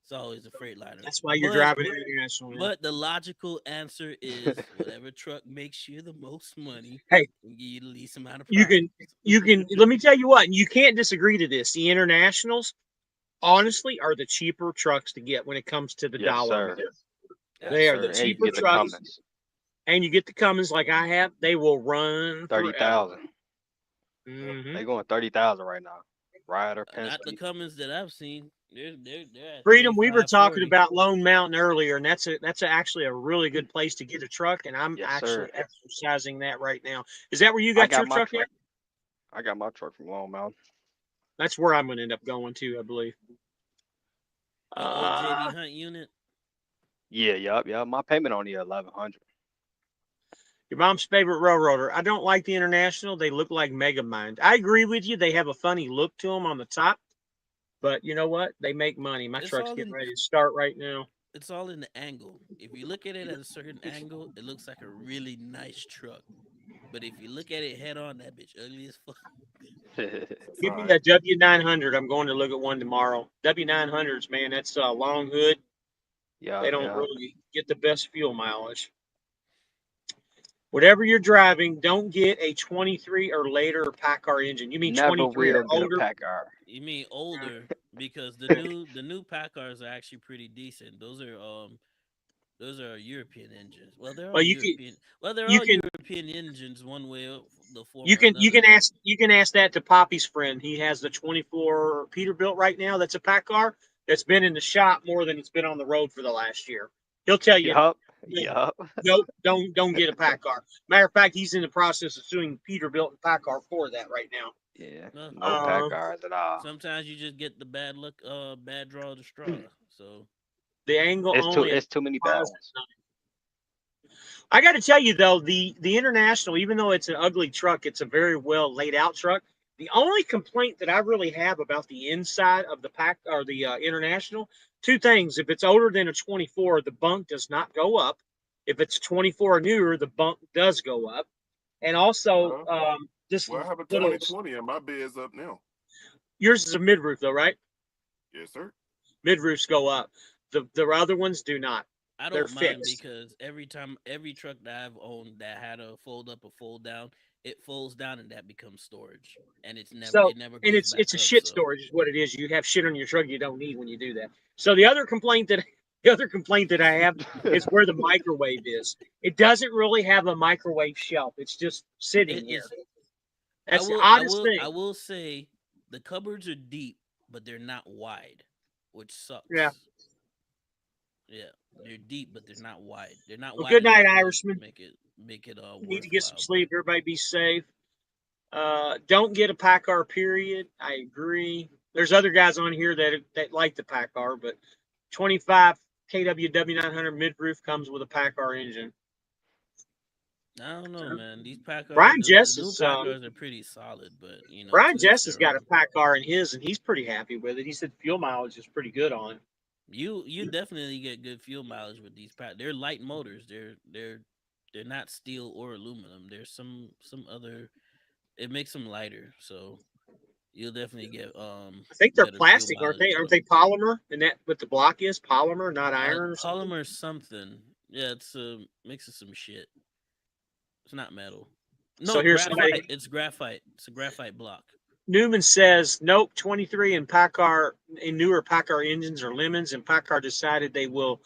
[SPEAKER 2] It's always a Freightliner.
[SPEAKER 5] That's why you're driving an International. Now.
[SPEAKER 2] But the logical answer is whatever truck makes you the most money.
[SPEAKER 5] Hey,
[SPEAKER 2] can give you the least amount of
[SPEAKER 5] you
[SPEAKER 2] profit.
[SPEAKER 5] can. Let me tell you what. You can't disagree to this. The Internationals, honestly, are the cheaper trucks to get when it comes to the
[SPEAKER 6] Yes,
[SPEAKER 5] dollar.
[SPEAKER 6] sir.
[SPEAKER 5] They are
[SPEAKER 6] Sir.
[SPEAKER 5] the
[SPEAKER 6] And you
[SPEAKER 5] cheaper
[SPEAKER 6] get the
[SPEAKER 5] trucks.
[SPEAKER 6] Cummins.
[SPEAKER 5] And you get the Cummins like I have. They will run
[SPEAKER 6] 30,000.
[SPEAKER 5] Mm-hmm.
[SPEAKER 6] They going 30,000 right now. Ryder,
[SPEAKER 2] Not the
[SPEAKER 6] Penske.
[SPEAKER 2] Cummins that I've seen. They're at
[SPEAKER 5] Freedom, we were
[SPEAKER 2] 35,
[SPEAKER 5] talking
[SPEAKER 2] 40.
[SPEAKER 5] about Lone Mountain earlier, and that's actually a really good place to get a truck, and I'm
[SPEAKER 6] Yes,
[SPEAKER 5] actually
[SPEAKER 6] sir.
[SPEAKER 5] exercising that right now. Is that where you
[SPEAKER 6] I
[SPEAKER 5] got your
[SPEAKER 6] got my
[SPEAKER 5] truck
[SPEAKER 6] truck.
[SPEAKER 5] at?
[SPEAKER 6] I got my truck from Long Mountain.
[SPEAKER 5] That's where I'm going to end up going to, I believe.
[SPEAKER 2] The old JB Hunt unit.
[SPEAKER 6] Yeah, yup. My payment only 1,100.
[SPEAKER 5] Your mom's favorite railroader. I don't like the International. They look like Megamind. I agree with you. They have a funny look to them on the top. But you know what? They make money. My
[SPEAKER 2] It's
[SPEAKER 5] truck's
[SPEAKER 2] all
[SPEAKER 5] getting
[SPEAKER 2] in
[SPEAKER 5] ready to start right now.
[SPEAKER 2] it's all in the angle. If you look at it at a certain angle, it looks like a really nice truck. But if you look at it head on, that bitch ugly as fuck.
[SPEAKER 5] Give me
[SPEAKER 4] Right.
[SPEAKER 5] a W900. I'm going to look at one tomorrow. W900s, man, that's a long hood. They don't
[SPEAKER 6] Yeah.
[SPEAKER 5] really get the best fuel mileage. Whatever you're driving, don't get a 23 or later PACCAR engine. You mean
[SPEAKER 6] Never
[SPEAKER 5] 23 or
[SPEAKER 6] will get a
[SPEAKER 5] older?
[SPEAKER 6] PACCAR.
[SPEAKER 2] You mean older because the new PACCARs are actually pretty decent. Those are European engines. Well, they're all
[SPEAKER 5] Well,
[SPEAKER 2] European. They're
[SPEAKER 5] you
[SPEAKER 2] all
[SPEAKER 5] can
[SPEAKER 2] European engines, one way or the form
[SPEAKER 5] you
[SPEAKER 2] or
[SPEAKER 5] can
[SPEAKER 2] another.
[SPEAKER 5] you can ask that to Poppy's friend. He has the 24 Peterbilt right now. That's a PACCAR that's been in the shop more than it's been on the road for the last year. He'll tell you
[SPEAKER 6] Yup. Yup.
[SPEAKER 5] Nope, don't get a PACCAR. Matter of fact, he's in the process of suing Peterbilt and PACCAR for that right now.
[SPEAKER 6] Yeah.
[SPEAKER 2] No,
[SPEAKER 6] No pack cars at all.
[SPEAKER 2] sometimes you just get the bad luck, bad draw of the straw. So
[SPEAKER 5] The angle only
[SPEAKER 6] It's too many bad
[SPEAKER 5] applies
[SPEAKER 6] ones.
[SPEAKER 5] at night. I got to tell you though, the International, even though it's an ugly truck, it's a very well laid out truck. The only complaint that I really have about the inside of the pack or the International, two things: if it's older than a 24, the bunk does not go up. If it's 24 or newer, the bunk does go up. And also,
[SPEAKER 4] Well,
[SPEAKER 5] this
[SPEAKER 4] I have a
[SPEAKER 5] little
[SPEAKER 4] 2020 and my bed's up now.
[SPEAKER 5] yours is a mid roof though, right?
[SPEAKER 4] Yes, sir.
[SPEAKER 5] Mid roofs go up. The other ones do not.
[SPEAKER 2] I
[SPEAKER 5] They're
[SPEAKER 2] don't mind
[SPEAKER 5] fixed.
[SPEAKER 2] because every truck that I've owned that had a fold up or fold down, it folds down and that becomes storage, and
[SPEAKER 5] So,
[SPEAKER 2] it never
[SPEAKER 5] and
[SPEAKER 2] goes back
[SPEAKER 5] it's a
[SPEAKER 2] up.
[SPEAKER 5] shit
[SPEAKER 2] So
[SPEAKER 5] storage is what it is. You have shit on your truck you don't need when you do that. So the other complaint that the other complaint that I have is where the microwave is. It doesn't really have a microwave shelf. It's just sitting
[SPEAKER 2] it
[SPEAKER 5] there.
[SPEAKER 2] is.
[SPEAKER 5] That's the oddest
[SPEAKER 2] I
[SPEAKER 5] thing.
[SPEAKER 2] will say the cupboards are deep, but they're not wide, which
[SPEAKER 5] Yeah.
[SPEAKER 2] sucks. Yeah, they're deep, but they're not wide. They're not
[SPEAKER 5] Well,
[SPEAKER 2] wide
[SPEAKER 5] good night,
[SPEAKER 2] enough to
[SPEAKER 5] Irishman.
[SPEAKER 2] make it
[SPEAKER 5] You need to get some
[SPEAKER 2] worthwhile.
[SPEAKER 5] sleep. Everybody be safe. Don't get a PACCAR, period. I agree. There's other guys on here that like the PACCAR, but 25 KWW 900 mid roof comes with a PACCAR engine.
[SPEAKER 2] I don't know, man. These Packard,
[SPEAKER 5] Brian
[SPEAKER 2] the
[SPEAKER 5] Jess
[SPEAKER 2] new
[SPEAKER 5] is
[SPEAKER 2] Packards are pretty solid, but
[SPEAKER 5] Brian
[SPEAKER 2] to each
[SPEAKER 5] Jess has
[SPEAKER 2] their
[SPEAKER 5] got a
[SPEAKER 2] own.
[SPEAKER 5] PACCAR in his, and he's pretty happy with it. He said fuel mileage is pretty good on it.
[SPEAKER 2] You definitely get good fuel mileage with these pack. They're light motors. They're not steel or aluminum. There's some other. It makes them lighter, so you'll definitely get
[SPEAKER 5] I think they're
[SPEAKER 2] better fuel
[SPEAKER 5] plastic, aren't
[SPEAKER 2] mileage
[SPEAKER 5] they?
[SPEAKER 2] with
[SPEAKER 5] Aren't
[SPEAKER 2] them.
[SPEAKER 5] they polymer? And that what the block is polymer, not iron or something.
[SPEAKER 2] Polymer something. Yeah, it's a mix of some shit. It's not metal.
[SPEAKER 5] So
[SPEAKER 2] No,
[SPEAKER 5] here's somebody.
[SPEAKER 2] graphite. It's graphite. It's a graphite block.
[SPEAKER 5] Newman says, nope, 23 and PACCAR and newer PACCAR engines are lemons, and PACCAR decided they will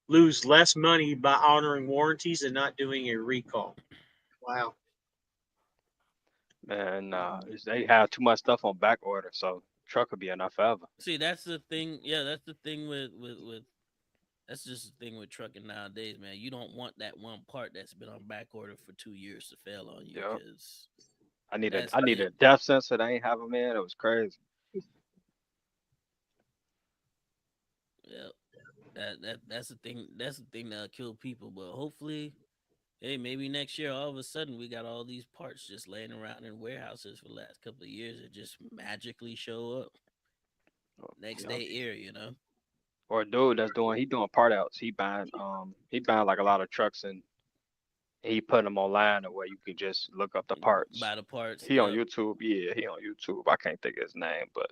[SPEAKER 5] lose less money by honoring warranties and not doing a recall. Wow.
[SPEAKER 6] Man, they have too much stuff on back order, so truck will be enough forever.
[SPEAKER 2] See, that's the thing. Yeah, that's the thing with that's just the thing with trucking nowadays, man. You don't want that one part that's been on back order for 2 years to fail on you
[SPEAKER 6] Yep.
[SPEAKER 2] because
[SPEAKER 6] I needed a depth sensor. They ain't have them in. It was crazy.
[SPEAKER 2] yeah, that's the thing. That's the thing that'll kill people. But hopefully, hey, maybe next year all of a sudden we got all these parts just laying around in warehouses for the last couple of years that just magically show up next
[SPEAKER 6] Yep.
[SPEAKER 2] day here.
[SPEAKER 6] Or a dude he doing part outs. He buying like a lot of trucks and he putting them online where you can just look up the parts.
[SPEAKER 2] Buy the parts.
[SPEAKER 6] He on YouTube. Yeah, he on YouTube. I can't think of his name, but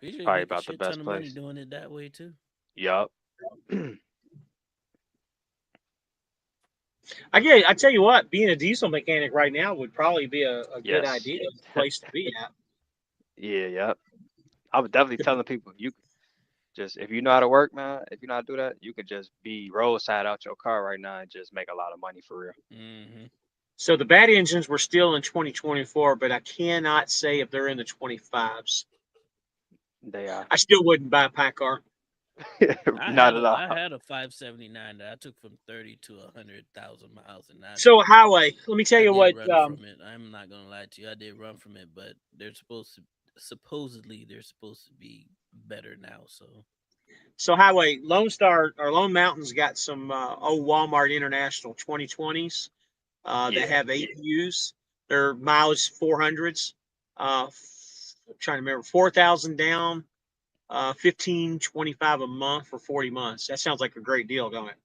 [SPEAKER 2] He should
[SPEAKER 6] probably
[SPEAKER 2] make a
[SPEAKER 6] about the
[SPEAKER 2] shit ton
[SPEAKER 6] best
[SPEAKER 2] of money
[SPEAKER 6] place.
[SPEAKER 2] doing it that way too.
[SPEAKER 6] Yup.
[SPEAKER 5] I tell you what, being a diesel mechanic right now would probably be a good
[SPEAKER 6] Yes.
[SPEAKER 5] idea, place to be at.
[SPEAKER 6] Yeah, yep. I was definitely telling people you just if you know how to work, man, if you know how to do that, you could just be roadside out your car right now and just make a lot of money for real.
[SPEAKER 2] Mm-hmm.
[SPEAKER 5] So the bad engines were still in 2024, but I cannot say if they're in the 25s.
[SPEAKER 6] They are.
[SPEAKER 5] I still wouldn't buy a PACCAR.
[SPEAKER 6] Not at all.
[SPEAKER 2] I had a 579 that I took from 30 to 100,000 miles, and
[SPEAKER 5] So highway, let me tell
[SPEAKER 2] I
[SPEAKER 5] you
[SPEAKER 2] did
[SPEAKER 5] what.
[SPEAKER 2] run from it. I'm not gonna lie to you, I did run from it, but supposedly they're supposed to be better now.
[SPEAKER 5] So highway, Lone Star or Lone Mountain's got some old Walmart International 2020s that
[SPEAKER 6] Yeah.
[SPEAKER 5] have APUs. They're mileage 400s. Trying to remember, 4,000 down, 1525 a month for 40 months. That sounds like a great deal, don't it?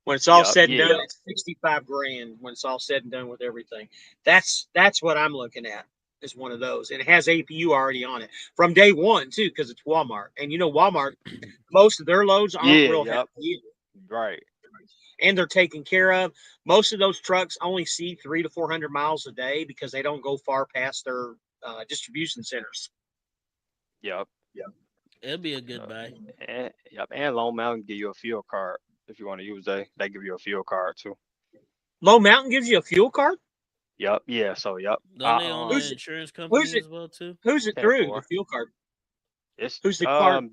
[SPEAKER 5] When it's all
[SPEAKER 6] Yup.
[SPEAKER 5] said and
[SPEAKER 6] Yeah.
[SPEAKER 5] done, it's 65 grand when it's all said and done with everything. That's what I'm looking at is one of those. And it has APU already on it from day one too, because it's Walmart. And Walmart, most of their loads aren't
[SPEAKER 6] Yeah.
[SPEAKER 5] real
[SPEAKER 6] Yup.
[SPEAKER 5] heavy either.
[SPEAKER 6] Right.
[SPEAKER 5] And they're taken care of. Most of those trucks only see 300 to 400 miles a day because they don't go far past their distribution centers.
[SPEAKER 6] Yup.
[SPEAKER 2] It'll be a good buy.
[SPEAKER 6] And Lone Mountain give you a fuel card if you want to use they give you a fuel card too.
[SPEAKER 5] Lone Mountain gives you a fuel card.
[SPEAKER 6] Yup. Yeah. So yup.
[SPEAKER 2] Don't they own
[SPEAKER 5] Who's
[SPEAKER 2] an
[SPEAKER 5] it?
[SPEAKER 2] insurance
[SPEAKER 5] Who's
[SPEAKER 2] company
[SPEAKER 5] it?
[SPEAKER 2] as well too?
[SPEAKER 5] Who's it
[SPEAKER 6] 10
[SPEAKER 5] through?
[SPEAKER 6] for.
[SPEAKER 5] The fuel card.
[SPEAKER 6] It's
[SPEAKER 5] Who's the card?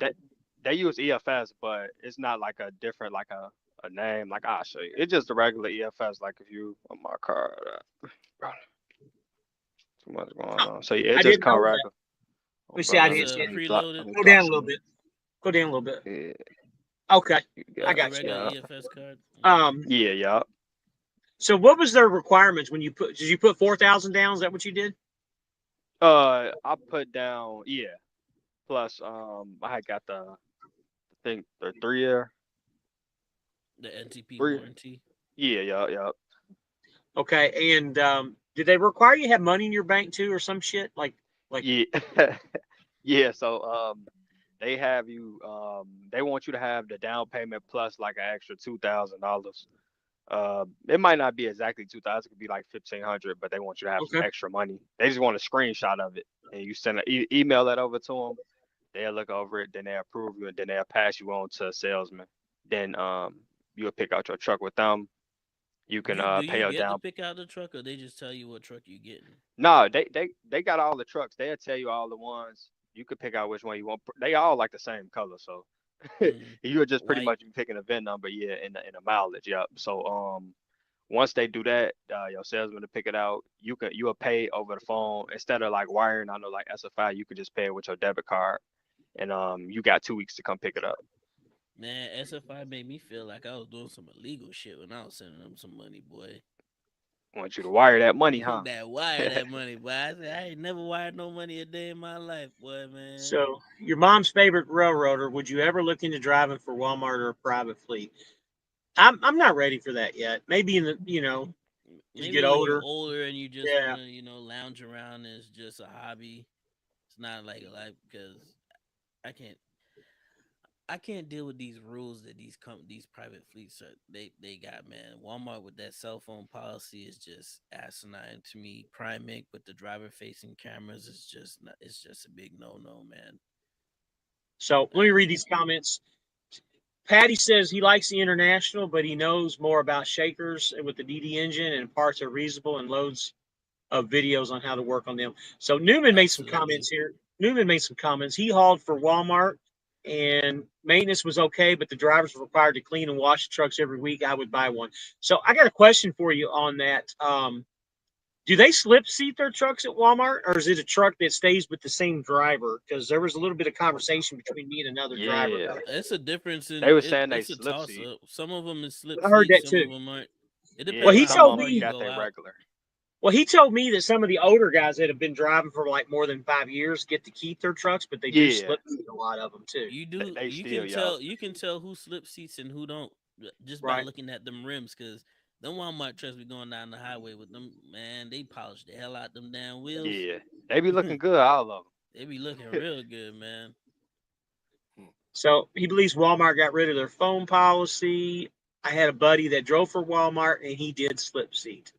[SPEAKER 6] they use EFS, but it's not like a different like a name, like I'll show you. It's just a regular EFS, like if you on my card. Bro, too much going on. So yeah, it
[SPEAKER 5] I
[SPEAKER 6] just
[SPEAKER 5] didn't
[SPEAKER 6] come
[SPEAKER 5] know that.
[SPEAKER 6] regular.
[SPEAKER 5] Let me
[SPEAKER 6] Oh,
[SPEAKER 5] see. I
[SPEAKER 6] brother,
[SPEAKER 2] It's
[SPEAKER 5] didn't
[SPEAKER 6] let
[SPEAKER 5] see
[SPEAKER 2] a
[SPEAKER 5] it.
[SPEAKER 6] me
[SPEAKER 2] preloaded.
[SPEAKER 5] Go
[SPEAKER 6] drop
[SPEAKER 5] down a
[SPEAKER 6] some.
[SPEAKER 5] little bit. Go down a little bit.
[SPEAKER 6] Yeah,
[SPEAKER 5] Okay,
[SPEAKER 6] you
[SPEAKER 5] I
[SPEAKER 6] got
[SPEAKER 2] A
[SPEAKER 5] got you.
[SPEAKER 2] regular
[SPEAKER 6] yeah,
[SPEAKER 2] EFS card.
[SPEAKER 6] yeah, yeah.
[SPEAKER 5] So what was their requirements when you put? Did you put 4,000 down? Is that what you did?
[SPEAKER 6] I put down plus I had got I think the 3 year,
[SPEAKER 2] The NTP
[SPEAKER 6] 3.
[SPEAKER 2] warranty.
[SPEAKER 6] Yeah.
[SPEAKER 5] Okay, and did they require you to have money in your bank too, or some shit like?
[SPEAKER 6] Yeah. Yeah, so they have you they want you to have the down payment plus like an extra $2,000. It might not be exactly 2,000, it could be like 1,500, but they want you to have some
[SPEAKER 5] Okay.
[SPEAKER 6] extra money. They just want a screenshot of it, and you send email that over to them. They'll look over it, then they approve you, and then they'll pass you on to a salesman. Then you'll pick out your truck with them. You can
[SPEAKER 2] Do
[SPEAKER 6] pay
[SPEAKER 2] you
[SPEAKER 6] a
[SPEAKER 2] get to
[SPEAKER 6] down.
[SPEAKER 2] pick out the truck, or they just tell you what truck you getting?
[SPEAKER 6] No, they got all the trucks. They'll tell you all the ones. You could pick out which one you want. They all like the same color, so you would just pretty
[SPEAKER 2] White.
[SPEAKER 6] much be picking a VIN number, in the mileage. Yep. So once they do that, your salesman to pick it out, you'll pay over the phone instead of like wiring. I know like SFI, you could just pay it with your debit card, and you got 2 weeks to come pick it up.
[SPEAKER 2] Man, SFI made me feel like I was doing some illegal shit when I was sending them some money, boy.
[SPEAKER 6] I want you to wire that money, huh?
[SPEAKER 2] That wire that money, boy. I said I ain't never wired no money a day in my life, boy, man.
[SPEAKER 5] So your mom's favorite railroader. Would you ever look into driving for Walmart or a private fleet? I'm not ready for that yet. Maybe as you
[SPEAKER 2] Maybe
[SPEAKER 5] get
[SPEAKER 2] when you're
[SPEAKER 5] older.
[SPEAKER 2] older and you just
[SPEAKER 5] Yeah.
[SPEAKER 2] want to, lounge around, and it's just a hobby. It's not like a life, because I can't. I can't deal with these rules that these private fleets they got, man. Walmart with that cell phone policy is just asinine to me. Primic with the driver facing cameras is just not, it's just a big no, man.
[SPEAKER 5] So let me read these comments. Patty says he likes the International, but he knows more about shakers with the DD engine, and parts are reasonable, and loads of videos on how to work on them. So Newman made some
[SPEAKER 2] Absolutely.
[SPEAKER 5] comments here. Newman made some comments. He hauled for Walmart, and maintenance was okay, but the drivers were required to clean and wash the trucks every week. I would buy one. So I got a question for you on that. Do they slip seat their trucks at Walmart, or is it a truck that stays with the same driver? Because there was a little bit of conversation between me and another driver.
[SPEAKER 6] Yeah,
[SPEAKER 2] It's a difference
[SPEAKER 6] they
[SPEAKER 2] in
[SPEAKER 6] were
[SPEAKER 2] it.
[SPEAKER 6] saying they
[SPEAKER 2] It's a
[SPEAKER 6] slip
[SPEAKER 2] toss
[SPEAKER 6] seat.
[SPEAKER 2] up. Some of them is slip
[SPEAKER 5] I heard
[SPEAKER 2] seat.
[SPEAKER 5] that
[SPEAKER 2] Some
[SPEAKER 5] too.
[SPEAKER 2] of them aren't. It
[SPEAKER 5] Well,
[SPEAKER 2] depends
[SPEAKER 6] Yeah,
[SPEAKER 5] he
[SPEAKER 2] on
[SPEAKER 6] some
[SPEAKER 2] how
[SPEAKER 5] told
[SPEAKER 6] of them
[SPEAKER 2] far
[SPEAKER 6] you
[SPEAKER 2] you
[SPEAKER 5] me.
[SPEAKER 6] got
[SPEAKER 2] go
[SPEAKER 6] that
[SPEAKER 2] out.
[SPEAKER 6] regular.
[SPEAKER 5] Well, he told me that some of the older guys that have been driving for like more than 5 years get to keep their trucks, but they do
[SPEAKER 6] Yeah,
[SPEAKER 5] slip seat a lot of them too.
[SPEAKER 2] You do.
[SPEAKER 6] they
[SPEAKER 2] You
[SPEAKER 6] still
[SPEAKER 2] can
[SPEAKER 6] yup.
[SPEAKER 2] tell. You can tell who slip seats and who don't just by
[SPEAKER 5] Right.
[SPEAKER 2] looking at them rims. Because them Walmart trucks be going down the highway with them. Man, they polish the hell out them damn wheels.
[SPEAKER 6] Yeah, they be looking good, all of
[SPEAKER 2] They be looking real good, man.
[SPEAKER 5] So he believes Walmart got rid of their phone policy. I had a buddy that drove for Walmart and he did slip seat.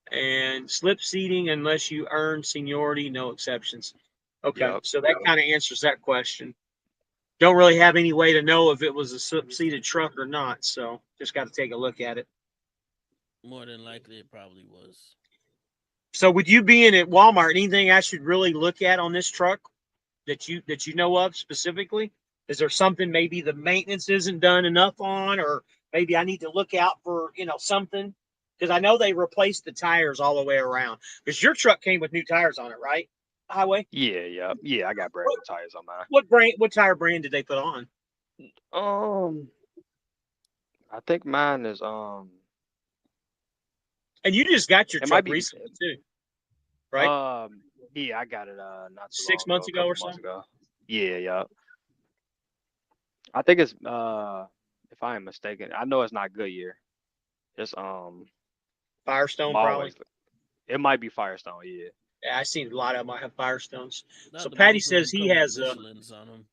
[SPEAKER 5] And slip seating, unless you earn seniority, no exceptions. Okay,
[SPEAKER 6] Yup.
[SPEAKER 5] so that kind of answers that question. Don't really have any way to know if it was a slip seated truck or not, so just got to take a look at it.
[SPEAKER 2] More than likely, it probably was.
[SPEAKER 5] So, with you being at Walmart, anything I should really look at on this truck that you know of specifically? Is there something maybe the maintenance isn't done enough on, or maybe I need to look out for something? Because I know they replaced the tires all the way around. Because your truck came with new tires on it, right? Highway.
[SPEAKER 6] Yeah, yup. Yeah, I got brand
[SPEAKER 5] What,
[SPEAKER 6] new tires on mine.
[SPEAKER 5] what brand? What tire brand did they put on?
[SPEAKER 6] Um, I think mine is
[SPEAKER 5] And you just got your
[SPEAKER 6] it might
[SPEAKER 5] truck
[SPEAKER 6] be
[SPEAKER 5] recently too, right?
[SPEAKER 6] yeah, I got it not too long
[SPEAKER 5] 6
[SPEAKER 6] ago,
[SPEAKER 5] months
[SPEAKER 6] a
[SPEAKER 5] ago or
[SPEAKER 6] couple
[SPEAKER 5] so.
[SPEAKER 6] months ago. Yeah, yup. I think it's if I am mistaken, I know it's not Goodyear. It's I'm
[SPEAKER 5] Firestone probably.
[SPEAKER 6] always it might be Firestone, yeah.
[SPEAKER 5] Yeah, I seen a lot of them. I have Firestones. So
[SPEAKER 2] Not the
[SPEAKER 5] Patty
[SPEAKER 2] most of
[SPEAKER 5] says
[SPEAKER 2] them
[SPEAKER 5] he
[SPEAKER 2] come with
[SPEAKER 5] has a.
[SPEAKER 2] Michelin's on them.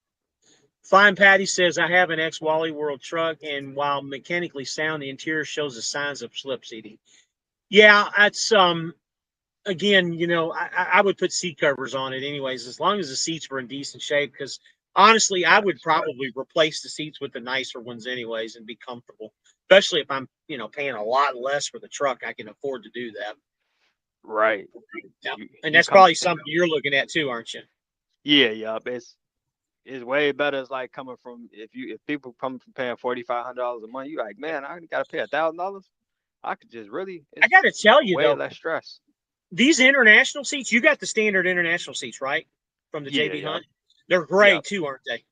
[SPEAKER 5] Fine Patty says, I have an ex Wally World truck, and while mechanically sound, the interior shows the signs of slip seating. Yeah, that's again, I would put seat covers on it anyways, as long as the seats were in decent shape. Because honestly, I would
[SPEAKER 6] Facts.
[SPEAKER 5] probably replace the seats with the nicer ones anyways and be comfortable. Especially if I'm, paying a lot less for the truck, I can afford to do that.
[SPEAKER 6] Right.
[SPEAKER 5] Yeah.
[SPEAKER 6] You
[SPEAKER 5] And
[SPEAKER 6] you
[SPEAKER 5] that's
[SPEAKER 6] come
[SPEAKER 5] probably something you're looking at too, aren't you?
[SPEAKER 6] yeah, yup. it's way better. It's like coming from if people come from paying $4,500 a month, you like, man, I only got to pay $1,000. I could just really.
[SPEAKER 5] I
[SPEAKER 6] It's
[SPEAKER 5] got to tell you
[SPEAKER 6] way
[SPEAKER 5] though,
[SPEAKER 6] less stress.
[SPEAKER 5] these international seats, you got the standard international seats, right? From the
[SPEAKER 6] Yeah,
[SPEAKER 5] JB
[SPEAKER 6] yeah,
[SPEAKER 5] Hunt. They're gray
[SPEAKER 6] yeah,
[SPEAKER 5] too, aren't they?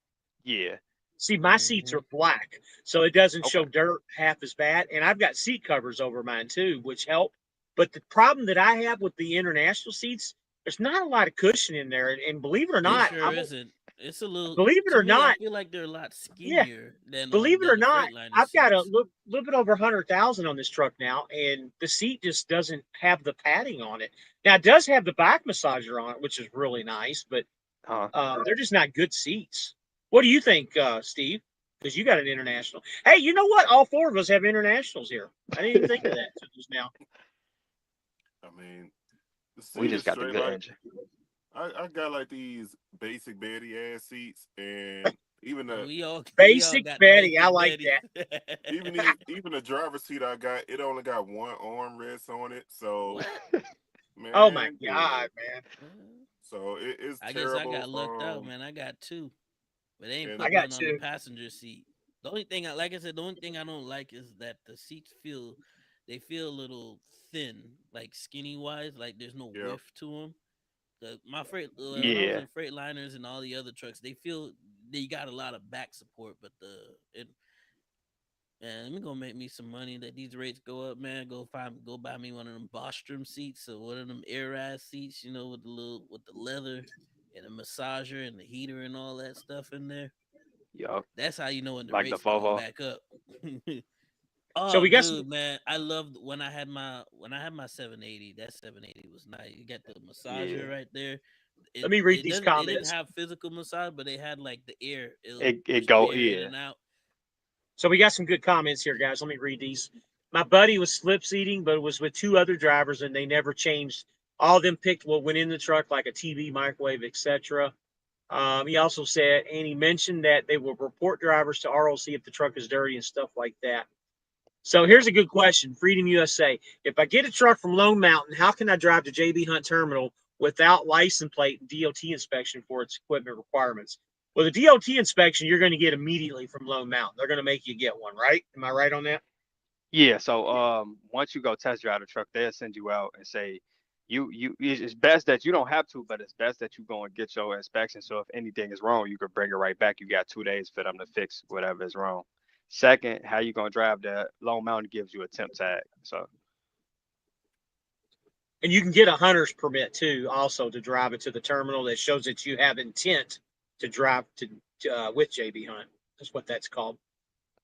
[SPEAKER 6] yeah.
[SPEAKER 5] See, my seats are black, so it doesn't
[SPEAKER 6] Okay.
[SPEAKER 5] show dirt half as bad. And I've got seat covers over mine too, which help. But the problem that I have with the international seats, there's not a lot of cushion in there. And believe it or
[SPEAKER 2] It
[SPEAKER 5] not,
[SPEAKER 2] sure isn't. It's a little.
[SPEAKER 5] believe it
[SPEAKER 2] To
[SPEAKER 5] or
[SPEAKER 2] me, I
[SPEAKER 5] not,
[SPEAKER 2] feel like they're a lot
[SPEAKER 5] yeah,
[SPEAKER 2] skinnier than
[SPEAKER 5] believe it or
[SPEAKER 2] the
[SPEAKER 5] not,
[SPEAKER 2] Freightliner
[SPEAKER 5] I've got a
[SPEAKER 2] seats.
[SPEAKER 5] little bit over 100,000 on this truck now, and the seat just doesn't have the padding on it. Now it does have the back massager on it, which is really nice, but they're just not good seats. What do you think, Steve? Because you got an international. Hey, you know what? All four of us have internationals here. I didn't even think of that until just now.
[SPEAKER 4] I mean, the
[SPEAKER 6] We
[SPEAKER 4] seat is
[SPEAKER 6] just got the
[SPEAKER 4] straight
[SPEAKER 6] good
[SPEAKER 4] like
[SPEAKER 6] engine.
[SPEAKER 4] I got like these basic Betty ass seats, and even the
[SPEAKER 2] We all
[SPEAKER 5] Basic
[SPEAKER 2] got
[SPEAKER 5] Betty, I
[SPEAKER 2] basic
[SPEAKER 5] like
[SPEAKER 2] Betty.
[SPEAKER 5] that.
[SPEAKER 4] even the driver's seat I got, it only got one armrest on it. So
[SPEAKER 2] What?
[SPEAKER 5] Oh my
[SPEAKER 4] man,
[SPEAKER 5] God,
[SPEAKER 4] good.
[SPEAKER 5] man!
[SPEAKER 4] So it's
[SPEAKER 2] I guess I
[SPEAKER 4] terrible.
[SPEAKER 2] got lucked out, man. I got two, but they ain't
[SPEAKER 4] And
[SPEAKER 5] I
[SPEAKER 2] put
[SPEAKER 5] got
[SPEAKER 2] none on the
[SPEAKER 5] two.
[SPEAKER 2] passenger seat. The only thing like I said, the only thing I don't like is that the seats feel a little thin, like skinny wise. Like there's no
[SPEAKER 4] yeah,
[SPEAKER 2] width to them. My freight when I was
[SPEAKER 6] Yeah,
[SPEAKER 2] in Freightliners and all the other trucks, they feel they got a lot of back support, but man, let me go make me some money. That these rates go up, man. Go buy me one of them Bostrom seats or one of them air ride seats, with the leather and the massager and the heater and all that stuff in there.
[SPEAKER 6] yup.
[SPEAKER 2] That's how you know when the
[SPEAKER 6] Like the
[SPEAKER 2] rates going
[SPEAKER 6] Volvo.
[SPEAKER 2] back up.
[SPEAKER 5] So
[SPEAKER 2] Oh,
[SPEAKER 5] we got some.
[SPEAKER 2] dude, man, I loved when I had my 780. That 780 was nice. You got the massager
[SPEAKER 6] Yeah,
[SPEAKER 2] right there.
[SPEAKER 5] Let me read
[SPEAKER 2] It
[SPEAKER 5] these
[SPEAKER 2] doesn't. They didn't
[SPEAKER 5] comments.
[SPEAKER 2] have physical massage, but they had like the air. It'll
[SPEAKER 6] it
[SPEAKER 2] push the
[SPEAKER 6] go.
[SPEAKER 2] air in
[SPEAKER 6] Yeah,
[SPEAKER 2] and out.
[SPEAKER 5] So we got some good comments here, guys. Let me read these. My buddy was slip seating, but it was with two other drivers, and they never changed. All of them picked what went in the truck, like a TV, microwave, etc. He also said, and he mentioned that they will report drivers to ROC if the truck is dirty and stuff like that. So
[SPEAKER 6] yeah.
[SPEAKER 5] here's a good question. Freedom USA. If I get a truck from Lone Mountain, how can I drive to JB Hunt Terminal without license plate and DOT inspection for its equipment requirements? Well, the DOT inspection you're going to get immediately from Lone Mountain. They're going to make you get one, right? Am I right on that?
[SPEAKER 6] Yeah. So once you go test drive the truck, they'll send you out and say it's best that you don't have to, but it's best that you go and get your inspection. So if anything is wrong, you could bring it right back. You got 2 days for them to fix whatever is wrong. Second, how you gonna drive that? Lone Mountain gives you a temp tag. So
[SPEAKER 5] And you can get a hunter's permit too, also to drive it to the terminal that shows that you have intent to drive with JB Hunt. That's what that's called.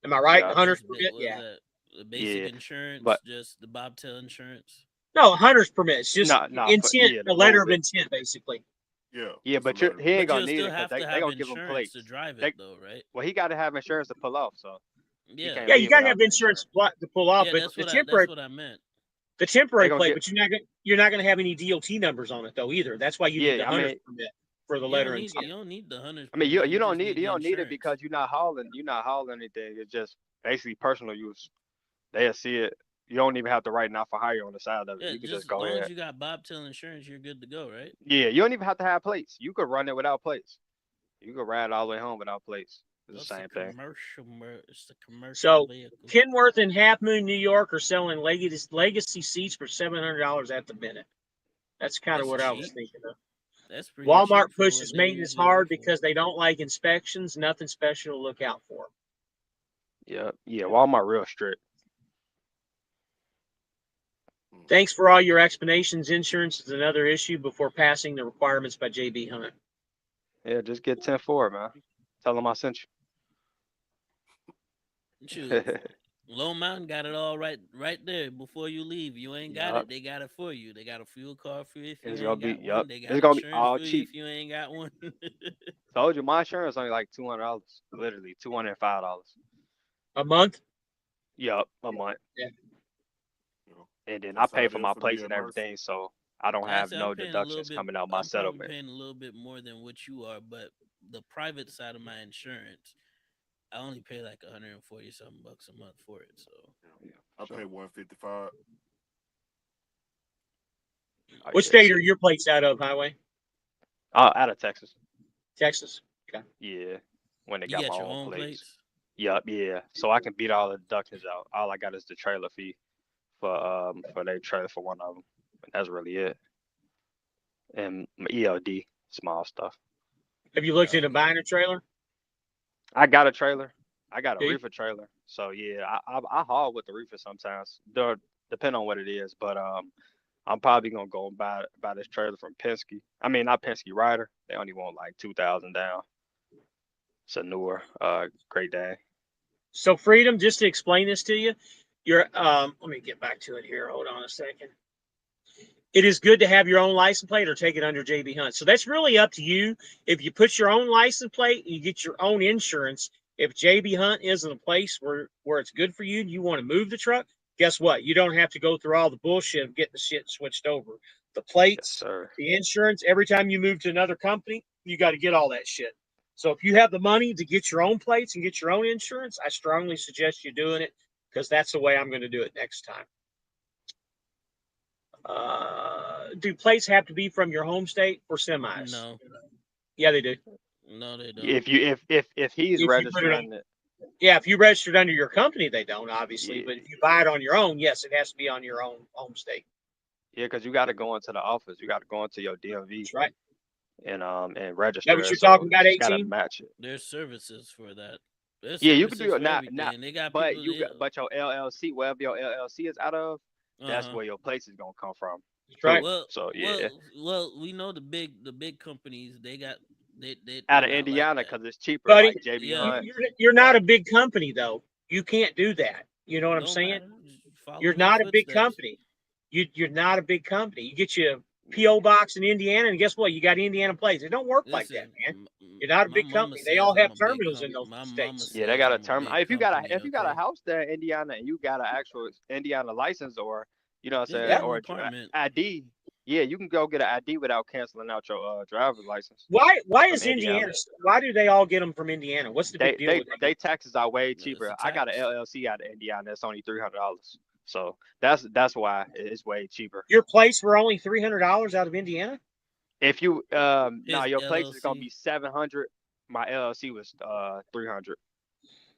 [SPEAKER 5] Am I right?
[SPEAKER 6] yeah,
[SPEAKER 5] Hunter's
[SPEAKER 2] Just
[SPEAKER 5] permit?
[SPEAKER 2] was
[SPEAKER 5] Yeah.
[SPEAKER 2] that the basic
[SPEAKER 6] yeah.
[SPEAKER 2] insurance,
[SPEAKER 6] But
[SPEAKER 2] just the bobtail insurance.
[SPEAKER 5] No, hunter's permit. It's just
[SPEAKER 6] for
[SPEAKER 5] intent,
[SPEAKER 6] yeah, to
[SPEAKER 5] a letter
[SPEAKER 6] move
[SPEAKER 5] of
[SPEAKER 6] it.
[SPEAKER 5] intent, basically.
[SPEAKER 4] yeah,
[SPEAKER 6] Yeah,
[SPEAKER 4] just a
[SPEAKER 6] but
[SPEAKER 4] letter.
[SPEAKER 6] he ain't
[SPEAKER 2] But
[SPEAKER 6] gonna
[SPEAKER 2] you'll
[SPEAKER 6] need
[SPEAKER 2] still
[SPEAKER 6] it because
[SPEAKER 2] have to
[SPEAKER 6] they
[SPEAKER 2] have
[SPEAKER 6] gonna give him
[SPEAKER 2] insurance to
[SPEAKER 6] plates.
[SPEAKER 2] drive it,
[SPEAKER 6] They
[SPEAKER 2] though, right?
[SPEAKER 6] well, he got to have insurance to pull off, so he
[SPEAKER 2] Yeah,
[SPEAKER 6] can't
[SPEAKER 5] Yeah, you
[SPEAKER 6] leave
[SPEAKER 5] got to have
[SPEAKER 6] without the
[SPEAKER 5] insurance
[SPEAKER 6] insurance.
[SPEAKER 5] to pull off,
[SPEAKER 2] yeah.
[SPEAKER 5] but
[SPEAKER 2] That's what I meant.
[SPEAKER 5] the
[SPEAKER 6] They
[SPEAKER 5] temporary
[SPEAKER 6] gonna
[SPEAKER 5] plate,
[SPEAKER 6] get
[SPEAKER 5] but you're not gonna have any DOT numbers on it though either. That's why you need
[SPEAKER 6] yeah.
[SPEAKER 5] the hunter's permit for the letter of intent.
[SPEAKER 2] You don't need the hunter's
[SPEAKER 6] I mean,
[SPEAKER 2] permit.
[SPEAKER 6] you
[SPEAKER 2] You
[SPEAKER 6] don't
[SPEAKER 2] just
[SPEAKER 6] need
[SPEAKER 2] need the insurance.
[SPEAKER 6] because you're not hauling anything. It's just basically personal use. They'll see it. You don't even have to write not for hire on the side of it.
[SPEAKER 2] Yeah,
[SPEAKER 6] You could
[SPEAKER 2] just
[SPEAKER 6] just
[SPEAKER 2] as
[SPEAKER 6] go
[SPEAKER 2] long as
[SPEAKER 6] ahead.
[SPEAKER 2] you got bobtail insurance, you're good to go, right?
[SPEAKER 6] Yeah, you don't even have to have plates. You could run it without plates. You could ride all the way home without plates. It's the
[SPEAKER 2] That's a
[SPEAKER 6] same thing.
[SPEAKER 2] It's a commercial
[SPEAKER 5] So
[SPEAKER 2] vehicle.
[SPEAKER 5] Kenworth and Half Moon, New York, are selling legacy seats for $700 at the minute. That's kind of
[SPEAKER 2] That's
[SPEAKER 5] what I was
[SPEAKER 2] cheap.
[SPEAKER 5] thinking of.
[SPEAKER 2] That's pretty cheap
[SPEAKER 5] Walmart
[SPEAKER 2] for what
[SPEAKER 5] pushes
[SPEAKER 2] they
[SPEAKER 5] maintenance
[SPEAKER 2] usually go
[SPEAKER 5] hard
[SPEAKER 2] for.
[SPEAKER 5] because they don't like inspections. Nothing special to look out for.
[SPEAKER 6] Yeah, yeah. Walmart real strict.
[SPEAKER 5] Thanks for all your explanations. Insurance is another issue before passing the requirements by JB Hunt.
[SPEAKER 6] Yeah, just get 10-4, man. Tell them I sent you.
[SPEAKER 2] Shoot, Lone Mountain got it all right there before you leave. You ain't got
[SPEAKER 6] Yup.
[SPEAKER 2] it, they got it for you. They got a fuel card for you if you
[SPEAKER 6] It's gonna
[SPEAKER 2] ain't
[SPEAKER 6] be
[SPEAKER 2] got
[SPEAKER 6] yup.
[SPEAKER 2] one. They got
[SPEAKER 6] It's gonna be
[SPEAKER 2] insurance
[SPEAKER 6] all
[SPEAKER 2] for you
[SPEAKER 6] cheap.
[SPEAKER 2] if you ain't got one.
[SPEAKER 6] Told you my insurance only like $200. Literally $205.
[SPEAKER 5] A month?
[SPEAKER 6] Yup, a month.
[SPEAKER 5] Yeah.
[SPEAKER 4] You know,
[SPEAKER 6] And then I
[SPEAKER 4] that's how
[SPEAKER 6] pay
[SPEAKER 4] it
[SPEAKER 6] for
[SPEAKER 4] is
[SPEAKER 6] my
[SPEAKER 4] for me
[SPEAKER 6] plates
[SPEAKER 4] at
[SPEAKER 6] and
[SPEAKER 4] Mercy.
[SPEAKER 6] everything, so I don't
[SPEAKER 2] I
[SPEAKER 6] have
[SPEAKER 2] say I'm
[SPEAKER 6] no
[SPEAKER 2] paying a little
[SPEAKER 6] deductions
[SPEAKER 2] bit.
[SPEAKER 6] coming out my
[SPEAKER 2] I'm probably
[SPEAKER 6] settlement.
[SPEAKER 2] paying a little bit more than what you are, but the private side of my insurance, I only pay like 140 something bucks a month for it. So
[SPEAKER 6] Yeah,
[SPEAKER 4] I
[SPEAKER 6] so
[SPEAKER 4] pay 155.
[SPEAKER 6] oh
[SPEAKER 5] What
[SPEAKER 6] yeah.
[SPEAKER 5] state are your plates out of, Highway?
[SPEAKER 6] Out of Texas.
[SPEAKER 5] Texas.
[SPEAKER 6] Yeah, when they
[SPEAKER 2] You
[SPEAKER 6] got my
[SPEAKER 2] got your
[SPEAKER 6] own
[SPEAKER 2] own
[SPEAKER 6] plates.
[SPEAKER 2] plates?
[SPEAKER 6] Yup, yeah. So I can beat all the deductions out. All I got is the trailer fee for their trailer for one of them. And that's really it. And my ELD, small stuff.
[SPEAKER 5] Have you looked
[SPEAKER 2] Oh,
[SPEAKER 5] into
[SPEAKER 2] okay.
[SPEAKER 5] buying a trailer?
[SPEAKER 6] I got a trailer. I got a
[SPEAKER 5] Do you?
[SPEAKER 6] reefer trailer. So yeah, I haul with the reefer sometimes. Depend on what it is, but I'm probably gonna go and buy this trailer from Penske. I mean, not Penske Rider. They only want like 2,000 down. It's a newer, Great Dane.
[SPEAKER 5] So freedom, just to explain this to you, you're let me get back to it here. Hold on a second. It is good to have your own license plate or take it under JB Hunt. So that's really up to you. If you put your own license plate, you get your own insurance. If JB Hunt isn't a place where it's good for you and you want to move the truck, guess what? You don't have to go through all the bullshit of getting the shit switched over. The
[SPEAKER 6] Yes,
[SPEAKER 5] plates,
[SPEAKER 6] sir.
[SPEAKER 5] the insurance, every time you move to another company, you got to get all that shit. So if you have the money to get your own plates and get your own insurance, I strongly suggest you doing it because that's the way I'm going to do it next time. Do plates have to be from your home state for semis?
[SPEAKER 2] No,
[SPEAKER 5] Yeah, they do.
[SPEAKER 2] no, they don't.
[SPEAKER 6] If he's
[SPEAKER 5] If you put it on,
[SPEAKER 6] registering it,
[SPEAKER 5] yeah, if you registered under your company, they don't obviously.
[SPEAKER 6] yeah,
[SPEAKER 5] But if you buy it on your own, yes, it has to be on your own home state.
[SPEAKER 6] yeah, because you got to go into the office. You got to go into your DMV
[SPEAKER 5] That's right.
[SPEAKER 6] and
[SPEAKER 5] That
[SPEAKER 6] register
[SPEAKER 5] what
[SPEAKER 6] it.
[SPEAKER 5] you're
[SPEAKER 6] So
[SPEAKER 5] talking
[SPEAKER 6] you
[SPEAKER 5] about,
[SPEAKER 6] just got to
[SPEAKER 5] 18?
[SPEAKER 6] match it.
[SPEAKER 2] There's services for that. There's
[SPEAKER 6] Yeah, you can
[SPEAKER 2] services
[SPEAKER 6] do it
[SPEAKER 2] for
[SPEAKER 6] not,
[SPEAKER 2] everything. They got
[SPEAKER 6] but
[SPEAKER 2] people.
[SPEAKER 6] but your LLC, wherever your LLC is out of, that's
[SPEAKER 2] Uh-huh.
[SPEAKER 6] where your place is gonna come from
[SPEAKER 5] That's
[SPEAKER 6] too.
[SPEAKER 5] right.
[SPEAKER 2] Well,
[SPEAKER 6] So yeah,
[SPEAKER 2] well. We know the big companies. They got
[SPEAKER 6] out
[SPEAKER 2] they're
[SPEAKER 6] of
[SPEAKER 2] not like
[SPEAKER 6] Indiana
[SPEAKER 2] that.
[SPEAKER 6] because it's cheaper,
[SPEAKER 5] Buddy,
[SPEAKER 6] like JB
[SPEAKER 2] Yeah,
[SPEAKER 6] Hunt.
[SPEAKER 5] you're not
[SPEAKER 6] Yep.
[SPEAKER 5] a big company though. You can't do that. You know what I'm
[SPEAKER 2] don't
[SPEAKER 5] saying?
[SPEAKER 2] matter. Just follow
[SPEAKER 5] You're
[SPEAKER 2] their
[SPEAKER 5] not a big
[SPEAKER 2] footsteps.
[SPEAKER 5] company. You're not a big company. You get you a PO box in Indiana, and guess what? You got Indiana plates. It don't work like that,
[SPEAKER 2] Listen,
[SPEAKER 5] man. You're not a
[SPEAKER 2] my
[SPEAKER 5] big
[SPEAKER 2] mama
[SPEAKER 5] company. They
[SPEAKER 2] says
[SPEAKER 5] all
[SPEAKER 2] I'm
[SPEAKER 5] have
[SPEAKER 2] a big
[SPEAKER 5] terminals in those
[SPEAKER 2] My mama
[SPEAKER 5] states.
[SPEAKER 6] Yeah, they
[SPEAKER 2] says
[SPEAKER 6] got a
[SPEAKER 2] I'm a
[SPEAKER 6] term.
[SPEAKER 2] big company.
[SPEAKER 6] If you got a
[SPEAKER 2] Okay.
[SPEAKER 6] house there in Indiana and you got an actual Indiana license or you know what I'm
[SPEAKER 2] Just
[SPEAKER 6] saying
[SPEAKER 2] get an
[SPEAKER 6] or
[SPEAKER 2] apartment.
[SPEAKER 6] ID, yeah, you can go get an ID without canceling out your driver's license
[SPEAKER 5] Why
[SPEAKER 6] from
[SPEAKER 5] is
[SPEAKER 6] Indiana.
[SPEAKER 5] Indiana? Why do they all get them from Indiana? What's the big deal with that?
[SPEAKER 6] They taxes are way
[SPEAKER 2] It's
[SPEAKER 6] cheaper.
[SPEAKER 2] a
[SPEAKER 6] I got an
[SPEAKER 2] tax.
[SPEAKER 6] LLC out of Indiana. It's only $300. So that's why it's way cheaper.
[SPEAKER 5] Your plates were only $300 out of Indiana.
[SPEAKER 6] If you no,
[SPEAKER 2] His
[SPEAKER 6] your place is gonna be
[SPEAKER 2] LLC.
[SPEAKER 6] 700. My LLC was 300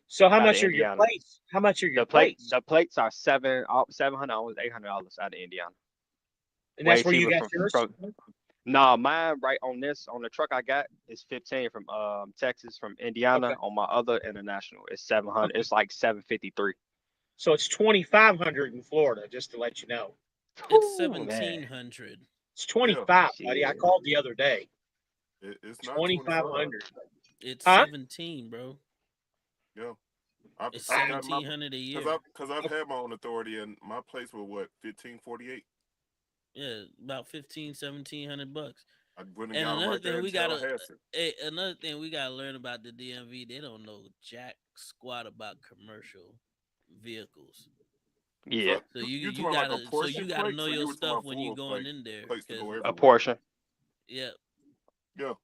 [SPEAKER 5] So how
[SPEAKER 6] out of
[SPEAKER 5] much are your
[SPEAKER 6] Indiana.
[SPEAKER 5] plates? How much are your plates?
[SPEAKER 6] The plates are $700, almost $800 out of Indiana.
[SPEAKER 5] And
[SPEAKER 6] Way
[SPEAKER 5] that's where you
[SPEAKER 6] cheaper
[SPEAKER 5] got yours.
[SPEAKER 6] from no, mine right on the truck I got is 15 from Texas from
[SPEAKER 5] Okay.
[SPEAKER 6] Indiana. On my other international it's 700.
[SPEAKER 5] Okay.
[SPEAKER 6] It's like 753.
[SPEAKER 5] So it's 2,500 in Florida, just to let you know.
[SPEAKER 2] It's
[SPEAKER 6] Ooh, man.
[SPEAKER 2] 1,700.
[SPEAKER 5] It's
[SPEAKER 4] Yeah,
[SPEAKER 5] 25, buddy. I
[SPEAKER 6] Shit.
[SPEAKER 5] called the other day.
[SPEAKER 4] it's not 25.
[SPEAKER 5] 2,500.
[SPEAKER 2] It's
[SPEAKER 5] Huh?
[SPEAKER 2] 17, bro.
[SPEAKER 4] Yeah,
[SPEAKER 2] It's
[SPEAKER 4] I've got my
[SPEAKER 2] 1,700 a
[SPEAKER 4] because
[SPEAKER 2] year.
[SPEAKER 4] I've had my own authority and my place was what 1548.
[SPEAKER 2] Yeah, about 1,700 bucks.
[SPEAKER 4] I went and
[SPEAKER 2] And
[SPEAKER 4] got them
[SPEAKER 2] another
[SPEAKER 4] right there
[SPEAKER 2] thing
[SPEAKER 4] in
[SPEAKER 2] we gotta
[SPEAKER 4] Tallahassee.
[SPEAKER 2] another thing we gotta learn about the DMV, they don't know jack squat about commercial vehicles.
[SPEAKER 6] Yeah.
[SPEAKER 4] So
[SPEAKER 2] So
[SPEAKER 4] you talking about like a
[SPEAKER 2] you
[SPEAKER 4] portion
[SPEAKER 2] gotta
[SPEAKER 4] plate,
[SPEAKER 2] know
[SPEAKER 4] or you
[SPEAKER 2] your
[SPEAKER 4] were talking
[SPEAKER 2] stuff
[SPEAKER 4] about
[SPEAKER 2] when you
[SPEAKER 4] full
[SPEAKER 2] going
[SPEAKER 4] plate
[SPEAKER 2] in there,
[SPEAKER 4] plates to
[SPEAKER 2] cause
[SPEAKER 4] go
[SPEAKER 6] A
[SPEAKER 4] everywhere?
[SPEAKER 6] portion.
[SPEAKER 2] yeah,
[SPEAKER 4] Yeah,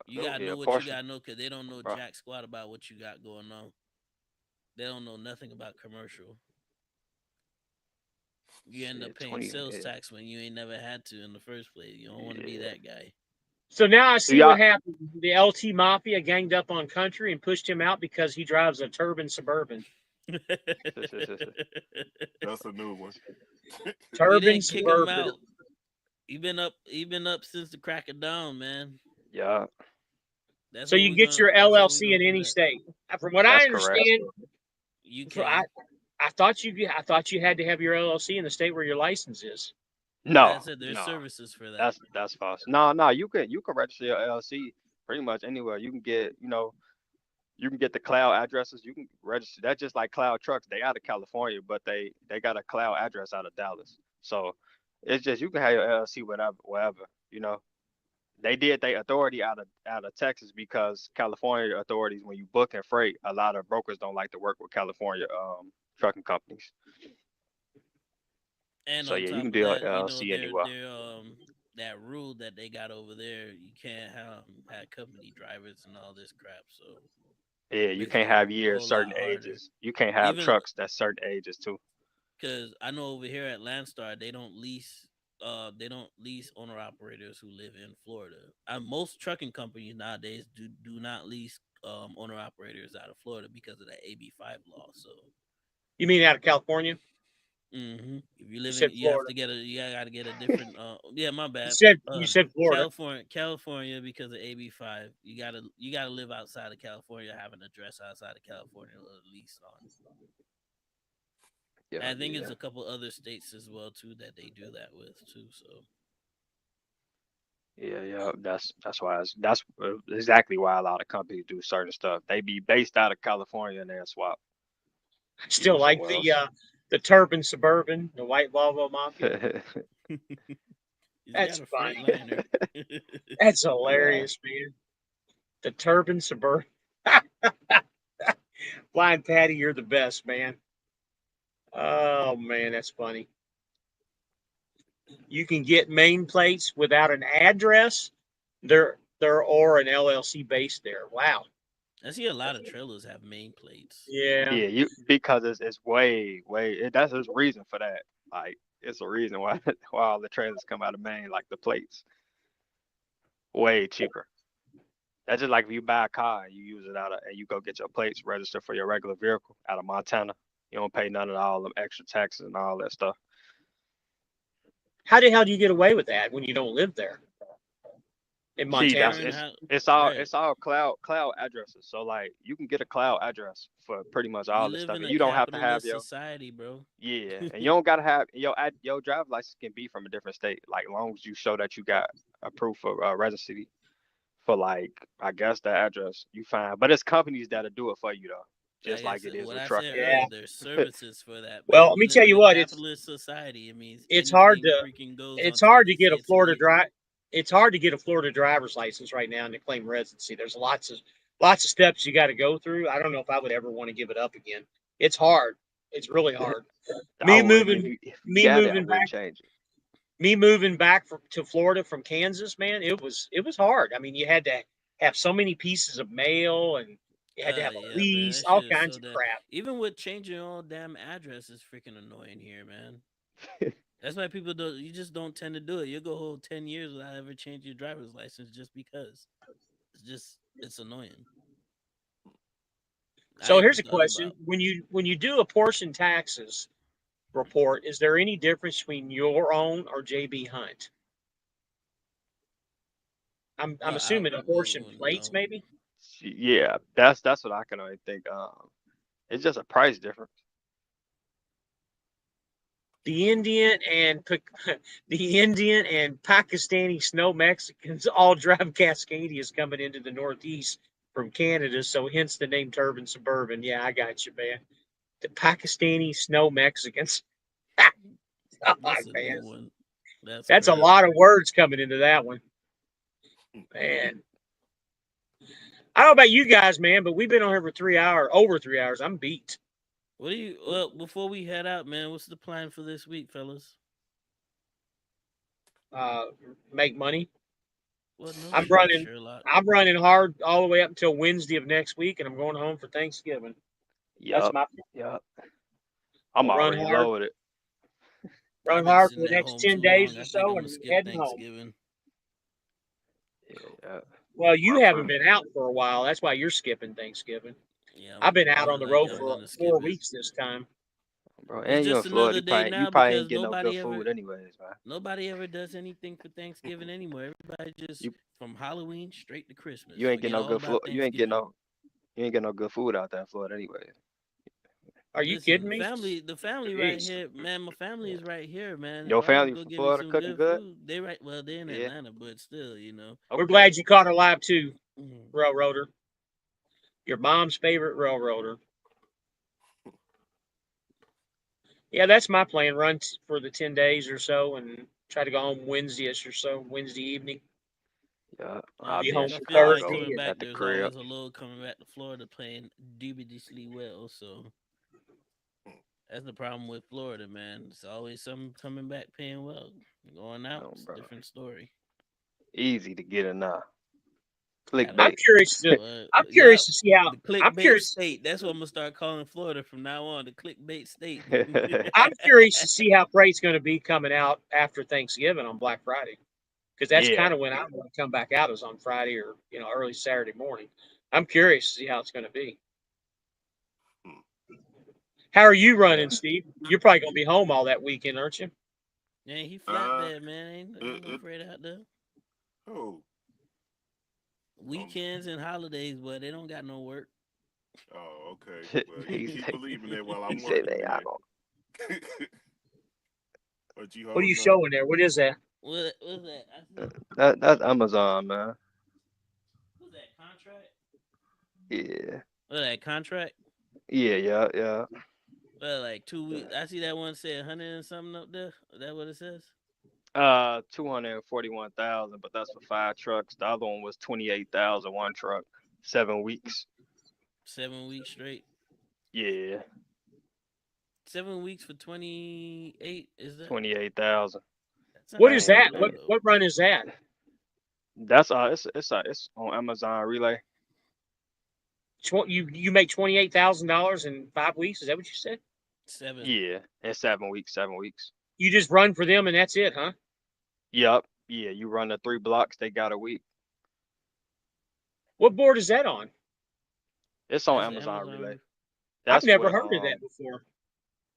[SPEAKER 2] you
[SPEAKER 4] yep.
[SPEAKER 2] gotta
[SPEAKER 6] Yeah,
[SPEAKER 2] know
[SPEAKER 6] a
[SPEAKER 2] what you
[SPEAKER 6] portion.
[SPEAKER 2] gotta know, cause they don't know
[SPEAKER 6] Bro.
[SPEAKER 2] jack squat about what you got going on. They don't know nothing about commercial. You end up
[SPEAKER 6] Shit,
[SPEAKER 2] paying
[SPEAKER 6] 20.
[SPEAKER 2] sales tax when you ain't never had to in the first place. You don't want to be
[SPEAKER 6] Yeah.
[SPEAKER 2] that guy.
[SPEAKER 5] So now I
[SPEAKER 6] Do
[SPEAKER 5] see
[SPEAKER 6] y'all
[SPEAKER 5] what happened. The LT Mafia ganged up on Country and pushed him out because he drives a Turbine Suburban.
[SPEAKER 4] That's a new one.
[SPEAKER 2] We
[SPEAKER 5] Turbine
[SPEAKER 2] didn't kick him
[SPEAKER 5] Suburban.
[SPEAKER 2] out. He been up since the crack of dawn, man.
[SPEAKER 6] Yeah,
[SPEAKER 2] That's
[SPEAKER 5] So
[SPEAKER 2] what
[SPEAKER 5] you
[SPEAKER 2] we're
[SPEAKER 5] get
[SPEAKER 2] gonna.
[SPEAKER 5] your
[SPEAKER 2] That's what we're
[SPEAKER 5] LLC
[SPEAKER 2] gonna
[SPEAKER 5] in any
[SPEAKER 2] protect.
[SPEAKER 5] state. From what I
[SPEAKER 6] that's correct.
[SPEAKER 5] understand,
[SPEAKER 2] You
[SPEAKER 5] so I,
[SPEAKER 2] can.
[SPEAKER 5] I thought you had to have your LLC in the state where your license is.
[SPEAKER 2] Like I
[SPEAKER 6] No,
[SPEAKER 2] said, there's
[SPEAKER 6] no.
[SPEAKER 2] services for that.
[SPEAKER 6] That's false. No, no, you can register your LLC pretty much anywhere. You can get, you can get the cloud addresses. You can register. That's just like Cloud Trucks. They out of California, but they got a cloud address out of Dallas. So it's just you can have your LLC wherever. You know, they did their authority out of Texas because California authorities, when you book and freight, a lot of brokers don't like to work with California trucking companies.
[SPEAKER 2] And
[SPEAKER 6] So
[SPEAKER 2] on
[SPEAKER 6] yeah, you can
[SPEAKER 2] top
[SPEAKER 6] do
[SPEAKER 2] of
[SPEAKER 6] your
[SPEAKER 2] that,
[SPEAKER 6] LLC anywhere.
[SPEAKER 2] they're that rule that they got over there, you can't have company drivers and all this crap. So
[SPEAKER 6] Yeah, you
[SPEAKER 2] makes it
[SPEAKER 6] can't have
[SPEAKER 2] a
[SPEAKER 6] years
[SPEAKER 2] whole lot
[SPEAKER 6] certain
[SPEAKER 2] harder.
[SPEAKER 6] ages. You can't have
[SPEAKER 2] Even
[SPEAKER 6] trucks that's certain ages too.
[SPEAKER 2] because I know over here at Landstar, they don't lease they don't lease owner operators who live in Florida. Most trucking companies nowadays do not lease owner operators out of Florida because of that AB5 law. So
[SPEAKER 5] You mean out of California?
[SPEAKER 2] if you
[SPEAKER 5] You
[SPEAKER 2] live in,
[SPEAKER 5] said
[SPEAKER 2] you have
[SPEAKER 5] Florida.
[SPEAKER 2] to got to get a different. Yeah, my
[SPEAKER 5] You
[SPEAKER 2] bad.
[SPEAKER 5] said you said Florida.
[SPEAKER 2] California, because of AB5, you gotta live outside of California, have an address outside of California, or at least on.
[SPEAKER 6] Yeah,
[SPEAKER 2] And I think
[SPEAKER 6] yeah,
[SPEAKER 2] it's a couple other states as well too that they do that with too. So
[SPEAKER 6] yeah. That's why that's exactly why a lot of companies do certain stuff. They be based out of California and then swap,
[SPEAKER 5] I
[SPEAKER 6] you know,
[SPEAKER 5] still like
[SPEAKER 6] somewhere else.
[SPEAKER 5] the Turban Suburban, the white Volvo Mafia.
[SPEAKER 2] he's got
[SPEAKER 5] That's
[SPEAKER 2] a
[SPEAKER 5] funny.
[SPEAKER 2] Freightliner.
[SPEAKER 5] That's
[SPEAKER 6] Man,
[SPEAKER 5] hilarious, man. The Turban Suburban. Blind Patty, you're the best, man. Oh man, that's funny. You can get main plates without an address. There or an LLC based there. Wow.
[SPEAKER 2] I see a lot of trailers have main plates.
[SPEAKER 5] Yeah.
[SPEAKER 6] yeah, you because it's way that's there's a reason for that. Like it's a reason why why all the trailers come out of Maine, like the plates, way cheaper. That's just like if you buy a car and you use it out of and you go get your plates registered for your regular vehicle out of Montana. You don't pay none of all them extra taxes and all that stuff.
[SPEAKER 5] How the hell do you get away with that when you don't live there in
[SPEAKER 6] See,
[SPEAKER 2] You
[SPEAKER 5] Montana?
[SPEAKER 6] that's
[SPEAKER 2] learn how, right?
[SPEAKER 6] it's all cloud addresses. So like you can get a cloud address for pretty much
[SPEAKER 2] We
[SPEAKER 6] all this
[SPEAKER 2] live
[SPEAKER 6] stuff,
[SPEAKER 2] in
[SPEAKER 6] and
[SPEAKER 2] a
[SPEAKER 6] you don't have to have
[SPEAKER 2] capitalist
[SPEAKER 6] your
[SPEAKER 2] society, bro.
[SPEAKER 6] yeah, and you don't gotta have your driver's license can be from a different state, like long as you show that you got a proof of residency for like I guess the address you find. But it's companies that'll do it for you though, just
[SPEAKER 2] Like I
[SPEAKER 6] like it
[SPEAKER 2] said,
[SPEAKER 6] is
[SPEAKER 2] what
[SPEAKER 6] with
[SPEAKER 2] I said
[SPEAKER 6] trucking.
[SPEAKER 2] earlier,
[SPEAKER 5] Yeah.
[SPEAKER 2] there's services for that,
[SPEAKER 5] Well,
[SPEAKER 2] man.
[SPEAKER 5] let
[SPEAKER 2] We
[SPEAKER 5] me
[SPEAKER 2] live
[SPEAKER 5] tell
[SPEAKER 2] in
[SPEAKER 5] you
[SPEAKER 2] a
[SPEAKER 5] what,
[SPEAKER 2] capitalist society. It means
[SPEAKER 5] it's hard
[SPEAKER 2] anything
[SPEAKER 5] to
[SPEAKER 2] freaking goes
[SPEAKER 5] it's
[SPEAKER 2] on
[SPEAKER 5] hard to
[SPEAKER 2] TV
[SPEAKER 5] get a
[SPEAKER 2] say it's
[SPEAKER 5] Florida
[SPEAKER 2] illegal.
[SPEAKER 5] drive. It's hard to get a Florida driver's license right now and to claim residency. There's lots of steps you got to go through. I don't know if I would ever want to give it up again. It's hard. It's really hard.
[SPEAKER 6] I
[SPEAKER 5] Me
[SPEAKER 6] would
[SPEAKER 5] moving
[SPEAKER 6] if you
[SPEAKER 5] me
[SPEAKER 6] got it, I
[SPEAKER 5] moving
[SPEAKER 6] wouldn't
[SPEAKER 5] back
[SPEAKER 6] change it.
[SPEAKER 5] to Florida from Kansas, man. It was hard. I mean, you had to have so many pieces of mail and you had to have a
[SPEAKER 2] Yeah, man,
[SPEAKER 5] lease,
[SPEAKER 2] that
[SPEAKER 5] all
[SPEAKER 2] shit is
[SPEAKER 5] kinds
[SPEAKER 2] so
[SPEAKER 5] of
[SPEAKER 2] that
[SPEAKER 5] crap.
[SPEAKER 2] even with changing your own damn address is freaking annoying here, man. That's why people don't. You just don't tend to do it. You go whole 10 years without ever changing your driver's license just because. It's annoying. I
[SPEAKER 5] So
[SPEAKER 2] even
[SPEAKER 5] here's a
[SPEAKER 2] thought
[SPEAKER 5] question:
[SPEAKER 2] about.
[SPEAKER 5] when you do a portion taxes report, is there any difference between your own or JB Hunt? I'm
[SPEAKER 2] Well, I
[SPEAKER 5] assuming apportion
[SPEAKER 2] wouldn't
[SPEAKER 5] plates,
[SPEAKER 2] know.
[SPEAKER 5] maybe.
[SPEAKER 6] Yeah, that's what I can only think. It's just a price difference.
[SPEAKER 5] The Indian and the Indian and Pakistani snow Mexicans all drive Cascadias coming into the Northeast from Canada, so hence the name Turban Suburban. Yeah, I got you, man. The Pakistani snow Mexicans. Oh,
[SPEAKER 2] That's a
[SPEAKER 5] man,
[SPEAKER 2] new one. That's
[SPEAKER 5] that's a
[SPEAKER 2] crazy.
[SPEAKER 5] lot of words coming into that one, man. I don't know about you guys, man, but we've been on here for 3 hours, over 3 hours. I'm beat.
[SPEAKER 2] What do you? Well, before we head out, man, what's the plan for this week, fellas?
[SPEAKER 5] Uh, make money.
[SPEAKER 2] Well, no
[SPEAKER 5] I'm
[SPEAKER 2] shit,
[SPEAKER 5] running.
[SPEAKER 2] Sherlock.
[SPEAKER 5] I'm running hard all the way up until Wednesday of next week, and I'm going home for Thanksgiving. That's
[SPEAKER 6] Yup,
[SPEAKER 5] my.
[SPEAKER 6] yup.
[SPEAKER 5] I'm
[SPEAKER 6] I'm
[SPEAKER 5] gonna
[SPEAKER 6] already loaded.
[SPEAKER 2] I've
[SPEAKER 5] run
[SPEAKER 2] been
[SPEAKER 5] hard for
[SPEAKER 2] sitting
[SPEAKER 5] the
[SPEAKER 2] at
[SPEAKER 5] next
[SPEAKER 2] home
[SPEAKER 5] 10
[SPEAKER 2] too
[SPEAKER 5] days
[SPEAKER 2] long.
[SPEAKER 5] or
[SPEAKER 2] I think
[SPEAKER 5] so,
[SPEAKER 2] I'm
[SPEAKER 5] and
[SPEAKER 2] gonna skip
[SPEAKER 5] heading home.
[SPEAKER 2] Thanksgiving.
[SPEAKER 6] Yeah, yeah.
[SPEAKER 5] Well,
[SPEAKER 6] My
[SPEAKER 5] you haven't
[SPEAKER 6] first,
[SPEAKER 5] been out for a while. That's why you're skipping Thanksgiving.
[SPEAKER 2] Yeah,
[SPEAKER 5] I've been out
[SPEAKER 2] more
[SPEAKER 5] on
[SPEAKER 2] than
[SPEAKER 5] the
[SPEAKER 2] likely
[SPEAKER 5] road
[SPEAKER 2] I'm
[SPEAKER 5] for
[SPEAKER 2] gonna skip
[SPEAKER 5] 4
[SPEAKER 2] it.
[SPEAKER 5] weeks this time.
[SPEAKER 6] bro,
[SPEAKER 2] It's
[SPEAKER 6] and you in
[SPEAKER 2] just
[SPEAKER 6] Florida,
[SPEAKER 2] another day
[SPEAKER 6] you
[SPEAKER 2] now
[SPEAKER 6] probably
[SPEAKER 2] because
[SPEAKER 6] ain't getting no good food anyways, man.
[SPEAKER 2] nobody ever does anything for Thanksgiving anymore. Everybody just
[SPEAKER 6] You
[SPEAKER 2] from Halloween straight to Christmas.
[SPEAKER 6] you ain't getting
[SPEAKER 2] Forget
[SPEAKER 6] no
[SPEAKER 2] all
[SPEAKER 6] good
[SPEAKER 2] about
[SPEAKER 6] food.
[SPEAKER 2] Thanksgiving.
[SPEAKER 6] You ain't getting no good food out there in Florida anyways.
[SPEAKER 5] Are you
[SPEAKER 2] Listen,
[SPEAKER 5] kidding me?
[SPEAKER 2] the family right
[SPEAKER 5] Jeez.
[SPEAKER 2] here, man. My family is right here, man. If
[SPEAKER 6] Your
[SPEAKER 2] I want to
[SPEAKER 6] family
[SPEAKER 2] go
[SPEAKER 6] from
[SPEAKER 2] get me
[SPEAKER 6] Florida
[SPEAKER 2] some
[SPEAKER 6] cooking
[SPEAKER 2] good
[SPEAKER 6] good?
[SPEAKER 2] food, well, they're in
[SPEAKER 6] Yeah.
[SPEAKER 2] Atlanta, but still.
[SPEAKER 5] We're
[SPEAKER 6] Okay.
[SPEAKER 5] glad you caught her live too,
[SPEAKER 2] Mhm.
[SPEAKER 5] railroader. Your mom's favorite railroader. Yeah, that's my plan. Run for the 10 days or so, and try to go home Wednesday-ish or so, Wednesday evening.
[SPEAKER 6] Yeah,
[SPEAKER 2] Yeah,
[SPEAKER 6] I'll
[SPEAKER 5] Be
[SPEAKER 6] be in
[SPEAKER 5] home
[SPEAKER 2] if I
[SPEAKER 5] for
[SPEAKER 2] feel like
[SPEAKER 6] Chicago
[SPEAKER 2] coming
[SPEAKER 5] Thursday, and
[SPEAKER 2] back,
[SPEAKER 6] at the
[SPEAKER 2] there's
[SPEAKER 6] crib.
[SPEAKER 2] always a load coming back to Florida playing dubiously well. So that's the problem with Florida, man. It's always some coming back paying well. Going out, it's a
[SPEAKER 6] Bro,
[SPEAKER 2] different story.
[SPEAKER 6] easy to get in now. Clickbait.
[SPEAKER 5] I'm curious to see how.
[SPEAKER 2] the
[SPEAKER 5] I'm
[SPEAKER 2] clickbait
[SPEAKER 5] curious.
[SPEAKER 2] state. That's what I'm gonna start calling Florida from now on. The clickbait state.
[SPEAKER 5] I'm curious to see how freight's going to be coming out after Thanksgiving on Black Friday, because that's
[SPEAKER 6] Yeah.
[SPEAKER 5] kind of when I want to come back out, is on Friday or early Saturday morning. I'm curious to see how it's going to be. How are you running, Steve? You're probably going to be home all that weekend, aren't you?
[SPEAKER 2] Yeah, he flatbed, man. Ain't no freight out there.
[SPEAKER 4] Oh.
[SPEAKER 2] Weekends and holidays, but they don't got no work.
[SPEAKER 4] Oh, okay. Well, you keep believing that while I'm
[SPEAKER 6] He said
[SPEAKER 4] working.
[SPEAKER 6] they
[SPEAKER 4] Man.
[SPEAKER 5] What are you showing there? What is that?
[SPEAKER 2] What's that? I see.
[SPEAKER 6] That's Amazon, man.
[SPEAKER 2] What's that contract?
[SPEAKER 6] Yeah.
[SPEAKER 2] What's that contract?
[SPEAKER 6] Yeah.
[SPEAKER 2] Well, like 2 weeks. I see that one say 100 and something up there. Is that what it says?
[SPEAKER 6] 241,000, but that's for 5 trucks. The other one was 28,000, one truck, 7 weeks.
[SPEAKER 2] 7 weeks straight.
[SPEAKER 6] Yeah.
[SPEAKER 2] 7 weeks for 28. Is that
[SPEAKER 6] 28,000?
[SPEAKER 5] What is that? What run is that?
[SPEAKER 6] That's it's on Amazon Relay.
[SPEAKER 5] You make $28,000 in 5 weeks? Is that what you said?
[SPEAKER 2] 7.
[SPEAKER 6] Yeah, in 7 weeks. 7 weeks.
[SPEAKER 5] You just run for them and that's it, huh?
[SPEAKER 6] Yep. Yeah, you run the 3 blocks. They got a week.
[SPEAKER 5] What board is that on?
[SPEAKER 6] It's on Amazon Relay.
[SPEAKER 5] I've never heard of that before.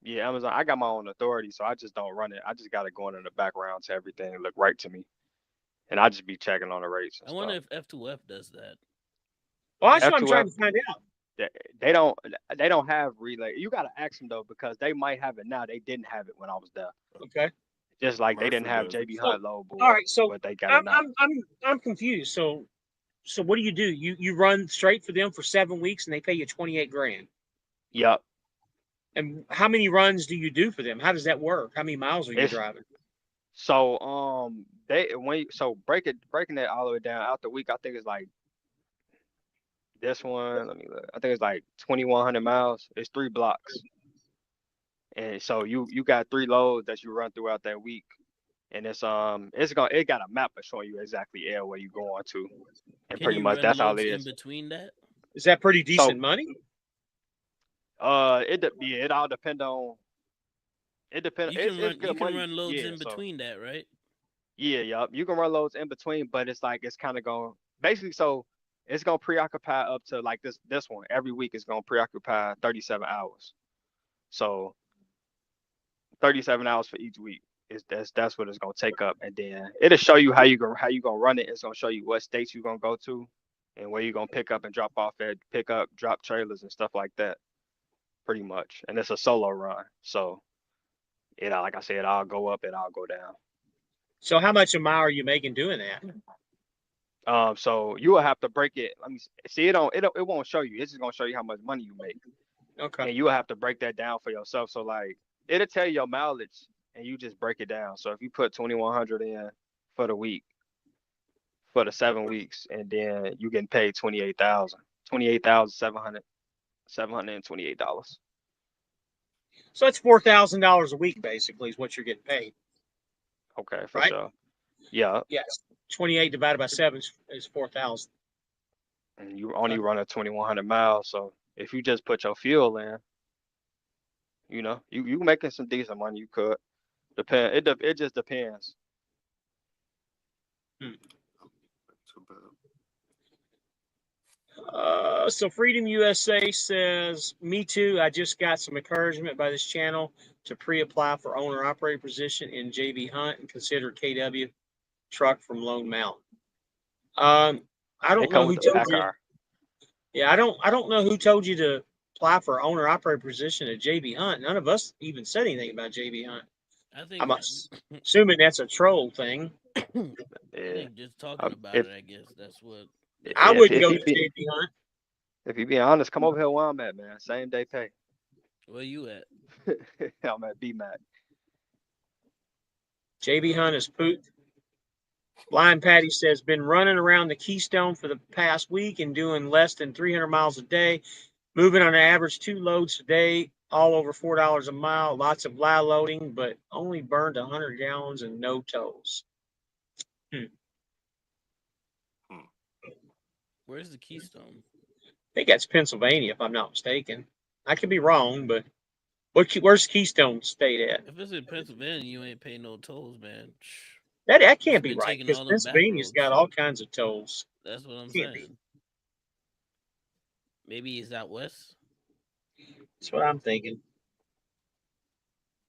[SPEAKER 6] Yeah, Amazon. I got my own authority, so I just don't run it. I just got it going in the background to everything look right to me, and I just be checking on the rates. And
[SPEAKER 2] I wonder if F2F does that.
[SPEAKER 5] Well, that's what I'm trying to find out.
[SPEAKER 6] They don't have relay. You gotta ask them though, because they might have it now. They didn't have it when I was there.
[SPEAKER 5] Okay.
[SPEAKER 6] Just like they didn't have
[SPEAKER 4] Murphy
[SPEAKER 6] JB Hunt low board.
[SPEAKER 5] All right, so
[SPEAKER 6] but they got it now.
[SPEAKER 5] I'm confused. So what do? You run straight for them for 7 weeks and they pay you 28 grand.
[SPEAKER 6] Yep.
[SPEAKER 5] And how many runs do you do for them? How does that work? How many miles are you driving?
[SPEAKER 6] So breaking that all the way down out the week, I think it's like this one. Let me look. I think it's like 2,100 miles. It's 3 blocks, and so you got 3 loads that you run throughout that week, and it got a map showing you exactly where you going to, and
[SPEAKER 2] Can
[SPEAKER 6] pretty
[SPEAKER 2] you
[SPEAKER 6] much
[SPEAKER 2] run
[SPEAKER 6] that's all
[SPEAKER 2] loads
[SPEAKER 6] it
[SPEAKER 2] in
[SPEAKER 6] is.
[SPEAKER 2] between that?
[SPEAKER 5] Is that pretty decent money?
[SPEAKER 6] It all depend on. It depends.
[SPEAKER 2] You
[SPEAKER 6] It's good
[SPEAKER 2] can
[SPEAKER 6] money.
[SPEAKER 2] run loads in between that, right?
[SPEAKER 6] Yeah, yup. You can run loads in between, but it's like it's kind of going basically. So it's gonna preoccupy up to like this one every week. Is gonna preoccupy 37 hours. So 37 hours for each week is that's what it's gonna take up, and then it'll show you how you gonna run it. It's gonna show you what states you're gonna go to, and where you're gonna pick up and drop off at, pick up, drop trailers and stuff like that. Pretty much, and it's a solo run, so like I said, I'll go up and I'll go down.
[SPEAKER 5] So how much a mile are you making doing that?
[SPEAKER 6] So you will have to break it. Let me see. It won't show you. It's just gonna show you how much money you make.
[SPEAKER 5] Okay.
[SPEAKER 6] And you will have to break that down for yourself. So like it'll tell you your mileage, and you just break it down. So if you put 2,100 in for the week, for the 7 weeks, and then you getting paid $28,728.
[SPEAKER 5] So that's $4,000 a week, basically, is what you're getting paid.
[SPEAKER 6] Okay, for
[SPEAKER 5] right?
[SPEAKER 6] sure. Yeah.
[SPEAKER 5] Yes. 28 divided by 7 is 4,000.
[SPEAKER 6] And you only run a 2,100 miles, so if you just put your fuel in, you making some decent money. You could it just depends.
[SPEAKER 5] So Freedom USA says, me too. I just got some encouragement by this channel to pre-apply for owner-operator position in JB Hunt and consider KW truck from Lone Mountain. I don't know who told you. Yeah, I don't know who told you to apply for owner-operator position at JB Hunt. None of us even said anything about JB Hunt. I'm assuming that's a troll thing.
[SPEAKER 2] I think just talking about it, I guess that's what.
[SPEAKER 5] I wouldn't go to JB Hunt.
[SPEAKER 6] If you be honest, come over here where I'm at, man. Same day pay.
[SPEAKER 2] Where you at?
[SPEAKER 6] I'm at BMAC.
[SPEAKER 5] JB Hunt is pooped. Blind Patty says, been running around the Keystone for the past week and doing less than 300 miles a day, moving on average 2 loads a day, all over $4 a mile, lots of live loading, but only burned 100 gallons and no tolls.
[SPEAKER 2] Where's the Keystone?
[SPEAKER 5] I think that's Pennsylvania, if I'm not mistaken. I could be wrong, but where's Keystone State at?
[SPEAKER 2] If it's in Pennsylvania, you ain't paying no tolls, man.
[SPEAKER 5] That
[SPEAKER 2] It's
[SPEAKER 5] can't be
[SPEAKER 2] been
[SPEAKER 5] right
[SPEAKER 2] taking
[SPEAKER 5] because
[SPEAKER 2] all them back
[SPEAKER 5] Pennsylvania's got
[SPEAKER 2] roads.
[SPEAKER 5] all kinds of tolls.
[SPEAKER 2] That's what I'm
[SPEAKER 5] Can't be.
[SPEAKER 2] saying. Maybe he's out west.
[SPEAKER 5] That's what I'm thinking.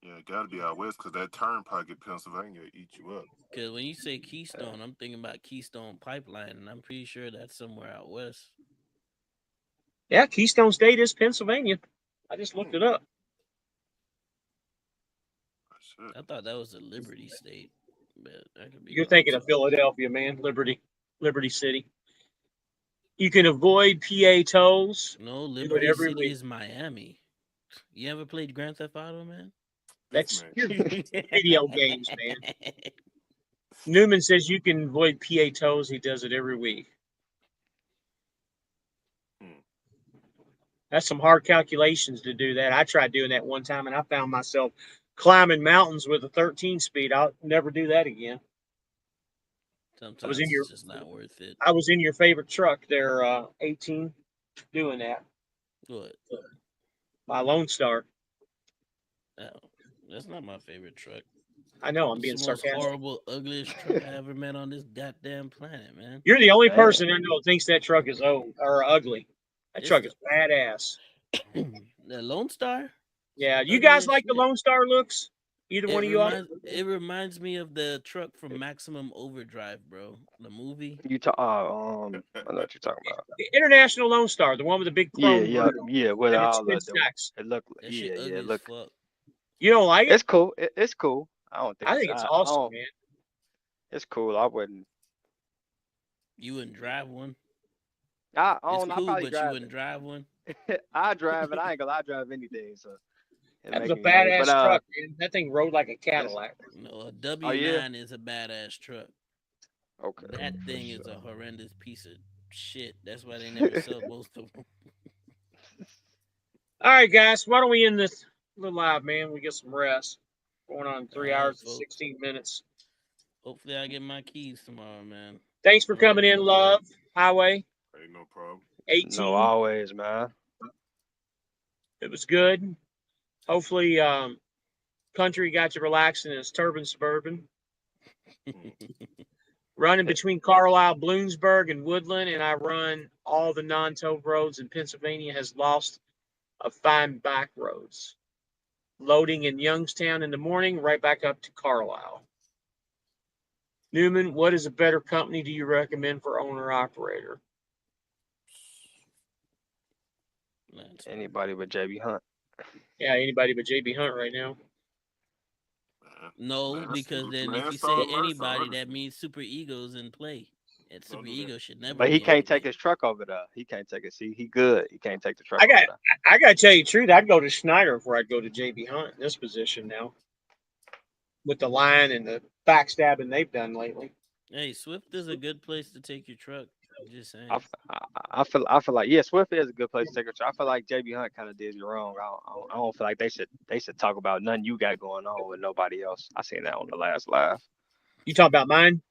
[SPEAKER 4] Yeah, it got to be out west because that turnpike in Pennsylvania will eat you up.
[SPEAKER 2] Because when you say Keystone, I'm thinking about Keystone Pipeline, and I'm pretty sure that's somewhere out west.
[SPEAKER 5] Yeah, Keystone State is Pennsylvania. I just looked it up.
[SPEAKER 2] I thought that was the Liberty State, but I could be
[SPEAKER 5] You're
[SPEAKER 2] wrong,
[SPEAKER 5] thinking of
[SPEAKER 2] too.
[SPEAKER 5] Philadelphia, man. Liberty City. You can avoid PA tolls.
[SPEAKER 2] No,
[SPEAKER 5] Do it
[SPEAKER 2] Liberty
[SPEAKER 5] every
[SPEAKER 2] City
[SPEAKER 5] week.
[SPEAKER 2] is Miami. You ever played Grand Theft Auto, man?
[SPEAKER 4] This
[SPEAKER 5] That's
[SPEAKER 4] man.
[SPEAKER 5] video games, man. Newman says you can avoid PA tolls. He does it every week. That's some hard calculations to do that. I tried doing that one time, and I found myself climbing mountains with a 13 speed. I'll never do that again.
[SPEAKER 2] Sometimes it's just not worth it.
[SPEAKER 5] I was in your favorite truck there, 18, doing that.
[SPEAKER 2] What?
[SPEAKER 5] My Lone Star.
[SPEAKER 2] Oh, that's not my favorite truck.
[SPEAKER 5] I know, I'm
[SPEAKER 2] It's
[SPEAKER 5] being
[SPEAKER 2] the most
[SPEAKER 5] sarcastic.
[SPEAKER 2] horrible, ugliest truck I ever met on this goddamn planet, man.
[SPEAKER 5] You're the only person I know that thinks that truck is old or ugly. That
[SPEAKER 2] It's
[SPEAKER 5] truck is badass.
[SPEAKER 2] The Lone Star?
[SPEAKER 5] Yeah, you
[SPEAKER 2] Ugly
[SPEAKER 5] guys
[SPEAKER 2] as
[SPEAKER 5] like the
[SPEAKER 2] shit.
[SPEAKER 5] Lone Star looks? Either one of you?
[SPEAKER 2] It reminds me of the truck from Maximum Overdrive, bro. The movie.
[SPEAKER 6] You talk. I know what you're talking about.
[SPEAKER 5] The International Lone Star, the one with the big chrome
[SPEAKER 6] Yeah.
[SPEAKER 5] grill
[SPEAKER 6] With
[SPEAKER 5] and
[SPEAKER 6] all
[SPEAKER 5] the
[SPEAKER 6] the
[SPEAKER 5] stacks.
[SPEAKER 6] it look.
[SPEAKER 2] That shit ugly
[SPEAKER 6] It
[SPEAKER 2] as
[SPEAKER 6] look.
[SPEAKER 2] fuck.
[SPEAKER 5] You don't like it?
[SPEAKER 6] It's cool. It's cool. I don't think.
[SPEAKER 5] I think it's awesome, man.
[SPEAKER 6] It's cool. I wouldn't.
[SPEAKER 2] You wouldn't drive one.
[SPEAKER 6] I
[SPEAKER 2] It's
[SPEAKER 6] I
[SPEAKER 2] cool,
[SPEAKER 6] probably
[SPEAKER 2] but you
[SPEAKER 6] drive
[SPEAKER 2] wouldn't drive one.
[SPEAKER 6] it. I drive it. I ain't gonna lie. I drive anything. So
[SPEAKER 5] That was a badass truck, man. That thing rode like a Cadillac.
[SPEAKER 2] No, a W9 is a badass truck.
[SPEAKER 6] Okay.
[SPEAKER 2] That thing is a horrendous piece of shit. That's why they never sell most of them.
[SPEAKER 5] All right, guys, why don't we end this little live, man? We get some rest. Going on 3
[SPEAKER 2] All right,
[SPEAKER 5] hours and
[SPEAKER 2] folks.
[SPEAKER 5] 16 minutes.
[SPEAKER 2] Hopefully, I get my keys tomorrow, man.
[SPEAKER 5] Thanks for coming in, Love Highway.
[SPEAKER 4] Hey, no problem.
[SPEAKER 5] 18.
[SPEAKER 6] No, always, man.
[SPEAKER 5] It was good. Hopefully, Country got you relaxing in his Turban Suburban. Running between Carlisle, Bloomsburg, and Woodland, and I run all the non-tow roads in Pennsylvania, has lost of fine back roads. Loading in Youngstown in the morning, right back up to Carlisle. Newman, what is a better company do you recommend for owner-operator?
[SPEAKER 6] Anybody but JB Hunt.
[SPEAKER 5] Yeah, anybody but JB Hunt right now.
[SPEAKER 2] No, because then if you say anybody, that means Super Ego's in play. And Super Ego should never.
[SPEAKER 6] But he can't take his truck over there. He can't take it. See, he good. He can't take the truck.
[SPEAKER 5] I got to tell you the truth. I'd go to Schneider before I'd go to JB Hunt in this position now. With the line and the backstabbing they've done lately.
[SPEAKER 2] Hey, Swift is a good place to take your truck. Just saying.
[SPEAKER 6] I feel like Swift is a good place to take a truck. I feel like JB Hunt kind of did you wrong. I don't feel like they should talk about nothing you got going on with nobody else. I seen that on the last live.
[SPEAKER 5] You talking about mine?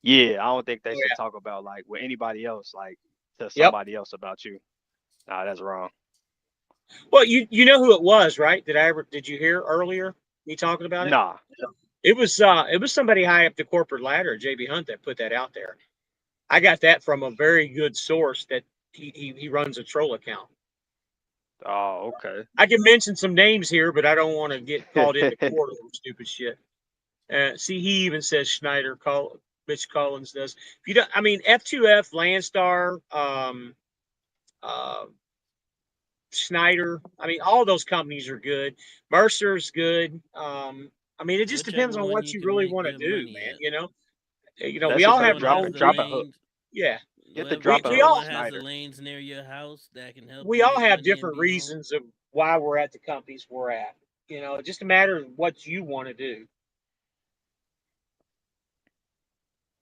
[SPEAKER 6] Yeah, I don't think they should talk about like with anybody else, like to somebody else about you. Nah, that's wrong.
[SPEAKER 5] Well, you know who it was, right? Did you hear earlier me talking about it?
[SPEAKER 6] Nah.
[SPEAKER 5] It was somebody high up the corporate ladder at JB Hunt that put that out there. I got that from a very good source that he runs a troll account.
[SPEAKER 6] Oh, okay.
[SPEAKER 5] I can mention some names here, but I don't want to get called into court over stupid shit. See, he even says Schneider. Mitch Collins does. If you don't, I mean, F2F, Landstar, Schneider. I mean, all those companies are good. Mercer's good. I mean, it just depends on what you really want to do, man. You know, we all have our own
[SPEAKER 2] lanes.
[SPEAKER 5] Yeah.
[SPEAKER 6] Get the drop
[SPEAKER 2] we all has the lanes near your house that can help.
[SPEAKER 5] We all have different reasons of why we're at the companies we're at. You know, it's just a matter of what you want to do.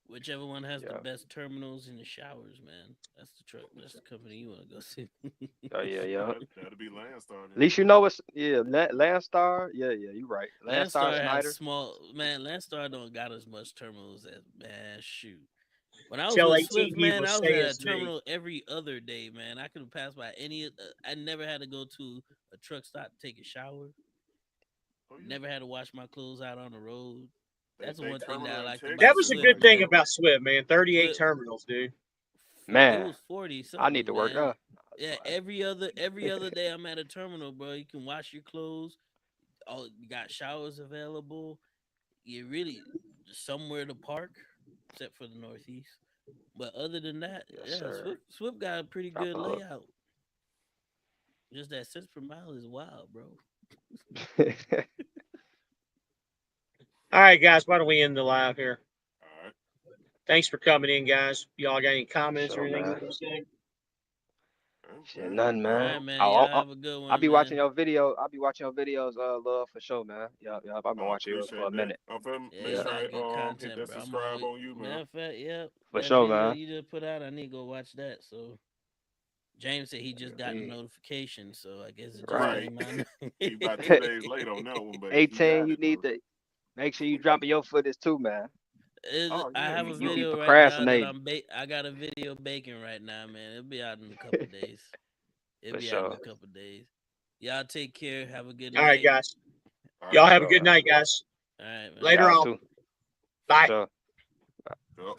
[SPEAKER 2] Whichever one has the best terminals and the showers, man. That's the truck. That's the company you want to go see.
[SPEAKER 6] Oh yeah.
[SPEAKER 4] That'll be Landstar.
[SPEAKER 6] At least you know it's Landstar. Yeah, you're right.
[SPEAKER 2] Landstar
[SPEAKER 6] Schneider.
[SPEAKER 2] has small man. Landstar don't got as much terminals as man. Shoot. When I was
[SPEAKER 5] Tell
[SPEAKER 2] with Swift,
[SPEAKER 5] ATV
[SPEAKER 2] man,
[SPEAKER 5] will
[SPEAKER 2] I was
[SPEAKER 5] stay
[SPEAKER 2] at a
[SPEAKER 5] as me.
[SPEAKER 2] terminal every other day, man. I could have passed by any. I never had to go to a truck stop to take a shower.
[SPEAKER 4] Oh, yeah.
[SPEAKER 2] Never had to wash my clothes out on the road. That's
[SPEAKER 4] They
[SPEAKER 2] one thing that I
[SPEAKER 4] terminal in
[SPEAKER 2] liked
[SPEAKER 4] Texas
[SPEAKER 5] That
[SPEAKER 2] about
[SPEAKER 5] was
[SPEAKER 4] is
[SPEAKER 5] a
[SPEAKER 2] Swift,
[SPEAKER 5] good
[SPEAKER 4] nice,
[SPEAKER 5] thing
[SPEAKER 2] man.
[SPEAKER 4] though.
[SPEAKER 5] about Swift, man. 38
[SPEAKER 2] Swift,
[SPEAKER 5] terminals, dude.
[SPEAKER 2] it
[SPEAKER 6] Man,
[SPEAKER 2] was 40
[SPEAKER 6] I need
[SPEAKER 2] something,
[SPEAKER 6] to work
[SPEAKER 2] man.
[SPEAKER 6] up.
[SPEAKER 2] Yeah, every other day I'm at a terminal, bro. You can wash your clothes. Oh, you got showers available. You really somewhere to park, except for the Northeast. But other than that,
[SPEAKER 6] Yes,
[SPEAKER 2] yeah,
[SPEAKER 6] sir.
[SPEAKER 2] Swift got a pretty
[SPEAKER 6] Drop
[SPEAKER 2] good
[SPEAKER 6] a hook.
[SPEAKER 2] layout. Just that cents per mile is wild, bro.
[SPEAKER 5] All right, guys, why don't we end the live here?
[SPEAKER 4] All right.
[SPEAKER 5] Thanks for coming in, guys. Y'all got any
[SPEAKER 6] For
[SPEAKER 5] comments or
[SPEAKER 6] sure,
[SPEAKER 5] anything you
[SPEAKER 6] man.
[SPEAKER 5] want to say?
[SPEAKER 6] Shit, nothing,
[SPEAKER 2] All
[SPEAKER 6] man.
[SPEAKER 2] right, man.
[SPEAKER 6] I'll,
[SPEAKER 2] Y'all
[SPEAKER 6] I'll,
[SPEAKER 2] have a good
[SPEAKER 6] I'll
[SPEAKER 2] one,
[SPEAKER 6] be watching
[SPEAKER 2] man.
[SPEAKER 6] your video. I'll be watching your videos, love, for sure, man. Yup. I've been
[SPEAKER 4] I
[SPEAKER 6] watching yours for
[SPEAKER 4] appreciate
[SPEAKER 6] a
[SPEAKER 4] that.
[SPEAKER 6] minute.
[SPEAKER 4] I'm finna
[SPEAKER 2] Yeah,
[SPEAKER 4] make
[SPEAKER 2] you
[SPEAKER 6] Yeah,
[SPEAKER 4] sure
[SPEAKER 2] got good
[SPEAKER 4] I hit
[SPEAKER 2] content,
[SPEAKER 4] that
[SPEAKER 2] bro. I'm
[SPEAKER 4] subscribe
[SPEAKER 2] always
[SPEAKER 4] on you,
[SPEAKER 2] matter
[SPEAKER 4] man.
[SPEAKER 2] of fact, yep.
[SPEAKER 6] for
[SPEAKER 2] That
[SPEAKER 6] sure,
[SPEAKER 2] video
[SPEAKER 6] man.
[SPEAKER 2] you just put out, I need to go watch that. So James said he just got the
[SPEAKER 6] Indeed.
[SPEAKER 2] notification, so I guess it just
[SPEAKER 6] Right.
[SPEAKER 4] Right.
[SPEAKER 2] came out.
[SPEAKER 4] You about 2 days late on that one, but you
[SPEAKER 6] 18,
[SPEAKER 4] got
[SPEAKER 6] you
[SPEAKER 4] it
[SPEAKER 6] need
[SPEAKER 4] though.
[SPEAKER 6] to make sure you dropping your footage too, man.
[SPEAKER 4] Oh
[SPEAKER 2] I
[SPEAKER 4] yeah,
[SPEAKER 2] have
[SPEAKER 4] you
[SPEAKER 2] a
[SPEAKER 6] You be
[SPEAKER 4] know.
[SPEAKER 2] video right now that
[SPEAKER 6] procrastinating
[SPEAKER 2] I got a video baking right now, man. It'll be out in a couple days. It'll
[SPEAKER 6] for
[SPEAKER 2] be out in
[SPEAKER 6] sure.
[SPEAKER 2] a couple days. Y'all take care. Have a good
[SPEAKER 5] All right,
[SPEAKER 2] night.
[SPEAKER 5] guys.
[SPEAKER 4] All
[SPEAKER 5] Y'all
[SPEAKER 4] right.
[SPEAKER 5] have a
[SPEAKER 6] Sure,
[SPEAKER 5] good
[SPEAKER 6] man.
[SPEAKER 5] night, guys.
[SPEAKER 2] All right, man.
[SPEAKER 5] Later
[SPEAKER 6] Y'all
[SPEAKER 5] on.
[SPEAKER 6] too. For
[SPEAKER 5] Bye.
[SPEAKER 6] sure.
[SPEAKER 4] Yep.